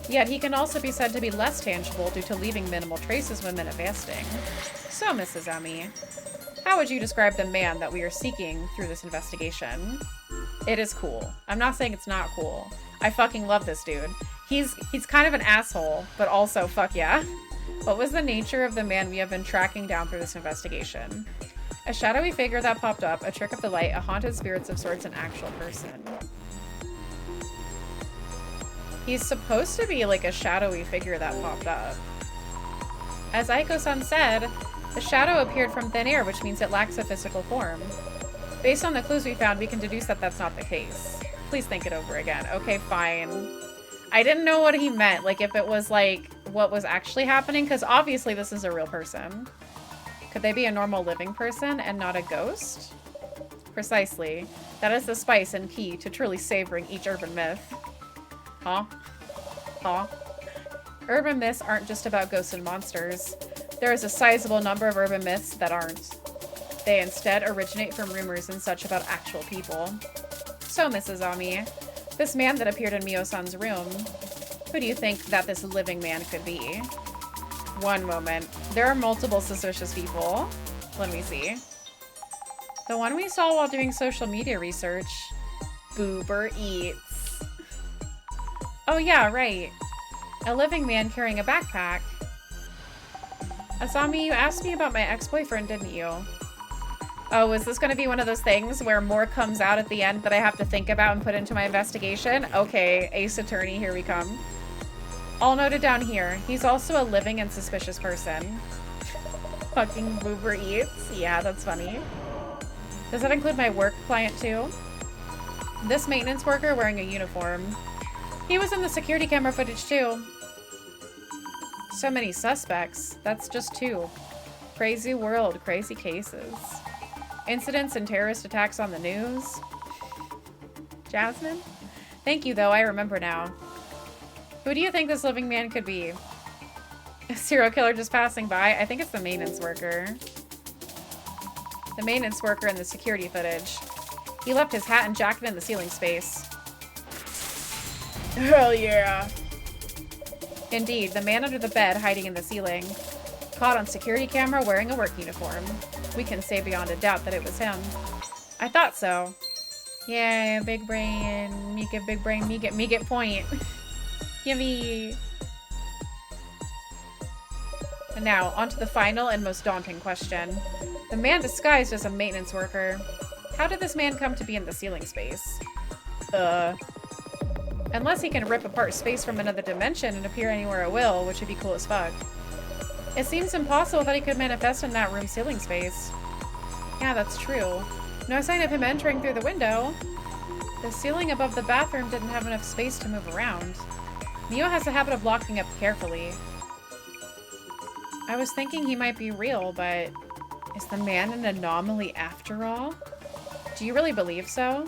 Yet he can also be said to be less tangible due to leaving minimal traces when manifesting. So, Mrs. Ami, how would you describe the man that we are seeking through this investigation? It is cool. I'm not saying it's not cool. I fucking love this dude. He's kind of an asshole, but also fuck yeah. What was the nature of the man we have been tracking down through this investigation? A shadowy figure that popped up, a trick of the light, a haunted spirits of sorts, an actual person. He's supposed to be like a shadowy figure that popped up. As Aiko-san said, the shadow appeared from thin air, which means it lacks a physical form. Based on the clues we found, we can deduce that that's not the case. Please think it over again. Okay, fine. I didn't know what he meant, like if it was like what was actually happening, because obviously this is a real person. Could they be a normal living person and not a ghost? Precisely. That is the spice and key to truly savoring each urban myth. Huh? Huh? Urban myths aren't just about ghosts and monsters. There is a sizable number of urban myths that aren't. They instead originate from rumors and such about actual people. So, Mrs. Ami, this man that appeared in Mio-san's room, who do you think that this living man could be? One moment. There are multiple suspicious people. Let me see. The one we saw while doing social media research. Boober Eats. Oh yeah, right. A living man carrying a backpack. Asami, you asked me about my ex-boyfriend, didn't you? Oh, is this going to be one of those things where more comes out at the end that I have to think about and put into my investigation? Okay, Ace Attorney, here we come. All noted down here. He's also a living and suspicious person. Fucking Uber Eats. Yeah, that's funny. Does that include my work client too? This maintenance worker wearing a uniform. He was in the security camera footage too. So many suspects. That's just two. Crazy world, crazy cases. Incidents and terrorist attacks on the news. Jasmine? Thank you, though. I remember now. Who do you think this living man could be? A serial killer just passing by? I think it's the maintenance worker. The maintenance worker in the security footage. He left his hat and jacket in the ceiling space. Hell yeah. Indeed, the man under the bed hiding in the ceiling. Caught on security camera wearing a work uniform. We can say beyond a doubt that it was him. I thought so. Yeah, big brain. Me get big brain, me get point. Gimme. And now, on to the final and most daunting question. The man disguised as a maintenance worker. How did this man come to be in the ceiling space? Unless he can rip apart space from another dimension and appear anywhere at will, which would be cool as fuck. It seems impossible that he could manifest in that room's ceiling space. Yeah, that's true. No sign of him entering through the window. The ceiling above the bathroom didn't have enough space to move around. Mio has a habit of locking up carefully. I was thinking he might be real, but is the man an anomaly after all? Do you really believe so?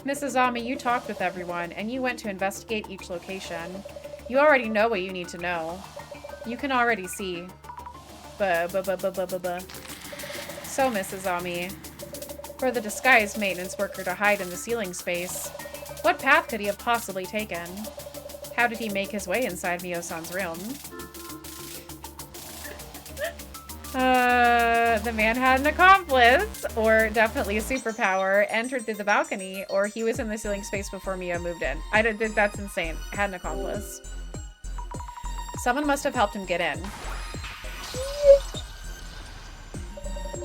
Mrs. Ami, you talked with everyone, and you went to investigate each location. You already know what you need to know. You can already see. So, Mrs. Ami, for the disguised maintenance worker to hide in the ceiling space, what path could he have possibly taken? How did he make his way inside Mio-san's room? The man had an accomplice, or definitely a superpower, entered through the balcony, or he was in the ceiling space before Mio moved in. I don't think that's insane. Had an accomplice. Someone must have helped him get in.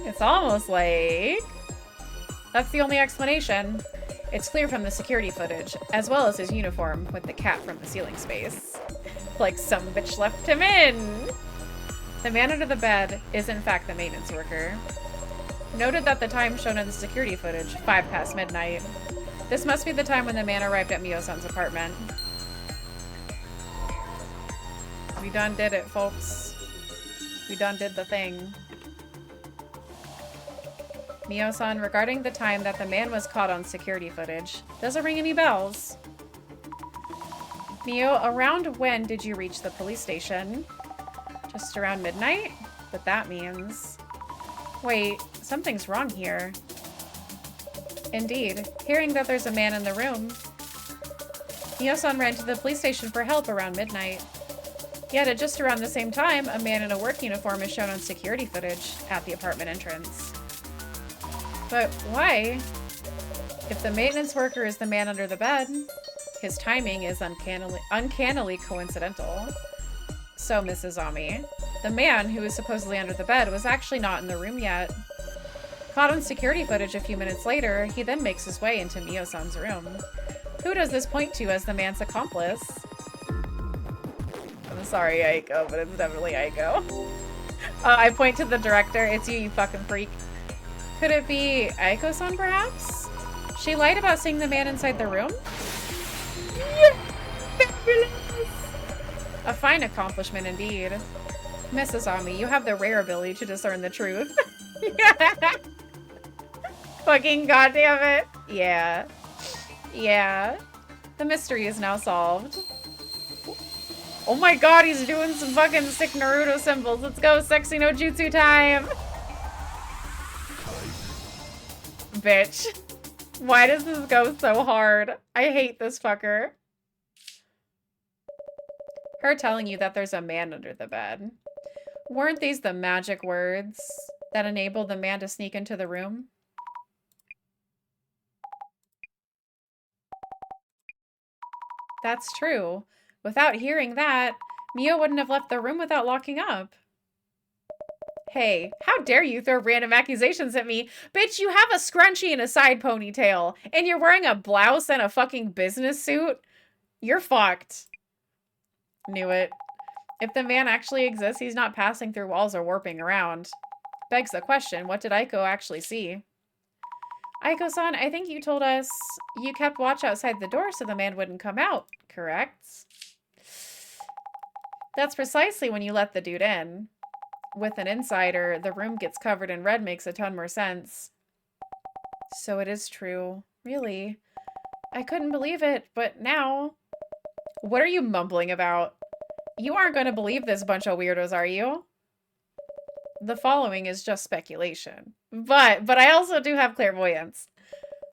It's almost like... That's the only explanation. It's clear from the security footage, as well as his uniform with the cat from the ceiling space. Like some bitch left him in! The man under the bed is in fact the maintenance worker. Noted that the time shown in the security footage, 5 past midnight. This must be the time when the man arrived at Mio-san's apartment. We done did it, folks. We done did the thing. Mio-san, regarding the time that the man was caught on security footage, does it ring any bells? Mio, around when did you reach the police station? Just around midnight? But that means... Wait, something's wrong here. Indeed, hearing that there's a man in the room, Mio-san ran to the police station for help around midnight. Yet at just around the same time, a man in a work uniform is shown on security footage at the apartment entrance. But why? If the maintenance worker is the man under the bed, his timing is uncannily coincidental. So, Mrs. Ami, the man who is supposedly under the bed was actually not in the room yet. Caught on security footage a few minutes later, he then makes his way into Mio-san's room. Who does this point to as the man's accomplice? I'm sorry, Aiko, but it's definitely Aiko. I point to the director. It's you, you fucking freak. Could it be Aiko-san, perhaps? She lied about seeing the man inside the room? Yeah, fabulous! A fine accomplishment indeed. Mrs. Ami, you have the rare ability to discern the truth. Fucking goddamn it. Yeah. Yeah. The mystery is now solved. Oh my god, he's doing some fucking sick Naruto symbols. Let's go, sexy no jutsu time. Bitch. Why does this go so hard? I hate this fucker. Her telling you that there's a man under the bed. Weren't these the magic words that enabled the man to sneak into the room? That's true. Without hearing that, Mio wouldn't have left the room without locking up. Hey, how dare you throw random accusations at me? Bitch, you have a scrunchie and a side ponytail, and you're wearing a blouse and a fucking business suit? You're fucked. Knew it. If the man actually exists, he's not passing through walls or warping around. Begs the question, what did Aiko actually see? Aiko-san, I think you told us you kept watch outside the door so the man wouldn't come out, correct? That's precisely when you let the dude in. With an insider, the room gets covered in red makes a ton more sense. So it is true. Really? I couldn't believe it, but now... What are you mumbling about? You aren't going to believe this bunch of weirdos, are you? The following is just speculation. But I also do have clairvoyance.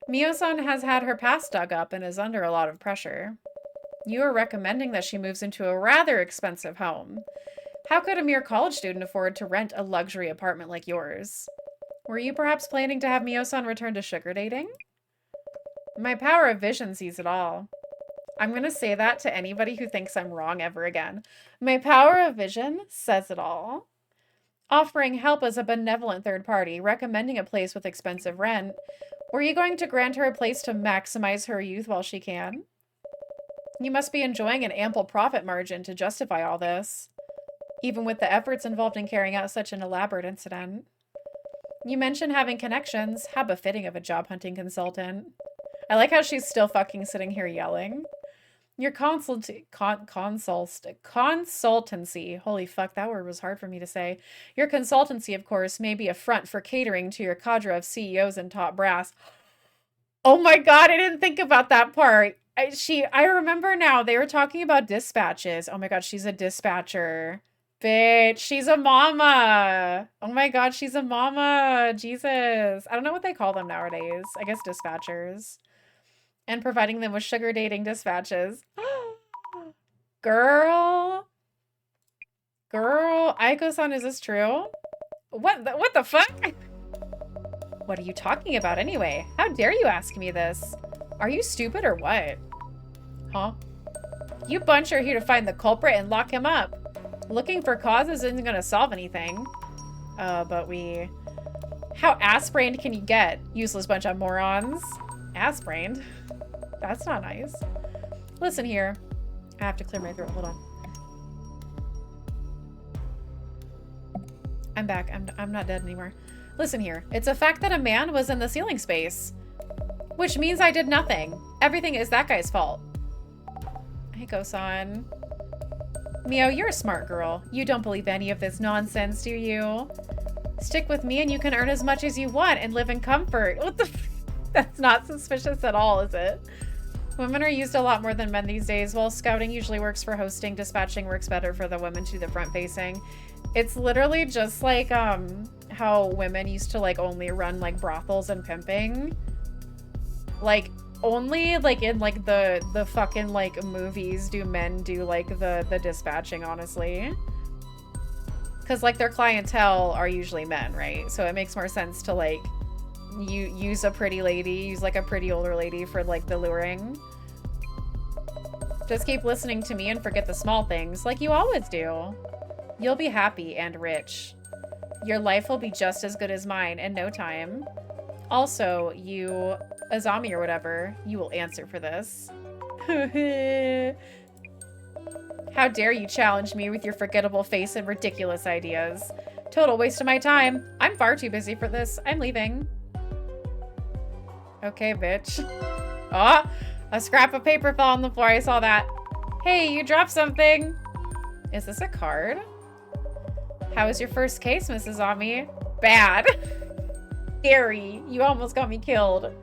Mio-san has had her past dug up and is under a lot of pressure. You are recommending that she moves into a rather expensive home. How could a mere college student afford to rent a luxury apartment like yours? Were you perhaps planning to have Mio-san return to sugar dating? My power of vision sees it all. I'm going to say that to anybody who thinks I'm wrong ever again. My power of vision says it all. Offering help as a benevolent third party, recommending a place with expensive rent. Were you going to grant her a place to maximize her youth while she can? You must be enjoying an ample profit margin to justify all this, even with the efforts involved in carrying out such an elaborate incident. You mentioned having connections. How befitting of a job hunting consultant. I like how she's still fucking sitting here yelling. Your consultancy, holy fuck, that word was hard for me to say. Your consultancy, of course, may be a front for catering to your cadre of CEOs and top brass. Oh my god, I didn't think about that part. I remember now, they were talking about dispatches. Oh my god, she's a dispatcher. Bitch, she's a mama. Oh my god, she's a mama. Jesus. I don't know what they call them nowadays. I guess dispatchers. And providing them with sugar dating dispatches. Girl. Girl. Aiko-san, is this true? What the fuck? What are you talking about anyway? How dare you ask me this? Are you stupid or what? Huh? You bunch are here to find the culprit and lock him up. Looking for causes isn't gonna solve anything. But we... How ass-brained can you get? Useless bunch of morons. Ass-brained? That's not nice. Listen here. I have to clear my throat. Hold on. I'm back. I'm not dead anymore. Listen here. It's a fact that a man was in the ceiling space. Which means I did nothing. Everything is that guy's fault. Aiko-san. Mio, you're a smart girl. You don't believe any of this nonsense, do you? Stick with me and you can earn as much as you want and live in comfort. What the f— That's not suspicious at all, is it? Women are used a lot more than men these days. While scouting usually works for hosting, dispatching works better for the women to the front facing. It's literally just like how women used to like only run like brothels and pimping. Like only like in like the fucking like movies do men do like the dispatching, honestly. Cause like their clientele are usually men, right? So it makes more sense to like you use a pretty lady, use like a pretty older lady for like the luring. Just keep listening to me and forget the small things like you always do. You'll be happy and rich. Your life will be just as good as mine in no time. Also, you, Azami or whatever, you will answer for this. How dare you challenge me with your forgettable face and ridiculous ideas. Total waste of my time. I'm far too busy for this. I'm leaving. Okay, bitch. Oh, a scrap of paper fell on the floor. I saw that. Hey, you dropped something. Is this a card? How was your first case, Mrs. Ami? Bad. Scary. You almost got me killed.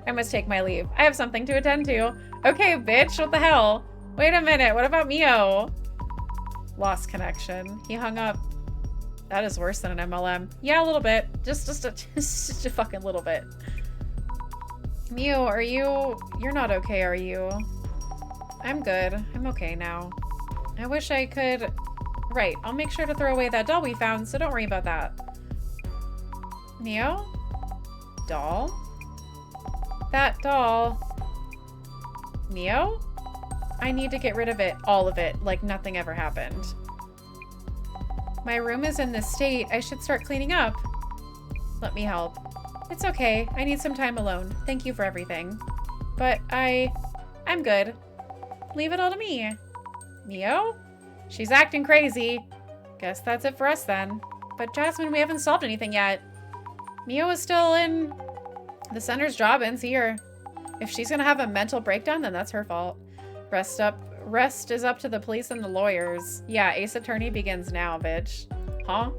I must take my leave. I have something to attend to. Okay, bitch. What the hell? Wait a minute. What about Mio? Lost connection. He hung up. That is worse than an MLM. Yeah, a little bit. Just a fucking little bit. Mio, are you... You're not okay, are you? I'm good. I'm okay now. I wish I could... Right, I'll make sure to throw away that doll we found, so don't worry about that. Mio? Doll? That doll... Mio? I need to get rid of it. All of it. Like nothing ever happened. My room is in this state. I should start cleaning up. Let me help. It's okay. I need some time alone. Thank you for everything. But I'm good. Leave it all to me. Mio? She's acting crazy. Guess that's it for us then. But Jasmine, we haven't solved anything yet. Mio is still in the center's job and see her. If she's gonna have a mental breakdown, then that's her fault. Rest is up to the police and the lawyers. Yeah, Ace Attorney begins now, bitch. Huh?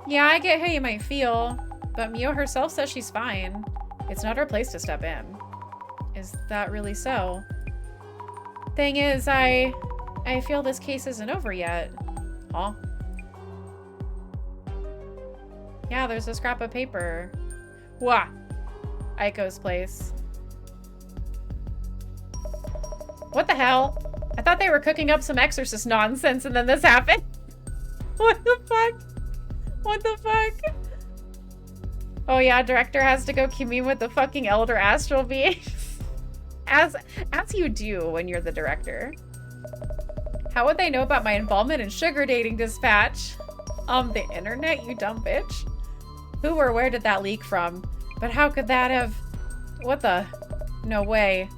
Yeah, I get how you might feel, but Mio herself says she's fine. It's not her place to step in. Is that really so? Thing is, I feel this case isn't over yet. Huh? Yeah, there's a scrap of paper. Wah! Aiko's place. What the hell? I thought they were cooking up some exorcist nonsense and then this happened. What the fuck? What the fuck? Oh yeah, director has to go commune with the fucking elder astral beings. As you do when you're the director. How would they know about my involvement in sugar dating dispatch? The internet, you dumb bitch. Who or where did that leak from? But how could that have... What the... No way.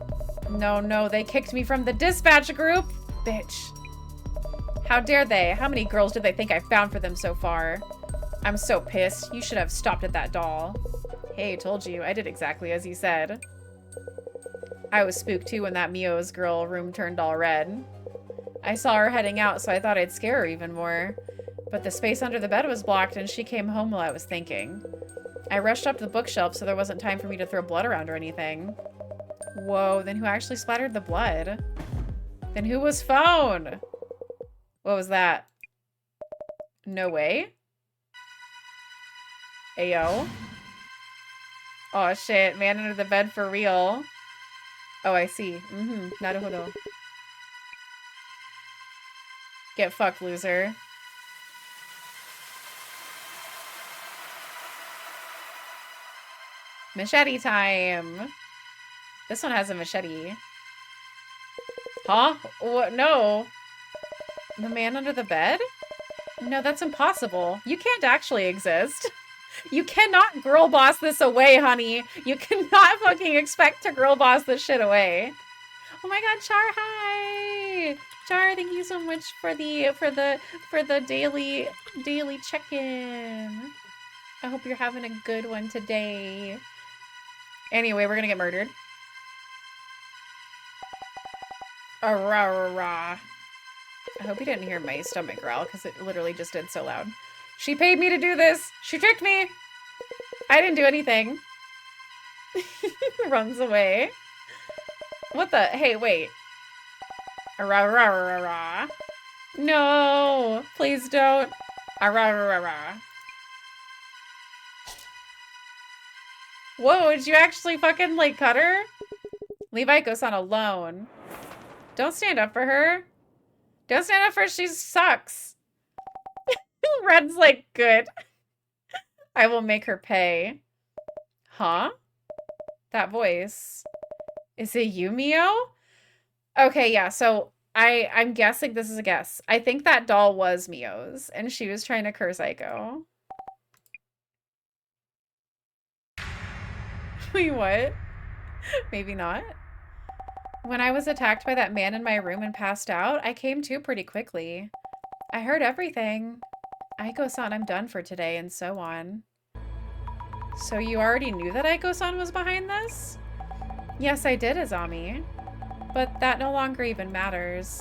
No, they kicked me from the dispatch group. Bitch. How dare they? How many girls do they think I found for them so far? I'm so pissed. You should have stopped at that doll. Hey, told you. I did exactly as you said. I was spooked too when that Mio's girl room turned all red. I saw her heading out, so I thought I'd scare her even more. But the space under the bed was blocked and she came home while I was thinking. I rushed up to the bookshelf so there wasn't time for me to throw blood around or anything. Whoa, then who actually splattered the blood? Then who was phone? What was that? No way? Ayo. Oh shit, man under the bed for real. Oh, I see. Naruhodo. Get fucked, loser. Machete time. This one has a machete. Huh? What? No. The man under the bed? No, that's impossible. You can't actually exist. You cannot girl boss this away, honey. You cannot fucking expect to girl boss this shit away. Oh my god, Char, hi! Char, thank you so much for the daily check-in. I hope you're having a good one today. Anyway, we're gonna get murdered. Arrarara. I hope you didn't hear my stomach growl because it literally just did so loud. She paid me to do this. She tricked me. I didn't do anything. Runs away. What the? Hey, wait. Arrarara. No, please don't. Arrarara. Whoa, did you actually fucking, like, cut her? Leave Aiko-san alone. Don't stand up for her. Don't stand up for her. She sucks. Red's like, good. I will make her pay. Huh? That voice. Is it you, Mio? Okay, yeah, so I'm guessing this is a guess. I think that doll was Mio's, and she was trying to curse Aiko. Wait, what? Maybe not. When I was attacked by that man in my room and passed out, I came to pretty quickly. I heard everything. Aiko-san, I'm done for today, and so on. So you already knew that Aiko-san was behind this? Yes, I did, Azami. But that no longer even matters.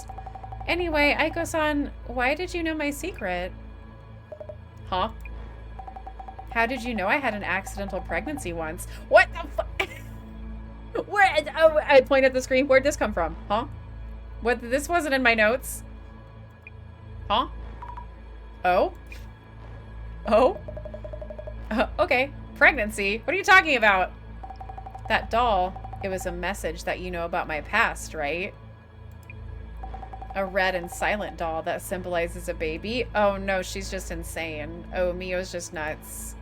Anyway, Aiko-san, why did you know my secret? Huh? How did you know I had an accidental pregnancy once? What the fuck? Where? Oh, I point at the screen. Where'd this come from? Huh? What? This wasn't in my notes. Huh? Oh? Oh? Okay. Pregnancy? What are you talking about? That doll. It was a message that you know about my past, right? A red and silent doll that symbolizes a baby? Oh no, she's just insane. Oh, Mio's just nuts.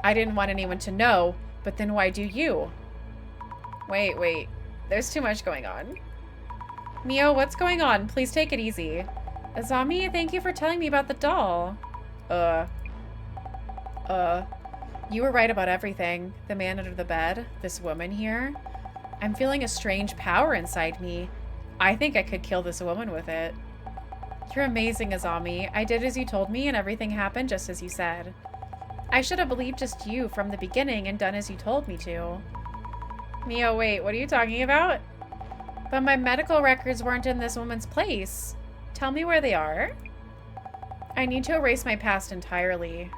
I didn't want anyone to know, but then why do you? Wait. There's too much going on. Mio, what's going on? Please take it easy. Azami, thank you for telling me about the doll. You were right about everything. The man under the bed, this woman here. I'm feeling a strange power inside me. I think I could kill this woman with it. You're amazing, Azami. I did as you told me and everything happened just as you said. I should have believed just you from the beginning and done as you told me to. Mio, wait, what are you talking about? But my medical records weren't in this woman's place. Tell me where they are. I need to erase my past entirely.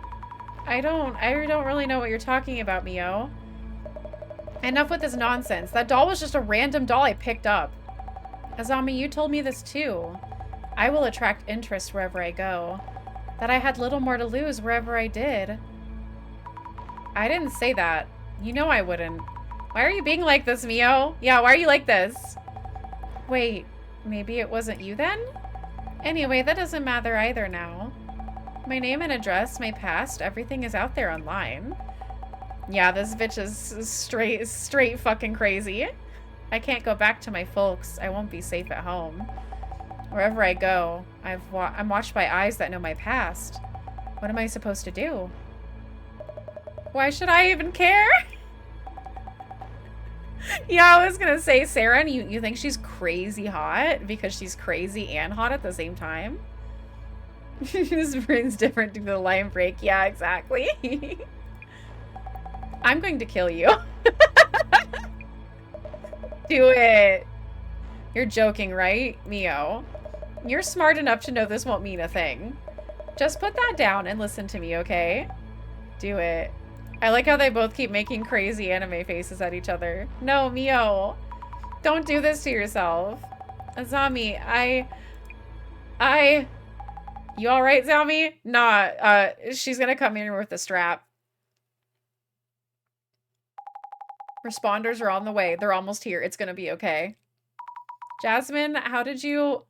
I don't really know what you're talking about, Mio. Enough with this nonsense. That doll was just a random doll I picked up. Azami, you told me this too. I will attract interest wherever I go. That I had little more to lose wherever I did. I didn't say that. You know I wouldn't. Why are you being like this, Mio? Yeah, why are you like this? Wait, maybe it wasn't you then? Anyway, that doesn't matter either now. My name and address, my past, everything is out there online. Yeah, this bitch is straight fucking crazy. I can't go back to my folks. I won't be safe at home. Wherever I go, I'm watched by eyes that know my past. What am I supposed to do? Why should I even care? Yeah, I was gonna say, Sarah, you think she's crazy hot because she's crazy and hot at the same time? This brain's different due to the line break. Yeah, exactly. I'm going to kill you. Do it. You're joking, right, Mio? You're smart enough to know this won't mean a thing. Just put that down and listen to me, okay? Do it. I like how they both keep making crazy anime faces at each other. No, Mio. Don't do this to yourself. Azami, You alright, Zami? Nah, she's gonna come in with a strap. Responders are on the way. They're almost here. It's gonna be okay. Jasmine, how did you...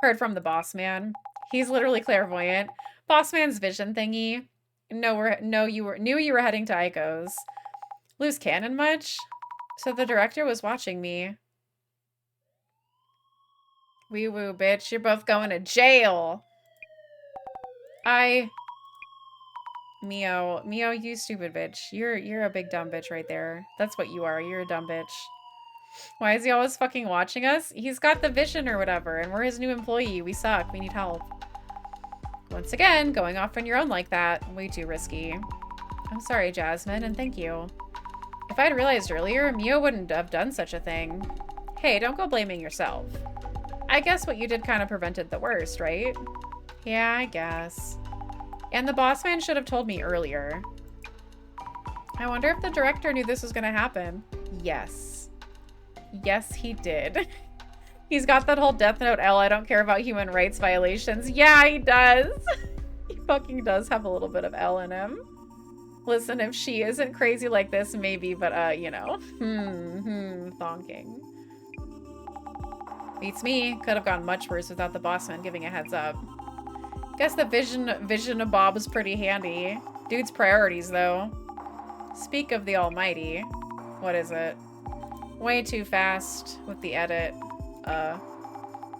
Heard from the boss man. He's literally clairvoyant. Boss man's vision thingy. Knew you were heading to Aiko's. Loose cannon much? So the director was watching me. Wee woo, bitch. You're both going to jail. Mio, you stupid bitch. You're a big dumb bitch right there. That's what you are. You're a dumb bitch. Why is he always fucking watching us? He's got the vision or whatever, and we're his new employee. We suck. We need help. Once again, going off on your own like that. Way too risky. I'm sorry, Jasmine, and thank you. If I'd realized earlier, Mio wouldn't have done such a thing. Hey, don't go blaming yourself. I guess what you did kind of prevented the worst, right? Yeah, I guess. And the boss man should have told me earlier. I wonder if the director knew this was going to happen. Yes. Yes, he did. He's got that whole Death Note L, I don't care about human rights violations. Yeah, he does. He fucking does have a little bit of L in him. Listen, if she isn't crazy like this, maybe, but, you know. Thonking. Beats me. Could have gone much worse without the boss man giving a heads up. Guess the vision of Bob was pretty handy. Dude's priorities, though. Speak of the almighty. What is it? Way too fast with the edit. The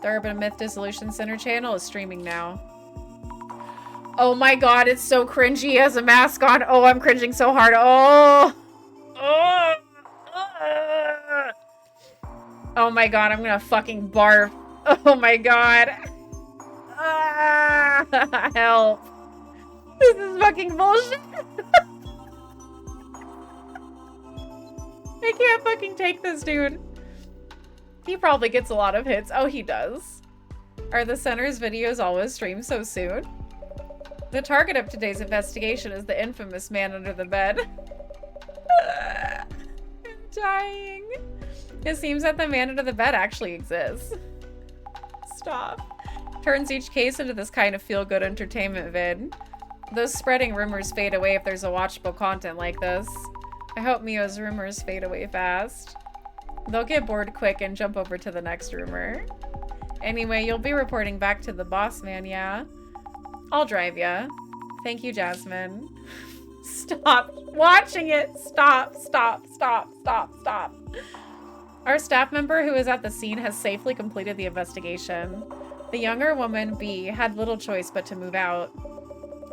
Urban Myth Dissolution Center channel is streaming now. Oh my god, it's so cringy. He has a mask on. Oh, I'm cringing so hard. Oh! Oh my god, I'm gonna fucking barf. Oh my god. Help. This is fucking bullshit. I can't fucking take this dude. He probably gets a lot of hits. Oh, he does. Are the center's videos always streamed so soon? The target of today's investigation is the infamous man under the bed. I'm dying. It seems that the man under the bed actually exists. Stop. Turns each case into this kind of feel-good entertainment vid. Those spreading rumors fade away if there's a watchable content like this. I hope Mio's rumors fade away fast. They'll get bored quick and jump over to the next rumor. Anyway, you'll be reporting back to the boss man, yeah? I'll drive ya. Thank you, Jasmine. Stop watching it. Stop. Our staff member who is at the scene has safely completed the investigation. The younger woman, B, had little choice but to move out.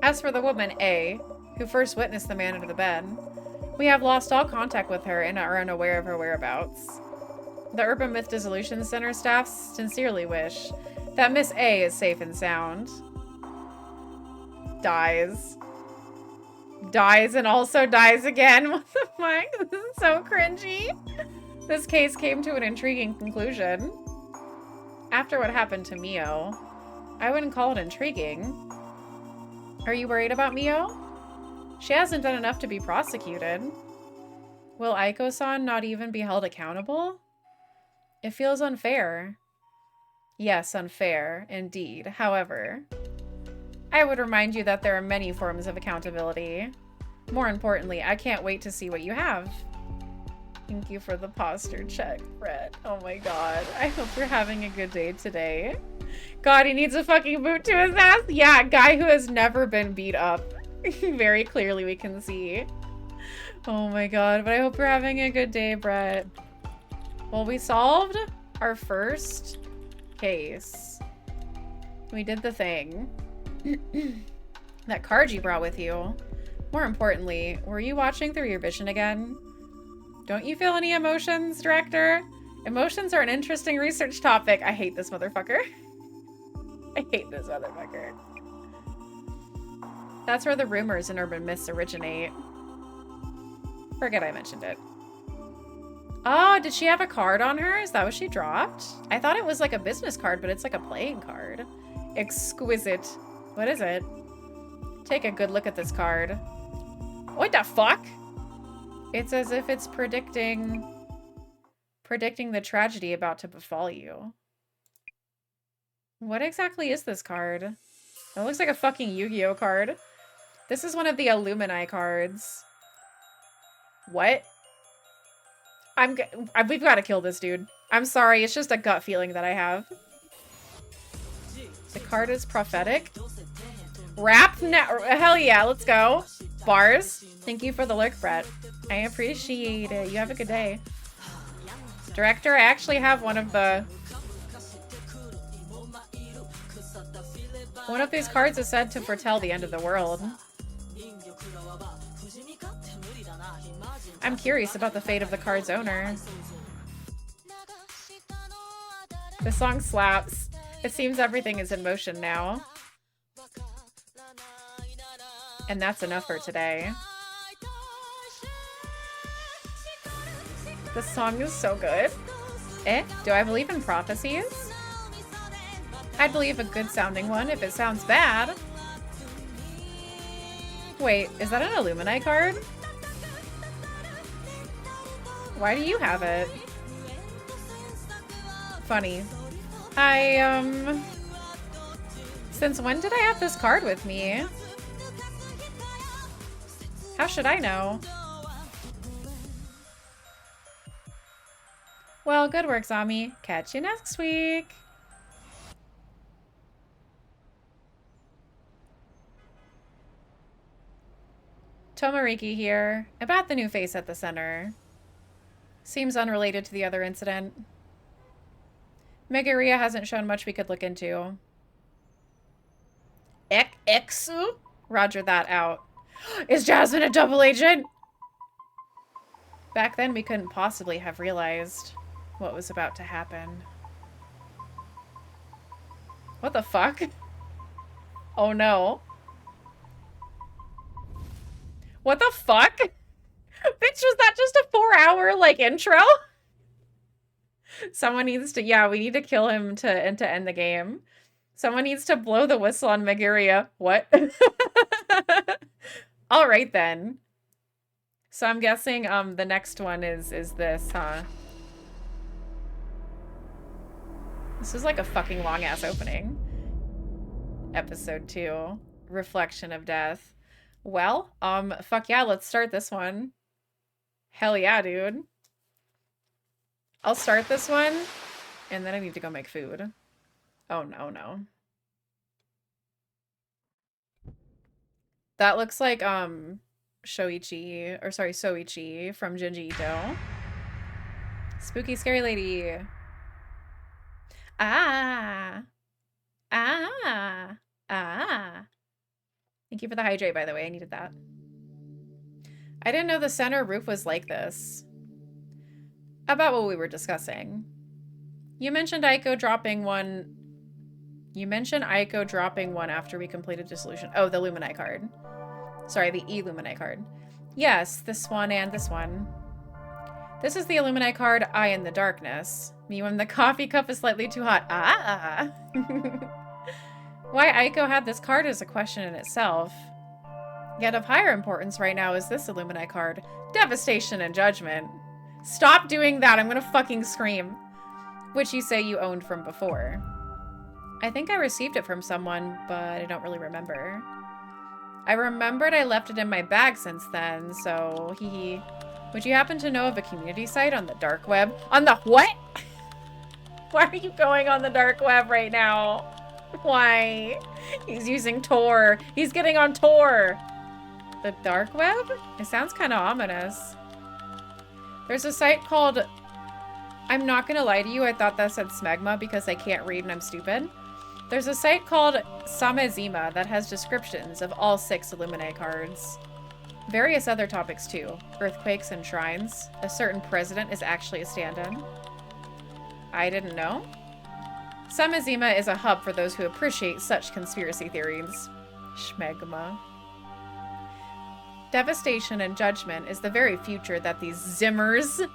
As for the woman, A, who first witnessed the man under the bed, we have lost all contact with her and are unaware of her whereabouts. The Urban Myth Dissolution Center staff sincerely wish That Miss A is safe and sound. Dies. Dies and also dies again. What the fuck? This is so cringy. This case came to an intriguing conclusion. After what happened to Mio, I wouldn't call it intriguing. Are you worried about Mio? She hasn't done enough to be prosecuted. Will Aiko-san not even be held accountable? It feels unfair. Yes, unfair, indeed. However, I would remind you that there are many forms of accountability. More importantly, I can't wait to see what you have. Thank you for the posture check, Brett. Oh my god. I hope you're having a good day today. God, he needs a fucking boot to his ass. Yeah, guy who has never been beat up. Very clearly we can see. Oh my god, but I hope you're having a good day, Brett. Well, we solved our first case. We did the thing. That card you brought with you. More importantly, were you watching through your vision again? Don't you feel any emotions, director? Emotions are an interesting research topic. I hate this motherfucker. I hate this motherfucker. That's where the rumors and urban myths originate. Forget I mentioned it. Oh, did she have a card on her? Is that what she dropped? I thought it was like a business card, but it's like a playing card. Exquisite. What is it? Take a good look at this card. What the fuck? It's as if it's predicting the tragedy about to befall you. What exactly is this card? It looks like a fucking Yu-Gi-Oh card. This is one of the Illumini cards. What? We've got to kill this dude. I'm sorry, it's just a gut feeling that I have. The card is prophetic. Rap now. Hell yeah, let's go. Bars. Thank you for the lurk, Brett. I appreciate it. You have a good day. Director, I actually have one of these cards is said to foretell the end of the world. I'm curious about the fate of the card's owner. The song slaps. It seems everything is in motion now. And that's enough for today. The song is so good. Do I believe in prophecies? I'd believe a good sounding one if it sounds bad. Wait, is that an Illumini card? Why do you have it? Funny. Since when did I have this card with me? How should I know? Well, good work, Zami. Catch you next week. Tomariki here. About the new face at the center. Seems unrelated to the other incident. Megaria hasn't shown much we could look into. Exu? Roger that out. Is Jasmine a double agent? Back then, we couldn't possibly have realized what was about to happen. What the fuck? Oh no. What the fuck? Bitch, was that just a 4-hour, like, intro? Someone needs to, yeah, we need to kill him to end the game. Someone needs to blow the whistle on Megaria. What? All right, then. So I'm guessing, the next one is this, huh? This is like a fucking long-ass opening. Episode 2. Reflection of Death. Well, fuck yeah, let's start this one. Hell yeah, dude. I'll start this one, and then I need to go make food. Oh, no. That looks like, Soichi from Junji Ito. Spooky Scary Lady. Ah. Thank you for the hydrate, by the way. I needed that. I didn't know the center roof was like this. About what we were discussing. You mentioned Aiko dropping one You mentioned Aiko dropping one after we completed Dissolution. Oh, the Lumini card. Sorry, the Illumini card. Yes, this one and this one. This is the Illumini card, Eye in the Darkness. Me when the coffee cup is slightly too hot. Ah! Why Aiko had this card is a question in itself. Yet of higher importance right now is this Illumini card. Devastation and Judgment. Stop doing that, I'm gonna fucking scream. Which you say you owned from before. I think I received it from someone, but I don't really remember. I remembered I left it in my bag since then, so hee. Would you happen to know of a community site on the dark web? On the what? Why are you going on the dark web right now? Why? He's using Tor. He's getting on Tor. The dark web? It sounds kind of ominous. There's a site called... I'm not gonna lie to you, I thought that said Smegma because I can't read and I'm stupid. There's a site called Samezima that has descriptions of all 6 Illumini cards. Various other topics too. Earthquakes and shrines. A certain president is actually a stand-in. I didn't know. Samezima is a hub for those who appreciate such conspiracy theories. Schmegma. Devastation and Judgment is the very future that these Zimmers,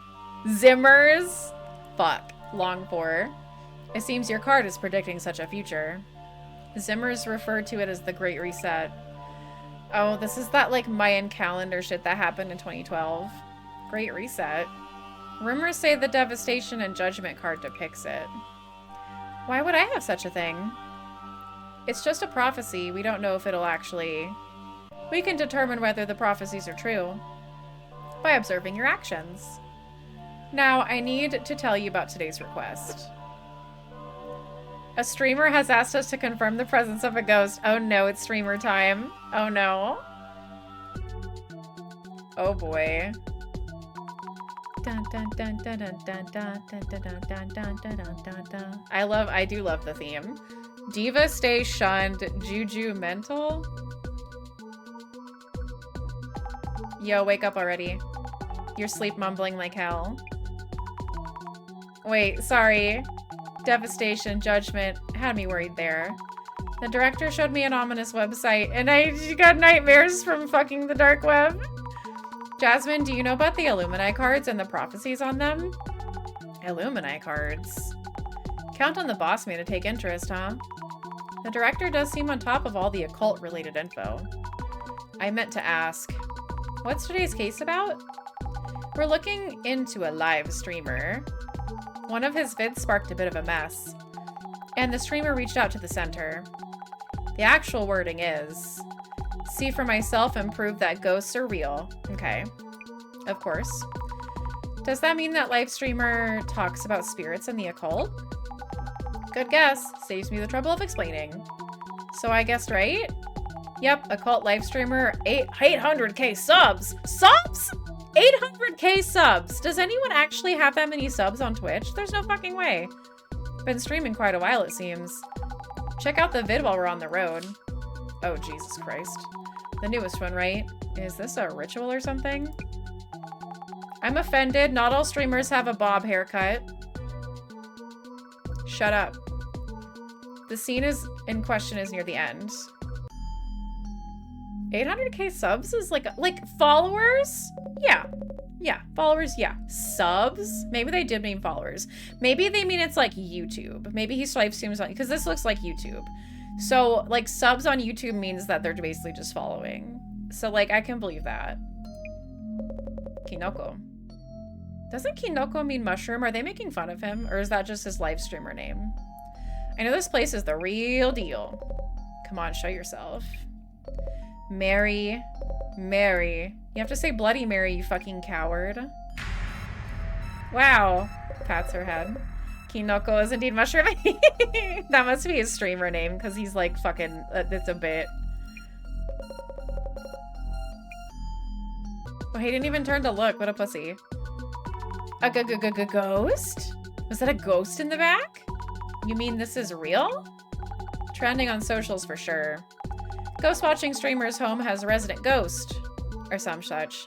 fuck, long for. It seems your card is predicting such a future. Zimmers refer to it as the Great Reset. Oh, this is that, like, Mayan calendar shit that happened in 2012. Great Reset. Rumors say the Devastation and Judgment card depicts it. Why would I have such a thing? It's just a prophecy. We don't know if it'll actually... We can determine whether the prophecies are true by observing your actions. Now, I need to tell you about today's request. A streamer has asked us to confirm the presence of a ghost. Oh no, it's streamer time. Oh no. Oh boy. Dun, dun, dun, dun, dun, dun, dun, dun, dun, dun, dun, dun, dun, dun, dun. I do love the theme. Diva stay shunned, Juju mental. Yo, wake up already. You're sleep mumbling like hell. Wait, sorry. Devastation, Judgment, had me worried there. The director showed me an ominous website, and I got nightmares from fucking the dark web. Jasmine, do you know about the Illumini cards and the prophecies on them? Illumini cards? Count on the boss man to take interest, huh? The director does seem on top of all the occult-related info. I meant to ask, what's today's case about? We're looking into a live streamer. One of his vids sparked a bit of a mess, and the streamer reached out to the center. The actual wording is, see for myself and prove that ghosts are real. Okay, of course. Does that mean that live streamer talks about spirits and the occult? Good guess, saves me the trouble of explaining. So I guessed right? Yep, occult live streamer, 800k subs. Subs? 800k subs! Does anyone actually have that many subs on Twitch? There's no fucking way. Been streaming quite a while, it seems. Check out the vid while we're on the road. Oh, Jesus Christ. The newest one, right? Is this a ritual or something? I'm offended. Not all streamers have a bob haircut. Shut up. The scene in question is near the end. 800k subs is like followers? Yeah, followers, yeah. Subs? Maybe they did mean followers. Maybe they mean it's like YouTube. Maybe he live streams on, because this looks like YouTube. So like subs on YouTube means that they're basically just following. So like I can believe that. Kinoko. Doesn't Kinoko mean mushroom? Are they making fun of him? Or is that just his live streamer name? I know this place is the real deal. Come on, show yourself. Mary. You have to say Bloody Mary, you fucking coward. Wow. Pats her head. Kinoko is indeed mushroom. That must be his streamer name, because he's like fucking, it's a bit. Oh, he didn't even turn to look. What a pussy. A ghost? Was that a ghost in the back? You mean this is real? Trending on socials for sure. Ghost watching streamer's home has a resident ghost. Or some such.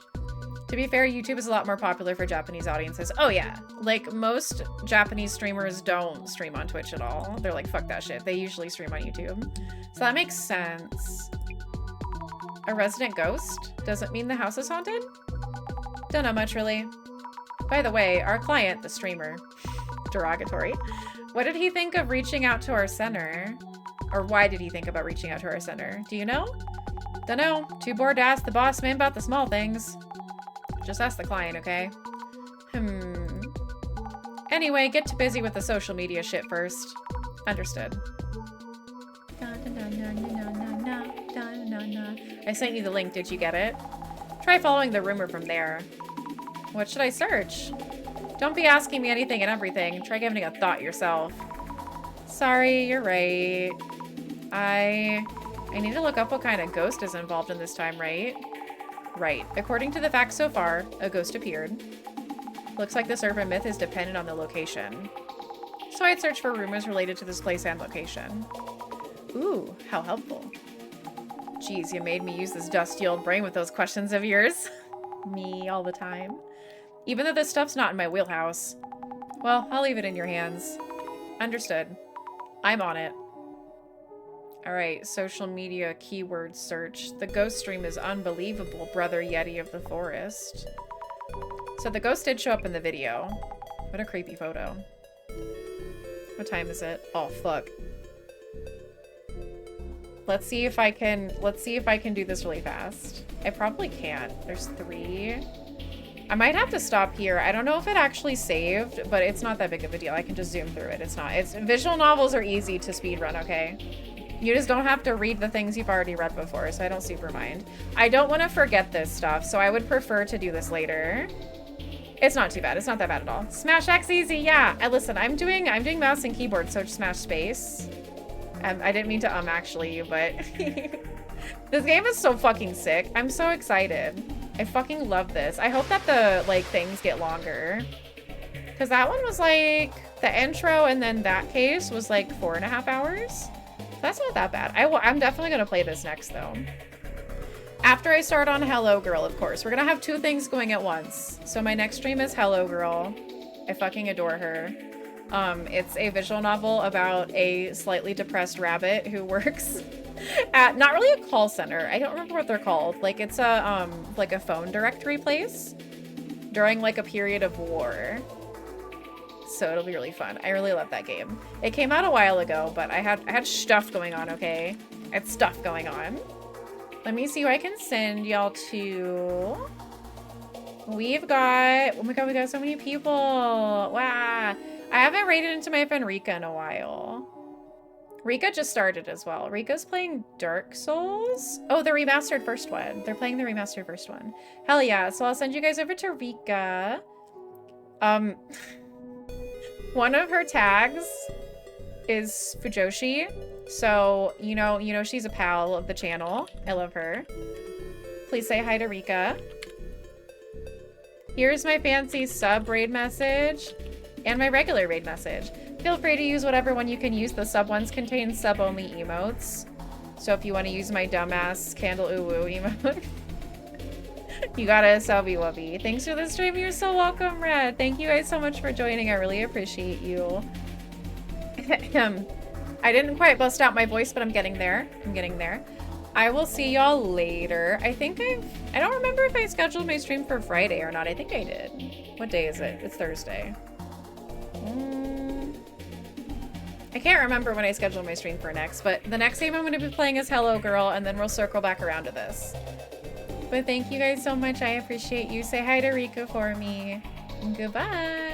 To be fair, YouTube is a lot more popular for Japanese audiences. Oh yeah, like most Japanese streamers don't stream on Twitch at all. They're like, fuck that shit. They usually stream on YouTube. So that makes sense. A resident ghost? Does it mean the house is haunted? Don't know much really. By the way, our client, the streamer, derogatory, what did he think of reaching out to our center? Or why did he think about reaching out to our center? Do you know? Dunno. Too bored to ask the boss man about the small things. Just ask the client, okay? Anyway, get too busy with the social media shit first. Understood. I sent you the link. Did you get it? Try following the rumor from there. What should I search? Don't be asking me anything and everything. Try giving it a thought yourself. Sorry, you're right. I need to look up what kind of ghost is involved in this time, right? Right. According to the facts so far, a ghost appeared. Looks like this urban myth is dependent on the location. So I'd search for rumors related to this place and location. Ooh, how helpful. Geez, you made me use this dusty old brain with those questions of yours. Me all the time. Even though this stuff's not in my wheelhouse. Well, I'll leave it in your hands. Understood. I'm on it. Alright, social media keyword search. The ghost stream is unbelievable, brother Yeti of the forest. So the ghost did show up in the video. What a creepy photo. What time is it? Oh, fuck. Let's see if I can do this really fast. I probably can't. There's 3. I might have to stop here. I don't know if it actually saved, but it's not that big of a deal. I can just zoom through it. Visual novels are easy to speedrun, okay? You just don't have to read the things you've already read before, so I don't super mind. I don't want to forget this stuff, so I would prefer to do this later. It's not too bad. It's not that bad at all. Smash X easy, yeah. Listen, I'm doing mouse and keyboard, so just smash space. I didn't mean to actually, but this game is so fucking sick. I'm so excited. I fucking love this. I hope that the like things get longer, because that one was like the intro, and then that case was like 4.5 hours. That's not that bad. I'm definitely gonna play this next though. After I start on Hello Girl, of course. We're gonna have 2 things going at once. So my next stream is Hello Girl. I fucking adore her. It's a visual novel about a slightly depressed rabbit who works at, not really a call center. I don't remember what they're called. Like it's a, like a phone directory place during like a period of war. So it'll be really fun. I really love that game. It came out a while ago, but I had stuff going on, okay? I had stuff going on. Let me see who I can send y'all to. We've got, oh my god, we got so many people. Wow. I haven't raided into my friend Rika in a while. Rika just started as well. Rika's playing Dark Souls. Oh, the remastered first one. They're playing the remastered first one. Hell yeah. So I'll send you guys over to Rika. One of her tags is Fujoshi. So, you know she's a pal of the channel. I love her. Please say hi to Rika. Here's my fancy sub raid message and my regular raid message. Feel free to use whatever one you can use. The sub ones contain sub-only emotes. So if you want to use my dumbass candle uwu emote, you got a subby wubby. Thanks for the stream. You're so welcome, Red. Thank you guys so much for joining. I really appreciate you. I didn't quite bust out my voice, but I'm getting there. I'm getting there. I will see y'all later. I don't remember if I scheduled my stream for Friday or not. I think I did. What day is it? It's Thursday. I can't remember when I scheduled my stream for next, but the next game I'm going to be playing is Hello Girl, and then we'll circle back around to this. But thank you guys so much. I appreciate you. Say hi to Rika for me. Goodbye.